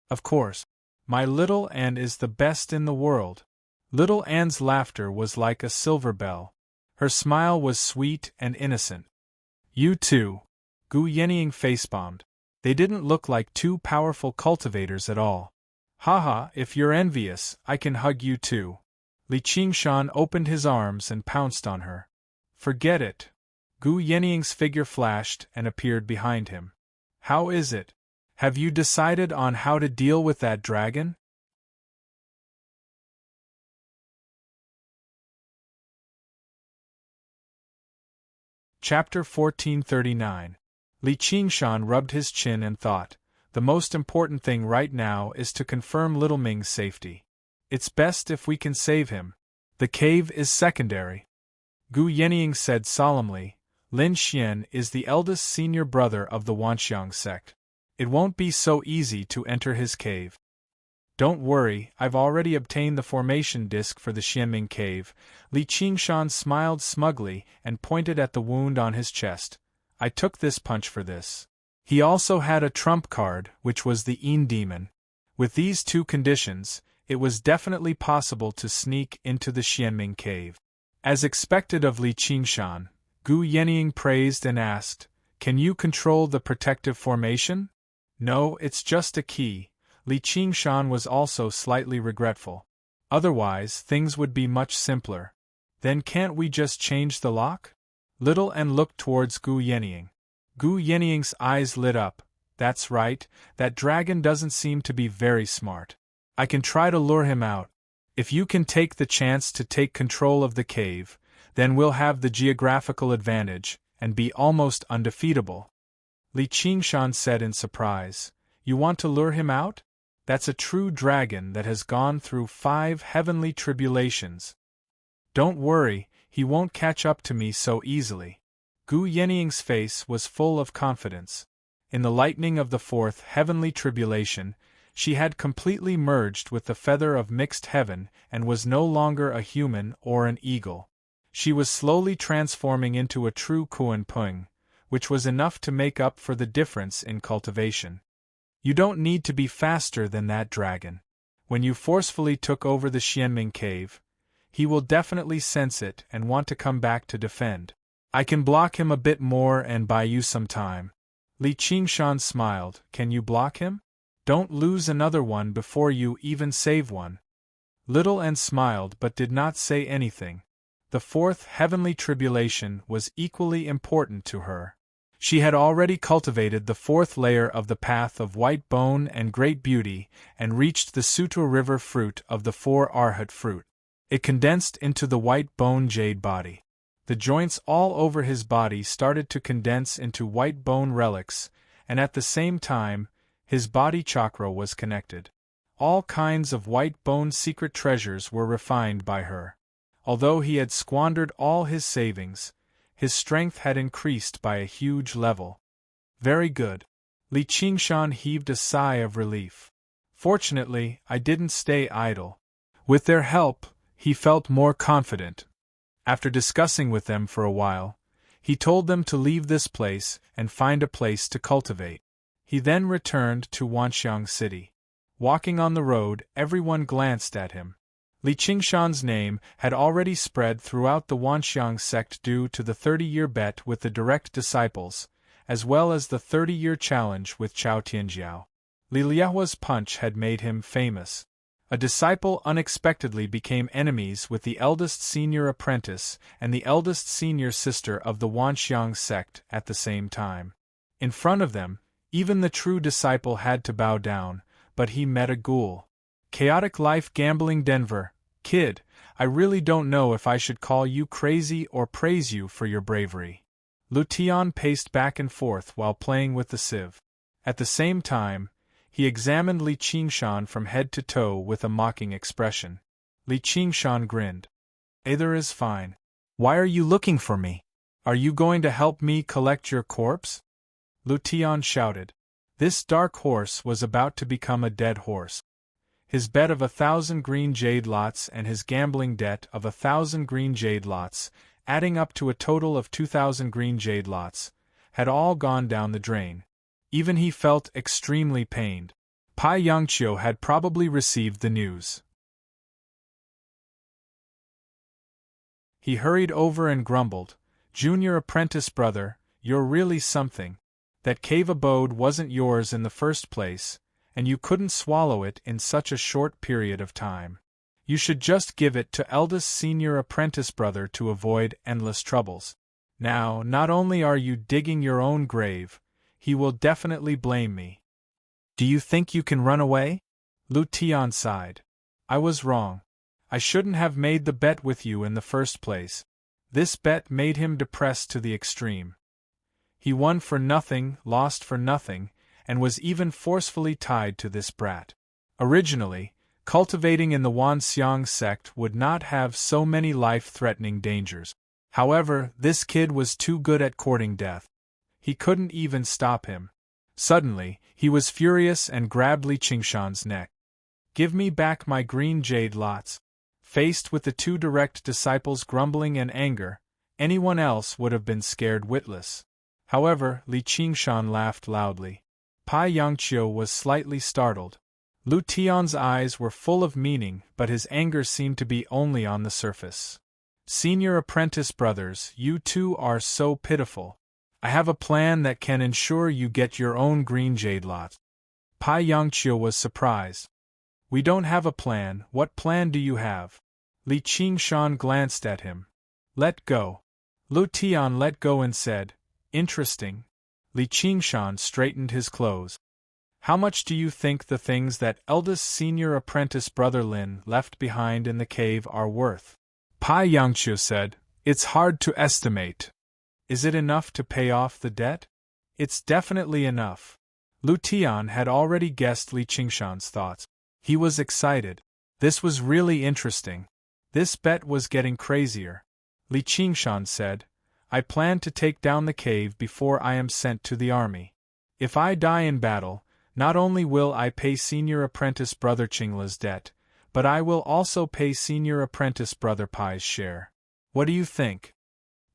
"Of course. My little Anne is the best in the world." Little Anne's laughter was like a silver bell. Her smile was sweet and innocent. "You too." Gu Yenying facepalmed. They didn't look like two powerful cultivators at all. "Haha, if you're envious, I can hug you too." Li Qingshan opened his arms and pounced on her. "Forget it." Gu Yenying's figure flashed and appeared behind him. "How is it? Have you decided on how to deal with that dragon?" Chapter 1439. Li Qingshan rubbed his chin and thought, "The most important thing right now is to confirm Little Ming's safety. It's best if we can save him. The cave is secondary." Gu Yenying said solemnly, "Lin Xian is the eldest senior brother of the Wanxiang sect. It won't be so easy to enter his cave." "Don't worry, I've already obtained the formation disc for the Xianming cave." Li Qingshan smiled smugly and pointed at the wound on his chest. "I took this punch for this." He also had a trump card, which was the Yin demon. With these two conditions, it was definitely possible to sneak into the Xianming cave. As expected of Li Qingshan, Gu Yenying praised and asked, "Can you control the protective formation?" "No, it's just a key." Li Qingshan was also slightly regretful. "Otherwise, things would be much simpler." "Then can't we just change the lock?" Little Anne looked towards Gu Yenying. Gu Yenying's eyes lit up. "That's right, that dragon doesn't seem to be very smart. I can try to lure him out. If you can take the chance to take control of the cave, then we'll have the geographical advantage, and be almost undefeatable." Li Qingshan said in surprise, "You want to lure him out? That's a true dragon that has gone through 5 heavenly tribulations. Don't worry, he won't catch up to me so easily." Gu Yenying's face was full of confidence. In the lightning of the 4th heavenly tribulation, she had completely merged with the feather of mixed heaven and was no longer a human or an eagle. She was slowly transforming into a true Kuan Pung, which was enough to make up for the difference in cultivation. You don't need to be faster than that dragon. When you forcefully took over the Xianming cave, he will definitely sense it and want to come back to defend. I can block him a bit more and buy you some time." Li Qingshan smiled. "Can you block him? Don't lose another one before you even save one." Little Anne smiled but did not say anything. The 4th heavenly tribulation was equally important to her. She had already cultivated the 4th layer of the path of white bone and great beauty and reached the Sutra river fruit of the 4 Arhat fruit. It condensed into the white bone jade body. The joints all over his body started to condense into white bone relics, and at the same time, his body chakra was connected. all kinds of white-bone secret treasures were refined by her. Although he had squandered all his savings, his strength had increased by a huge level. Very good. Li Qingshan heaved a sigh of relief. Fortunately, I didn't stay idle. With their help, he felt more confident. After discussing with them for a while, he told them to leave this place and find a place to cultivate. He then returned to Wanxiang City. Walking on the road, everyone glanced at him. Li Qingshan's name had already spread throughout the Wanxiang sect due to the 30-year bet with the direct disciples, as well as the 30-year challenge with Chao Tianjiao. Li Liahua's punch had made him famous. A disciple unexpectedly became enemies with the eldest senior apprentice and the eldest senior sister of the Wanxiang sect at the same time. In front of them, even the true disciple had to bow down, but he met a ghoul. Chaotic life gambling Denver, kid, I really don't know if I should call you crazy or praise you for your bravery. Lu Tian paced back and forth while playing with the sieve. At the same time, he examined Li Qingshan from head to toe with a mocking expression. Li Qingshan grinned. Either is fine. Why are you looking for me? Are you going to help me collect your corpse? Lu Tian shouted. This dark horse was about to become a dead horse. His bet of 1,000 green jade lots and his gambling debt of 1,000 green jade lots, adding up to a total of 2,000 green jade lots, had all gone down the drain. Even he felt extremely pained. Pai Yangqiu had probably received the news. He hurried over and grumbled, Junior apprentice brother, you're really something. That cave abode wasn't yours in the first place, and you couldn't swallow it in such a short period of time. You should just give it to eldest senior apprentice brother to avoid endless troubles. Now, not only are you digging your own grave, he will definitely blame me. Do you think you can run away? Lu Tian sighed. I was wrong. I shouldn't have made the bet with you in the first place. This bet made him depressed to the extreme. He won for nothing, lost for nothing, and was even forcefully tied to this brat. Originally, cultivating in the Wanxiang sect would not have so many life-threatening dangers. However, this kid was too good at courting death. He couldn't even stop him. Suddenly, he was furious and grabbed Li Qingshan's neck. Give me back my green jade lots. Faced with the two direct disciples' grumbling and anger, anyone else would have been scared witless. However, Li Qingshan laughed loudly. Pai Yangqiu was slightly startled. Lu Tian's eyes were full of meaning, but his anger seemed to be only on the surface. Senior apprentice brothers, you two are so pitiful. I have a plan that can ensure you get your own green jade lot. Pai Yangqiu was surprised. We don't have a plan. What plan do you have? Li Qingshan glanced at him. Let go. Lu Tian let go and said, Interesting. Li Qingshan straightened his clothes. How much do you think the things that eldest senior apprentice brother Lin left behind in the cave are worth? Pai Yangqiu said, It's hard to estimate. Is it enough to pay off the debt? It's definitely enough. Lu Tian had already guessed Li Qingshan's thoughts. He was excited. This was really interesting. This bet was getting crazier. Li Qingshan said, I plan to take down the cave before I am sent to the army. If I die in battle, not only will I pay senior apprentice brother Qingla's debt, but I will also pay senior apprentice brother Pai's share. What do you think?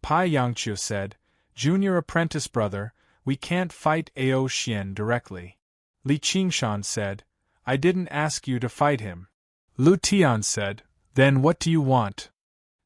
Pai Yangqiu said, Junior apprentice brother, we can't fight Ao Xian directly. Li Qingshan said, I didn't ask you to fight him. Lu Tian said, Then what do you want?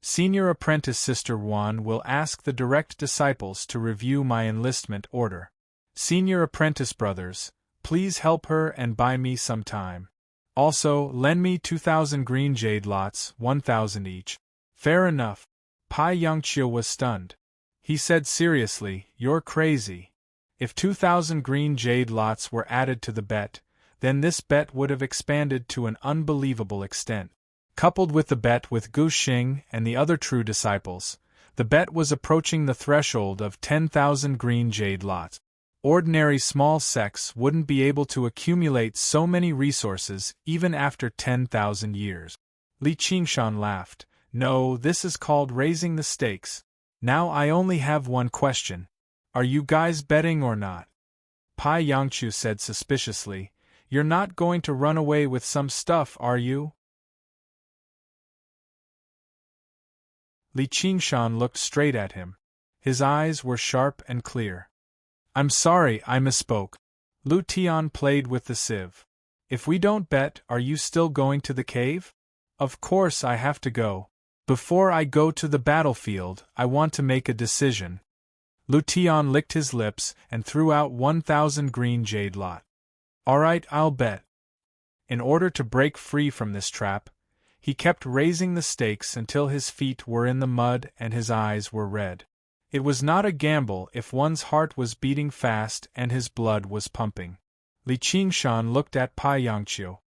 Senior apprentice Sister Wan will ask the direct disciples to review my enlistment order. Senior apprentice brothers, please help her and buy me some time. Also, lend me 2,000 green jade lots, 1,000 each. Fair enough. Pai Yangqiu was stunned. He said seriously, You're crazy. If 2,000 green jade lots were added to the bet, then this bet would have expanded to an unbelievable extent. Coupled with the bet with Gu Xing and the other true disciples, the bet was approaching the threshold of 10,000 green jade lots. Ordinary small sects wouldn't be able to accumulate so many resources even after 10,000 years. Li Qingshan laughed. No, this is called raising the stakes. Now I only have one question. Are you guys betting or not? Pai Yangchu said suspiciously. You're not going to run away with some stuff, are you? Li Qingshan looked straight at him. His eyes were sharp and clear. I'm sorry, I misspoke. Lu Tian played with the sieve. If we don't bet, are you still going to the cave? Of course I have to go. Before I go to the battlefield, I want to make a decision. Lu Tian licked his lips and threw out 1,000 green jade lot. Alright, I'll bet. In order to break free from this trap, he kept raising the stakes until his feet were in the mud and his eyes were red. It was not a gamble if one's heart was beating fast and his blood was pumping. Li Qingshan looked at Pai Yangqiu.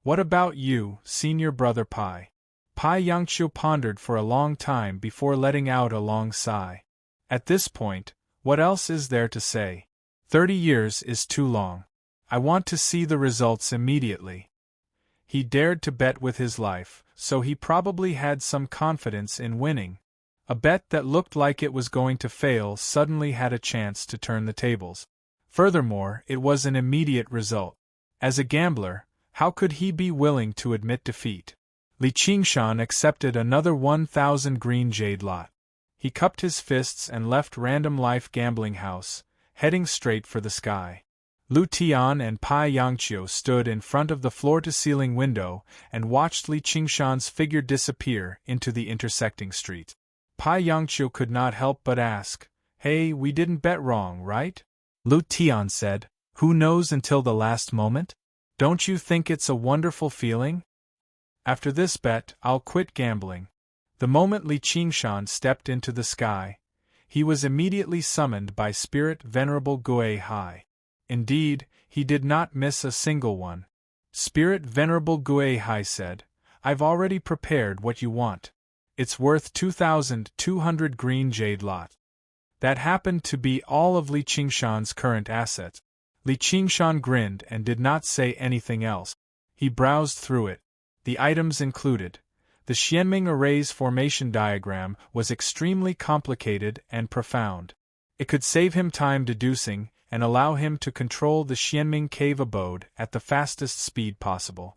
What about you, senior brother Pai? Pai Yangqiu pondered for a long time before letting out a long sigh. At this point, what else is there to say? 30 years is too long. I want to see the results immediately. He dared to bet with his life, so he probably had some confidence in winning. A bet that looked like it was going to fail suddenly had a chance to turn the tables. Furthermore, it was an immediate result. As a gambler, how could he be willing to admit defeat? Li Qingshan accepted another 1,000 green jade lot. He cupped his fists and left Random Life Gambling House, heading straight for the sky. Lu Tian and Pai Yangqiu stood in front of the floor-to-ceiling window and watched Li Qingshan's figure disappear into the intersecting street. Pai Yangqiu could not help but ask, Hey, we didn't bet wrong, right? Lu Tian said, Who knows until the last moment? Don't you think it's a wonderful feeling? After this bet, I'll quit gambling. The moment Li Qingshan stepped into the sky, he was immediately summoned by Spirit Venerable Gui Hai. Indeed, he did not miss a single one. Spirit Venerable Gui Hai said, I've already prepared what you want. It's worth 2,200 green jade lot. That happened to be all of Li Qingshan's current assets. Li Qingshan grinned and did not say anything else. He browsed through it. The items included. The Xianming array's formation diagram was extremely complicated and profound. It could save him time deducing and allow him to control the Xianming cave abode at the fastest speed possible.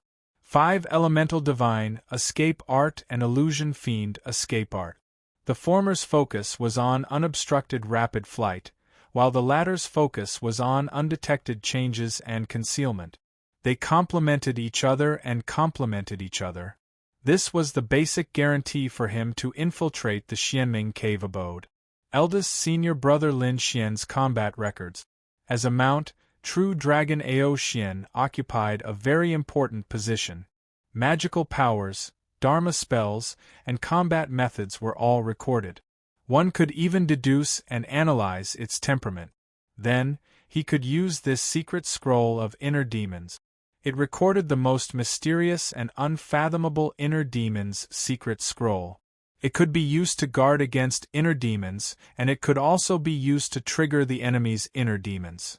5 Elemental Divine, Escape Art and Illusion Fiend, Escape Art. The former's focus was on unobstructed rapid flight, while the latter's focus was on undetected changes and concealment. They complemented each other and complemented each other. This was the basic guarantee for him to infiltrate the Xianming cave abode. Eldest senior brother Lin Xian's combat records. As a mount, True Dragon Ao Xian occupied a very important position. Magical powers, Dharma spells, and combat methods were all recorded. One could even deduce and analyze its temperament. Then, he could use this secret scroll of inner demons. It recorded the most mysterious and unfathomable inner demons' secret scroll. It could be used to guard against inner demons, and it could also be used to trigger the enemy's inner demons.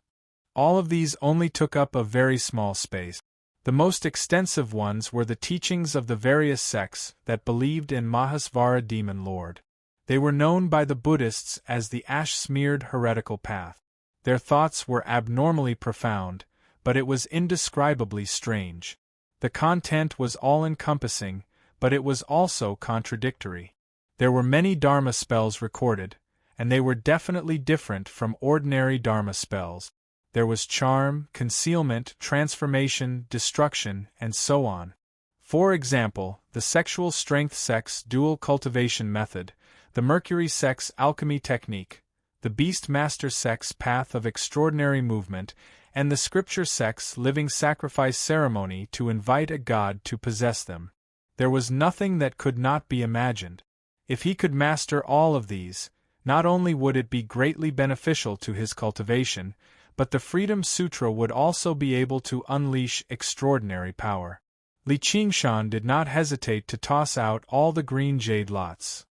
All of these only took up a very small space. The most extensive ones were the teachings of the various sects that believed in Mahasvara Demon Lord. They were known by the Buddhists as the ash-smeared heretical path. Their thoughts were abnormally profound, but it was indescribably strange. The content was all-encompassing, but it was also contradictory. There were many Dharma spells recorded, and they were definitely different from ordinary Dharma spells. There was charm, concealment, transformation, destruction, and so on. For example, the Sexual Strength Sex Dual Cultivation Method, the Mercury Sex Alchemy Technique, the Beast Master Sex Path of Extraordinary Movement, and the Scripture Sex Living Sacrifice Ceremony to invite a god to possess them. There was nothing that could not be imagined. If he could master all of these, not only would it be greatly beneficial to his cultivation, but the Freedom Sutra would also be able to unleash extraordinary power. Li Qingshan did not hesitate to toss out all the green jade lots.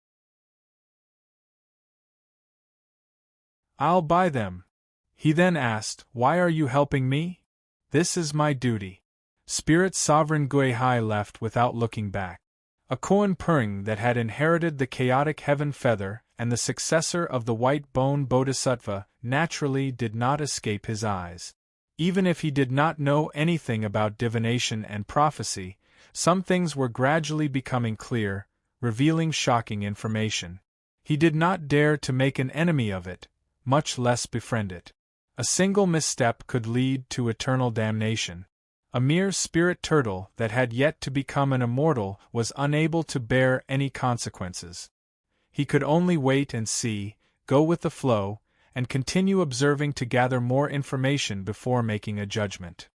I'll buy them. He then asked, "Why are you helping me?" "This is my duty." Spirit Sovereign Guihai left without looking back. A koan purring that had inherited the chaotic heaven feather and the successor of the white bone bodhisattva naturally did not escape his eyes. Even if he did not know anything about divination and prophecy, some things were gradually becoming clear, revealing shocking information. He did not dare to make an enemy of it, much less befriend it. A single misstep could lead to eternal damnation. A mere spirit turtle that had yet to become an immortal was unable to bear any consequences. He could only wait and see, go with the flow, and continue observing to gather more information before making a judgment.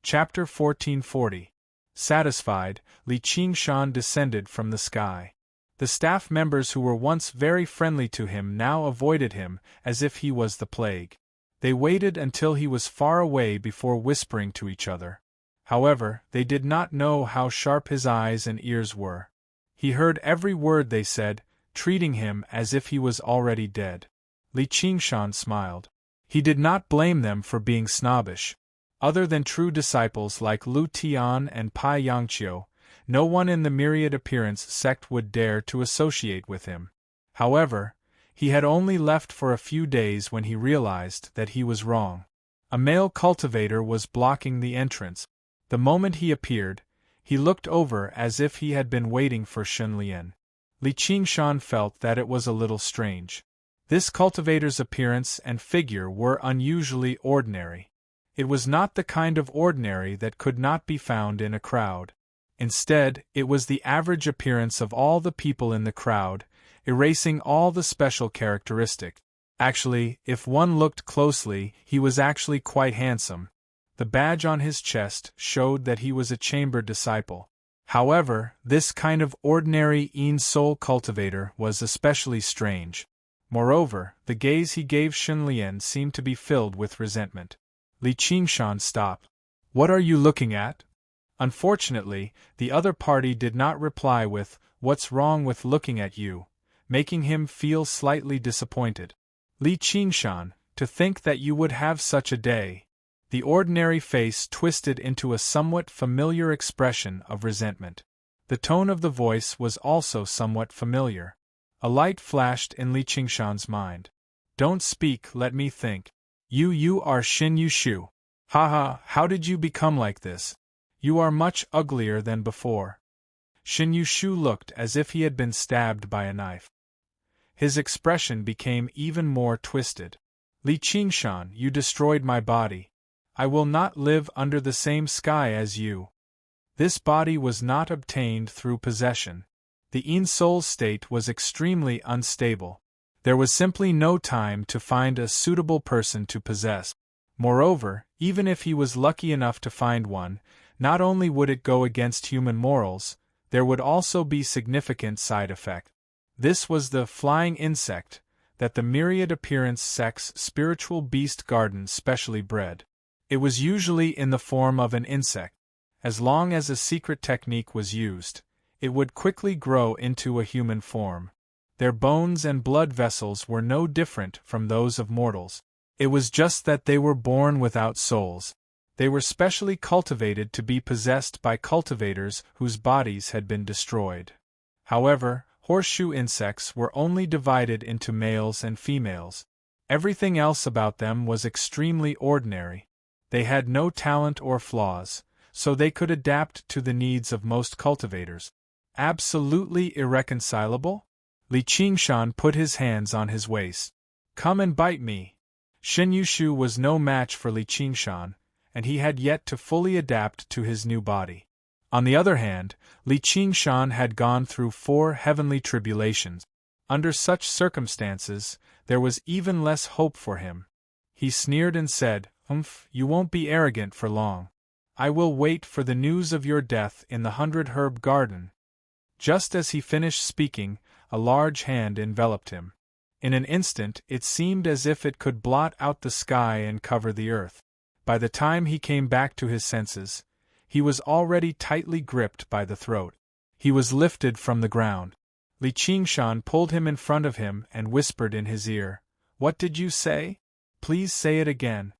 Chapter 1440. Satisfied, Li Qingshan descended from the sky. The staff members who were once very friendly to him now avoided him as if he was the plague. They waited until he was far away before whispering to each other. However, they did not know how sharp his eyes and ears were. He heard every word they said, treating him as if he was already dead. Li Qingshan smiled. He did not blame them for being snobbish. Other than true disciples like Lu Tian and Pai Yangqiu, no one in the myriad appearance sect would dare to associate with him. However, he had only left for a few days when he realized that he was wrong. A male cultivator was blocking the entrance. The moment he appeared, he looked over as if he had been waiting for Shunlian. Li Qingshan felt that it was a little strange. This cultivator's appearance and figure were unusually ordinary. It was not the kind of ordinary that could not be found in a crowd. Instead, it was the average appearance of all the people in the crowd, erasing all the special characteristics. Actually, if one looked closely, he was actually quite handsome. The badge on his chest showed that he was a chamber disciple. However, this kind of ordinary soul cultivator was especially strange. Moreover, the gaze he gave Shunlian seemed to be filled with resentment. Li Qingshan stopped. "What are you looking at?" Unfortunately, the other party did not reply with, "What's wrong with looking at you?" making him feel slightly disappointed. "Li Qingshan, to think that you would have such a day." The ordinary face twisted into a somewhat familiar expression of resentment. The tone of the voice was also somewhat familiar. A light flashed in Li Qingshan's mind. "Don't speak, let me think. You are Xin Yushu. Haha, how did you become like this? You are much uglier than before." Xin Yushu looked as if he had been stabbed by a knife. His expression became even more twisted. "Li Qingshan, you destroyed my body. I will not live under the same sky as you." This body was not obtained through possession. The soul's state was extremely unstable. There was simply no time to find a suitable person to possess. Moreover, even if he was lucky enough to find one, not only would it go against human morals, there would also be significant side effect. This was the flying insect that the myriad appearance sect's spiritual beast garden specially bred. It was usually in the form of an insect. As long as a secret technique was used, it would quickly grow into a human form. Their bones and blood vessels were no different from those of mortals. It was just that they were born without souls. They were specially cultivated to be possessed by cultivators whose bodies had been destroyed. However, horseshoe insects were only divided into males and females. Everything else about them was extremely ordinary. They had no talent or flaws, so they could adapt to the needs of most cultivators. Absolutely irreconcilable? Li Qingshan put his hands on his waist. "Come and bite me." Xin Yushu was no match for Li Qingshan, and he had yet to fully adapt to his new body. On the other hand, Li Qingshan had gone through 4 heavenly tribulations. Under such circumstances, there was even less hope for him. He sneered and said, You won't be arrogant for long. I will wait for the news of your death in the 100-herb garden." Just as he finished speaking, a large hand enveloped him. In an instant it seemed as if it could blot out the sky and cover the earth. By the time he came back to his senses, he was already tightly gripped by the throat. He was lifted from the ground. Li Qingshan pulled him in front of him and whispered in his ear, "What did you say? Please say it again."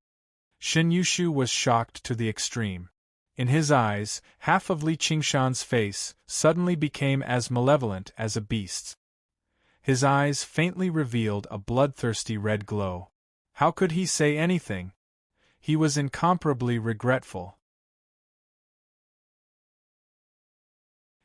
Shen Yushu was shocked to the extreme. In his eyes, half of Li Qingshan's face suddenly became as malevolent as a beast's. His eyes faintly revealed a bloodthirsty red glow. How could he say anything? He was incomparably regretful.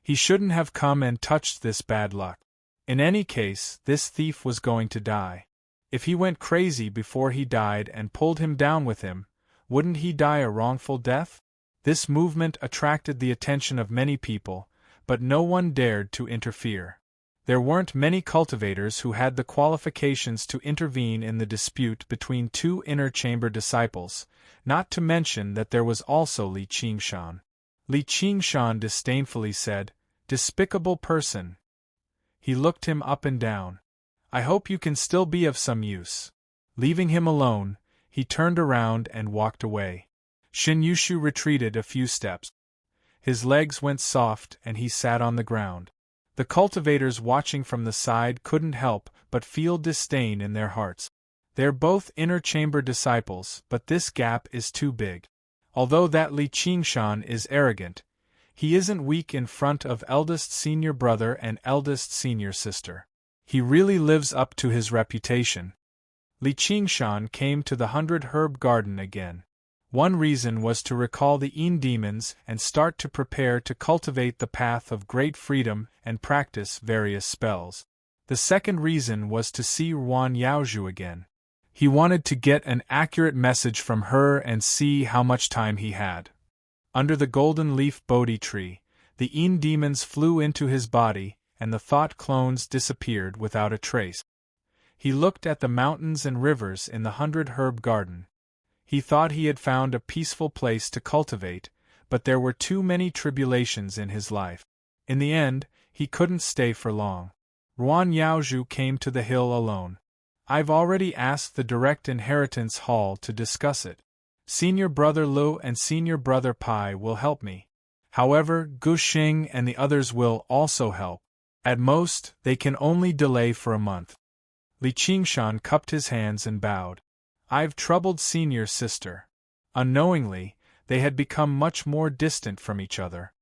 He shouldn't have come and touched this bad luck. In any case, this thief was going to die. If he went crazy before he died and pulled him down with him, wouldn't he die a wrongful death? This movement attracted the attention of many people, but no one dared to interfere. There weren't many cultivators who had the qualifications to intervene in the dispute between two inner chamber disciples, not to mention that there was also Li Qingshan. Li Qingshan disdainfully said, "Despicable person." He looked him up and down. "I hope you can still be of some use." Leaving him alone, he turned around and walked away. Shen Yushu retreated a few steps. His legs went soft and he sat on the ground. The cultivators watching from the side couldn't help but feel disdain in their hearts. They're both inner chamber disciples, but this gap is too big. Although that Li Qingshan is arrogant, he isn't weak in front of eldest senior brother and eldest senior sister. He really lives up to his reputation. Li Qingshan came to the 100-herb garden again. One reason was to recall the Yin demons and start to prepare to cultivate the path of great freedom and practice various spells. The second reason was to see Ruan Yaozhu again. He wanted to get an accurate message from her and see how much time he had. Under the golden leaf Bodhi tree, the Yin demons flew into his body, and the thought clones disappeared without a trace. He looked at the mountains and rivers in the 100-herb garden. He thought he had found a peaceful place to cultivate, but there were too many tribulations in his life. In the end, he couldn't stay for long. Ruan Yaozhu came to the hill alone. "I've already asked the Direct Inheritance Hall to discuss it. Senior Brother Lu and Senior Brother Pai will help me. However, Gu Xing and the others will also help. At most, they can only delay for a month." Li Qingshan cupped his hands and bowed. "I've troubled senior sister." Unknowingly, they had become much more distant from each other.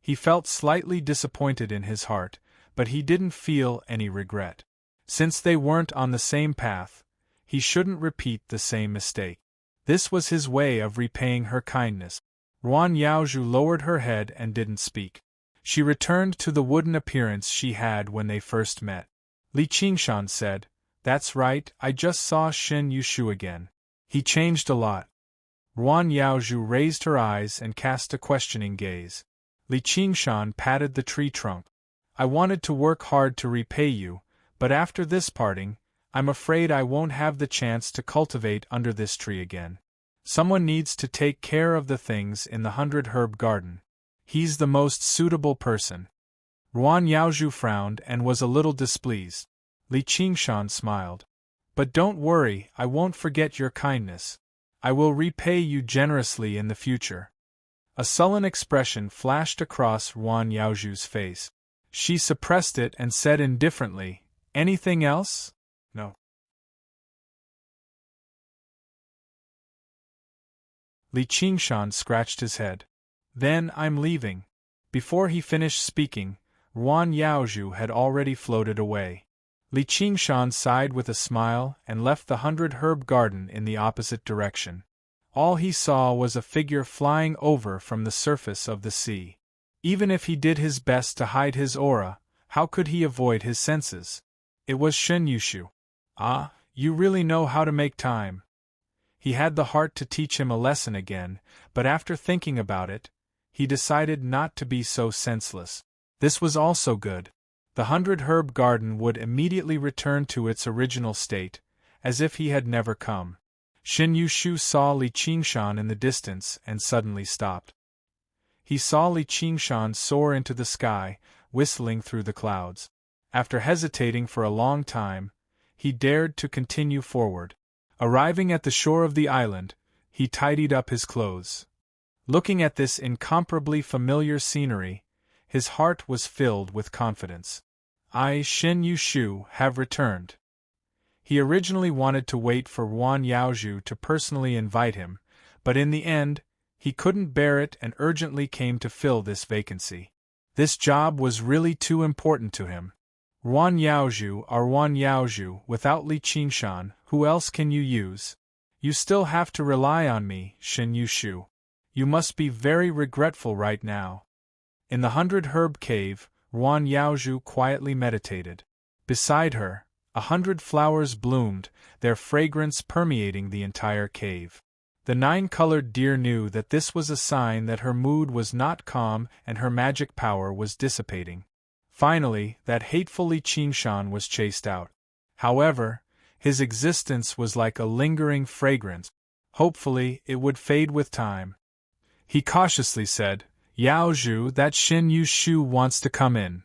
He felt slightly disappointed in his heart, but he didn't feel any regret. Since they weren't on the same path, he shouldn't repeat the same mistake. This was his way of repaying her kindness. Ruan Yaozhu lowered her head and didn't speak. She returned to the wooden appearance she had when they first met. Li Qingshan said, "That's right, I just saw Shen Yushu again. He changed a lot." Ruan Yaozhu raised her eyes and cast a questioning gaze. Li Qingshan patted the tree trunk. "I wanted to work hard to repay you, but after this parting, I'm afraid I won't have the chance to cultivate under this tree again. Someone needs to take care of the things in the 100-herb garden. He's the most suitable person." Ruan Yaozhu frowned and was a little displeased. Li Qingshan smiled. "But don't worry, I won't forget your kindness. I will repay you generously in the future." A sullen expression flashed across Ruan Yaozhu's face. She suppressed it and said indifferently, "Anything else?" "No." Li Qingshan scratched his head. "Then I'm leaving." Before he finished speaking, Ruan Yaozhu had already floated away. Li Qingshan sighed with a smile and left the 100-herb garden in the opposite direction. All he saw was a figure flying over from the surface of the sea. Even if he did his best to hide his aura, how could he avoid his senses? It was Shen Yushu. "Ah, you really know how to make time." He had the heart to teach him a lesson again, but after thinking about it, he decided not to be so senseless. This was also good. The 100-herb garden would immediately return to its original state, as if he had never come. Shen Yushu saw Li Qingshan in the distance and suddenly stopped. He saw Li Qingshan soar into the sky, whistling through the clouds. After hesitating for a long time, he dared to continue forward. Arriving at the shore of the island, he tidied up his clothes. Looking at this incomparably familiar scenery, His heart was filled with confidence. I, Shin Yushu, have returned. He originally wanted to wait for Yuan Yaozhu to personally invite him, but in the end, he couldn't bear it and urgently came to fill this vacancy. This job was really too important to him. Yuan Yaozhu, without Li Qingshan, who else can you use? You still have to rely on me, Shin Yushu. You must be very regretful right now. In the 100-herb cave, Yuan Yaozhu quietly meditated. Beside her, 100 flowers bloomed, their fragrance permeating the entire cave. The 9-colored deer knew that this was a sign that her mood was not calm and her magic power was dissipating. Finally, that hateful Li Qingshan was chased out. However, his existence was like a lingering fragrance. Hopefully, it would fade with time. He cautiously said, Yaozhu, that Shin Yushu wants to come in.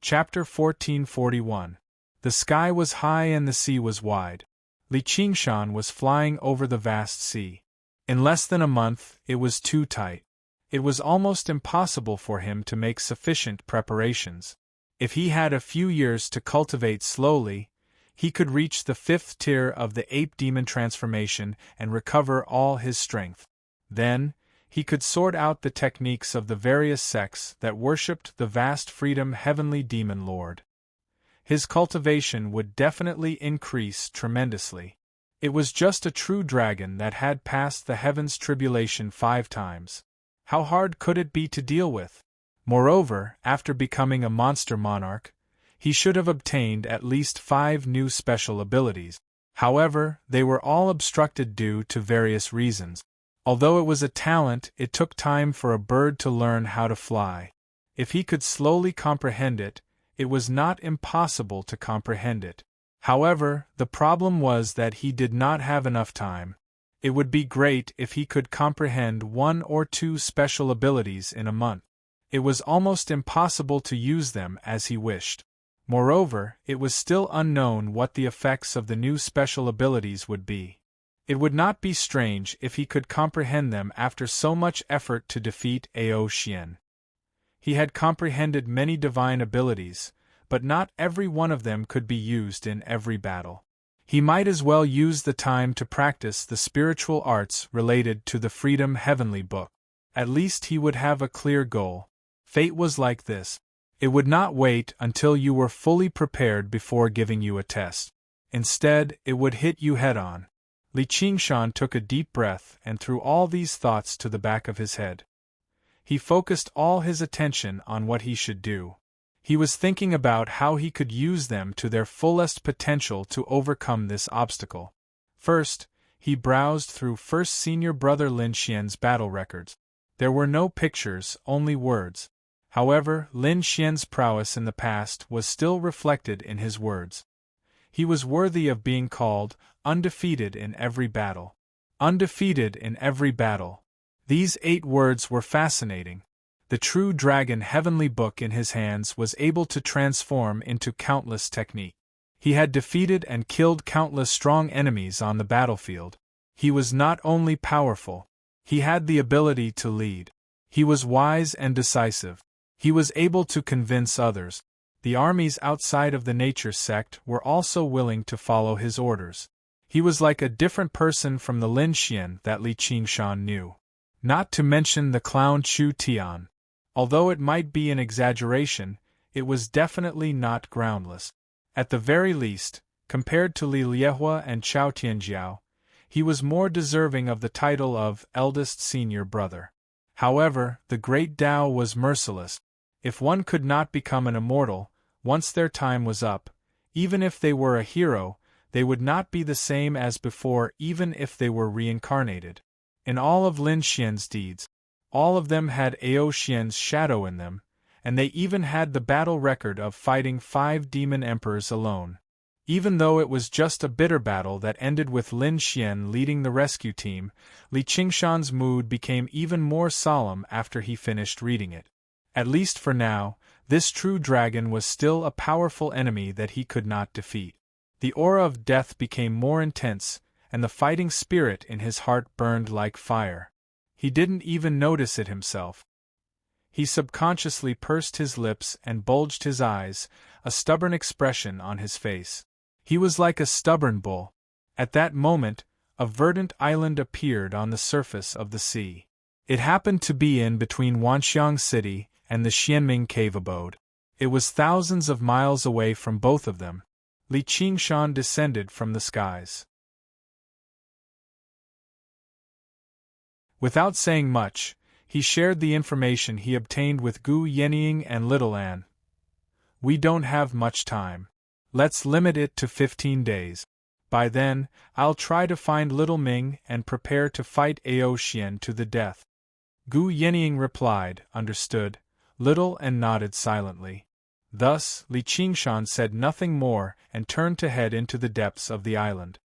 Chapter 1441. The sky was high and the sea was wide. Li Qingshan was flying over the vast sea. In less than a month, it was too tight. It was almost impossible for him to make sufficient preparations. If he had a few years to cultivate slowly, he could reach the 5th tier of the ape demon transformation and recover all his strength. Then, he could sort out the techniques of the various sects that worshipped the vast freedom heavenly demon lord. His cultivation would definitely increase tremendously. It was just a true dragon that had passed the heavens tribulation 5 times. How hard could it be to deal with? Moreover, after becoming a monster monarch, he should have obtained at least 5 new special abilities. However, they were all obstructed due to various reasons. Although it was a talent, it took time for a bird to learn how to fly. If he could slowly comprehend it, it was not impossible to comprehend it. However, the problem was that he did not have enough time. It would be great if he could comprehend 1 or 2 special abilities in a month. It was almost impossible to use them as he wished. Moreover, it was still unknown what the effects of the new special abilities would be. It would not be strange if he could comprehend them after so much effort to defeat Ao Xian. He had comprehended many divine abilities, but not every one of them could be used in every battle. He might as well use the time to practice the spiritual arts related to the Freedom Heavenly Book. At least he would have a clear goal. Fate was like this. It would not wait until you were fully prepared before giving you a test. Instead, it would hit you head-on. Li Qingshan took a deep breath and threw all these thoughts to the back of his head. He focused all his attention on what he should do. He was thinking about how he could use them to their fullest potential to overcome this obstacle. First, he browsed through first senior brother Lin Xian's battle records. There were no pictures, only words. However, Lin Xian's prowess in the past was still reflected in his words. He was worthy of being called undefeated in every battle. Undefeated in every battle. These 8 words were fascinating. The true dragon heavenly book in his hands was able to transform into countless technique. He had defeated and killed countless strong enemies on the battlefield. He was not only powerful, he had the ability to lead. He was wise and decisive. He was able to convince others. The armies outside of the nature sect were also willing to follow his orders. He was like a different person from the Lin Xian that Li Qingshan knew. Not to mention the clown Chu Tian. Although it might be an exaggeration, it was definitely not groundless. At the very least, compared to Li Liehua and Chao Tianjiao, he was more deserving of the title of eldest senior brother. However, the great Tao was merciless. If one could not become an immortal, once their time was up, even if they were a hero, they would not be the same as before even if they were reincarnated. In all of Lin Xian's deeds, all of them had Ao Xian's shadow in them, and they even had the battle record of fighting 5 demon emperors alone. Even though it was just a bitter battle that ended with Lin Xian leading the rescue team, Li Qingshan's mood became even more solemn after he finished reading it. At least for now, this true dragon was still a powerful enemy that he could not defeat. The aura of death became more intense, and the fighting spirit in his heart burned like fire. He didn't even notice it himself. He subconsciously pursed his lips and bulged his eyes, a stubborn expression on his face. He was like a stubborn bull. At that moment, a verdant island appeared on the surface of the sea. It happened to be in between Wanxiang City and the Xianming cave abode. It was thousands of miles away from both of them. Li Qingshan descended from the skies. Without saying much, he shared the information he obtained with Gu Yenying and Little An. We don't have much time. Let's limit it to 15 days. By then, I'll try to find Little Ming and prepare to fight Ao Xian to the death. Gu Yenying replied, understood. Little An nodded silently. Thus, Li Qingshan said nothing more and turned to head into the depths of the island.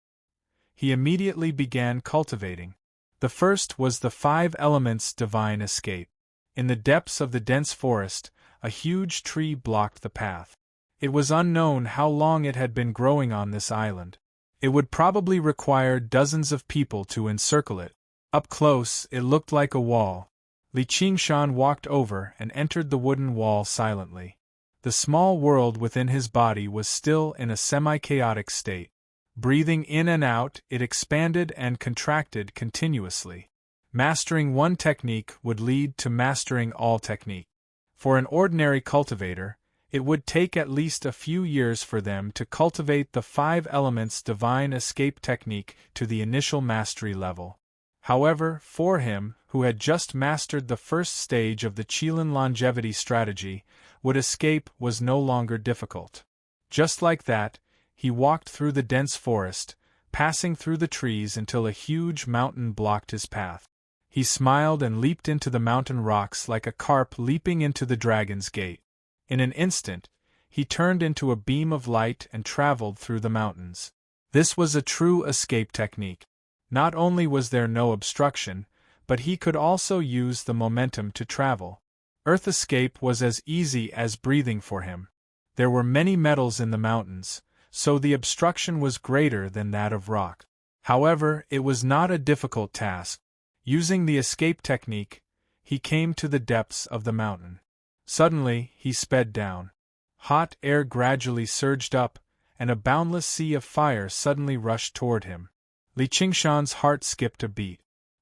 He immediately began cultivating. The first was the 5 elements divine escape. In the depths of the dense forest, a huge tree blocked the path. It was unknown how long it had been growing on this island. It would probably require dozens of people to encircle it. Up close, it looked like a wall. Li Qingshan walked over and entered the wooden wall silently. The small world within his body was still in a semi-chaotic state. Breathing in and out, it expanded and contracted continuously. Mastering one technique would lead to mastering all technique. For an ordinary cultivator, it would take at least a few years for them to cultivate the 5 elements divine escape technique to the initial mastery level. However, for him, who had just mastered the first stage of the Qilin longevity strategy, would escape was no longer difficult. Just like that, he walked through the dense forest, passing through the trees until a huge mountain blocked his path. He smiled and leaped into the mountain rocks like a carp leaping into the dragon's gate. In an instant, he turned into a beam of light and traveled through the mountains. This was a true escape technique. Not only was there no obstruction, but he could also use the momentum to travel. Earth escape was as easy as breathing for him. There were many metals in the mountains, so the obstruction was greater than that of rock. However, it was not a difficult task. Using the escape technique, he came to the depths of the mountain. Suddenly, he sped down. Hot air gradually surged up, and a boundless sea of fire suddenly rushed toward him. Li Qingshan's heart skipped a beat.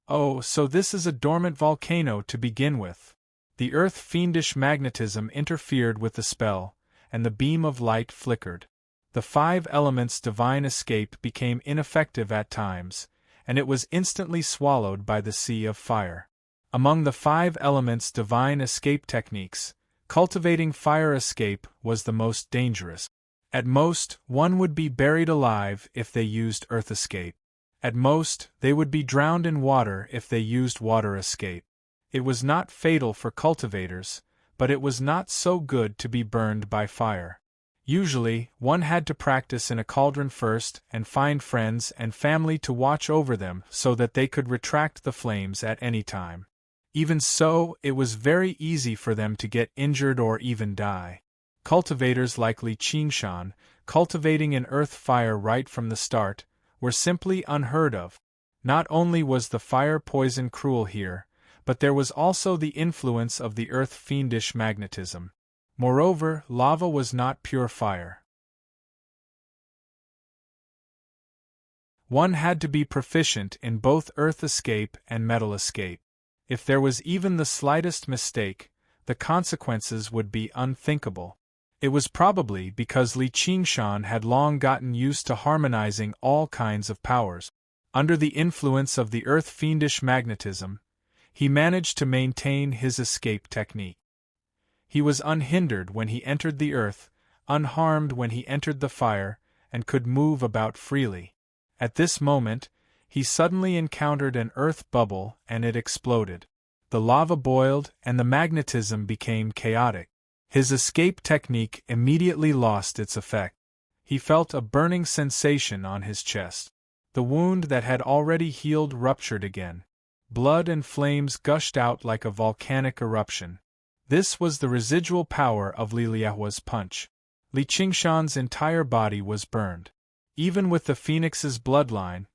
Oh, so this is a dormant volcano to begin with. The earth-fiendish magnetism interfered with the spell, and the beam of light flickered. The 5 elements divine escape became ineffective at times, and it was instantly swallowed by the sea of fire. Among the 5 elements divine escape techniques, cultivating fire escape was the most dangerous. At most, one would be buried alive if they used earth escape. At most, they would be drowned in water if they used water escape. It was not fatal for cultivators, but it was not so good to be burned by fire. Usually, one had to practice in a cauldron first and find friends and family to watch over them so that they could retract the flames at any time. Even so, it was very easy for them to get injured or even die. Cultivators like Li Qingshan, cultivating an earth fire right from the start, were simply unheard of. Not only was the fire poison cruel here, but there was also the influence of the earth-fiendish magnetism. Moreover, lava was not pure fire. One had to be proficient in both earth escape and metal escape. If there was even the slightest mistake, the consequences would be unthinkable. It was probably because Li Qingshan had long gotten used to harmonizing all kinds of powers. Under the influence of the earth-fiendish magnetism, he managed to maintain his escape technique. He was unhindered when he entered the earth, unharmed when he entered the fire, and could move about freely. At this moment, he suddenly encountered an earth bubble and it exploded. The lava boiled and the magnetism became chaotic. His escape technique immediately lost its effect. He felt a burning sensation on his chest. The wound that had already healed ruptured again. Blood and flames gushed out like a volcanic eruption. This was the residual power of Li Liahua's punch. Li Qingshan's entire body was burned. Even with the phoenix's bloodline,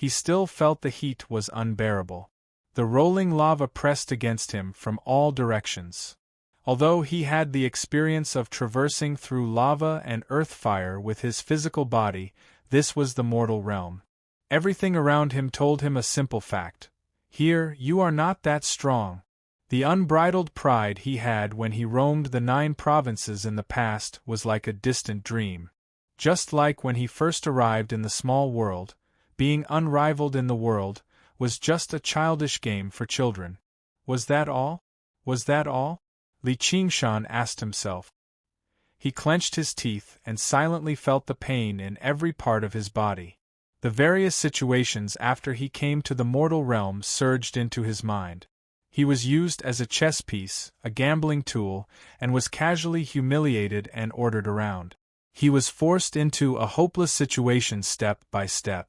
he still felt the heat was unbearable. The rolling lava pressed against him from all directions. Although he had the experience of traversing through lava and earth fire with his physical body, this was the mortal realm. Everything around him told him a simple fact. Here, you are not that strong. The unbridled pride he had when he roamed the 9 provinces in the past was like a distant dream. Just like when he first arrived in the small world, being unrivaled in the world was just a childish game for children. Was that all? Was that all? Li Qingshan asked himself. He clenched his teeth and silently felt the pain in every part of his body. The various situations after he came to the mortal realm surged into his mind. He was used as a chess piece, a gambling tool, and was casually humiliated and ordered around. He was forced into a hopeless situation step by step.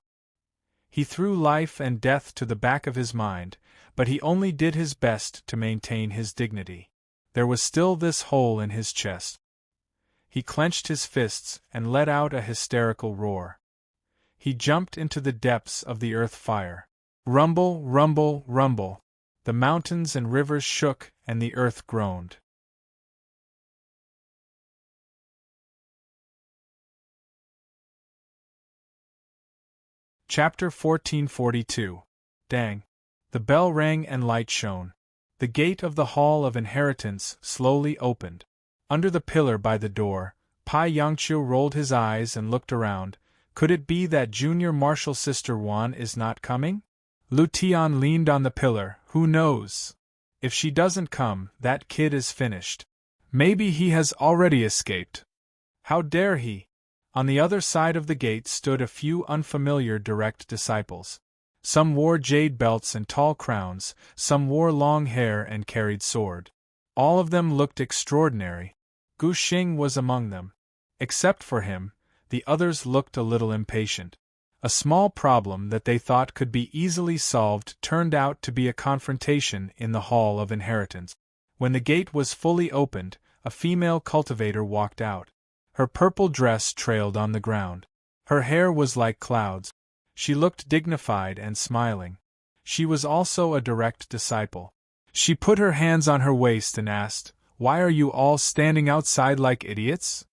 He threw life and death to the back of his mind, but he only did his best to maintain his dignity. There was still this hole in his chest. He clenched his fists and let out a hysterical roar. He jumped into the depths of the earth fire. Rumble, rumble, rumble. The mountains and rivers shook and the earth groaned. Chapter 1442. Dang. The bell rang and light shone. The gate of the Hall of Inheritance slowly opened. Under the pillar by the door, Pai Yangqiu rolled his eyes and looked around. Could it be that junior martial sister Wan is not coming? Lu Tian leaned on the pillar. Who knows? If she doesn't come, that kid is finished. Maybe he has already escaped. How dare he? On the other side of the gate stood a few unfamiliar direct disciples. Some wore jade belts and tall crowns, some wore long hair and carried sword. All of them looked extraordinary. Gu Xing was among them. Except for him, the others looked a little impatient. A small problem that they thought could be easily solved turned out to be a confrontation in the Hall of Inheritance. When the gate was fully opened, a female cultivator walked out. Her purple dress trailed on the ground. Her hair was like clouds. She looked dignified and smiling. She was also a direct disciple. She put her hands on her waist and asked, "Why are you all standing outside like idiots?"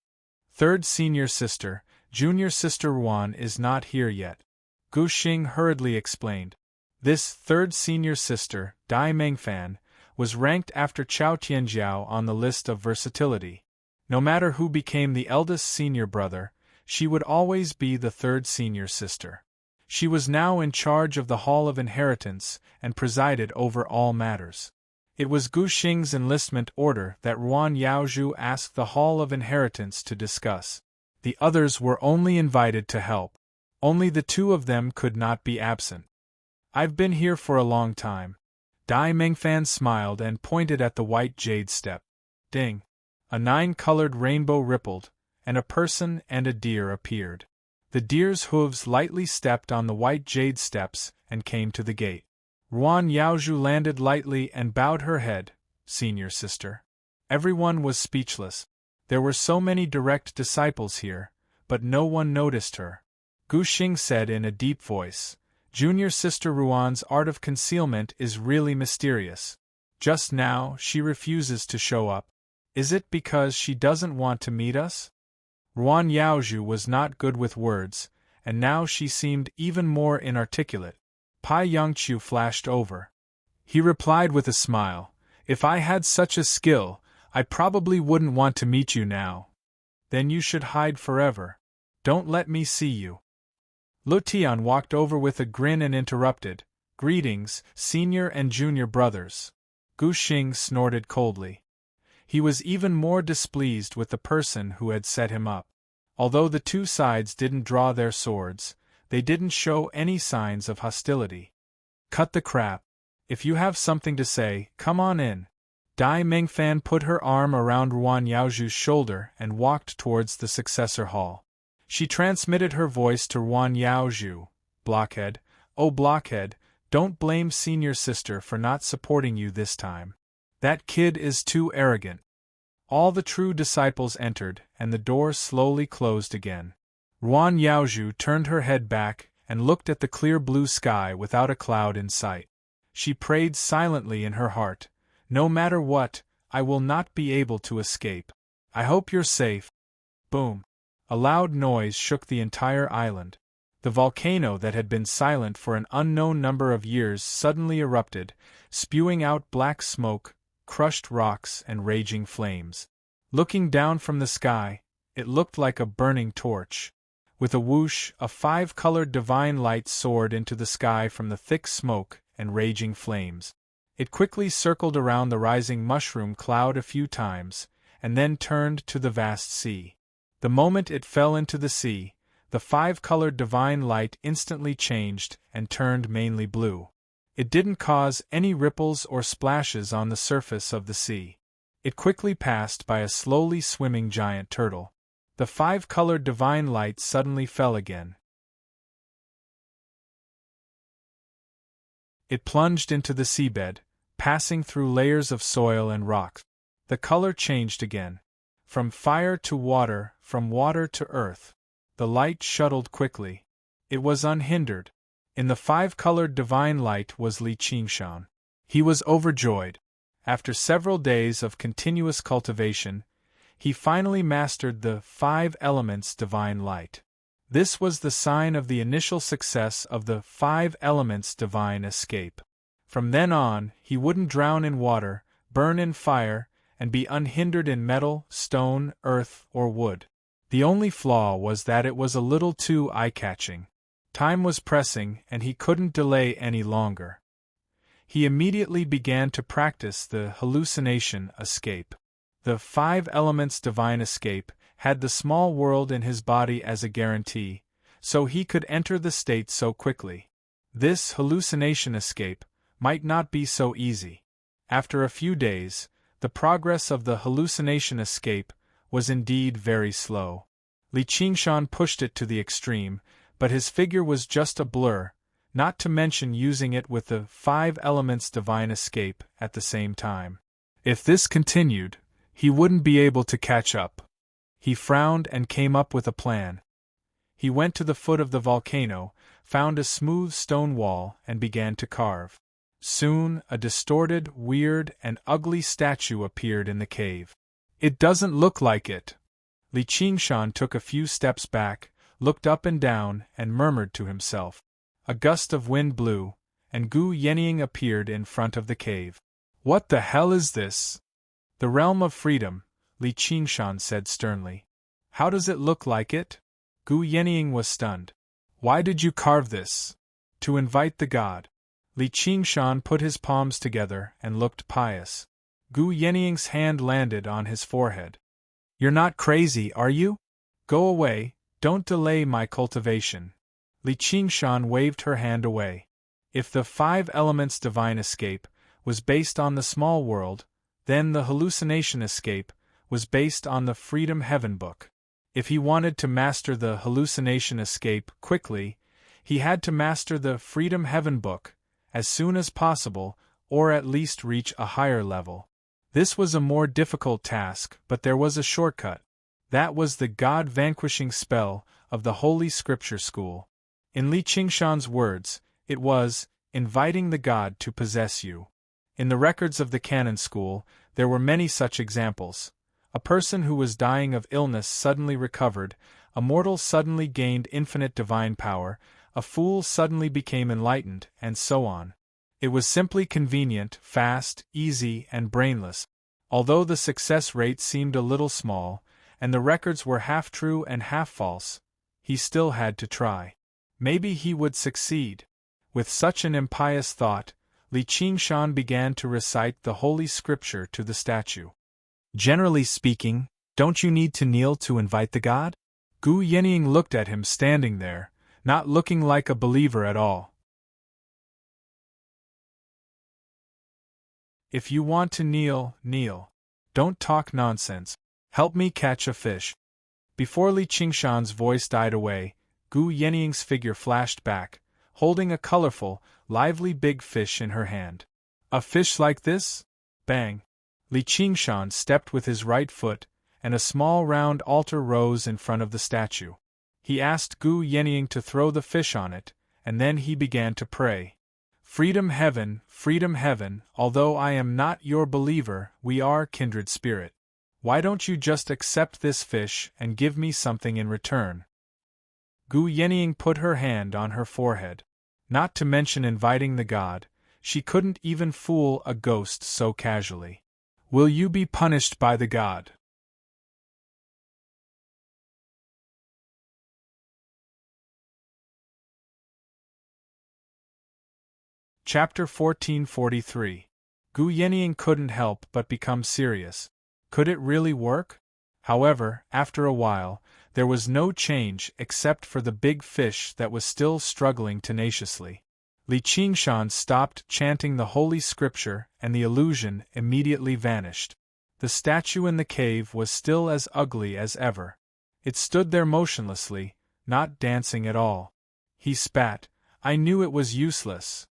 Third senior sister, junior sister Wan is not here yet. Gu Xing hurriedly explained. This third senior sister, Dai Mengfan, was ranked after Chao Tianjiao on the list of versatility. No matter who became the eldest senior brother, she would always be the third senior sister. She was now in charge of the Hall of Inheritance and presided over all matters. It was Gu Xing's enlistment order that Ruan Yaozhu asked the Hall of Inheritance to discuss. The others were only invited to help. Only the 2 of them could not be absent. I've been here for a long time. Dai Mengfan smiled and pointed at the white jade step. Ding! A 9-colored rainbow rippled, and a person and a deer appeared. The deer's hooves lightly stepped on the white jade steps and came to the gate. Ruan Yaozhu landed lightly and bowed her head. Senior sister. Everyone was speechless. There were so many direct disciples here, but no one noticed her. Gu Xing said in a deep voice, "Junior sister Ruan's art of concealment is really mysterious. Just now, she refuses to show up. Is it because she doesn't want to meet us?" Ruan Yaozhu was not good with words, and now she seemed even more inarticulate. Pai Yangqiu flashed over. He replied with a smile, "If I had such a skill, I probably wouldn't want to meet you now. Then you should hide forever. Don't let me see you." Lu Tian walked over with a grin and interrupted, "Greetings, senior and junior brothers." Gu Xing snorted coldly. He was even more displeased with the person who had set him up. Although the 2 sides didn't draw their swords, they didn't show any signs of hostility. "Cut the crap. If you have something to say, come on in." Dai Mengfan put her arm around Ruan Yaozhu's shoulder and walked towards the successor hall. She transmitted her voice to Ruan Yaozhu. "Blockhead, oh blockhead, don't blame senior sister for not supporting you this time. That kid is too arrogant." All the true disciples entered, and the door slowly closed again. Ruan Yaozhu turned her head back and looked at the clear blue sky without a cloud in sight. She prayed silently in her heart, "No matter what, I will not be able to escape. I hope you're safe." Boom! A loud noise shook the entire island. The volcano that had been silent for an unknown number of years suddenly erupted, spewing out black smoke, crushed rocks, and raging flames. Looking down from the sky, it looked like a burning torch. With a whoosh, a 5-colored divine light soared into the sky from the thick smoke and raging flames. It quickly circled around the rising mushroom cloud a few times, and then turned to the vast sea. The moment it fell into the sea, the 5-colored divine light instantly changed and turned mainly blue. It didn't cause any ripples or splashes on the surface of the sea. It quickly passed by a slowly swimming giant turtle. The 5-colored divine light suddenly fell again. It plunged into the seabed, passing through layers of soil and rocks. The color changed again. From fire to water, from water to earth. The light shuttled quickly. It was unhindered. In the 5-colored divine light was Li Qingshan. He was overjoyed. After several days of continuous cultivation, he finally mastered the 5 elements divine light. This was the sign of the initial success of the 5 elements divine escape. From then on, he wouldn't drown in water, burn in fire, and be unhindered in metal, stone, earth, or wood. The only flaw was that it was a little too eye-catching. Time was pressing, and he couldn't delay any longer. He immediately began to practice the hallucination escape. The 5 elements divine escape had the small world in his body as a guarantee, so he could enter the state so quickly. This hallucination escape might not be so easy. After a few days, the progress of the hallucination escape was indeed very slow. Li Qingshan pushed it to the extreme, but his figure was just a blur, not to mention using it with the 5 elements divine escape at the same time. If this continued, he wouldn't be able to catch up. He frowned and came up with a plan. He went to the foot of the volcano, found a smooth stone wall, and began to carve. Soon, a distorted, weird, and ugly statue appeared in the cave. "It doesn't look like it." Li Qingshan took a few steps back, looked up and down, and murmured to himself. A gust of wind blew, and Gu Yenying appeared in front of the cave. "What the hell is this?" "The realm of freedom," Li Qingshan said sternly. "How does it look like it?" Gu Yenying was stunned. "Why did you carve this?" "To invite the god." Li Qingshan put his palms together and looked pious. Gu Yenying's hand landed on his forehead. "You're not crazy, are you? Go away, don't delay my cultivation." Li Qingshan waved her hand away. If the 5 elements divine escape was based on the small world, then the hallucination escape was based on the Freedom Heaven book. If he wanted to master the hallucination escape quickly, he had to master the Freedom Heaven book as soon as possible, or at least reach a higher level. This was a more difficult task, but there was a shortcut. That was the God-vanquishing spell of the Holy Scripture School. In Li Qingshan's words, it was, inviting the god to possess you. In the records of the Canon School, there were many such examples. A person who was dying of illness suddenly recovered, a mortal suddenly gained infinite divine power, a fool suddenly became enlightened, and so on. It was simply convenient, fast, easy, and brainless. Although the success rate seemed a little small, and the records were half true and half false, he still had to try. Maybe he would succeed. With such an impious thought, Li Qingshan began to recite the Holy Scripture to the statue. "Generally speaking, don't you need to kneel to invite the god?" Gu Yenying looked at him standing there, not looking like a believer at all. "If you want to kneel, kneel. Don't talk nonsense. Help me catch a fish." Before Li Qingshan's voice died away, Gu Yenying's figure flashed back, holding a colorful, lively big fish in her hand. "A fish like this?" Bang! Li Qingshan stepped with his right foot, and a small round altar rose in front of the statue. He asked Gu Yenying to throw the fish on it, and then he began to pray. Freedom heaven, although I am not your believer, we are kindred spirit. Why don't you just accept this fish and give me something in return? Gu Yenying put her hand on her forehead. Not to mention inviting the god, she couldn't even fool a ghost so casually. Will you be punished by the god? Chapter 1443. Gu Yenying couldn't help but become serious. Could it really work? However, after a while, there was no change except for the big fish that was still struggling tenaciously. Li Qingshan stopped chanting the holy scripture and the illusion immediately vanished. The statue in the cave was still as ugly as ever. It stood there motionlessly, not dancing at all. He spat. I knew it was useless.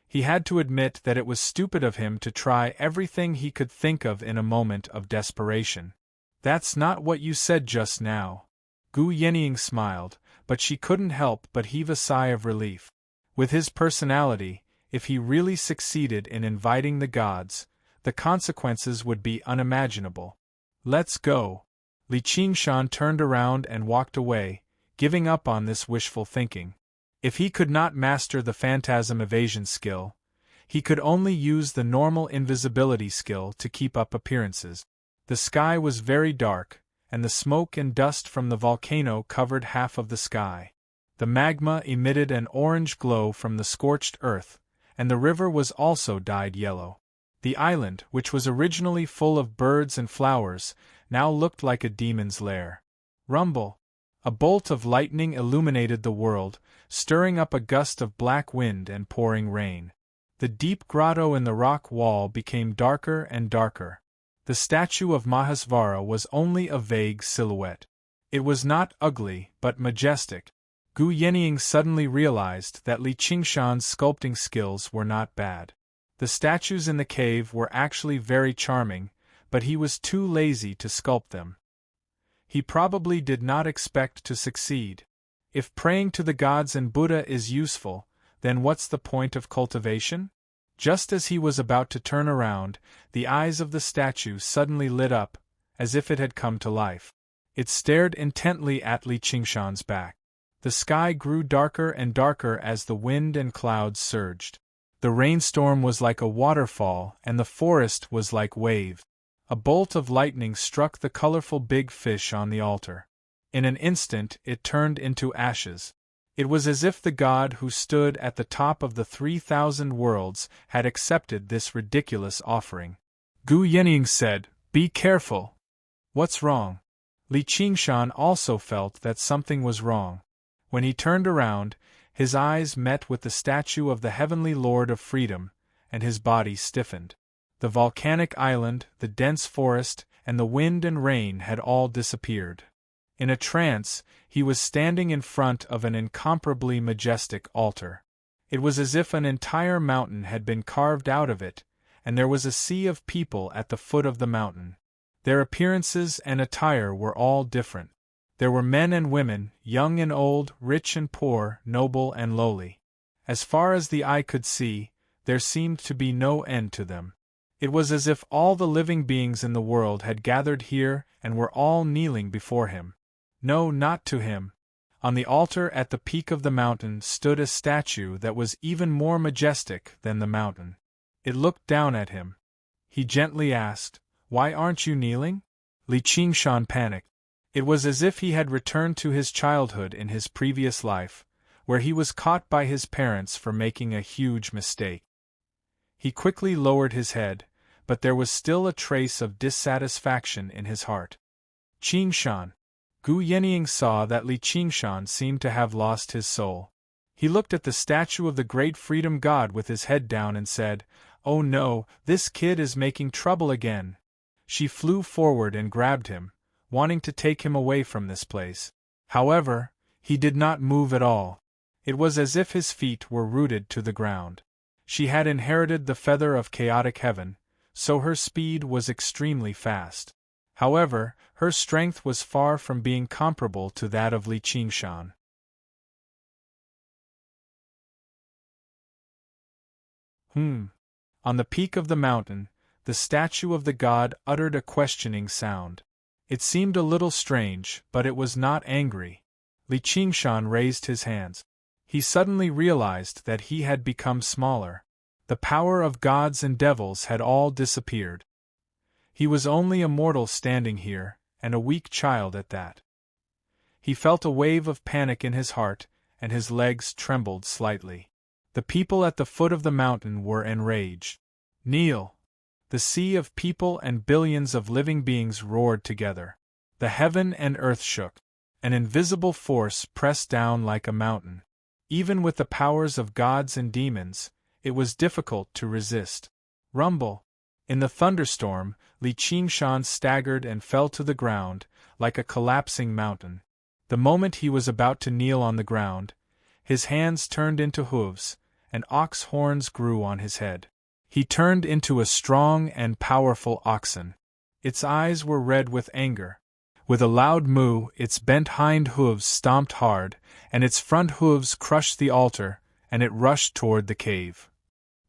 He had to admit that it was stupid of him to try everything he could think of in a moment of desperation. That's not what you said just now. Gu Yenying smiled, but she couldn't help but heave a sigh of relief. With his personality, if he really succeeded in inviting the gods, the consequences would be unimaginable. Let's go. Li Qingshan turned around and walked away, giving up on this wishful thinking. If he could not master the phantasm evasion skill, he could only use the normal invisibility skill to keep up appearances. The sky was very dark, and the smoke and dust from the volcano covered half of the sky. The magma emitted an orange glow from the scorched earth, and the river was also dyed yellow. The island, which was originally full of birds and flowers, now looked like a demon's lair. Rumble! A bolt of lightning illuminated the world, stirring up a gust of black wind and pouring rain. The deep grotto in the rock wall became darker and darker. The statue of Mahasvara was only a vague silhouette. It was not ugly, but majestic. Gu Yenying suddenly realized that Li Qingshan's sculpting skills were not bad. The statues in the cave were actually very charming, but he was too lazy to sculpt them. He probably did not expect to succeed. If praying to the gods and Buddha is useful, then what's the point of cultivation? Just as he was about to turn around, the eyes of the statue suddenly lit up, as if it had come to life. It stared intently at Li Qingshan's back. The sky grew darker and darker as the wind and clouds surged. The rainstorm was like a waterfall and the forest was like wave. A bolt of lightning struck the colorful big fish on the altar. In an instant it turned into ashes. It was as if the god who stood at the top of the 3,000 worlds had accepted this ridiculous offering. Gu Yenying said, "Be careful." What's wrong? Li Qingshan also felt that something was wrong. When he turned around, his eyes met with the statue of the heavenly Lord of Freedom, and his body stiffened. The volcanic island, the dense forest, and the wind and rain had all disappeared. In a trance, he was standing in front of an incomparably majestic altar. It was as if an entire mountain had been carved out of it, and there was a sea of people at the foot of the mountain. Their appearances and attire were all different. There were men and women, young and old, rich and poor, noble and lowly. As far as the eye could see, there seemed to be no end to them. It was as if all the living beings in the world had gathered here and were all kneeling before him. No, not to him. On the altar at the peak of the mountain stood a statue that was even more majestic than the mountain. It looked down at him. He gently asked, "Why aren't you kneeling?" Li Qingshan panicked. It was as if he had returned to his childhood in his previous life, where he was caught by his parents for making a huge mistake. He quickly lowered his head, but there was still a trace of dissatisfaction in his heart. Qingshan. Gu Yenying saw that Li Qingshan seemed to have lost his soul. He looked at the statue of the great freedom god with his head down and said, "Oh no, this kid is making trouble again." She flew forward and grabbed him, wanting to take him away from this place. However, he did not move at all. It was as if his feet were rooted to the ground. She had inherited the feather of chaotic heaven, so her speed was extremely fast. However, her strength was far from being comparable to that of Li Qingshan. On the peak of the mountain, the statue of the god uttered a questioning sound. It seemed a little strange, but it was not angry. Li Qingshan raised his hands. He suddenly realized that he had become smaller. The power of gods and devils had all disappeared. He was only a mortal standing here, and a weak child at that. He felt a wave of panic in his heart, and his legs trembled slightly. The people at the foot of the mountain were enraged. Kneel! The sea of people and billions of living beings roared together. The heaven and earth shook. An invisible force pressed down like a mountain. Even with the powers of gods and demons, it was difficult to resist. Rumble! In the thunderstorm, Li Qingshan staggered and fell to the ground, like a collapsing mountain. The moment he was about to kneel on the ground, his hands turned into hooves, and ox horns grew on his head. He turned into a strong and powerful oxen. Its eyes were red with anger. With a loud moo, its bent hind hooves stomped hard, and its front hooves crushed the altar, and it rushed toward the cave.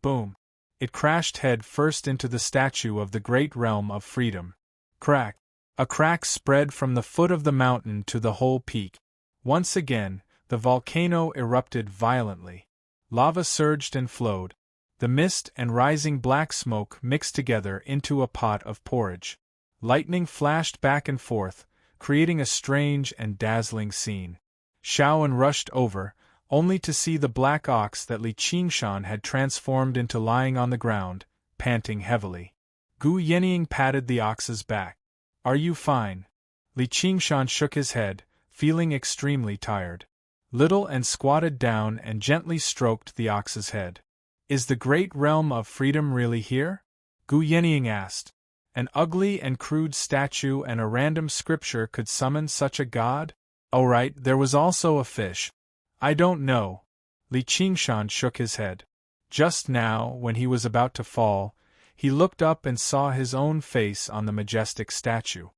Boom! It crashed head first into the statue of the great realm of freedom. Crack! A crack spread from the foot of the mountain to the whole peak. Once again, the volcano erupted violently. Lava surged and flowed. The mist and rising black smoke mixed together into a pot of porridge. Lightning flashed back and forth, creating a strange and dazzling scene. Shaoan rushed over, only to see the black ox that Li Qingshan had transformed into lying on the ground, panting heavily. Gu Yenying patted the ox's back. "Are you fine?" Li Qingshan shook his head, feeling extremely tired. Little and squatted down and gently stroked the ox's head. "Is the great realm of freedom really here?" Gu Yenying asked. An ugly and crude statue and a random scripture could summon such a god? Oh right, there was also a fish. "I don't know." Li Qingshan shook his head. Just now, when he was about to fall, he looked up and saw his own face on the majestic statue.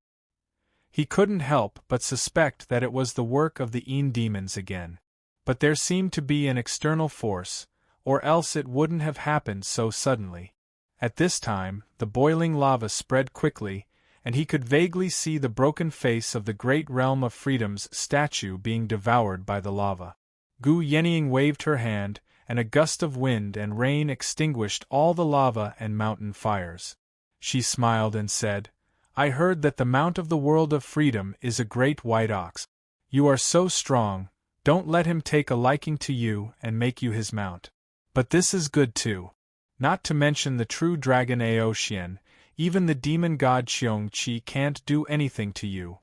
He couldn't help but suspect that it was the work of the Yin demons again. But there seemed to be an external force, or else it wouldn't have happened so suddenly. At this time, the boiling lava spread quickly, and he could vaguely see the broken face of the great realm of freedom's statue being devoured by the lava. Gu Yenying waved her hand, and a gust of wind and rain extinguished all the lava and mountain fires. She smiled and said, "I heard that the mount of the world of freedom is a great white ox. You are so strong, don't let him take a liking to you and make you his mount. But this is good too. Not to mention the true dragon Aoxian, even the demon god Xiong Qi can't do anything to you."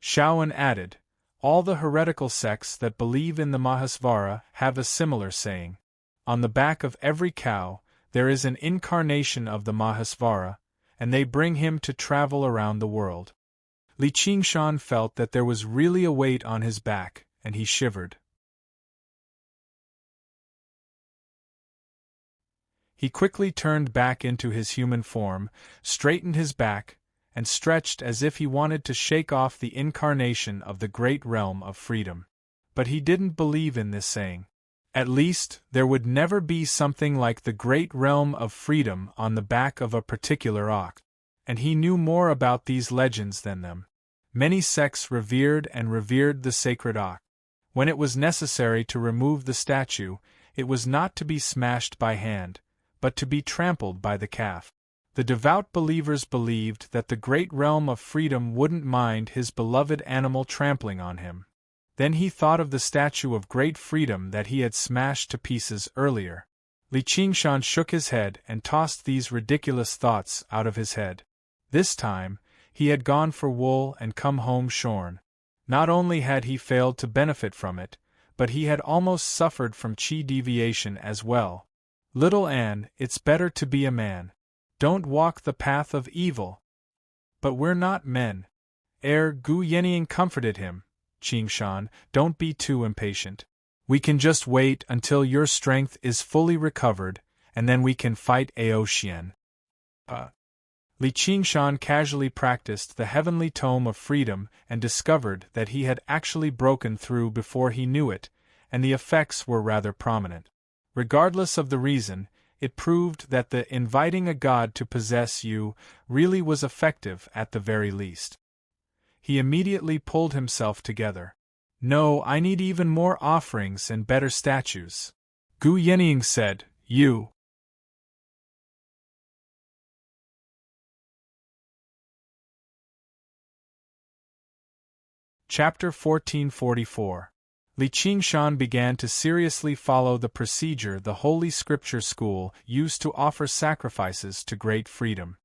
Shaoan added, "All the heretical sects that believe in the Mahasvara have a similar saying. On the back of every cow, there is an incarnation of the Mahasvara, and they bring him to travel around the world." Li Qingshan felt that there was really a weight on his back, and he shivered. He quickly turned back into his human form, straightened his back, and stretched as if he wanted to shake off the incarnation of the great realm of freedom. But he didn't believe in this saying. At least, there would never be something like the great realm of freedom on the back of a particular ox, and he knew more about these legends than them. Many sects revered the sacred ox. When it was necessary to remove the statue, it was not to be smashed by hand, but to be trampled by the calf. The devout believers believed that the great realm of freedom wouldn't mind his beloved animal trampling on him. Then he thought of the statue of great freedom that he had smashed to pieces earlier. Li Qingshan shook his head and tossed these ridiculous thoughts out of his head. This time, he had gone for wool and come home shorn. Not only had he failed to benefit from it, but he had almost suffered from chi deviation as well. "Little Anne, it's better to be a man. Don't walk the path of evil." "But we're not men." Gu Yenying comforted him. "Qingshan, don't be too impatient. We can just wait until your strength is fully recovered, and then we can fight Aoxian." Li Qingshan casually practiced the heavenly tome of freedom and discovered that he had actually broken through before he knew it, and the effects were rather prominent. Regardless of the reason, it proved that the inviting a god to possess you really was effective at the very least. He immediately pulled himself together. No, I need even more offerings and better statues. Gu Yenying said, You. Chapter 1444. Li Qingshan began to seriously follow the procedure the Holy Scripture School used to offer sacrifices to great freedom.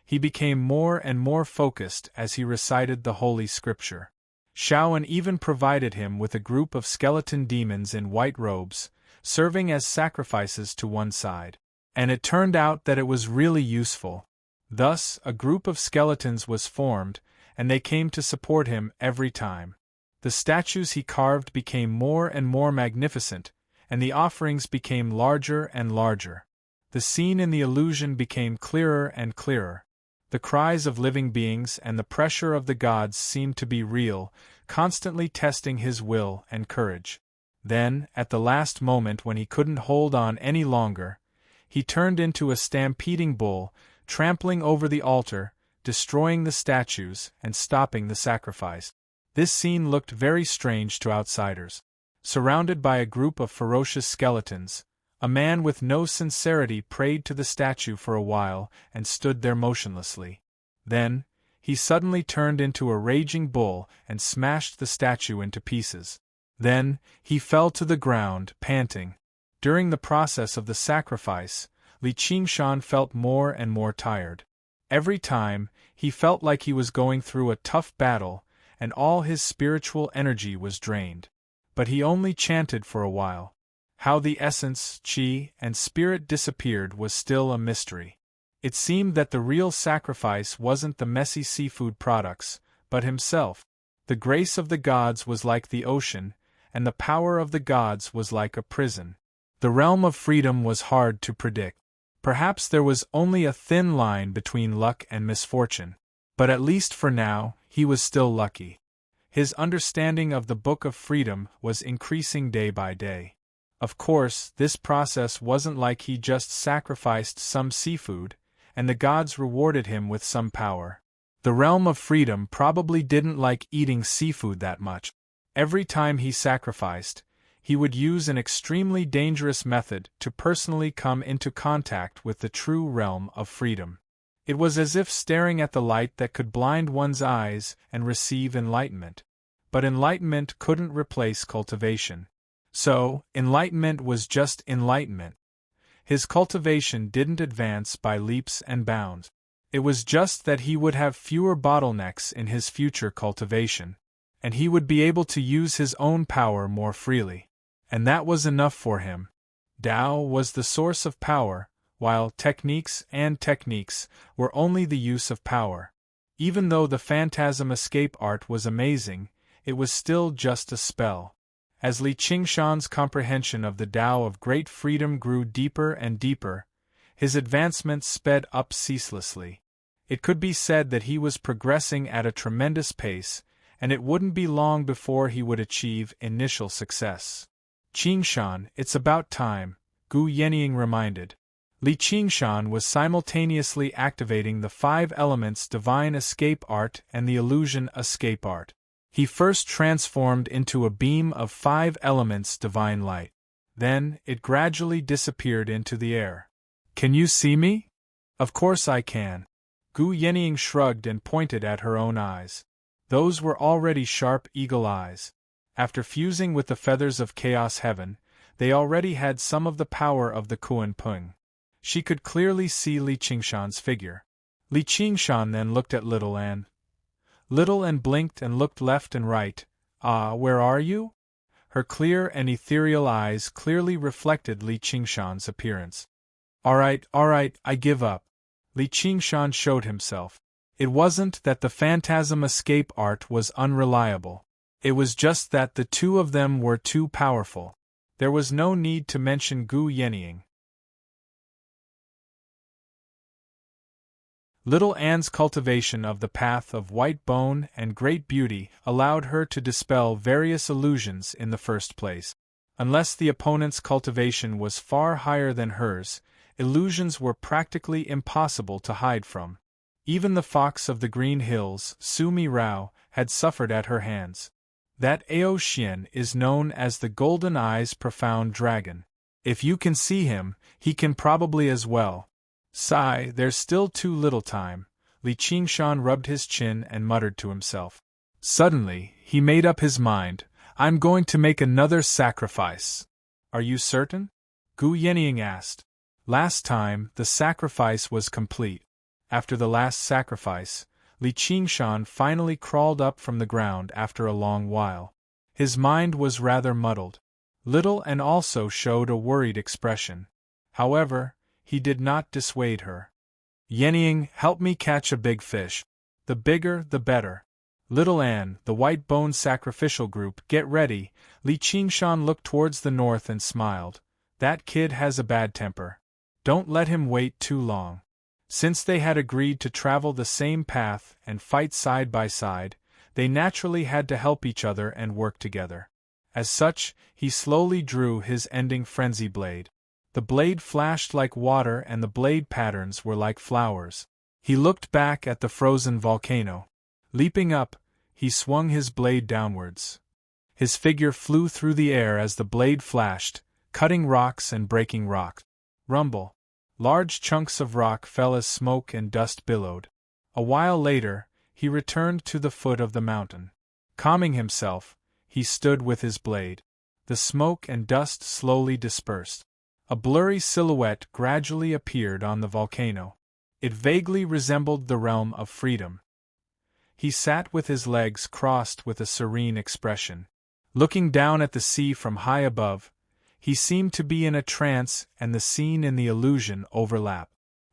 He became more and more focused as he recited the Holy Scripture. Shaoan even provided him with a group of skeleton demons in white robes, serving as sacrifices to one side. And it turned out that it was really useful. Thus, a group of skeletons was formed, and they came to support him every time. The statues he carved became more and more magnificent, and the offerings became larger and larger. The scene in the illusion became clearer and clearer. The cries of living beings and the pressure of the gods seemed to be real, constantly testing his will and courage. Then, at the last moment when he couldn't hold on any longer, he turned into a stampeding bull, trampling over the altar, destroying the statues, and stopping the sacrifice. This scene looked very strange to outsiders. Surrounded by a group of ferocious skeletons, a man with no sincerity prayed to the statue for a while and stood there motionlessly. Then, he suddenly turned into a raging bull and smashed the statue into pieces. Then, he fell to the ground, panting. During the process of the sacrifice, Li Qingshan felt more and more tired. Every time, he felt like he was going through a tough battle, and all his spiritual energy was drained. But he only chanted for a while. How the essence, qi, and spirit disappeared was still a mystery. It seemed that the real sacrifice wasn't the messy seafood products, but himself. The grace of the gods was like the ocean, and the power of the gods was like a prison. The realm of freedom was hard to predict. Perhaps there was only a thin line between luck and misfortune. But at least for now, he was still lucky. His understanding of the Book of Freedom was increasing day by day. Of course, this process wasn't like he just sacrificed some seafood, and the gods rewarded him with some power. The realm of freedom probably didn't like eating seafood that much. Every time he sacrificed, he would use an extremely dangerous method to personally come into contact with the true realm of freedom. It was as if staring at the light that could blind one's eyes and receive enlightenment. But enlightenment couldn't replace cultivation. So, enlightenment was just enlightenment. His cultivation didn't advance by leaps and bounds. It was just that he would have fewer bottlenecks in his future cultivation, and he would be able to use his own power more freely. And that was enough for him. Tao was the source of power, while techniques were only the use of power. Even though the phantasm escape art was amazing, it was still just a spell. As Li Qingshan's comprehension of the Tao of great freedom grew deeper and deeper, his advancement sped up ceaselessly. It could be said that he was progressing at a tremendous pace, and it wouldn't be long before he would achieve initial success. Qingshan, it's about time, Gu Yenying reminded. Li Qingshan was simultaneously activating the 5 elements divine escape art and the illusion escape art. He first transformed into a beam of 5 elements divine light. Then, it gradually disappeared into the air. Can you see me? Of course I can. Gu Yenying shrugged and pointed at her own eyes. Those were already sharp eagle eyes. After fusing with the feathers of Chaos Heaven, they already had some of the power of the Kuan Pung. She could clearly see Li Qingshan's figure. Li Qingshan then looked at Little Anne. Little Anne blinked and looked left and right. Ah, where are you? Her clear and ethereal eyes clearly reflected Li Qingshan's appearance. All right, I give up. Li Qingshan showed himself. It wasn't that the phantasm escape art was unreliable. It was just that the two of them were too powerful. There was no need to mention Gu Yenying. Little Anne's cultivation of the path of white bone and great beauty allowed her to dispel various illusions in the first place. Unless the opponent's cultivation was far higher than hers, illusions were practically impossible to hide from. Even the fox of the Green Hills, Sumi Rao, had suffered at her hands. That Aotian is known as the Golden Eyes Profound Dragon. If you can see him, he can probably as well. Sigh, there's still too little time. Li Qingshan rubbed his chin and muttered to himself. Suddenly, he made up his mind. I'm going to make another sacrifice. Are you certain? Gu Yenying asked. Last time, the sacrifice was complete. After the last sacrifice, Li Qingshan finally crawled up from the ground after a long while. His mind was rather muddled. Little An also showed a worried expression. However, he did not dissuade her. Yenying, help me catch a big fish. The bigger, the better. Little An, the white-boned sacrificial group, get ready. Li Qingshan looked towards the north and smiled. That kid has a bad temper. Don't let him wait too long. Since they had agreed to travel the same path and fight side by side, they naturally had to help each other and work together. As such, he slowly drew his ending frenzy blade. The blade flashed like water and the blade patterns were like flowers. He looked back at the frozen volcano. Leaping up, he swung his blade downwards. His figure flew through the air as the blade flashed, cutting rocks and breaking rock. Rumble. Large chunks of rock fell as smoke and dust billowed. A while later, he returned to the foot of the mountain. Calming himself, he stood with his blade. The smoke and dust slowly dispersed. A blurry silhouette gradually appeared on the volcano. It vaguely resembled the realm of freedom. He sat with his legs crossed with a serene expression. Looking down at the sea from high above, he seemed to be in a trance and the scene in the illusion overlap.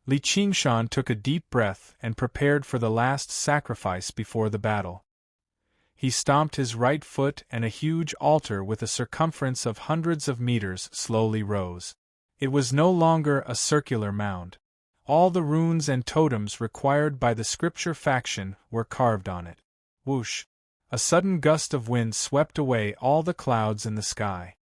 Li Qingshan took a deep breath and prepared for the last sacrifice before the battle. He stomped his right foot and a huge altar with a circumference of hundreds of meters slowly rose. It was no longer a circular mound. All the runes and totems required by the scripture faction were carved on it. Whoosh! A sudden gust of wind swept away all the clouds in the sky.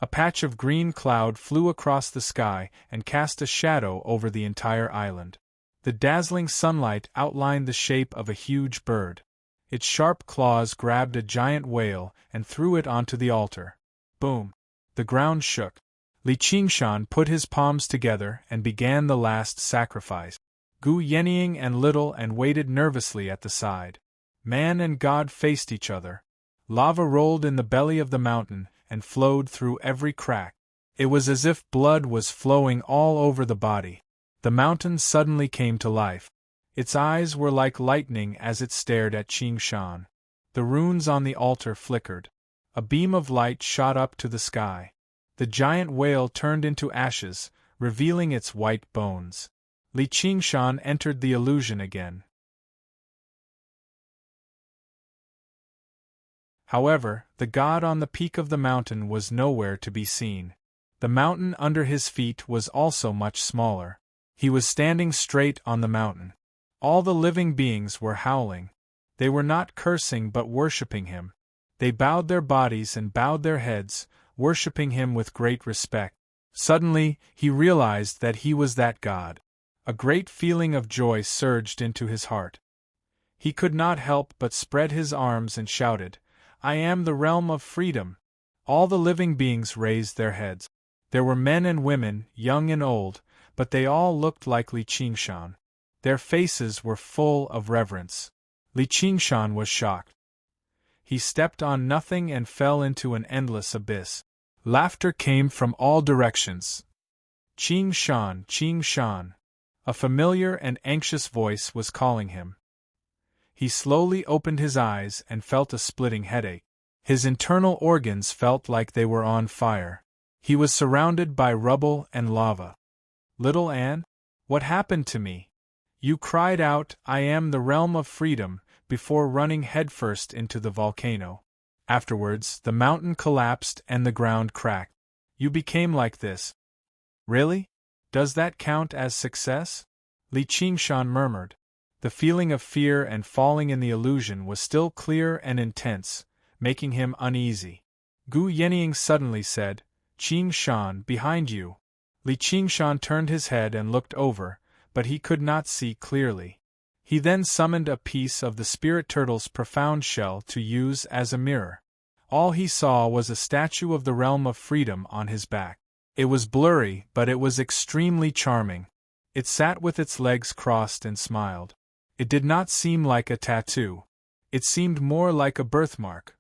A patch of green cloud flew across the sky and cast a shadow over the entire island. The dazzling sunlight outlined the shape of a huge bird. Its sharp claws grabbed a giant whale and threw it onto the altar. Boom! The ground shook. Li Qingshan put his palms together and began the last sacrifice. Gu Yenying and Little An waited nervously at the side. Man and God faced each other. Lava rolled in the belly of the mountain and flowed through every crack. It was as if blood was flowing all over the body. The mountain suddenly came to life. Its eyes were like lightning as it stared at Qingshan. The runes on the altar flickered. A beam of light shot up to the sky. The giant whale turned into ashes, revealing its white bones. Li Qingshan entered the illusion again. However, the god on the peak of the mountain was nowhere to be seen. The mountain under his feet was also much smaller. He was standing straight on the mountain. All the living beings were howling. They were not cursing but worshipping him. They bowed their bodies and bowed their heads, worshipping him with great respect. Suddenly, he realized that he was that god. A great feeling of joy surged into his heart. He could not help but spread his arms and shouted, "I am the realm of freedom!" All the living beings raised their heads. There were men and women, young and old, but they all looked like Li Qingshan. Their faces were full of reverence. Li Qingshan was shocked. He stepped on nothing and fell into an endless abyss. Laughter came from all directions. Qingshan, Qingshan. A familiar and anxious voice was calling him. He slowly opened his eyes and felt a splitting headache. His internal organs felt like they were on fire. He was surrounded by rubble and lava. "Little An? What happened to me?" You cried out, "I am the realm of freedom," before running headfirst into the volcano. Afterwards, the mountain collapsed and the ground cracked. You became like this. Really? Does that count as success? Li Qingshan murmured. The feeling of fear and falling in the illusion was still clear and intense, making him uneasy. Gu Yenying suddenly said, Qing Shan, behind you. Li Qingshan turned his head and looked over, but he could not see clearly. He then summoned a piece of the spirit turtle's profound shell to use as a mirror. All he saw was a statue of the realm of freedom on his back. It was blurry, but it was extremely charming. It sat with its legs crossed and smiled. It did not seem like a tattoo. It seemed more like a birthmark.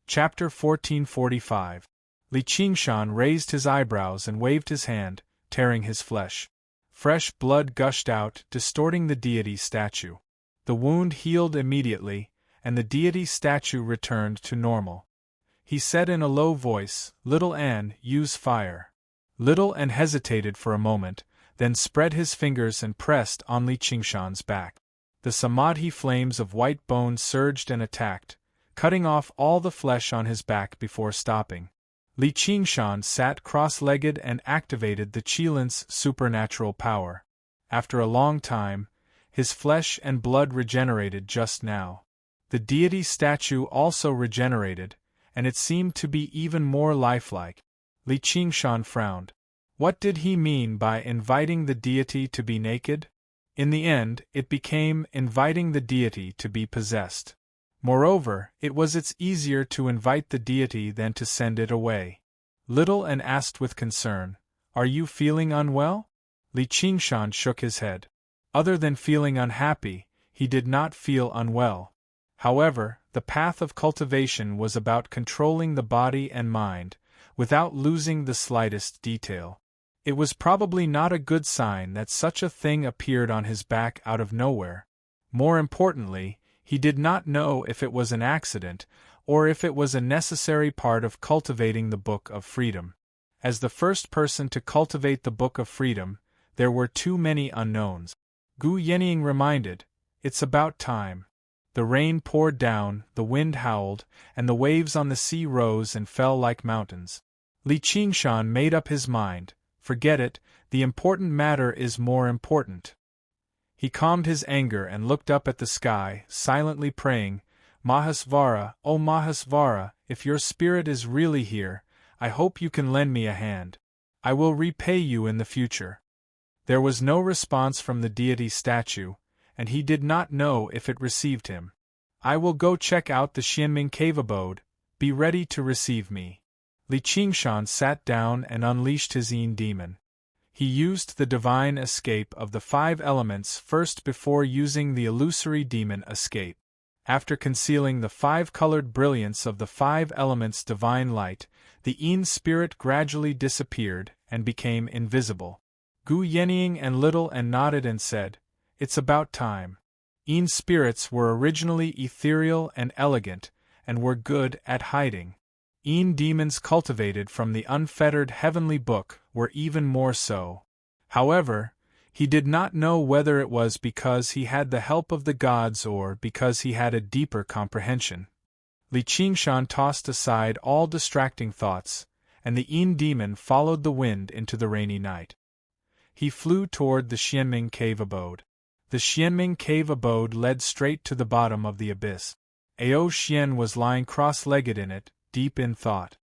Chapter 1445. Li Qingshan raised his eyebrows and waved his hand, tearing his flesh. Fresh blood gushed out, distorting the deity statue. The wound healed immediately, and the deity statue returned to normal. He said in a low voice, "Little An, use fire." Little An hesitated for a moment, then spread his fingers and pressed on Li Qingshan's back. The samadhi flames of white bone surged and attacked, cutting off all the flesh on his back before stopping. Li Qingshan sat cross-legged and activated the Qilin's supernatural power. After a long time, his flesh and blood regenerated just now. The deity statue also regenerated, and it seemed to be even more lifelike. Li Qingshan frowned. What did he mean by inviting the deity to be naked? In the end, it became inviting the deity to be possessed. Moreover, it's easier to invite the deity than to send it away. Little An asked with concern, "Are you feeling unwell?" Li Qingshan shook his head. Other than feeling unhappy, he did not feel unwell. However, the path of cultivation was about controlling the body and mind, without losing the slightest detail. It was probably not a good sign that such a thing appeared on his back out of nowhere. More importantly, he did not know if it was an accident, or if it was a necessary part of cultivating the Book of Freedom. As the first person to cultivate the Book of Freedom, there were too many unknowns. Gu Yenying reminded, "It's about time." The rain poured down, the wind howled, and the waves on the sea rose and fell like mountains. Li Qingshan made up his mind, "Forget it, the important matter is more important." He calmed his anger and looked up at the sky, silently praying, "Mahasvara, O Mahasvara, if your spirit is really here, I hope you can lend me a hand. I will repay you in the future." There was no response from the deity statue, and he did not know if it received him. "I will go check out the Xianming cave abode, be ready to receive me." Li Qingshan sat down and unleashed his Yin demon. He used the divine escape of the 5 elements first before using the illusory demon escape. After concealing the 5-colored brilliance of the 5 elements' divine light, the Yin spirit gradually disappeared and became invisible. Gu Yenying and Little An nodded and said, "It's about time." Yin spirits were originally ethereal and elegant, and were good at hiding. Yin demons cultivated from the unfettered heavenly book were even more so. However, he did not know whether it was because he had the help of the gods or because he had a deeper comprehension. Li Qingshan tossed aside all distracting thoughts, and the Yin demon followed the wind into the rainy night. He flew toward the Xianming cave abode. The Xianming cave abode led straight to the bottom of the abyss. Ao Xian was lying cross-legged in it, deep in thought.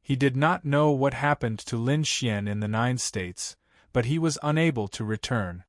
He did not know what happened to Lin Xian in the 9 states, but he was unable to return.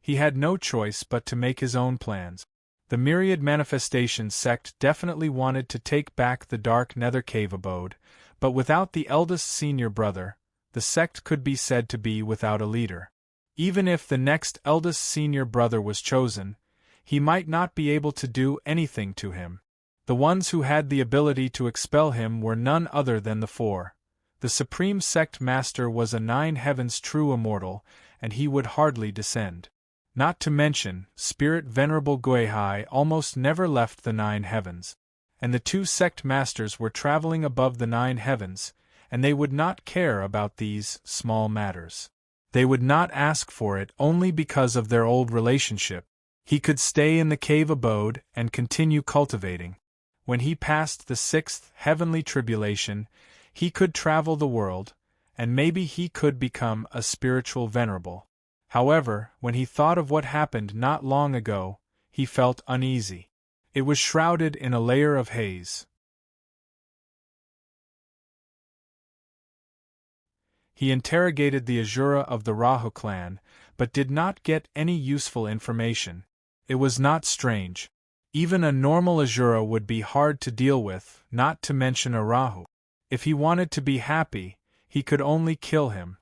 He had no choice but to make his own plans. The myriad manifestations sect definitely wanted to take back the dark nether cave abode, but without the eldest senior brother, the sect could be said to be without a leader. Even if the next eldest senior brother was chosen, he might not be able to do anything to him. The ones who had the ability to expel him were none other than the 4. The Supreme Sect Master was a 9 heavens true immortal, and he would hardly descend. Not to mention, Spirit Venerable Guihai almost never left the 9 heavens. And the 2 Sect Masters were traveling above the 9 heavens, and they would not care about these small matters. They would not ask for it only because of their old relationship. He could stay in the cave abode and continue cultivating. When he passed the 6th heavenly tribulation, he could travel the world, and maybe he could become a spiritual venerable. However, when he thought of what happened not long ago, he felt uneasy. It was shrouded in a layer of haze. He interrogated the Azura of the Rahu clan, but did not get any useful information. It was not strange. Even a normal Azura would be hard to deal with, not to mention a Rahu. If he wanted to be happy, he could only kill him.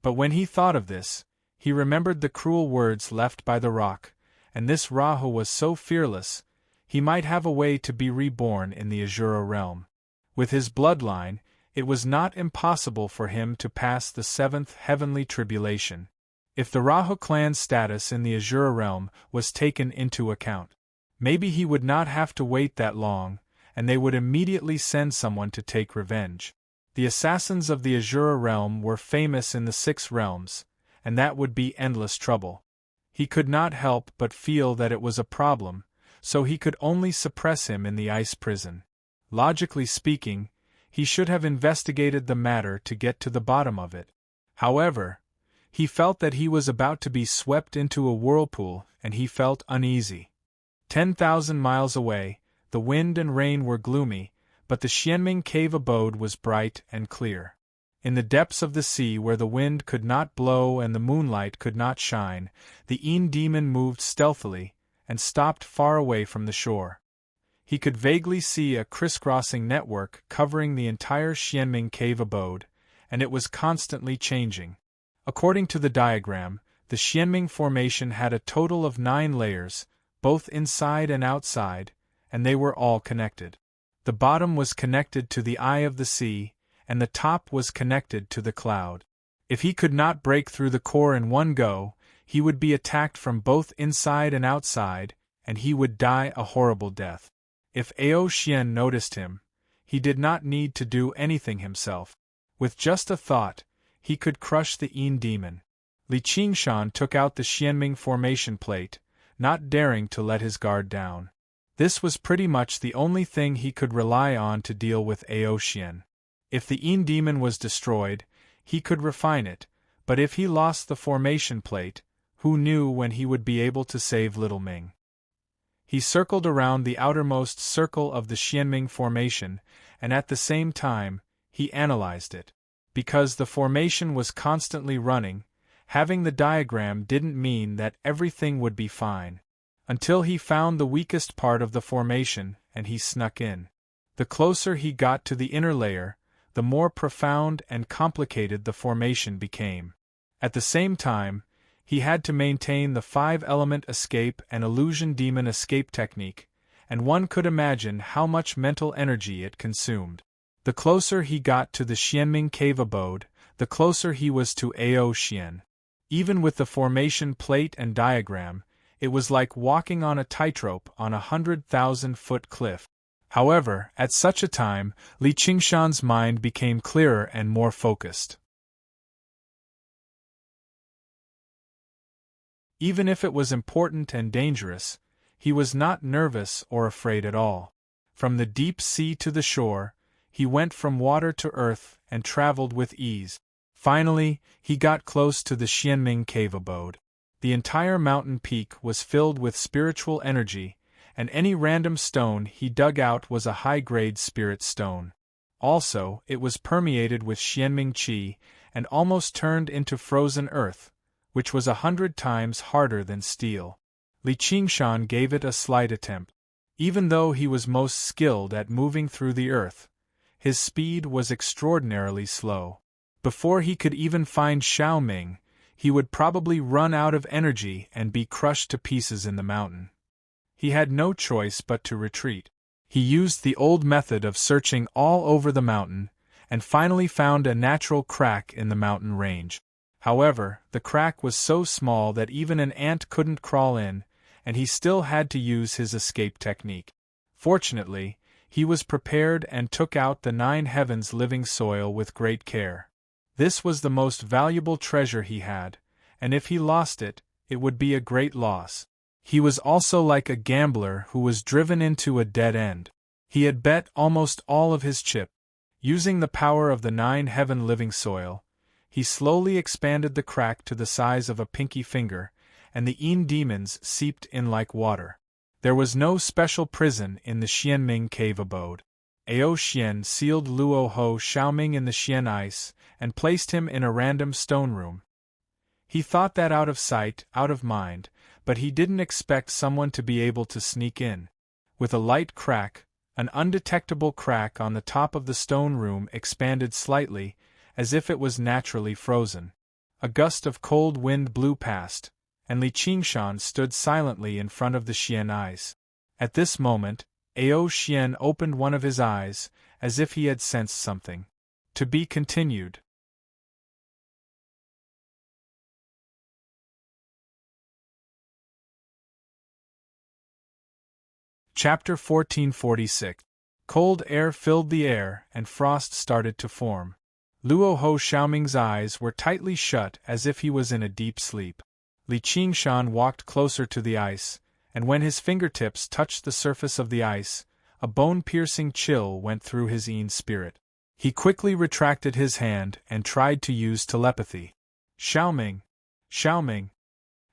But when he thought of this, he remembered the cruel words left by the rock, and this Rahu was so fearless, he might have a way to be reborn in the Azura realm. With his bloodline, it was not impossible for him to pass the seventh heavenly tribulation. If the Rahu clan's status in the Azura realm was taken into account, maybe he would not have to wait that long, and they would immediately send someone to take revenge. The assassins of the Azura realm were famous in the 6 realms, and that would be endless trouble. He could not help but feel that it was a problem, so he could only suppress him in the ice prison. Logically speaking, he should have investigated the matter to get to the bottom of it. However, he felt that he was about to be swept into a whirlpool, and he felt uneasy. 10,000 miles away, the wind and rain were gloomy, but the Xianming cave abode was bright and clear. In the depths of the sea where the wind could not blow and the moonlight could not shine, the Een demon moved stealthily, and stopped far away from the shore. He could vaguely see a crisscrossing network covering the entire Xianming cave abode, and it was constantly changing. According to the diagram, the Xianming formation had a total of 9 layers, both inside and outside, and they were all connected. The bottom was connected to the eye of the sea, and the top was connected to the cloud. If he could not break through the core in one go, he would be attacked from both inside and outside, and he would die a horrible death. If Ao Xian noticed him, he did not need to do anything himself. With just a thought, he could crush the Een demon. Li Qingshan took out the Xianming formation plate, not daring to let his guard down. This was pretty much the only thing he could rely on to deal with Ao Xian. If the Een demon was destroyed, he could refine it, but if he lost the formation plate, who knew when he would be able to save Little Ming? He circled around the outermost circle of the Xianming formation, and at the same time, he analyzed it. Because the formation was constantly running, having the diagram didn't mean that everything would be fine. Until he found the weakest part of the formation, and he snuck in. The closer he got to the inner layer, the more profound and complicated the formation became. At the same time, he had to maintain the 5-element escape and illusion demon escape technique, and one could imagine how much mental energy it consumed. The closer he got to the Xianming cave abode, the closer he was to Ao Xian. Even with the formation plate and diagram, it was like walking on a tightrope on a 100,000-foot cliff. However, at such a time, Li Qingshan's mind became clearer and more focused. Even if it was important and dangerous, he was not nervous or afraid at all. From the deep sea to the shore, he went from water to earth and traveled with ease. Finally, he got close to the Xianming cave abode. The entire mountain peak was filled with spiritual energy, and any random stone he dug out was a high-grade spirit stone. Also, it was permeated with Xianming qi and almost turned into frozen earth, which was 100 times harder than steel. Li Qingshan gave it a slight attempt. Even though he was most skilled at moving through the earth, his speed was extraordinarily slow. Before he could even find Xiao Ming, he would probably run out of energy and be crushed to pieces in the mountain. He had no choice but to retreat. He used the old method of searching all over the mountain, and finally found a natural crack in the mountain range. However, the crack was so small that even an ant couldn't crawl in, and he still had to use his escape technique. Fortunately, he was prepared and took out the 9 heavens living soil with great care. This was the most valuable treasure he had, and if he lost it, it would be a great loss. He was also like a gambler who was driven into a dead end. He had bet almost all of his chip. Using the power of the 9 heaven living soil, he slowly expanded the crack to the size of a pinky finger, and the Een demons seeped in like water. There was no special prison in the Xianming cave abode. Ao Xian sealed Luo Ho Xiaoming in the Xian ice and placed him in a random stone room. He thought that out of sight, out of mind, but he didn't expect someone to be able to sneak in. With a light crack, an undetectable crack on the top of the stone room expanded slightly, as if it was naturally frozen. A gust of cold wind blew past, and Li Qingshan stood silently in front of the Xian eyes. At this moment, Ao Xian opened one of his eyes, as if he had sensed something. To be continued. Chapter 1446. Cold air filled the air, and frost started to form. Luo Ho Xiaoming's eyes were tightly shut as if he was in a deep sleep. Li Qingshan walked closer to the ice, and when his fingertips touched the surface of the ice, a bone-piercing chill went through his Yin spirit. He quickly retracted his hand and tried to use telepathy. Xiaoming! Xiaoming!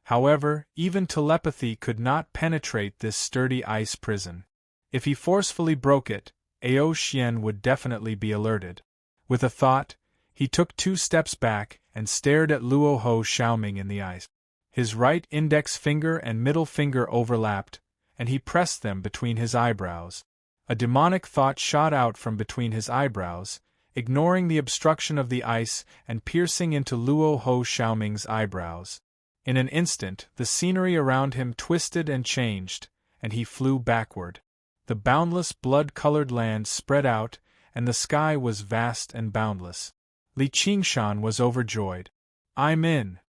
However, even telepathy could not penetrate this sturdy ice prison. If he forcefully broke it, Ao Xian would definitely be alerted. With a thought, he took 2 steps back and stared at Luo Ho Xiaoming in the eyes. His right index finger and middle finger overlapped, and he pressed them between his eyebrows. A demonic thought shot out from between his eyebrows, ignoring the obstruction of the ice and piercing into Luo Ho Xiaoming's eyebrows. In an instant, the scenery around him twisted and changed, and he flew backward. The boundless blood-colored land spread out, and the sky was vast and boundless. Li Qingshan was overjoyed. I'm in.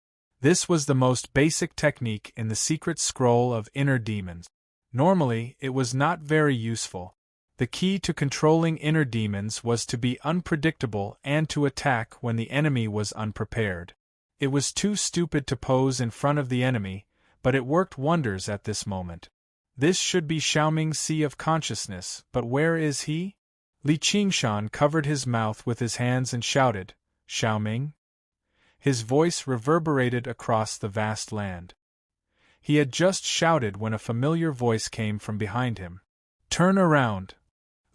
This was the most basic technique in the secret scroll of inner demons. Normally, it was not very useful. The key to controlling inner demons was to be unpredictable and to attack when the enemy was unprepared. It was too stupid to pose in front of the enemy, but it worked wonders at this moment. This should be Xiaoming's Sea of Consciousness, but where is he? Li Qingshan covered his mouth with his hands and shouted, Xiaoming? His voice reverberated across the vast land. He had just shouted when a familiar voice came from behind him. Turn around.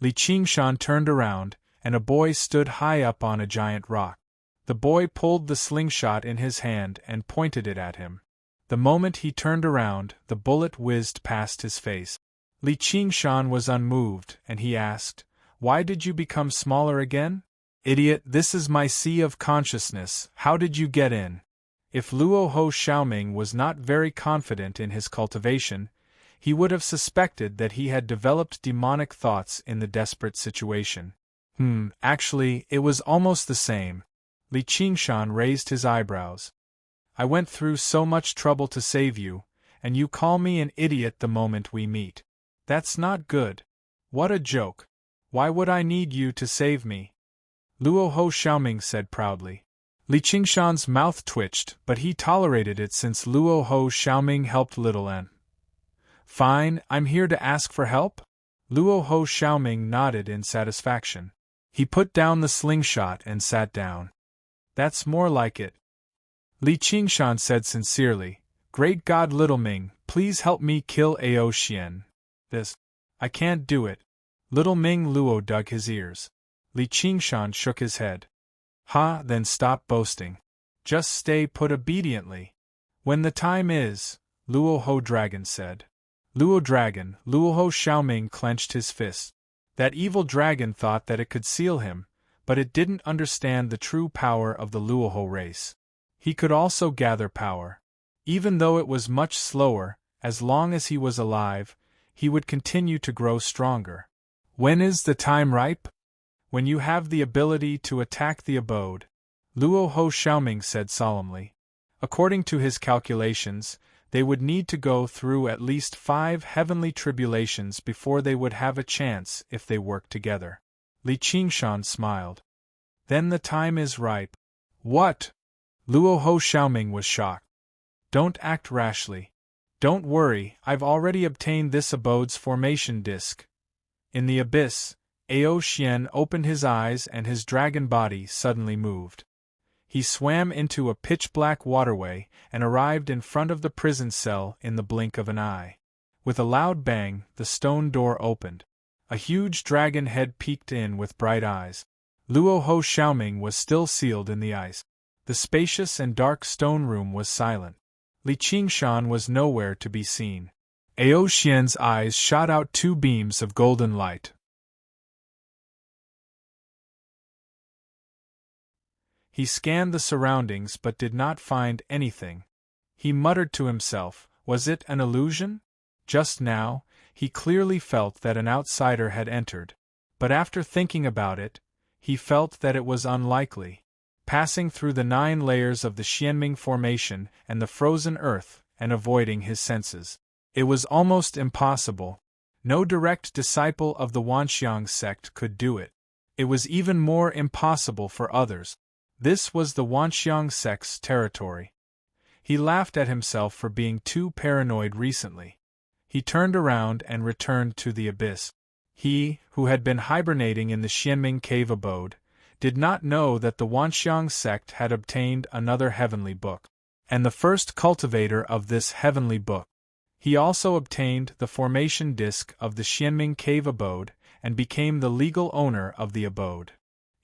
Li Qingshan turned around, and a boy stood high up on a giant rock. The boy pulled the slingshot in his hand and pointed it at him. The moment he turned around, the bullet whizzed past his face. Li Qingshan was unmoved, and he asked, Why did you become smaller again? Idiot, this is my Sea of Consciousness, how did you get in? If Luo Ho Xiaoming was not very confident in his cultivation, he would have suspected that he had developed demonic thoughts in the desperate situation. Actually, it was almost the same. Li Qingshan raised his eyebrows. I went through so much trouble to save you, and you call me an idiot the moment we meet. That's not good. What a joke. Why would I need you to save me? Luo Ho Xiaoming said proudly. Li Qingshan's mouth twitched, but he tolerated it since Luo Ho Xiaoming helped little N. Fine, I'm here to ask for help? Luo Ho Xiaoming nodded in satisfaction. He put down the slingshot and sat down. That's more like it. Li Qingshan said sincerely, Great God Little Ming, please help me kill Ao Xian. I can't do it. Little Ming Luo dug his ears. Li Qingshan shook his head. Then stop boasting. Just stay put obediently. When the time is, Luo Ho Dragon said. Luo Dragon, Luo Ho Xiaoming clenched his fist. That evil dragon thought that it could seal him, but it didn't understand the true power of the Luo Ho race. He could also gather power. Even though it was much slower, as long as he was alive, he would continue to grow stronger. When is the time ripe? When you have the ability to attack the abode, Luo Ho Xiaoming said solemnly. According to his calculations, they would need to go through at least 5 heavenly tribulations before they would have a chance if they worked together. Li Qingshan smiled. Then the time is ripe. What? Luo Ho Xiaoming was shocked. Don't act rashly. Don't worry, I've already obtained this abode's formation disk. In the abyss, Ao Xian opened his eyes and his dragon body suddenly moved. He swam into a pitch-black waterway and arrived in front of the prison cell in the blink of an eye. With a loud bang, the stone door opened. A huge dragon head peeked in with bright eyes. Luo Ho Xiaoming was still sealed in the ice. The spacious and dark stone room was silent. Li Qingshan was nowhere to be seen. Ao Xian's eyes shot out two beams of golden light. He scanned the surroundings but did not find anything. He muttered to himself, was it an illusion? Just now, he clearly felt that an outsider had entered. But after thinking about it, he felt that it was unlikely. Passing through the 9 layers of the Xianming formation and the frozen earth and avoiding his senses. It was almost impossible. No direct disciple of the Wanxiang sect could do it. It was even more impossible for others. This was the Wanxiang sect's territory. He laughed at himself for being too paranoid recently. He turned around and returned to the abyss. He, who had been hibernating in the Xianming cave abode, did not know that the Wanxiang sect had obtained another heavenly book, and the first cultivator of this heavenly book. He also obtained the formation disk of the Xianming cave abode and became the legal owner of the abode.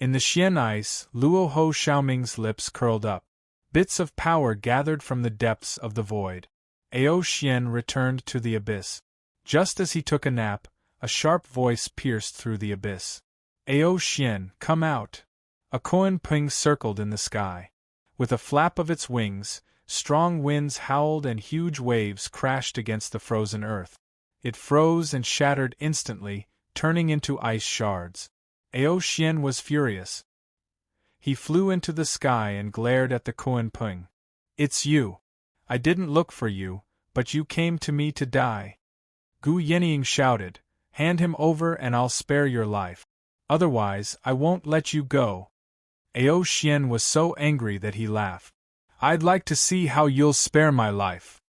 In the Xian ice, Luo Ho Xiaoming's lips curled up. Bits of power gathered from the depths of the void. Ao Xian returned to the abyss. Just as he took a nap, a sharp voice pierced through the abyss. Ao Xian, come out! A Koan Ping circled in the sky. With a flap of its wings, strong winds howled and huge waves crashed against the frozen earth. It froze and shattered instantly, turning into ice shards. Ao Xian was furious. He flew into the sky and glared at the Koan Ping. It's you. I didn't look for you, but you came to me to die. Gu Yenying shouted, hand him over and I'll spare your life. Otherwise, I won't let you go. Ao Xian was so angry that he laughed. I'd like to see how you'll spare my life.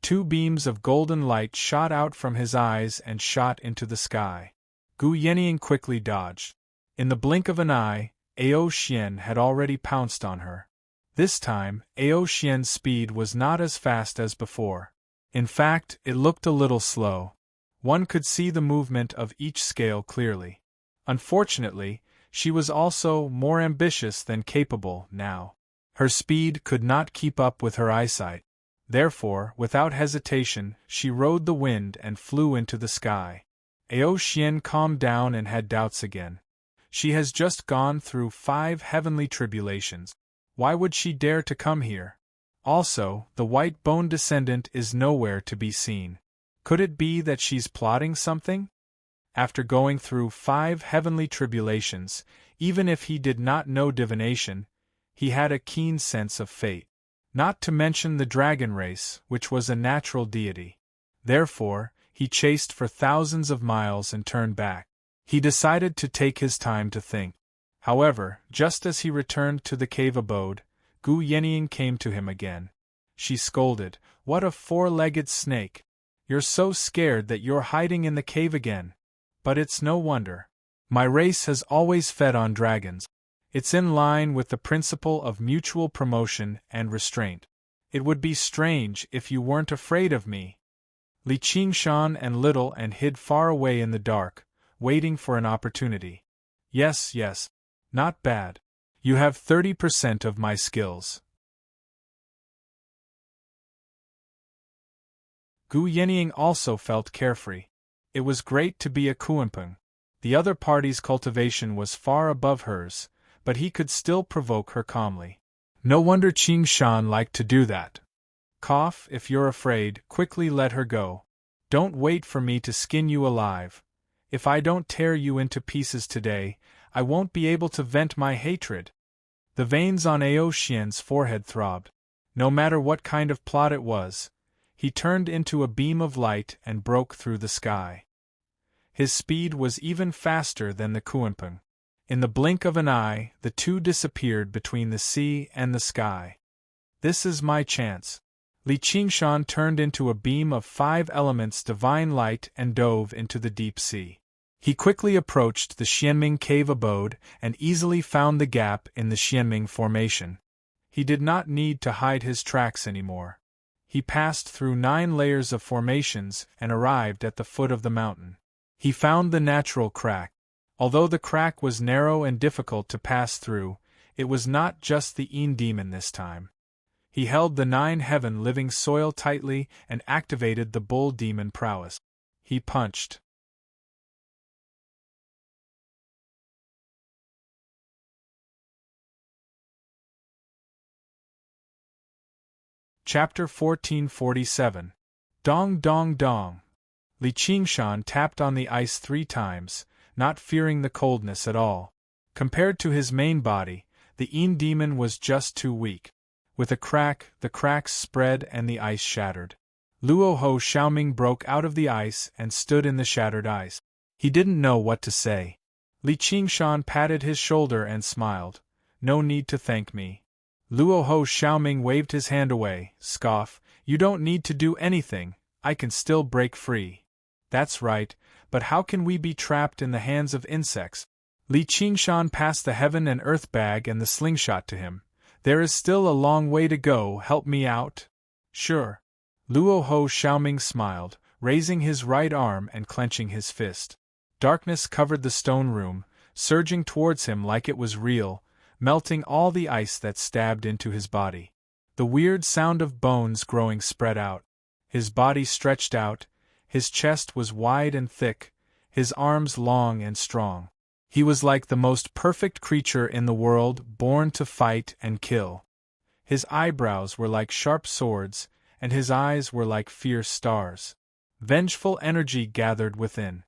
2 beams of golden light shot out from his eyes and shot into the sky. Gu Yenying quickly dodged. In the blink of an eye, Ao Xian had already pounced on her. This time, Ao Xian's speed was not as fast as before. In fact, it looked a little slow. One could see the movement of each scale clearly. Unfortunately, she was also more ambitious than capable now. Her speed could not keep up with her eyesight. Therefore, without hesitation, she rode the wind and flew into the sky. Ao Xian calmed down and had doubts again. She has just gone through 5 heavenly tribulations. Why would she dare to come here? Also, the white bone descendant is nowhere to be seen. Could it be that she's plotting something? After going through 5 heavenly tribulations, even if he did not know divination, he had a keen sense of fate. Not to mention the dragon race, which was a natural deity. Therefore, he chased for thousands of miles and turned back. He decided to take his time to think. However, just as he returned to the cave abode, Gu Yenying came to him again. She scolded, "What a 4-legged snake! You're so scared that you're hiding in the cave again. But it's no wonder. My race has always fed on dragons. It's in line with the principle of mutual promotion and restraint. It would be strange if you weren't afraid of me." Li Qingshan and little and hid far away in the dark, waiting for an opportunity. Yes, not bad. You have 30% of my skills. Gu Yenying also felt carefree. It was great to be a Kuanping. The other party's cultivation was far above hers, but he could still provoke her calmly. No wonder Qingshan liked to do that. Cough, if you're afraid, quickly let her go. Don't wait for me to skin you alive. If I don't tear you into pieces today, I won't be able to vent my hatred. The veins on Ao Xian's forehead throbbed. No matter what kind of plot it was, he turned into a beam of light and broke through the sky. His speed was even faster than the Kuanping. In the blink of an eye, the two disappeared between the sea and the sky. This is my chance. Li Qingshan turned into a beam of 5 elements divine light and dove into the deep sea. He quickly approached the Xianming cave abode and easily found the gap in the Xianming formation. He did not need to hide his tracks anymore. He passed through 9 layers of formations and arrived at the foot of the mountain. He found the natural crack. Although the crack was narrow and difficult to pass through, it was not just the demon this time. He held the 9 heaven living soil tightly and activated the bull demon prowess. He punched. Chapter 1447. Dong Dong Dong. Li Qingshan tapped on the ice 3 times, not fearing the coldness at all. Compared to his main body, the demon was just too weak. With a crack, the cracks spread and the ice shattered. Luo Ho Xiaoming broke out of the ice and stood in the shattered ice. He didn't know what to say. Li Qingshan patted his shoulder and smiled. No need to thank me. Luo Ho Xiaoming waved his hand away, scoff, you don't need to do anything, I can still break free. That's right, but how can we be trapped in the hands of insects? Li Qingshan passed the heaven and earth bag and the slingshot to him. There is still a long way to go, help me out? Sure. Luo Ho Xiaoming smiled, raising his right arm and clenching his fist. Darkness covered the stone room, surging towards him like it was real, melting all the ice that stabbed into his body. The weird sound of bones growing spread out. His body stretched out, his chest was wide and thick, his arms long and strong. He was like the most perfect creature in the world, born to fight and kill. His eyebrows were like sharp swords, and his eyes were like fierce stars. Vengeful energy gathered within.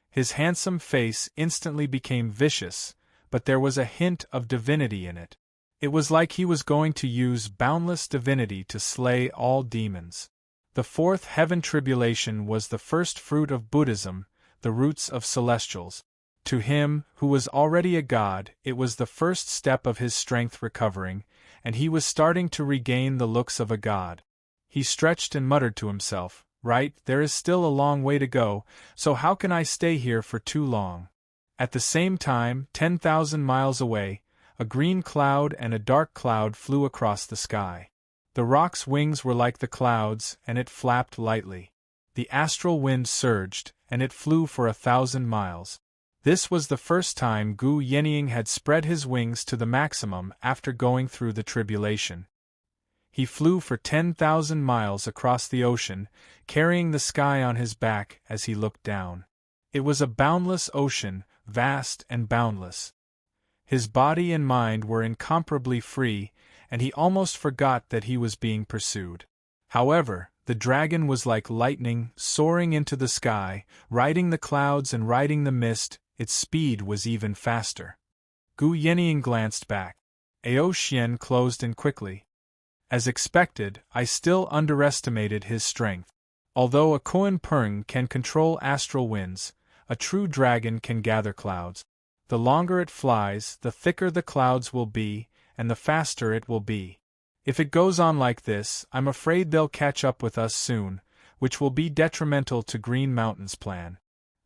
His handsome face instantly became vicious, but there was a hint of divinity in it. It was like he was going to use boundless divinity to slay all demons. The 4th heaven tribulation was the first fruit of Buddhism, the roots of celestials. To him, who was already a god, it was the first step of his strength recovering, and he was starting to regain the looks of a god. He stretched and muttered to himself, right, there is still a long way to go, so how can I stay here for too long? At the same time, 10,000 miles away, a green cloud and a dark cloud flew across the sky. The rock's wings were like the clouds, and it flapped lightly. The astral wind surged, and it flew for 1,000 miles. This was the first time Gu Yenying had spread his wings to the maximum after going through the tribulation. He flew for 10,000 miles across the ocean, carrying the sky on his back as he looked down. It was a boundless ocean, vast and boundless. His body and mind were incomparably free, and he almost forgot that he was being pursued. However, the dragon was like lightning, soaring into the sky, riding the clouds and riding the mist. Its speed was even faster. Gu Yenying glanced back. Ao Xian closed in quickly. As expected, I still underestimated his strength. Although a Koan Peng can control astral winds, a true dragon can gather clouds. The longer it flies, the thicker the clouds will be, and the faster it will be. If it goes on like this, I'm afraid they'll catch up with us soon, which will be detrimental to Green Mountain's plan.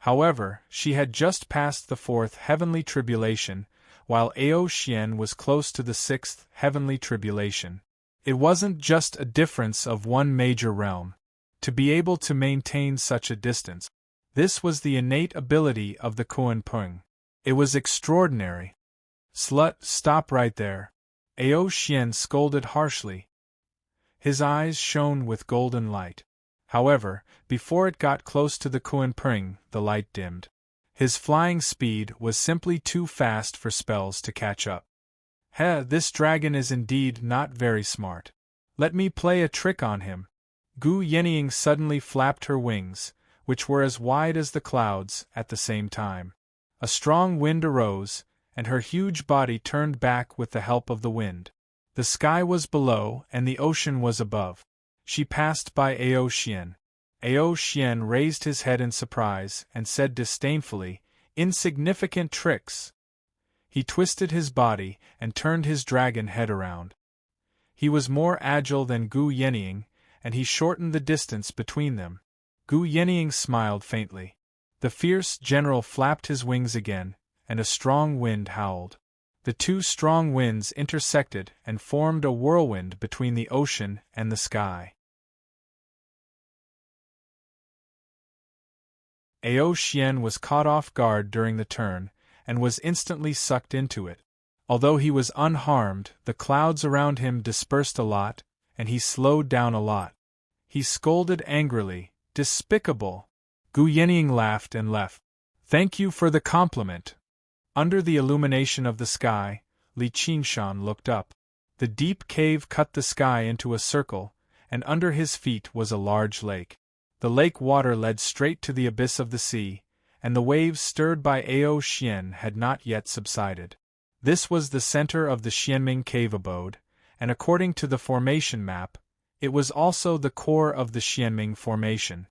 However, she had just passed the 4th heavenly tribulation, while Ao Xian was close to the 6th heavenly tribulation. It wasn't just a difference of one major realm. To be able to maintain such a distance, this was the innate ability of the Koan Peng. It was extraordinary. Slut, stop right there. Ao Xian scolded harshly. His eyes shone with golden light. However, before it got close to the Koan Peng, the light dimmed. His flying speed was simply too fast for spells to catch up. This dragon is indeed not very smart. Let me play a trick on him. Gu Yenying suddenly flapped her wings, which were as wide as the clouds, at the same time. A strong wind arose, and her huge body turned back with the help of the wind. The sky was below, and the ocean was above. She passed by Ao Xian. Ao Xian raised his head in surprise and said disdainfully, "Insignificant tricks." He twisted his body and turned his dragon head around. He was more agile than Gu Yenying, and he shortened the distance between them. Gu Yenying smiled faintly. The fierce general flapped his wings again, and a strong wind howled. The two strong winds intersected and formed a whirlwind between the ocean and the sky. Ao Xian was caught off guard during the turn, and was instantly sucked into it. Although he was unharmed, the clouds around him dispersed a lot, and he slowed down a lot. He scolded angrily, "Despicable!" Gu Yenying laughed and left. "Thank you for the compliment." Under the illumination of the sky, Li Qingshan looked up. The deep cave cut the sky into a circle, and under his feet was a large lake. The lake water led straight to the abyss of the sea, and the waves stirred by Ao Xian had not yet subsided. This was the center of the Xianming cave abode, and according to the formation map, it was also the core of the Xianming formation.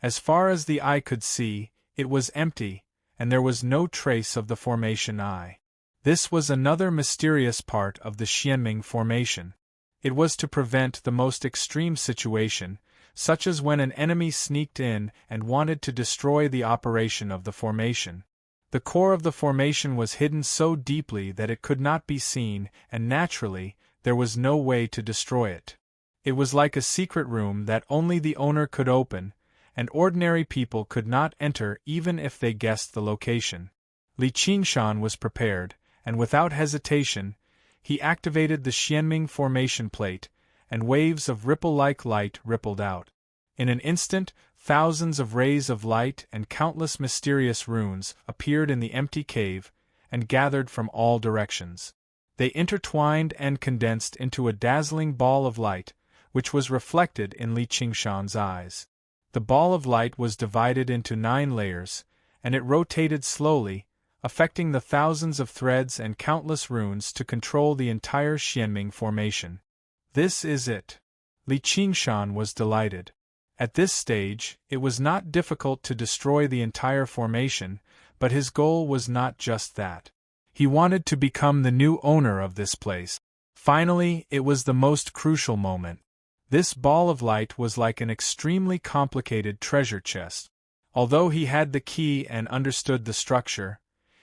As far as the eye could see, it was empty, and there was no trace of the formation eye. This was another mysterious part of the Xianming formation. It was to prevent the most extreme situation, such as when an enemy sneaked in and wanted to destroy the operation of the formation. The core of the formation was hidden so deeply that it could not be seen, and naturally, there was no way to destroy it. It was like a secret room that only the owner could open, and ordinary people could not enter even if they guessed the location. Li Qingshan was prepared, and without hesitation, he activated the Xianming formation plate, and waves of ripple-like light rippled out. In an instant, thousands of rays of light and countless mysterious runes appeared in the empty cave, and gathered from all directions. They intertwined and condensed into a dazzling ball of light, which was reflected in Li Qingshan's eyes. The ball of light was divided into 9 layers, and it rotated slowly, affecting the thousands of threads and countless runes to control the entire Xianming formation. "This is it." Li Qingshan was delighted. At this stage, it was not difficult to destroy the entire formation, but his goal was not just that. He wanted to become the new owner of this place. Finally, it was the most crucial moment. This ball of light was like an extremely complicated treasure chest. Although he had the key and understood the structure,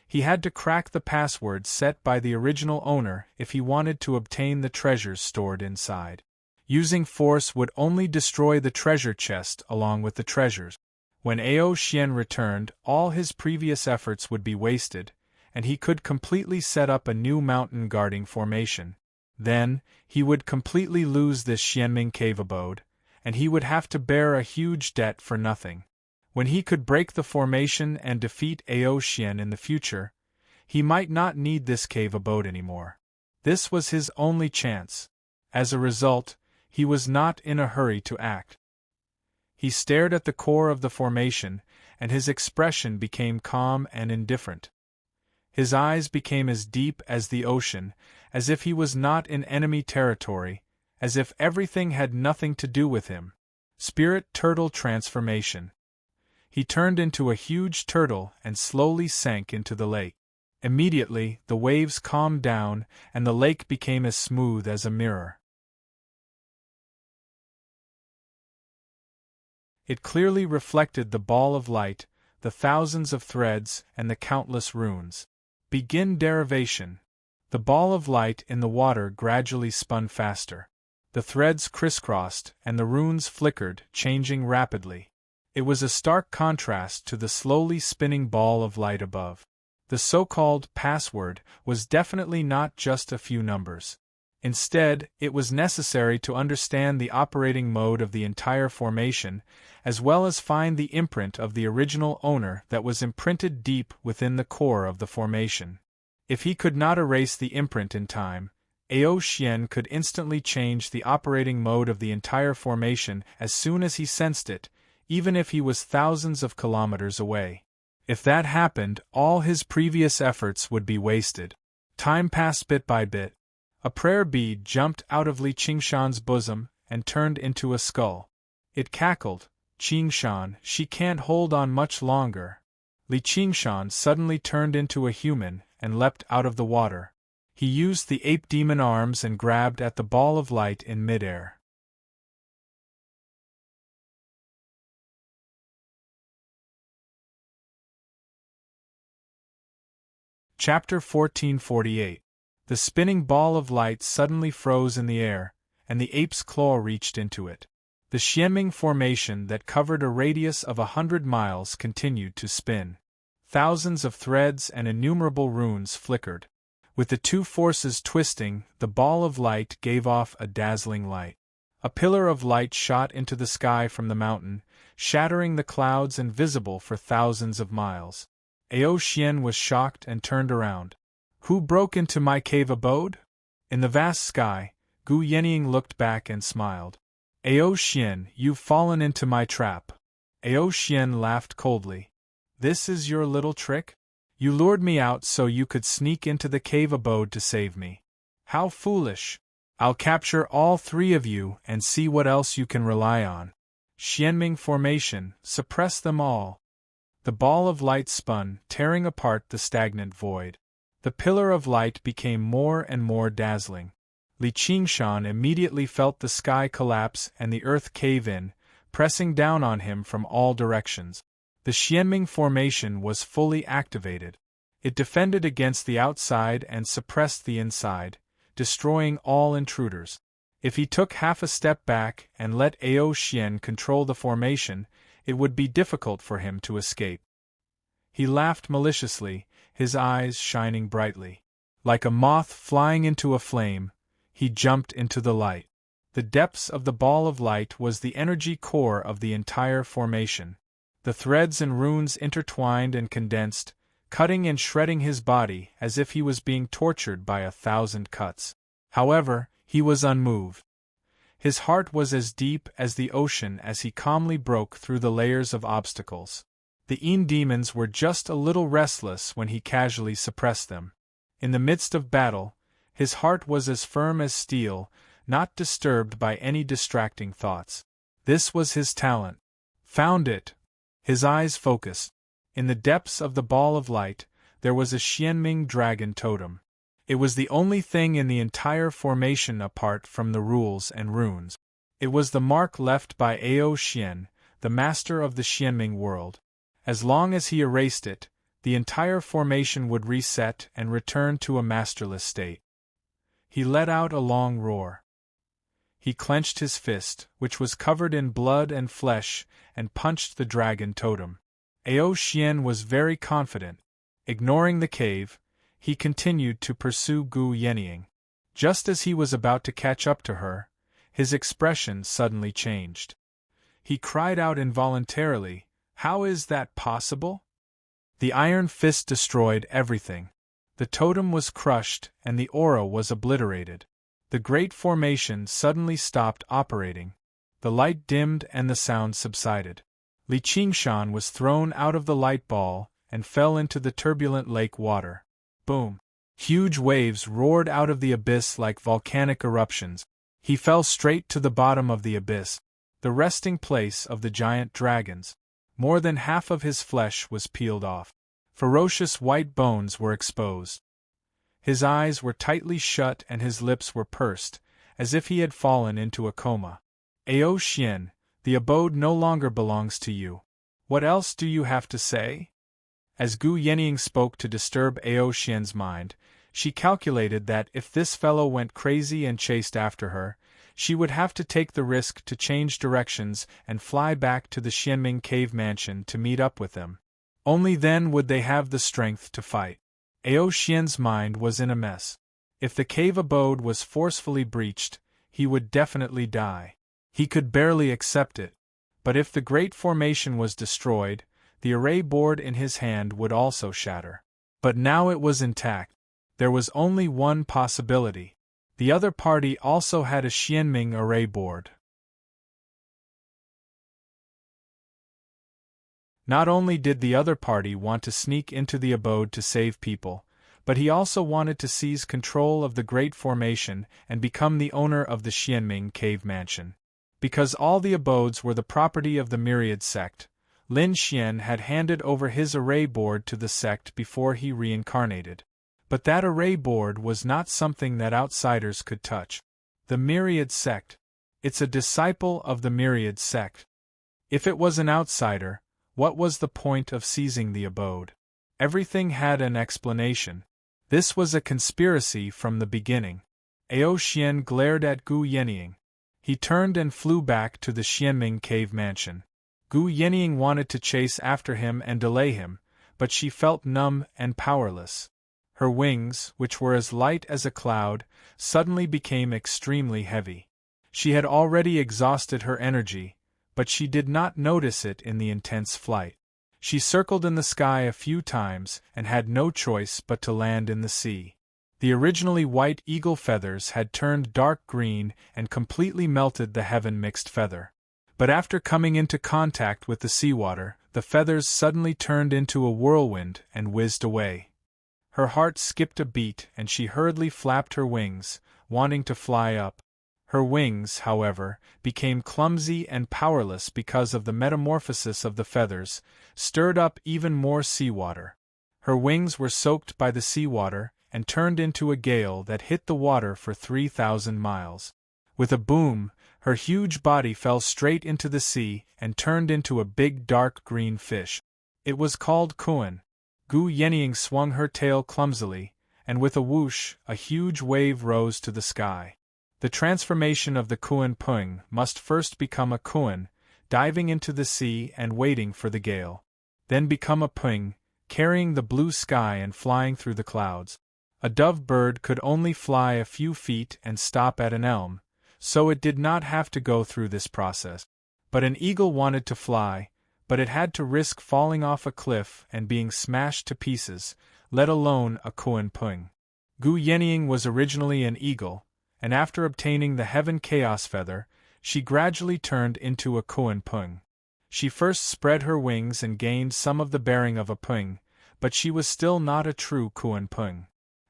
he had to crack the password set by the original owner if he wanted to obtain the treasures stored inside. Using force would only destroy the treasure chest along with the treasures. When Ao Xian returned, all his previous efforts would be wasted, and he could completely set up a new mountain guarding formation. Then, he would completely lose this Xianming cave abode, and he would have to bear a huge debt for nothing. When he could break the formation and defeat Ao Xian in the future, he might not need this cave abode anymore. This was his only chance. As a result, he was not in a hurry to act. He stared at the core of the formation, and his expression became calm and indifferent. His eyes became as deep as the ocean, as if he was not in enemy territory, as if everything had nothing to do with him. Spirit turtle transformation. He turned into a huge turtle and slowly sank into the lake. Immediately, the waves calmed down, and the lake became as smooth as a mirror. It clearly reflected the ball of light, the thousands of threads, and the countless runes. Begin derivation. The ball of light in the water gradually spun faster. The threads crisscrossed, and the runes flickered, changing rapidly. It was a stark contrast to the slowly spinning ball of light above. The so-called password was definitely not just a few numbers. Instead, it was necessary to understand the operating mode of the entire formation, as well as find the imprint of the original owner that was imprinted deep within the core of the formation. If he could not erase the imprint in time, Ao Xian could instantly change the operating mode of the entire formation as soon as he sensed it, even if he was thousands of kilometers away. If that happened, all his previous efforts would be wasted. Time passed bit by bit. A prayer bead jumped out of Li Qingshan's bosom and turned into a skull. It cackled, "Qingshan, she can't hold on much longer." Li Qingshan suddenly turned into a human and leapt out of the water. He used the ape demon arms and grabbed at the ball of light in midair. Chapter 1448. The spinning ball of light suddenly froze in the air, and the ape's claw reached into it. The Xianming formation that covered a radius of 100 miles continued to spin. Thousands of threads and innumerable runes flickered. With the two forces twisting, the ball of light gave off a dazzling light. A pillar of light shot into the sky from the mountain, shattering the clouds and visible for thousands of miles. Ao Xian was shocked and turned around. Who broke into my cave abode? In the vast sky, Gu Yenying looked back and smiled. Ao Xian, you've fallen into my trap. Ao Xian laughed coldly. This is your little trick? You lured me out so you could sneak into the cave abode to save me. How foolish! I'll capture all three of you and see what else you can rely on. Xianming formation, suppress them all. The ball of light spun, tearing apart the stagnant void. The pillar of light became more and more dazzling. Li Qingshan immediately felt the sky collapse and the earth cave in, pressing down on him from all directions. The Xianming formation was fully activated. It defended against the outside and suppressed the inside, destroying all intruders. If he took half a step back and let Ao Xian control the formation, it would be difficult for him to escape. He laughed maliciously, his eyes shining brightly. Like a moth flying into a flame, he jumped into the light. The depths of the ball of light was the energy core of the entire formation. The threads and runes intertwined and condensed, cutting and shredding his body as if he was being tortured by 1,000 cuts. However, he was unmoved. His heart was as deep as the ocean as he calmly broke through the layers of obstacles. The Yin demons were just a little restless when he casually suppressed them. In the midst of battle, his heart was as firm as steel, not disturbed by any distracting thoughts. This was his talent. Found it. His eyes focused. In the depths of the ball of light, there was a Xianming dragon totem. It was the only thing in the entire formation apart from the rules and runes. It was the mark left by Ao Xian, the master of the Xianming world. As long as he erased it, the entire formation would reset and return to a masterless state. He let out a long roar. He clenched his fist, which was covered in blood and flesh, and punched the dragon totem. Ao Xian was very confident. Ignoring the cave, he continued to pursue Gu Yenying. Just as he was about to catch up to her, his expression suddenly changed. He cried out involuntarily, "How is that possible?" The iron fist destroyed everything. The totem was crushed and the aura was obliterated. The great formation suddenly stopped operating. The light dimmed and the sound subsided. Li Qingshan was thrown out of the light ball and fell into the turbulent lake water. Boom! Huge waves roared out of the abyss like volcanic eruptions. He fell straight to the bottom of the abyss, the resting place of the giant dragons. More than half of his flesh was peeled off. Ferocious white bones were exposed. His eyes were tightly shut and his lips were pursed, as if he had fallen into a coma. Ao Xian, the abode no longer belongs to you. What else do you have to say? As Gu Yenying spoke to disturb Ao Xian's mind, she calculated that if this fellow went crazy and chased after her, she would have to take the risk to change directions and fly back to the Xianming cave mansion to meet up with them. Only then would they have the strength to fight. Ao Xian's mind was in a mess. If the cave abode was forcefully breached, he would definitely die. He could barely accept it. But if the great formation was destroyed, the array board in his hand would also shatter. But now it was intact. There was only one possibility. The other party also had a Xianming array board. Not only did the other party want to sneak into the abode to save people, but he also wanted to seize control of the Great Formation and become the owner of the Xianming cave mansion. Because all the abodes were the property of the Myriad sect, Lin Xian had handed over his array board to the sect before he reincarnated. But that array board was not something that outsiders could touch. The Myriad sect. It's a disciple of the Myriad sect. If it was an outsider, what was the point of seizing the abode? Everything had an explanation. This was a conspiracy from the beginning. Ao Xian glared at Gu Yenying. He turned and flew back to the Xianming cave mansion. Gu Yenying wanted to chase after him and delay him, but she felt numb and powerless. Her wings, which were as light as a cloud, suddenly became extremely heavy. She had already exhausted her energy, but she did not notice it in the intense flight. She circled in the sky a few times and had no choice but to land in the sea. The originally white eagle feathers had turned dark green and completely melted the heaven-mixed feather. But after coming into contact with the seawater, the feathers suddenly turned into a whirlwind and whizzed away. Her heart skipped a beat and she hurriedly flapped her wings, wanting to fly up. Her wings, however, became clumsy and powerless because of the metamorphosis of the feathers, stirred up even more seawater. Her wings were soaked by the seawater and turned into a gale that hit the water for 3,000 miles. With a boom, her huge body fell straight into the sea and turned into a big dark green fish. It was called Kuan. Gu Yenying swung her tail clumsily, and with a whoosh, a huge wave rose to the sky. The transformation of the Kuan Pung must first become a Kuan, diving into the sea and waiting for the gale. Then become a Pung, carrying the blue sky and flying through the clouds. A dove bird could only fly a few feet and stop at an elm, so it did not have to go through this process. But an eagle wanted to fly, but it had to risk falling off a cliff and being smashed to pieces, let alone a Kuan Pung. Gu Yenying was originally an eagle, and after obtaining the Heaven Chaos Feather, she gradually turned into a Kuan Pung. She first spread her wings and gained some of the bearing of a Pung, but she was still not a true Kuan Pung.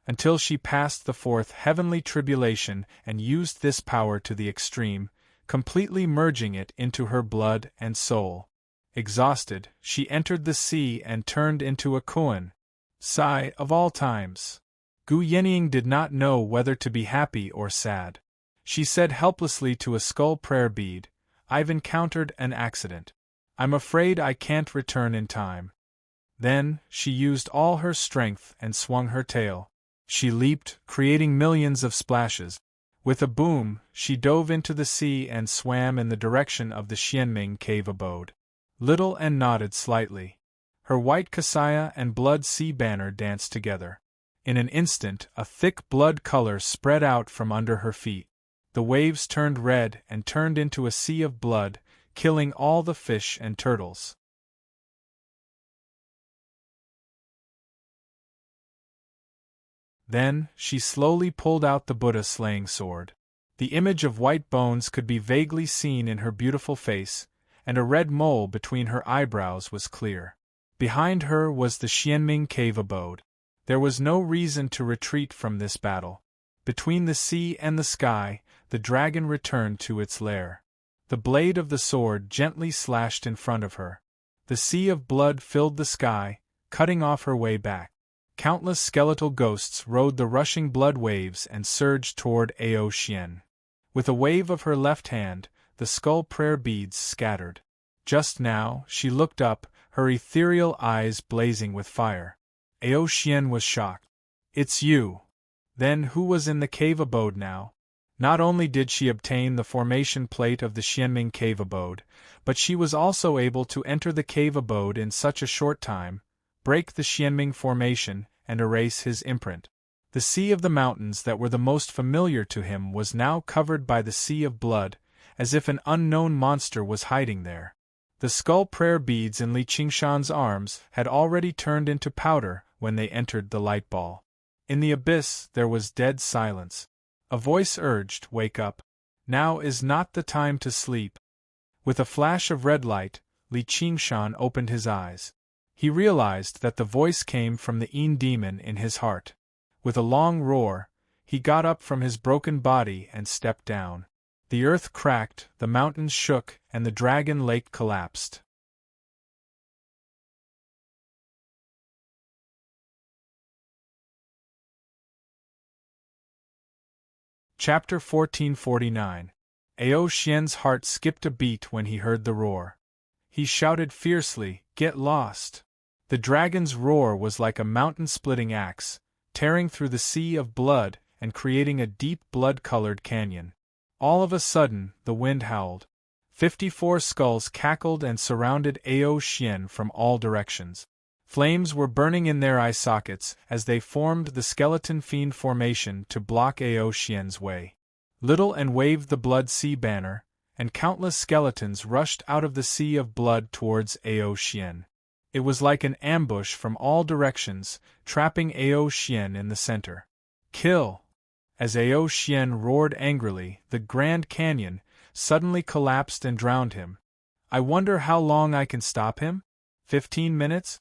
Until she passed the fourth heavenly tribulation and used this power to the extreme, completely merging it into her blood and soul. Exhausted, she entered the sea and turned into a Kuan. Sigh of all times. Gu Yenying did not know whether to be happy or sad. She said helplessly to a skull prayer bead, "I've encountered an accident. I'm afraid I can't return in time." Then, she used all her strength and swung her tail. She leaped, creating millions of splashes. With a boom, she dove into the sea and swam in the direction of the Xianming cave abode. Little and nodded slightly. Her white kasaya and blood sea banner danced together. In an instant, a thick blood color spread out from under her feet. The waves turned red and turned into a sea of blood, killing all the fish and turtles. Then, she slowly pulled out the Buddha slaying sword. The image of white bones could be vaguely seen in her beautiful face, and a red mole between her eyebrows was clear. Behind her was the Xianming cave abode. There was no reason to retreat from this battle. Between the sea and the sky, the dragon returned to its lair. The blade of the sword gently slashed in front of her. The sea of blood filled the sky, cutting off her way back. Countless skeletal ghosts rode the rushing blood waves and surged toward Ao Xian. With a wave of her left hand, the skull prayer beads scattered. Just now, she looked up, her ethereal eyes blazing with fire. Ao Xian was shocked. "It's you." Then who was in the cave abode now? Not only did she obtain the formation plate of the Xianming cave abode, but she was also able to enter the cave abode in such a short time, break the Xianming formation, and erase his imprint. The sea of the mountains that were the most familiar to him was now covered by the sea of blood, as if an unknown monster was hiding there. The skull prayer beads in Li Qingshan's arms had already turned into powder when they entered the light ball. In the abyss there was dead silence. A voice urged, "Wake up. Now is not the time to sleep." With a flash of red light, Li Qingshan opened his eyes. He realized that the voice came from the Yin demon in his heart. With a long roar, he got up from his broken body and stepped down. The earth cracked, the mountains shook, and the dragon lake collapsed. Chapter 1449. Ao Xian's heart skipped a beat when he heard the roar. He shouted fiercely, "Get lost!" The dragon's roar was like a mountain-splitting axe, tearing through the sea of blood and creating a deep blood-colored canyon. All of a sudden, the wind howled. 54 skulls cackled and surrounded Ao Xian from all directions. Flames were burning in their eye sockets as they formed the skeleton fiend formation to block Ao Xian's way. Little and waved the blood sea banner, and countless skeletons rushed out of the sea of blood towards Ao Xian. It was like an ambush from all directions, trapping Ao Xian in the center. Kill! As Ao Xian roared angrily, the Grand Canyon suddenly collapsed and drowned him. I wonder how long I can stop him? 15 minutes?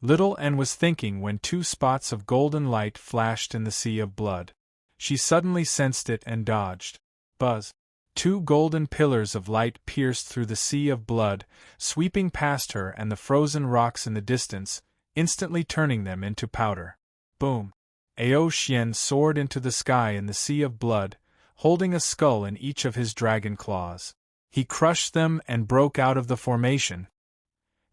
Little Anne was thinking when 2 spots of golden light flashed in the sea of blood. She suddenly sensed it and dodged. Buzz! 2 golden pillars of light pierced through the sea of blood, sweeping past her and the frozen rocks in the distance, instantly turning them into powder. Boom! Ao Xian soared into the sky in the sea of blood, holding a skull in each of his dragon claws. He crushed them and broke out of the formation.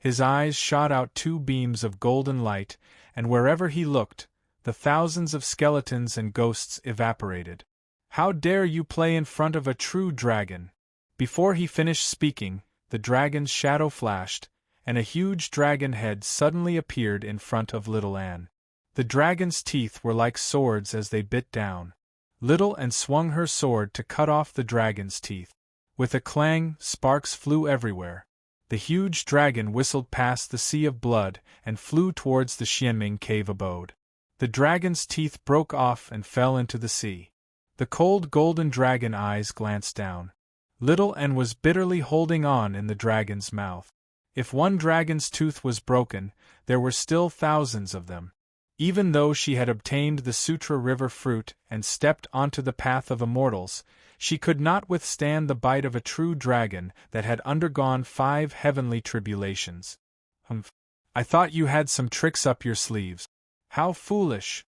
His eyes shot out 2 beams of golden light, and wherever he looked, the thousands of skeletons and ghosts evaporated. How dare you play in front of a true dragon? Before he finished speaking, the dragon's shadow flashed, and a huge dragon head suddenly appeared in front of Little Anne. The dragon's teeth were like swords as they bit down. Little Anne swung her sword to cut off the dragon's teeth. With a clang, sparks flew everywhere. The huge dragon whistled past the sea of blood and flew towards the Xianming cave abode. The dragon's teeth broke off and fell into the sea. The cold golden dragon eyes glanced down. Little Anne was bitterly holding on in the dragon's mouth. If one dragon's tooth was broken, there were still thousands of them. Even though she had obtained the Sutra River fruit and stepped onto the path of immortals, she could not withstand the bite of a true dragon that had undergone 5 heavenly tribulations. Humph! I thought you had some tricks up your sleeves. How foolish!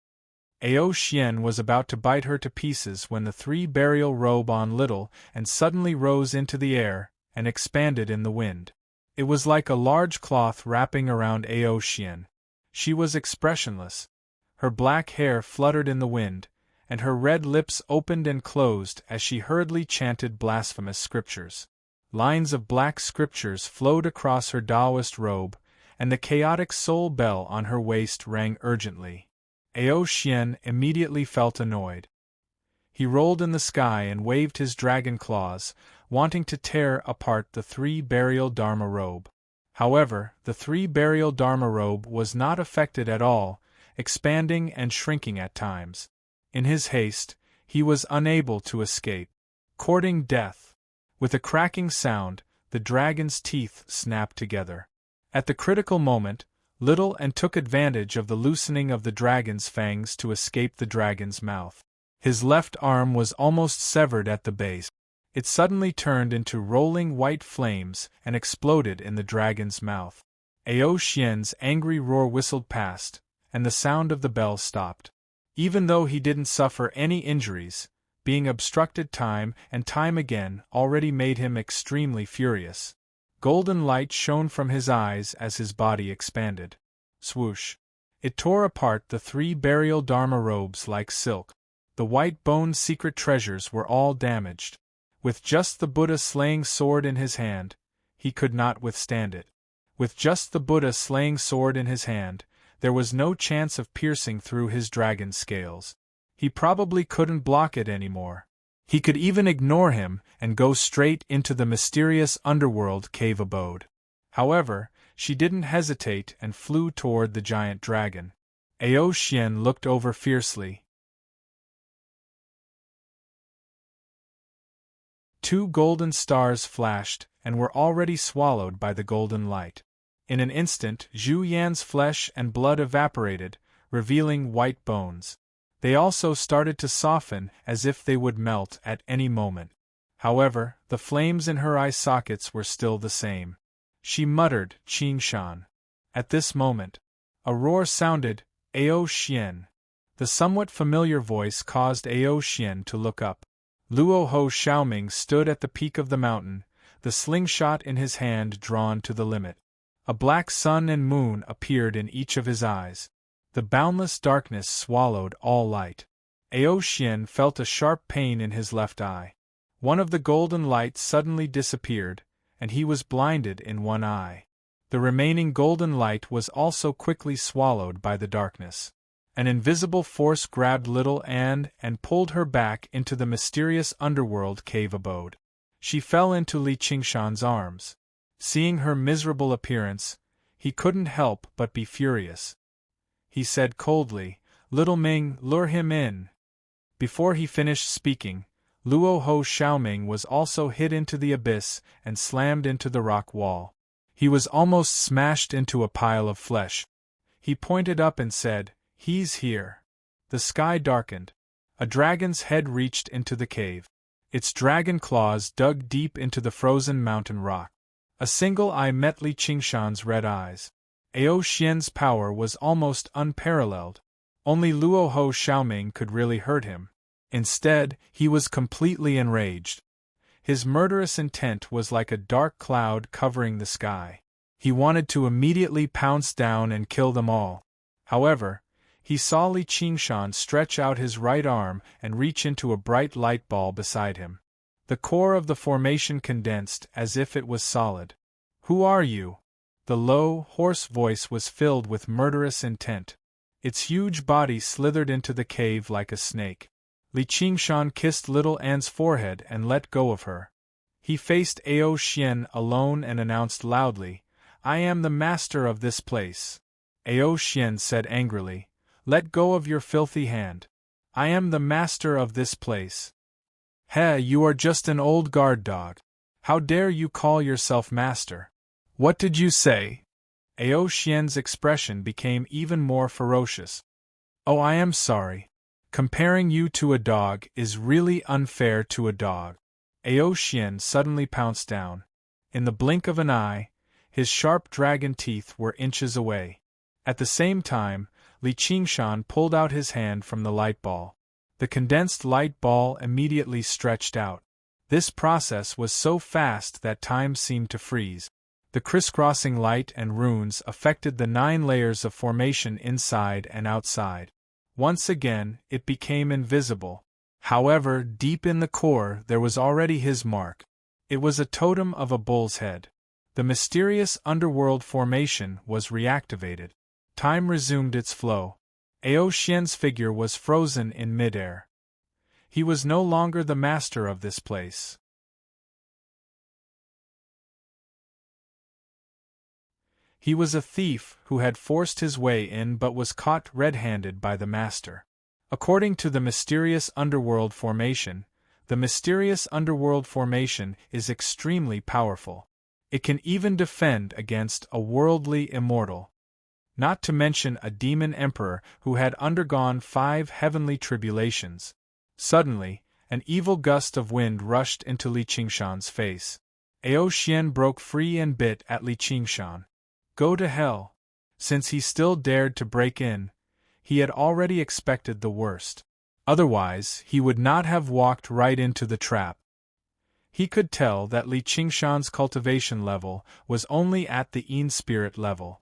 Ao Xian was about to bite her to pieces when the 3 burial robe on Little and suddenly rose into the air and expanded in the wind. It was like a large cloth wrapping around Ao Xian. She was expressionless. Her black hair fluttered in the wind, and her red lips opened and closed as she hurriedly chanted blasphemous scriptures. Lines of black scriptures flowed across her Taoist robe, and the chaotic soul bell on her waist rang urgently. Ao Xian immediately felt annoyed. He rolled in the sky and waved his dragon claws, wanting to tear apart the 3 burial Dharma robe. However, the 3 burial Dharma robe was not affected at all, expanding and shrinking at times. In his haste, he was unable to escape. Courting death. With a cracking sound, the dragon's teeth snapped together. At the critical moment, Little Anne took advantage of the loosening of the dragon's fangs to escape the dragon's mouth. His left arm was almost severed at the base. It suddenly turned into rolling white flames and exploded in the dragon's mouth. Ao Xian's angry roar whistled past, and the sound of the bell stopped. Even though he didn't suffer any injuries, being obstructed time and time again already made him extremely furious. Golden light shone from his eyes as his body expanded. Swoosh! It tore apart the 3 burial Dharma robes like silk. The white-boned secret treasures were all damaged. With just the Buddha slaying sword in his hand, he could not withstand it. With just the Buddha slaying sword in his hand, there was no chance of piercing through his dragon scales. He probably couldn't block it anymore. He could even ignore him and go straight into the mysterious underworld cave abode. However, she didn't hesitate and flew toward the giant dragon. Ao Xian looked over fiercely. 2 golden stars flashed and were already swallowed by the golden light. In an instant, Zhu Yan's flesh and blood evaporated, revealing white bones. They also started to soften as if they would melt at any moment. However, the flames in her eye sockets were still the same. She muttered, "Qing Shan." At this moment, a roar sounded, "Ao Xian." The somewhat familiar voice caused Ao Xian to look up. Luo Ho Xiaoming stood at the peak of the mountain, the slingshot in his hand drawn to the limit. A black sun and moon appeared in each of his eyes. The boundless darkness swallowed all light. Ao Xian felt a sharp pain in his left eye. One of the golden lights suddenly disappeared, and he was blinded in one eye. The remaining golden light was also quickly swallowed by the darkness. An invisible force grabbed little Anne and pulled her back into the mysterious underworld cave abode. She fell into Li Qingshan's arms. Seeing her miserable appearance, he couldn't help but be furious. He said coldly, "Little Ming, lure him in." Before he finished speaking, Luo Ho Xiaoming was also hit into the abyss and slammed into the rock wall. He was almost smashed into a pile of flesh. He pointed up and said, "He's here." The sky darkened. A dragon's head reached into the cave. Its dragon claws dug deep into the frozen mountain rock. A single eye met Li Qingshan's red eyes. Ao Xian's power was almost unparalleled. Only Luo Ho Xiaoming could really hurt him. Instead, he was completely enraged. His murderous intent was like a dark cloud covering the sky. He wanted to immediately pounce down and kill them all. However, he saw Li Qingshan stretch out his right arm and reach into a bright light ball beside him. The core of the formation condensed as if it was solid. "Who are you?" The low, hoarse voice was filled with murderous intent. Its huge body slithered into the cave like a snake. Li Qingshan kissed little Anne's forehead and let go of her. He faced Ao Xian alone and announced loudly, "I am the master of this place." Ao Xian said angrily, "Let go of your filthy hand. I am the master of this place." "Heh, you are just an old guard dog. How dare you call yourself master? What did you say?" Ao Xian's expression became even more ferocious. "Oh, I am sorry. Comparing you to a dog is really unfair to a dog." Ao Xian suddenly pounced down. In the blink of an eye, his sharp dragon teeth were inches away. At the same time, Li Qingshan pulled out his hand from the light ball. The condensed light ball immediately stretched out. This process was so fast that time seemed to freeze. The crisscrossing light and runes affected the 9 layers of formation inside and outside. Once again, it became invisible. However, deep in the core there was already his mark. It was a totem of a bull's head. The mysterious underworld formation was reactivated. Time resumed its flow. Ao Xian's figure was frozen in midair. He was no longer the master of this place. He was a thief who had forced his way in but was caught red-handed by the master. According to the mysterious underworld formation, the mysterious underworld formation is extremely powerful. It can even defend against a worldly immortal. Not to mention a demon emperor who had undergone 5 heavenly tribulations. Suddenly, an evil gust of wind rushed into Li Qingshan's face. Ao Xian broke free and bit at Li Qingshan. Go to hell. Since he still dared to break in, he had already expected the worst. Otherwise, he would not have walked right into the trap. He could tell that Li Qingshan's cultivation level was only at the Yin spirit level.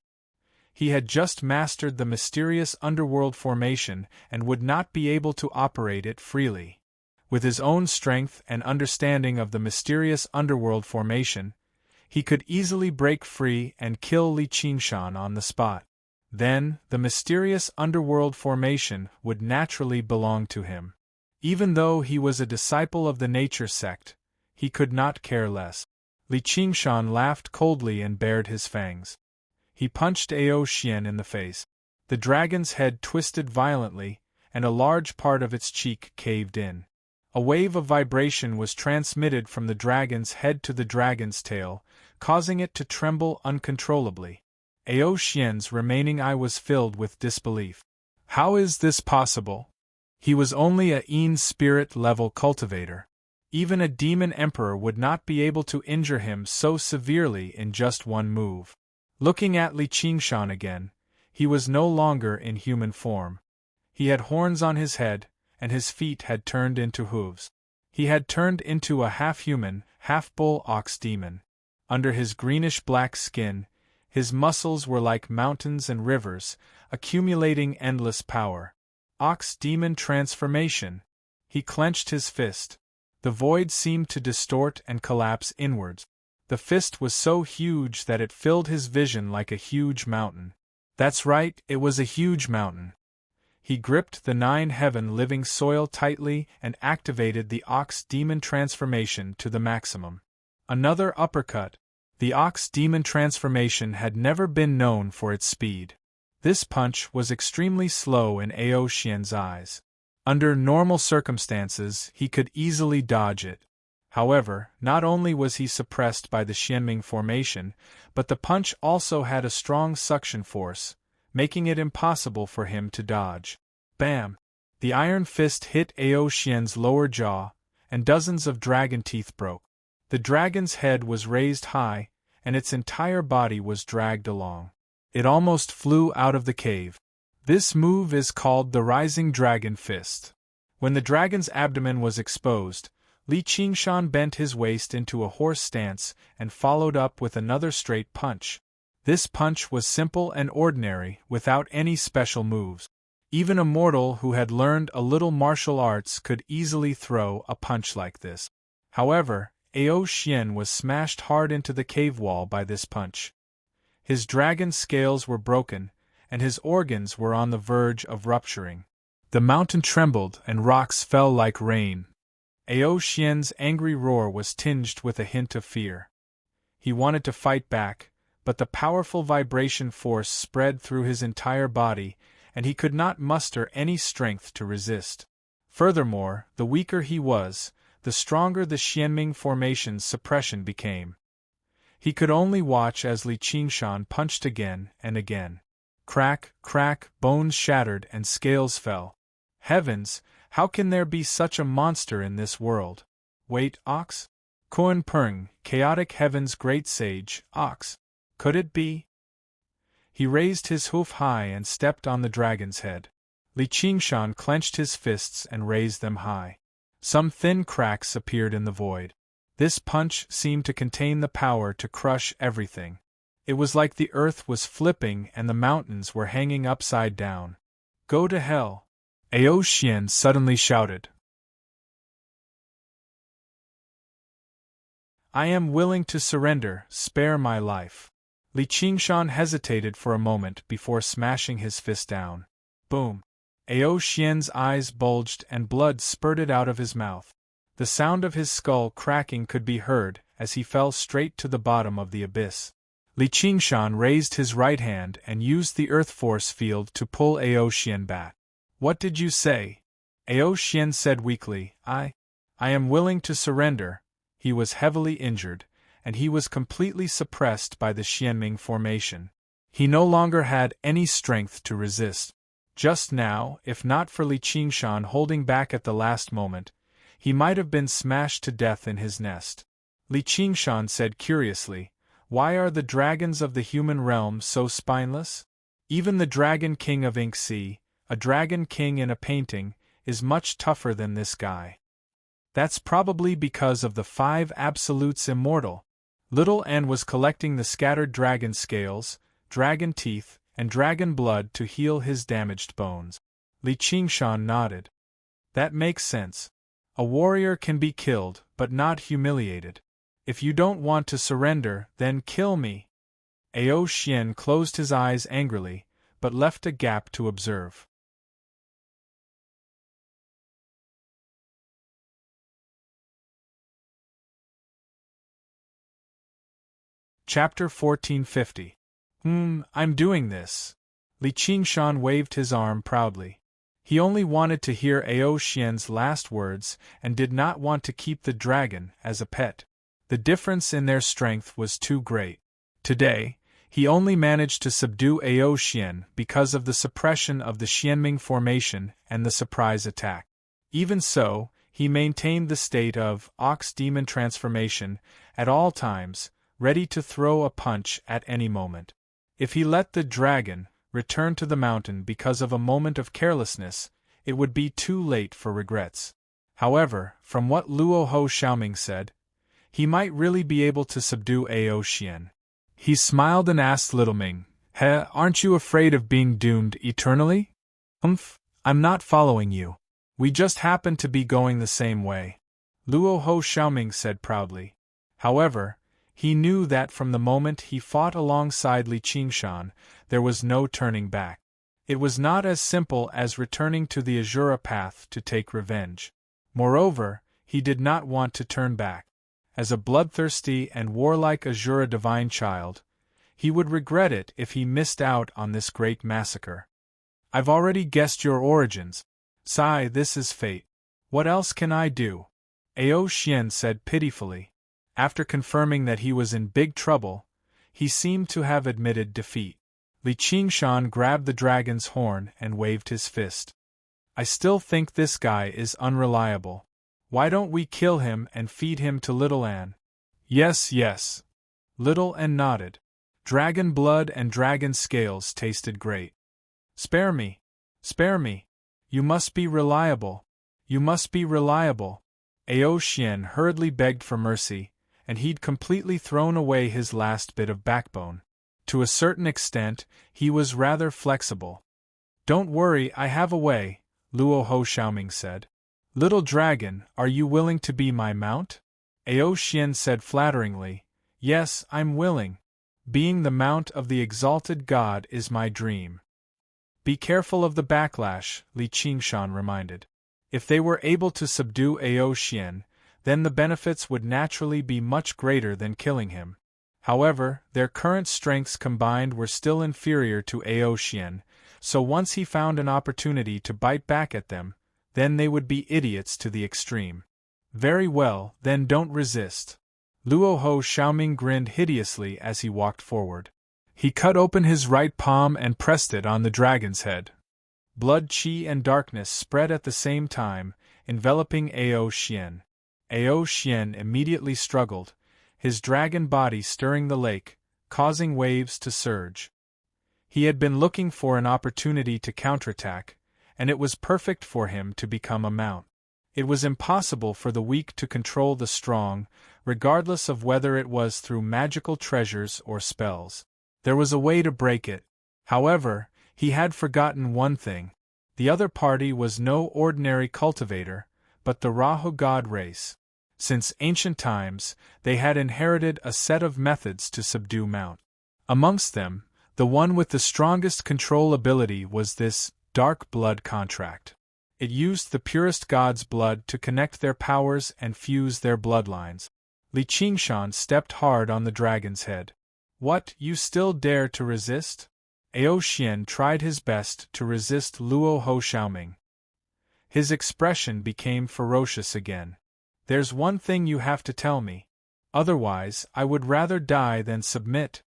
He had just mastered the mysterious underworld formation and would not be able to operate it freely. With his own strength and understanding of the mysterious underworld formation, he could easily break free and kill Li Qingshan on the spot. Then, the mysterious underworld formation would naturally belong to him. Even though he was a disciple of the nature sect, he could not care less. Li Qingshan laughed coldly and bared his fangs. He punched Ao Xian in the face. The dragon's head twisted violently, and a large part of its cheek caved in. A wave of vibration was transmitted from the dragon's head to the dragon's tail, causing it to tremble uncontrollably. Ao Xian's remaining eye was filled with disbelief. How is this possible? He was only a Yin spirit level cultivator. Even a demon emperor would not be able to injure him so severely in just one move. Looking at Li Qingshan again, he was no longer in human form. He had horns on his head, and his feet had turned into hooves. He had turned into a half-human, half-bull ox demon. Under his greenish-black skin, his muscles were like mountains and rivers, accumulating endless power. Ox demon transformation! He clenched his fist. The void seemed to distort and collapse inwards. The fist was so huge that it filled his vision like a huge mountain. That's right, it was a huge mountain. He gripped the 9-heaven living soil tightly and activated the Ox Demon transformation to the maximum. Another uppercut. The Ox Demon transformation had never been known for its speed. This punch was extremely slow in Ao Xian's eyes. Under normal circumstances, he could easily dodge it. However, not only was he suppressed by the Xianming formation, but the punch also had a strong suction force, making it impossible for him to dodge. Bam! The iron fist hit Ao Xian's lower jaw, and dozens of dragon teeth broke. The dragon's head was raised high, and its entire body was dragged along. It almost flew out of the cave. This move is called the Rising Dragon Fist. When the dragon's abdomen was exposed, Li Qingshan bent his waist into a horse stance and followed up with another straight punch. This punch was simple and ordinary, without any special moves. Even a mortal who had learned a little martial arts could easily throw a punch like this. However, Ao Xian was smashed hard into the cave wall by this punch. His dragon scales were broken, and his organs were on the verge of rupturing. The mountain trembled and rocks fell like rain. Ao Xian's angry roar was tinged with a hint of fear. He wanted to fight back, but the powerful vibration force spread through his entire body, and he could not muster any strength to resist. Furthermore, the weaker he was, the stronger the Xianming formation's suppression became. He could only watch as Li Qingshan punched again and again. Crack, crack, bones shattered and scales fell. Heavens, how can there be such a monster in this world? Wait, Ox? Kuan Peng, Chaotic Heaven's great sage, Ox. Could it be? He raised his hoof high and stepped on the dragon's head. Li Qingshan clenched his fists and raised them high. Some thin cracks appeared in the void. This punch seemed to contain the power to crush everything. It was like the earth was flipping and the mountains were hanging upside down. Go to hell! Ao Xian suddenly shouted. I am willing to surrender, spare my life. Li Qingshan hesitated for a moment before smashing his fist down. Boom! Ao Xian's eyes bulged and blood spurted out of his mouth. The sound of his skull cracking could be heard as he fell straight to the bottom of the abyss. Li Qingshan raised his right hand and used the earth force field to pull Ao Xian back. What did you say? Ao Xian said weakly, I am willing to surrender. He was heavily injured, and he was completely suppressed by the Xianming formation. He no longer had any strength to resist. Just now, if not for Li Qingshan holding back at the last moment, he might have been smashed to death in his nest. Li Qingshan said curiously, why are the dragons of the human realm so spineless? Even the Dragon King of Ink Sea, a dragon king in a painting, is much tougher than this guy. That's probably because of the 5 absolutes immortal. Little N was collecting the scattered dragon scales, dragon teeth, and dragon blood to heal his damaged bones. Li Qingshan nodded. That makes sense. A warrior can be killed, but not humiliated. If you don't want to surrender, then kill me. Ao Xian closed his eyes angrily, but left a gap to observe. Chapter 1450. I'm doing this. Li Qingshan waved his arm proudly. He only wanted to hear Ao Xian's last words and did not want to keep the dragon as a pet. The difference in their strength was too great. Today, he only managed to subdue Ao Xian because of the suppression of the Xianming formation and the surprise attack. Even so, he maintained the state of Ox Demon transformation at all times, ready to throw a punch at any moment. If he let the dragon return to the mountain because of a moment of carelessness, it would be too late for regrets. However, from what Luo Ho Xiaoming said, he might really be able to subdue Ao Xian. He smiled and asked Little Ming, aren't you afraid of being doomed eternally? I'm not following you. We just happen to be going the same way. Luo Ho Xiaoming said proudly. However, he knew that from the moment he fought alongside Li Qingshan, there was no turning back. It was not as simple as returning to the Azura path to take revenge. Moreover, he did not want to turn back. As a bloodthirsty and warlike Azura divine child, he would regret it if he missed out on this great massacre. I've already guessed your origins. Sigh, this is fate. What else can I do? Ao Xian said pitifully. After confirming that he was in big trouble, he seemed to have admitted defeat. Li Qingshan grabbed the dragon's horn and waved his fist. I still think this guy is unreliable. Why don't we kill him and feed him to Little Anne? Yes, yes. Little Anne nodded. Dragon blood and dragon scales tasted great. Spare me. Spare me. You must be reliable. You must be reliable. Ao Xian hurriedly begged for mercy, and he'd completely thrown away his last bit of backbone. To a certain extent, he was rather flexible. Don't worry, I have a way, Luo Ho Xiaoming said. Little dragon, are you willing to be my mount? Ao Xian said flatteringly. Yes, I'm willing. Being the mount of the exalted god is my dream. Be careful of the backlash, Li Qingshan reminded. If they were able to subdue Ao Xian, then the benefits would naturally be much greater than killing him. However, their current strengths combined were still inferior to Ao Xian, so once he found an opportunity to bite back at them, then they would be idiots to the extreme. Very well, then don't resist. Luo Ho Xiaoming grinned hideously as he walked forward. He cut open his right palm and pressed it on the dragon's head. Blood, qi and darkness spread at the same time, enveloping Ao Xian. Ao Xian immediately struggled, his dragon body stirring the lake, causing waves to surge. He had been looking for an opportunity to counterattack, and it was perfect for him to become a mount. It was impossible for the weak to control the strong, regardless of whether it was through magical treasures or spells. There was a way to break it. However, he had forgotten one thing. The other party was no ordinary cultivator, but the Rahu god race. Since ancient times, they had inherited a set of methods to subdue mount. Amongst them, the one with the strongest control ability was this dark blood contract. It used the purest god's blood to connect their powers and fuse their bloodlines. Li Qingshan stepped hard on the dragon's head. What, you still dare to resist? Ao Xian tried his best to resist Luo Ho Xiaoming. His expression became ferocious again. There's one thing you have to tell me. Otherwise, I would rather die than submit.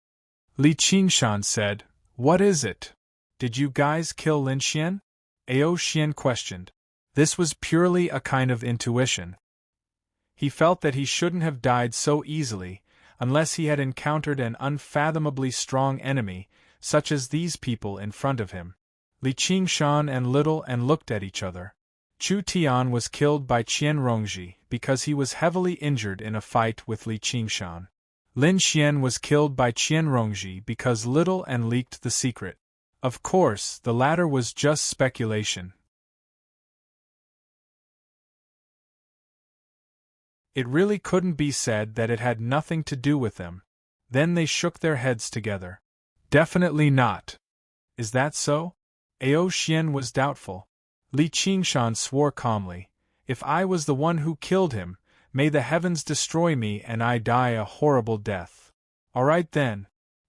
Li Qingshan said, What is it? Did you guys kill Lin Xian? Ao Xian questioned. This was purely a kind of intuition. He felt that he shouldn't have died so easily, unless he had encountered an unfathomably strong enemy, such as these people in front of him. Li Qingshan and Little Anne looked at each other. Chu Tian was killed by Qian Rongji because he was heavily injured in a fight with Li Qingshan. Lin Xian was killed by Qian Rongji because Little Anne leaked the secret. Of course, the latter was just speculation. It really couldn't be said that it had nothing to do with them. Then they shook their heads together. Definitely not. Is that so? Ao Xian was doubtful. Li Qingshan swore calmly. If I was the one who killed him, may the heavens destroy me and I die a horrible death. All right then.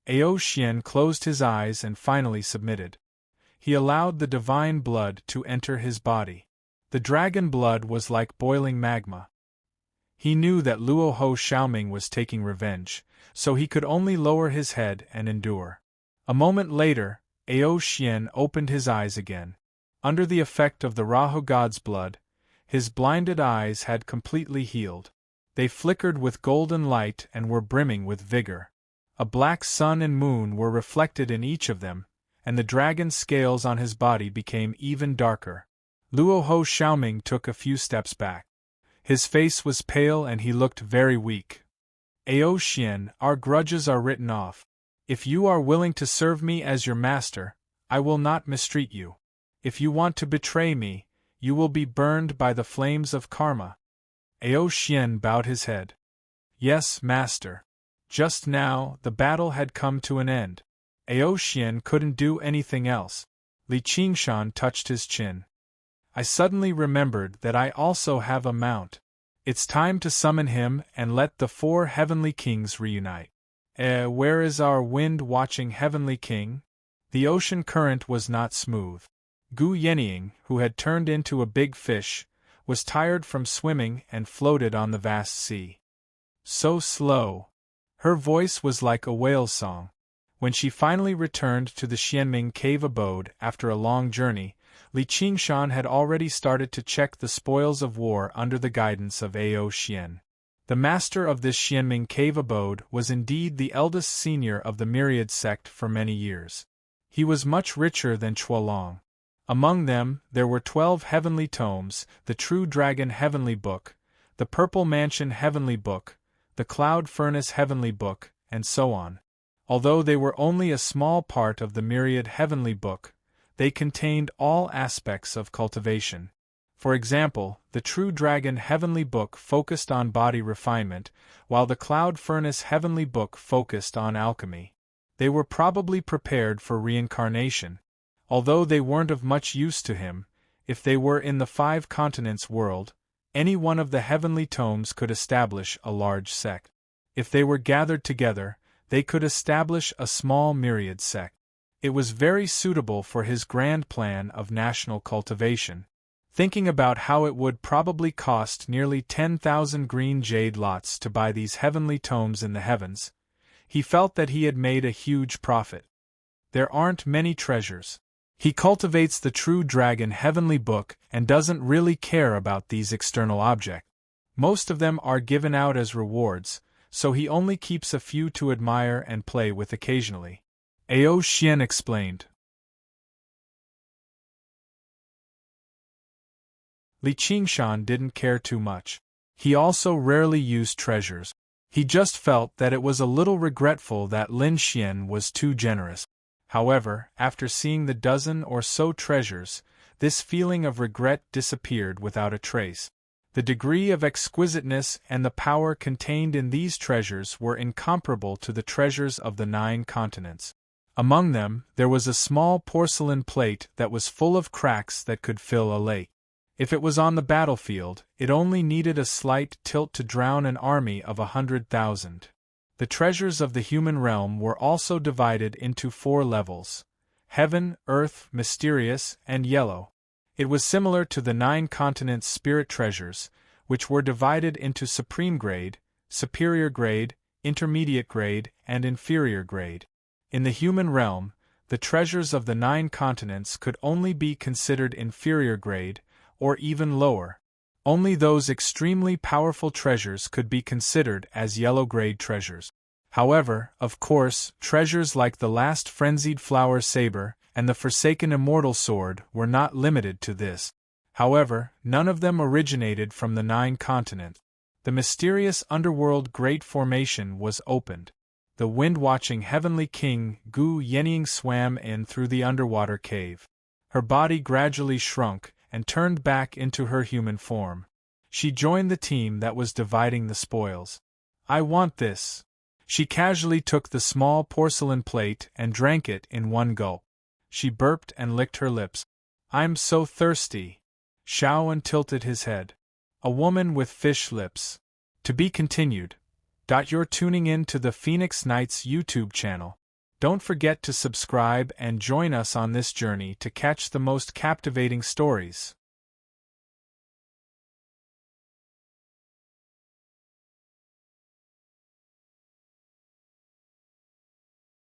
Ao Xian closed his eyes and finally submitted. He allowed the divine blood to enter his body. The dragon blood was like boiling magma. He knew that Luo Ho Xiaoming was taking revenge, so he could only lower his head and endure. A moment later, Ao Xian opened his eyes again. Under the effect of the Rahu god's blood, his blinded eyes had completely healed. They flickered with golden light and were brimming with vigor. A black sun and moon were reflected in each of them, and the dragon's scales on his body became even darker. Luo Ho Xiaoming took a few steps back. His face was pale and he looked very weak. Ao Xian, our grudges are written off. If you are willing to serve me as your master, I will not mistreat you. If you want to betray me, you will be burned by the flames of karma. Ao Xian bowed his head. Yes, master. Just now, the battle had come to an end. Ao Xian couldn't do anything else. Li Qingshan touched his chin. I suddenly remembered that I also have a mount. It's time to summon him and let the 4 heavenly kings reunite. Where is our wind-watching heavenly king? The ocean current was not smooth. Gu Yenying, who had turned into a big fish, was tired from swimming and floated on the vast sea. So slow. Her voice was like a whale's song. When she finally returned to the Xianming cave abode after a long journey, Li Qingshan had already started to check the spoils of war under the guidance of Ao Xian. The master of this Xianming cave abode was indeed the eldest senior of the Myriad sect for many years. He was much richer than Chuolong. Among them, there were 12 heavenly tomes, the True Dragon Heavenly Book, the Purple Mansion Heavenly Book, the Cloud Furnace Heavenly Book, and so on. Although they were only a small part of the Myriad Heavenly Book, they contained all aspects of cultivation. For example, the True Dragon Heavenly Book focused on body refinement, while the Cloud Furnace Heavenly Book focused on alchemy. They were probably prepared for reincarnation. Although they weren't of much use to him, if they were in the 5 continents world, any one of the heavenly tomes could establish a large sect. If they were gathered together, they could establish a small myriad sect. It was very suitable for his grand plan of national cultivation. Thinking about how it would probably cost nearly 10,000 green jade lots to buy these heavenly tomes in the heavens, he felt that he had made a huge profit. There aren't many treasures. He cultivates the True Dragon Heavenly Book and doesn't really care about these external objects. Most of them are given out as rewards, so he only keeps a few to admire and play with occasionally. Ao Xian explained. Li Qingshan didn't care too much. He also rarely used treasures. He just felt that it was a little regretful that Lin Xian was too generous. However, after seeing the dozen or so treasures, this feeling of regret disappeared without a trace. The degree of exquisiteness and the power contained in these treasures were incomparable to the treasures of the 9 continents. Among them, there was a small porcelain plate that was full of cracks that could fill a lake. If it was on the battlefield, it only needed a slight tilt to drown an army of 100,000. The treasures of the human realm were also divided into 4 levels: heaven, earth, mysterious, and yellow. It was similar to the 9 continents' spirit treasures, which were divided into supreme grade, superior grade, intermediate grade, and inferior grade. In the human realm, the treasures of the 9 continents could only be considered inferior grade, or even lower. Only those extremely powerful treasures could be considered as yellow-grade treasures. However, of course, treasures like the last frenzied flower saber and the forsaken immortal sword were not limited to this. However, none of them originated from the 9 continents. The mysterious underworld Great Formation was opened. The wind-watching heavenly king Gu Yenying swam in through the underwater cave. Her body gradually shrunk and turned back into her human form. She joined the team that was dividing the spoils. I want this. She casually took the small porcelain plate and drank it in one gulp. She burped and licked her lips. I'm so thirsty. Shaoan tilted his head. A woman with fish lips. To be continued. You're tuning in to the Phoenix Knights YouTube channel. Don't forget to subscribe and join us on this journey to catch the most captivating stories.